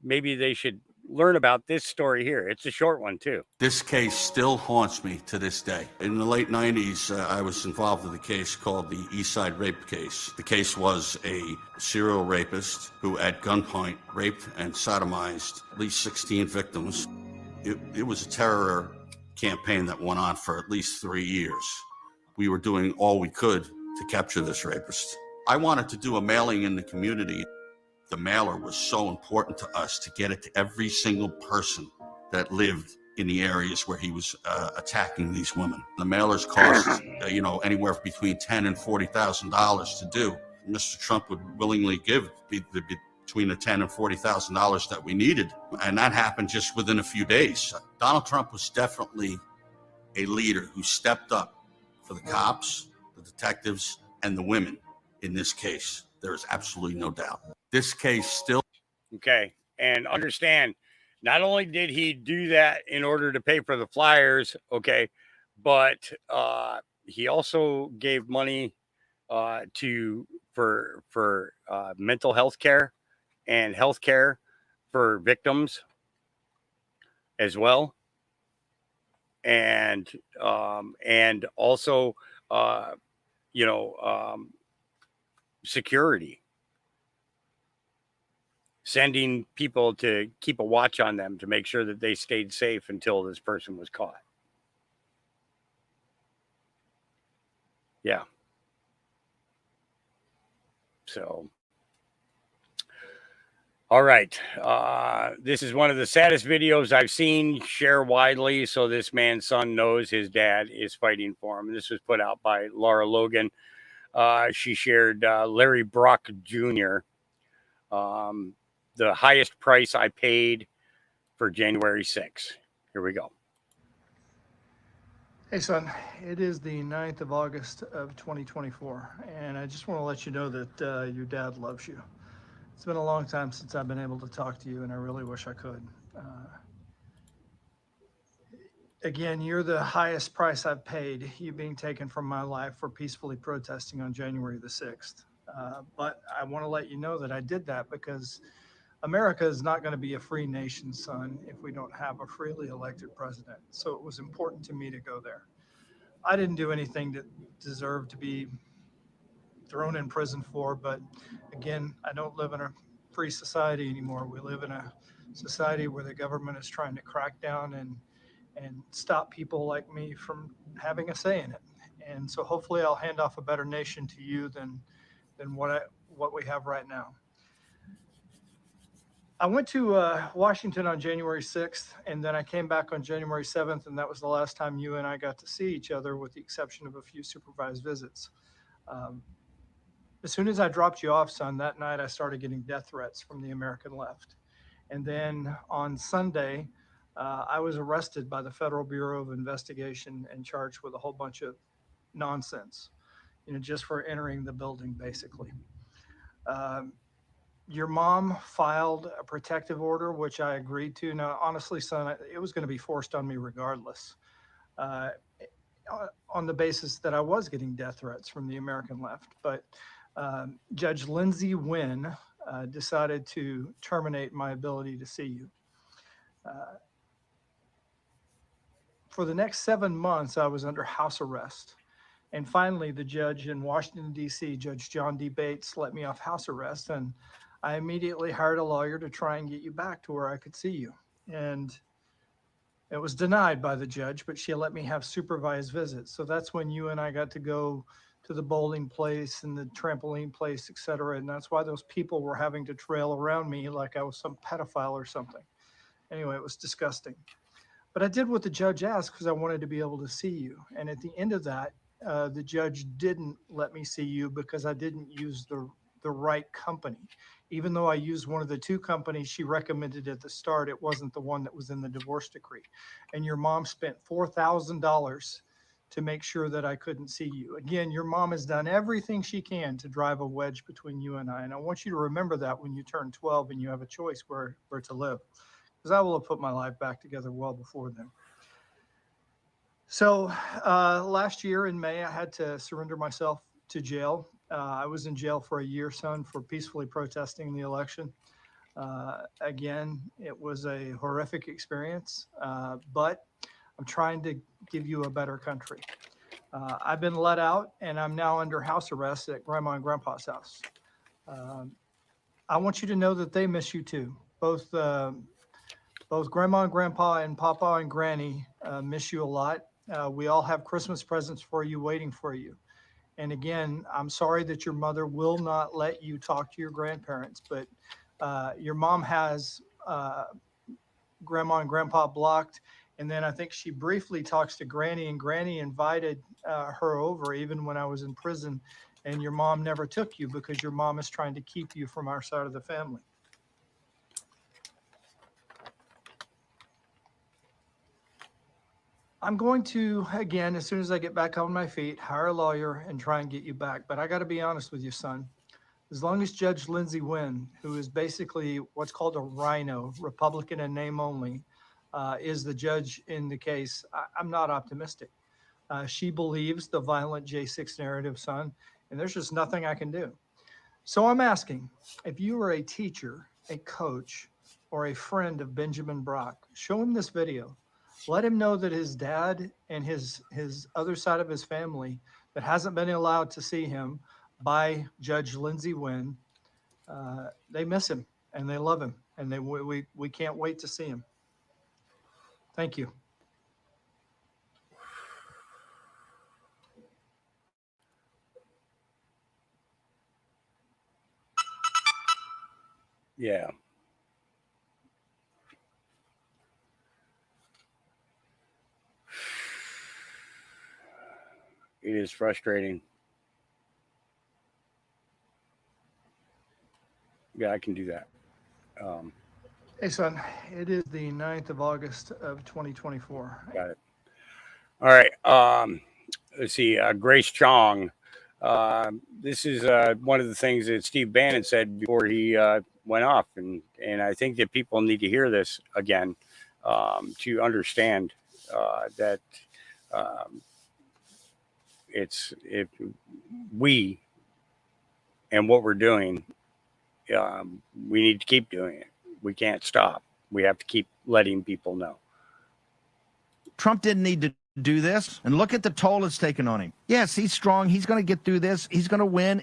maybe they should learn about this story here. It's a short one, too. This case still haunts me to this day. In the late 90s, I was involved with a case called the East Side Rape case. The case was a serial rapist who at gunpoint raped and sodomized at least 16 victims. It was a terror campaign that went on for at least 3 years. We were doing all we could to capture this rapist. I wanted to do a mailing in the community. The mailer was so important to us to get it to every single person that lived in the areas where he was attacking these women. The mailers cost, anywhere between $10,000 and $40,000 to do. Mr. Trump would willingly give between the $10,000 and $40,000 that we needed, and that happened just within a few days. Donald Trump was definitely a leader who stepped up for the cops, the detectives, and the women in this case. There is absolutely no doubt. This case still. Okay. And understand, not only did he do that in order to pay for the flyers, okay, but he also gave money for mental health care and health care for victims as well. And also, security. Sending people to keep a watch on them to make sure that they stayed safe until this person was caught. Yeah. So, all right. This is one of the saddest videos I've seen. Share widely so this man's son knows his dad is fighting for him. This was put out by Laura Logan. She shared Larry Brock Jr., the highest price I paid for January 6th. Here we go. Hey, son, it is the 9th of August of 2024, and I just want to let you know that your dad loves you. It's been a long time since I've been able to talk to you, and I really wish I could. Again, you're the highest price I've paid, you being taken from my life for peacefully protesting on January the 6th. But I want to let you know that I did that because America is not going to be a free nation, son, if we don't have a freely elected president. So it was important to me to go there. I didn't do anything that deserved to be thrown in prison for, but again, I don't live in a free society anymore. We live in a society where the government is trying to crack down and stop people like me from having a say in it. And so hopefully I'll hand off a better nation to you than what we have right now. I went to Washington on January 6th, and then I came back on January 7th, and that was the last time you and I got to see each other, with the exception of a few supervised visits. As soon as I dropped you off, son, that night I started getting death threats from the American left. And then on Sunday, I was arrested by the Federal Bureau of Investigation and charged with a whole bunch of nonsense, just for entering the building, basically. Your mom filed a protective order, which I agreed to. Now, honestly, son, it was going to be forced on me regardless, on the basis that I was getting death threats from the American left. But Judge Lindsey Wynn decided to terminate my ability to see you. For the next 7 months, I was under house arrest. And finally, the judge in Washington, D.C., Judge John D. Bates, let me off house arrest. And I immediately hired a lawyer to try and get you back to where I could see you. And it was denied by the judge, but she let me have supervised visits. So that's when you and I got to go to the bowling place and the trampoline place, et cetera. And that's why those people were having to trail around me like I was some pedophile or something. Anyway, it was disgusting. But I did what the judge asked because I wanted to be able to see you. And at the end of that, the judge didn't let me see you because I didn't use the right company. Even though I used one of the two companies she recommended at the start, it wasn't the one that was in the divorce decree. And your mom spent $4,000 to make sure that I couldn't see you. Again, your mom has done everything she can to drive a wedge between you and I. And I want you to remember that when you turn 12 and you have a choice where to live, because I will have put my life back together well before then. So last year in May, I had to surrender myself to jail. I was in jail for a year, son, for peacefully protesting the election. Again, it was a horrific experience, but I'm trying to give you a better country. I've been let out, and I'm now under house arrest at Grandma and Grandpa's house. I want you to know that they miss you too. Both Grandma and Grandpa and Papa and Granny miss you a lot. We all have Christmas presents for you waiting for you. And again, I'm sorry that your mother will not let you talk to your grandparents, but your mom has Grandma and Grandpa blocked. And then I think she briefly talks to Granny, and Granny invited her over even when I was in prison. And your mom never took you because your mom is trying to keep you from our side of the family. I'm going to, again, as soon as I get back on my feet, hire a lawyer and try and get you back. But I got to be honest with you, son. As long as Judge Lindsey Wynn, who is basically what's called a rhino, Republican in name only, is the judge in the case, I'm not optimistic. She believes the violent J6 narrative, son, and there's just nothing I can do. So I'm asking, if you are a teacher, a coach, or a friend of Benjamin Brock, show him this video. Let him know that his dad and his other side of his family that hasn't been allowed to see him by Judge Lindsey Wynn, they miss him and they love him, and we can't wait to see him. Thank you. Yeah. It is frustrating. Yeah, I can do that. Hey, son, it is the 9th of August of 2024. Got it. All right. Let's see. Grace Chong. This is one of the things that Steve Bannon said before he went off, and I think that people need to hear this again to understand that it's if we and what we're doing, we need to keep doing it. We can't stop. We have to keep letting people know. Trump didn't need to do this, and look at the toll it's taken on him. Yes, he's strong. He's going to get through this. He's going to win.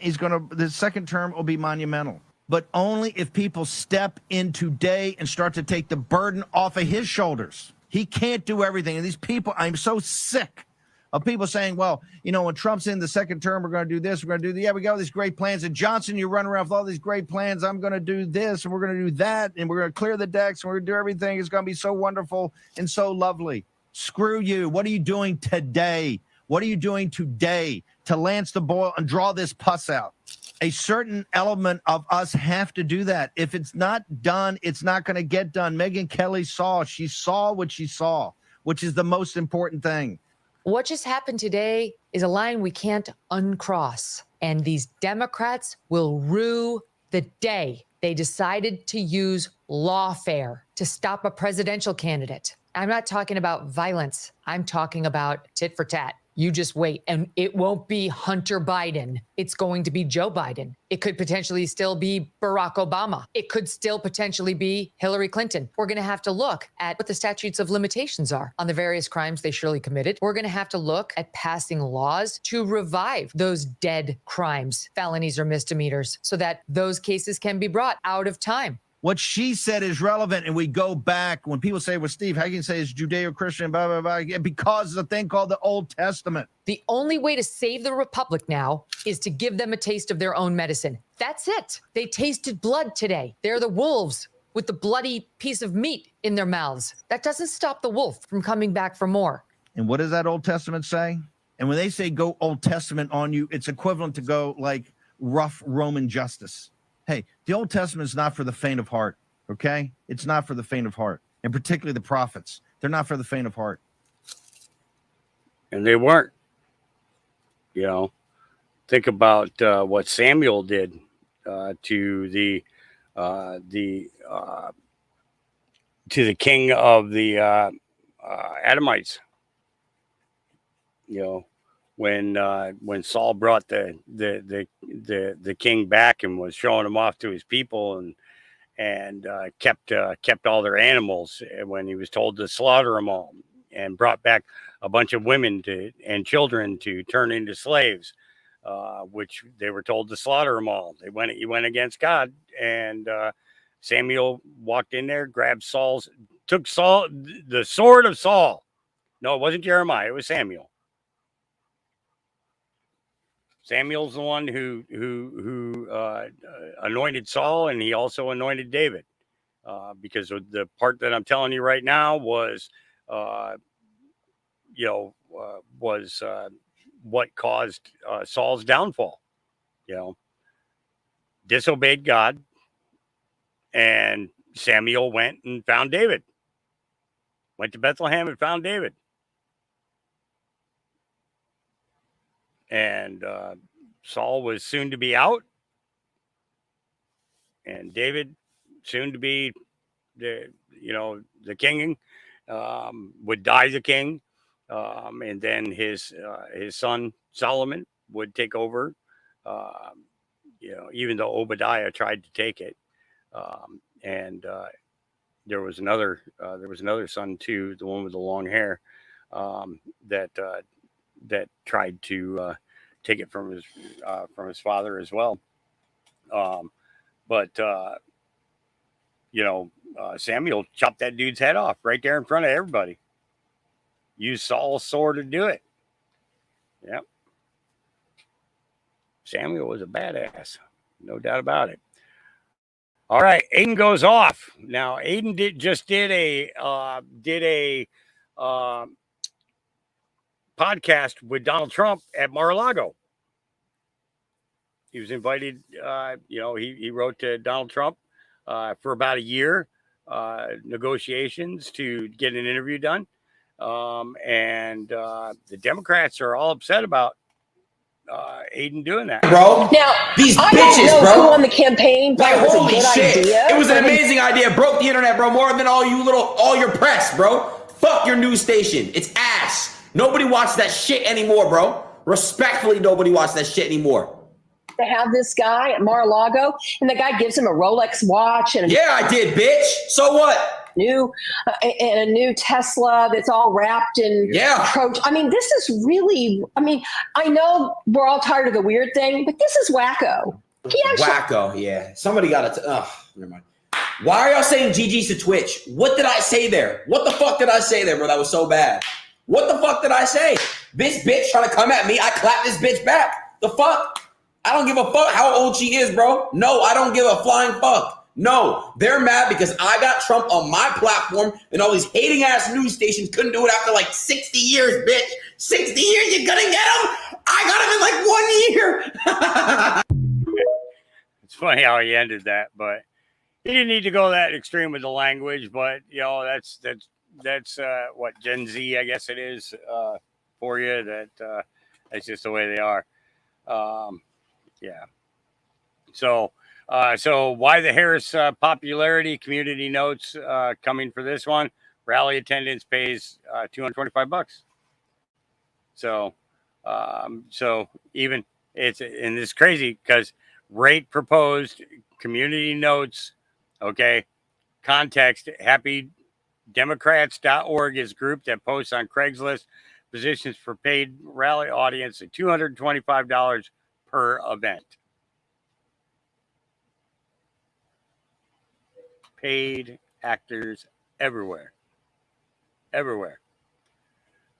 The second term will be monumental, but only if people step in today and start to take the burden off of his shoulders. He can't do everything. And these people, I'm so sick of people saying, well, you know, when Trump's in the second term, we're going to do this, we're going to do that. Yeah, we got all these great plans. And Johnson, you run around with all these great plans. I'm going to do this, and we're going to do that, and we're going to clear the decks, and we're going to do everything. It's going to be so wonderful and so lovely. Screw you. What are you doing today? What are you doing today to lance the boil and draw this pus out? A certain element of us have to do that. If it's not done, it's not going to get done. Megyn Kelly she saw what she saw, which is the most important thing. What just happened today is a line we can't uncross. And these Democrats will rue the day they decided to use lawfare to stop a presidential candidate. I'm not talking about violence. I'm talking about tit for tat. You just wait, and it won't be Hunter Biden. It's going to be Joe Biden. It could potentially still be Barack Obama. It could still potentially be Hillary Clinton. We're going to have to look at what the statutes of limitations are on the various crimes they surely committed. We're going to have to look at passing laws to revive those dead crimes, felonies or misdemeanors, so that those cases can be brought out of time. What she said is relevant, and we go back when people say, well, Steve, how can you say it's Judeo-Christian, blah, blah, blah, because it's a thing called the Old Testament. The only way to save the republic now is to give them a taste of their own medicine. That's it. They tasted blood today. They're the wolves with the bloody piece of meat in their mouths. That doesn't stop the wolf from coming back for more. And what does that Old Testament say? And when they say go Old Testament on you, it's equivalent to go like rough Roman justice. Hey, the Old Testament is not for the faint of heart, okay? It's not for the faint of heart, and particularly the prophets. They're not for the faint of heart. And they weren't. You know, think about what Samuel did to the king of the Edomites. You know, when Saul brought the king back and was showing him off to his people, and kept all their animals when he was told to slaughter them all, and brought back a bunch of women and children to turn into slaves, which they were told to slaughter them all. He went against God, and Samuel walked in there, took the sword of Saul. No, it wasn't Jeremiah. It was Samuel. Samuel's the one who anointed Saul, and he also anointed David, because of the part that I'm telling you right now was what caused Saul's downfall. Disobeyed God, and Samuel went and found David. Went to Bethlehem and found David. And Saul was soon to be out, and David soon to be the king, would die as a king, and then his son Solomon would take over. Even though Obadiah tried to take it, and there was another son too, the one with the long hair, that tried to take it from his father as well. But Samuel chopped that dude's head off right there in front of everybody. Used Saul's sword to do it. Yep. Samuel was a badass, no doubt about it. All right, Aiden goes off now. Aiden did a podcast with Donald Trump at Mar-a-Lago. He was invited. He wrote to Donald Trump for about a year, negotiations to get an interview done, and the Democrats are all upset about Aiden doing that, bro. Now these bitches, bro, who on the campaign. Like holy shit, idea. It was an amazing idea. Broke the internet, bro. More than all your press, bro. Fuck your news station. It's ass. Nobody watches that shit anymore, bro. Respectfully, nobody watches that shit anymore. To have this guy at Mar-a-Lago, and the guy gives him a Rolex watch and I did, bitch. So what? And a new Tesla that's all wrapped in I mean, this is really. I mean, I know we're all tired of the weird thing, but this is wacko. Wacko, yeah. Somebody got to. Never mind. Why are y'all saying GG's to Twitch? What did I say there? What the fuck did I say there, bro? That was so bad. What the fuck did I say? This bitch trying to come at me. I clap this bitch back. The fuck? I don't give a fuck how old she is, bro. No, I don't give a flying fuck. No, they're mad because I got Trump on my platform and all these hating ass news stations couldn't do it after like 60 years, bitch. 60 years, you're gonna get him? I got him in like 1 year. It's funny how he ended that, but he didn't need to go that extreme with the language, but that's what Gen Z, I guess it is, for you. That's just the way they are. Yeah. So why the Harris popularity? Community notes coming for this one. Rally attendance pays $225. So even it's crazy because rate proposed, community notes. Okay. Context, happydemocrats.org is a group that posts on Craigslist positions for paid rally audience at $225 per event. Paid actors everywhere. Everywhere.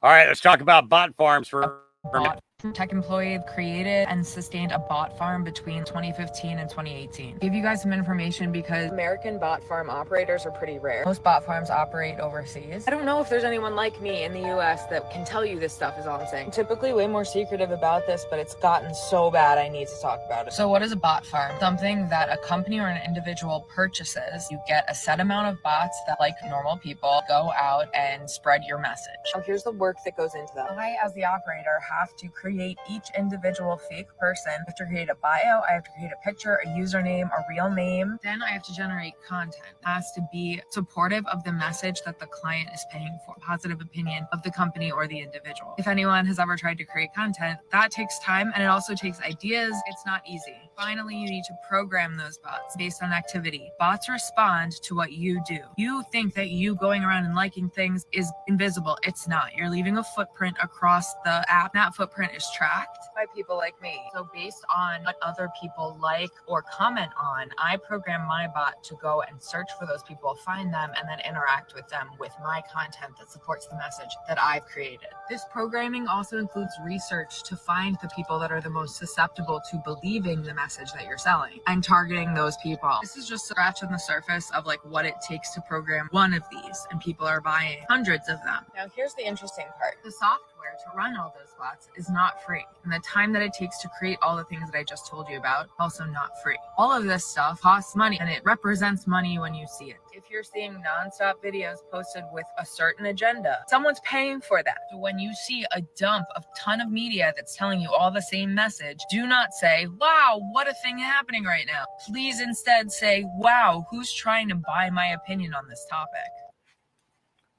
All right, let's talk about bot farms for a minute. Tech employee created and sustained a bot farm between 2015 and 2018. Give you guys some information because American bot farm operators are pretty rare. Most bot farms operate overseas. I don't know if there's anyone like me in the US that can tell you this stuff is all I'm saying. I'm typically way more secretive about this, but it's gotten so bad I need to talk about it. So what is a bot farm? Something that a company or an individual purchases. You get a set amount of bots that, like normal people, go out and spread your message. Now here's the work that goes into that. I, as the operator, have to create each individual fake person. I have to create a bio, I have to create a picture, a username, a real name. Then I have to generate content. It has to be supportive of the message that the client is paying for, positive opinion of the company or the individual. If anyone has ever tried to create content, that takes time and it also takes ideas. It's not easy. Finally, you need to program those bots based on activity. Bots respond to what you do. You think that you going around and liking things is invisible. It's not. You're leaving a footprint across the app. That footprint is tracked by people like me. So based on what other people like or comment on, I program my bot to go and search for those people, find them, and then interact with them with my content that supports the message that I've created. This programming also includes research to find the people that are the most susceptible to believing the message that you're selling and targeting those people. This is just scratching the surface of like what it takes to program one of these, and people are buying hundreds of them. Now, here's the interesting part. The software to run all those bots is not free, and the time that it takes to create all the things that I just told you about also not free. All of this stuff costs money, and it represents money when you see it. If you're seeing nonstop videos posted with a certain agenda, someone's paying for that. So when you see a dump of ton of media that's telling you all the same message, do not say, wow, what a thing happening right now. Please instead say, wow, who's trying to buy my opinion on this topic?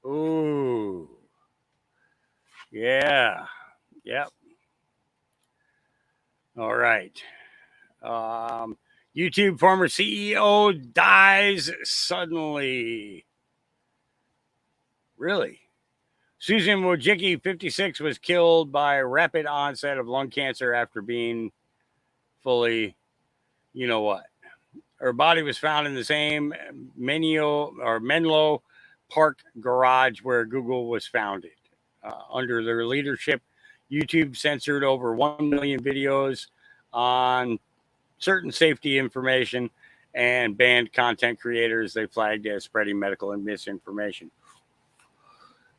Ooh. Yeah. Yep. All right. YouTube former CEO dies suddenly. Really? Susan Wojcicki, 56, was killed by rapid onset of lung cancer after being fully, you know what. Her body was found in the same Menlo Park garage where Google was founded. Under their leadership, YouTube censored over 1 million videos on certain safety information and banned content creators they flagged as spreading medical and misinformation.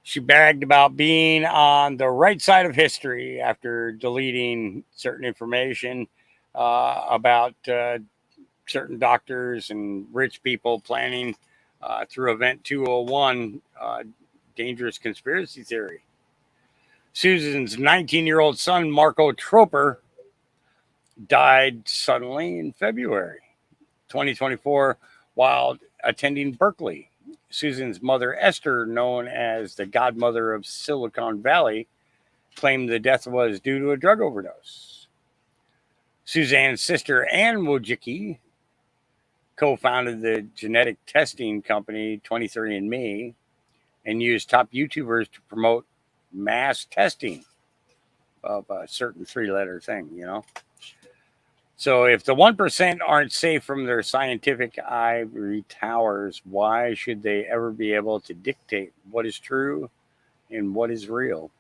She bragged about being on the right side of history after deleting certain information about certain doctors and rich people planning through Event 201, dangerous conspiracy theory. Susan's 19-year-old son, Marco Troper, died suddenly in February 2024 while attending Berkeley. Susan's mother, Esther, known as the godmother of Silicon Valley, claimed the death was due to a drug overdose. Suzanne's sister, Ann Wojcicki, co-founded the genetic testing company 23andMe and used top YouTubers to promote mass testing of a certain three-letter thing, you know. So if the 1% aren't safe from their scientific ivory towers, why should they ever be able to dictate what is true and what is real?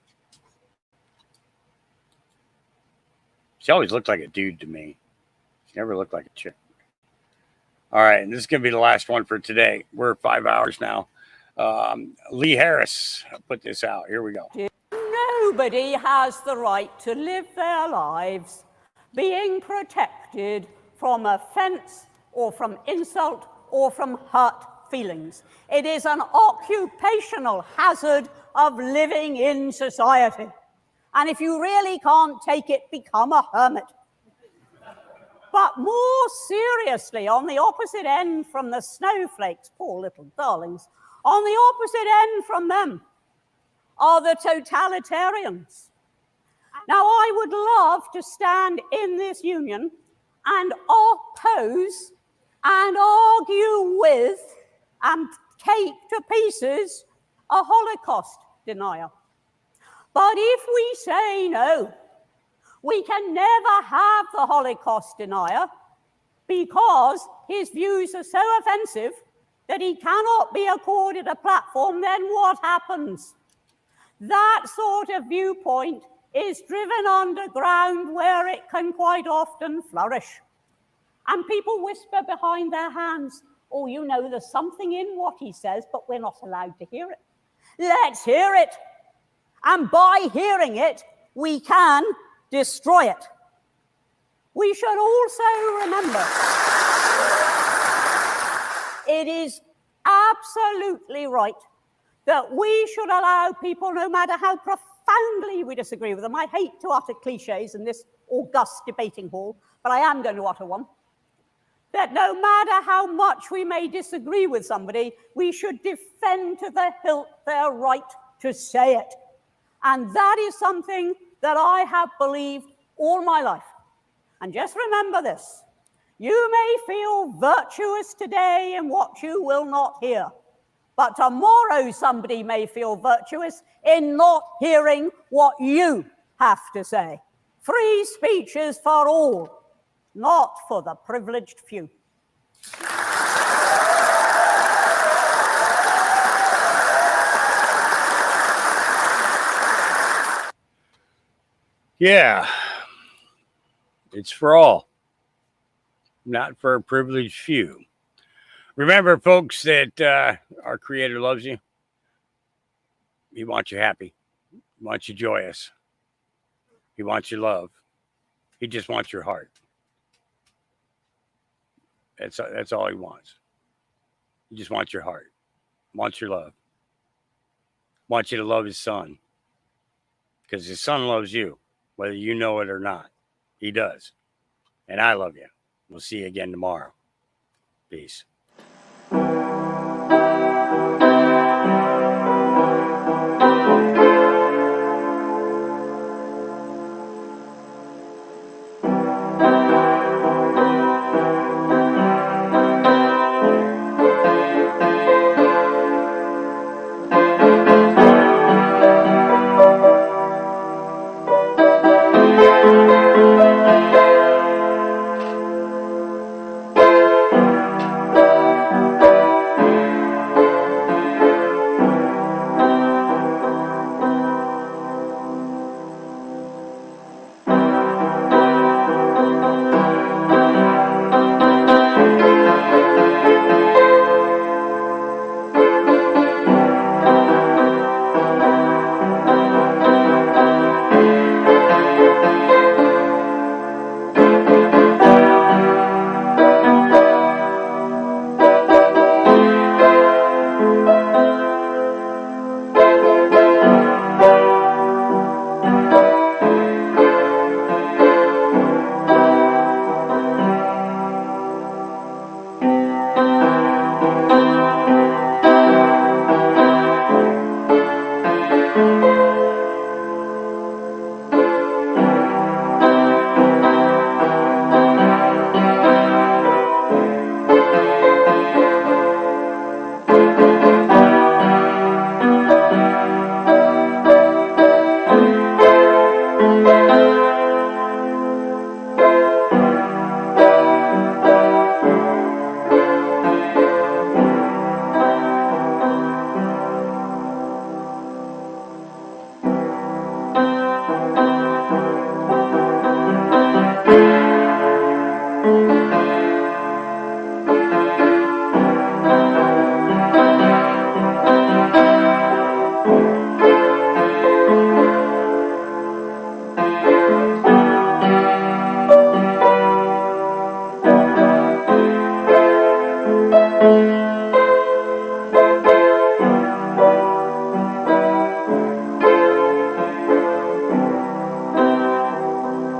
She always looked like a dude to me. She never looked like a chick. All right, and this is going to be the last one for today. We're 5 hours now. Lee Harris put this out. Here we go. Nobody has the right to live their lives being protected from offense or from insult or from hurt feelings. It is an occupational hazard of living in society. And if you really can't take it, become a hermit. But more seriously, on the opposite end from the snowflakes, poor little darlings, on the opposite end from them are the totalitarians. Now, I would love to stand in this union and oppose and argue with and take to pieces a Holocaust denier. But if we say no, we can never have the Holocaust denier because his views are so offensive that he cannot be accorded a platform. Then what happens? That sort of viewpoint is driven underground where it can quite often flourish. And people whisper behind their hands, oh, you know, there's something in what he says, but we're not allowed to hear it. Let's hear it. And by hearing it, we can destroy it. We should also remember it is absolutely right that we should allow people, no matter how profoundly we disagree with them. I hate to utter cliches in this august debating hall, but I am going to utter one. That no matter how much we may disagree with somebody, we should defend to the hilt their right to say it. And that is something that I have believed all my life. And just remember this, You may feel virtuous today in what you will not hear, but tomorrow somebody may feel virtuous in not hearing what you have to say. Free speech is for all, not for the privileged few. Yeah, it's for all, not for a privileged few. Remember, folks, that our Creator loves you. He wants you happy. He wants you joyous. He wants your love. He just wants your heart. That's all he wants. He just wants your heart. Wants your love. Wants you to love his son. Because his son loves you, whether you know it or not. He does. And I love you. We'll see you again tomorrow. Peace.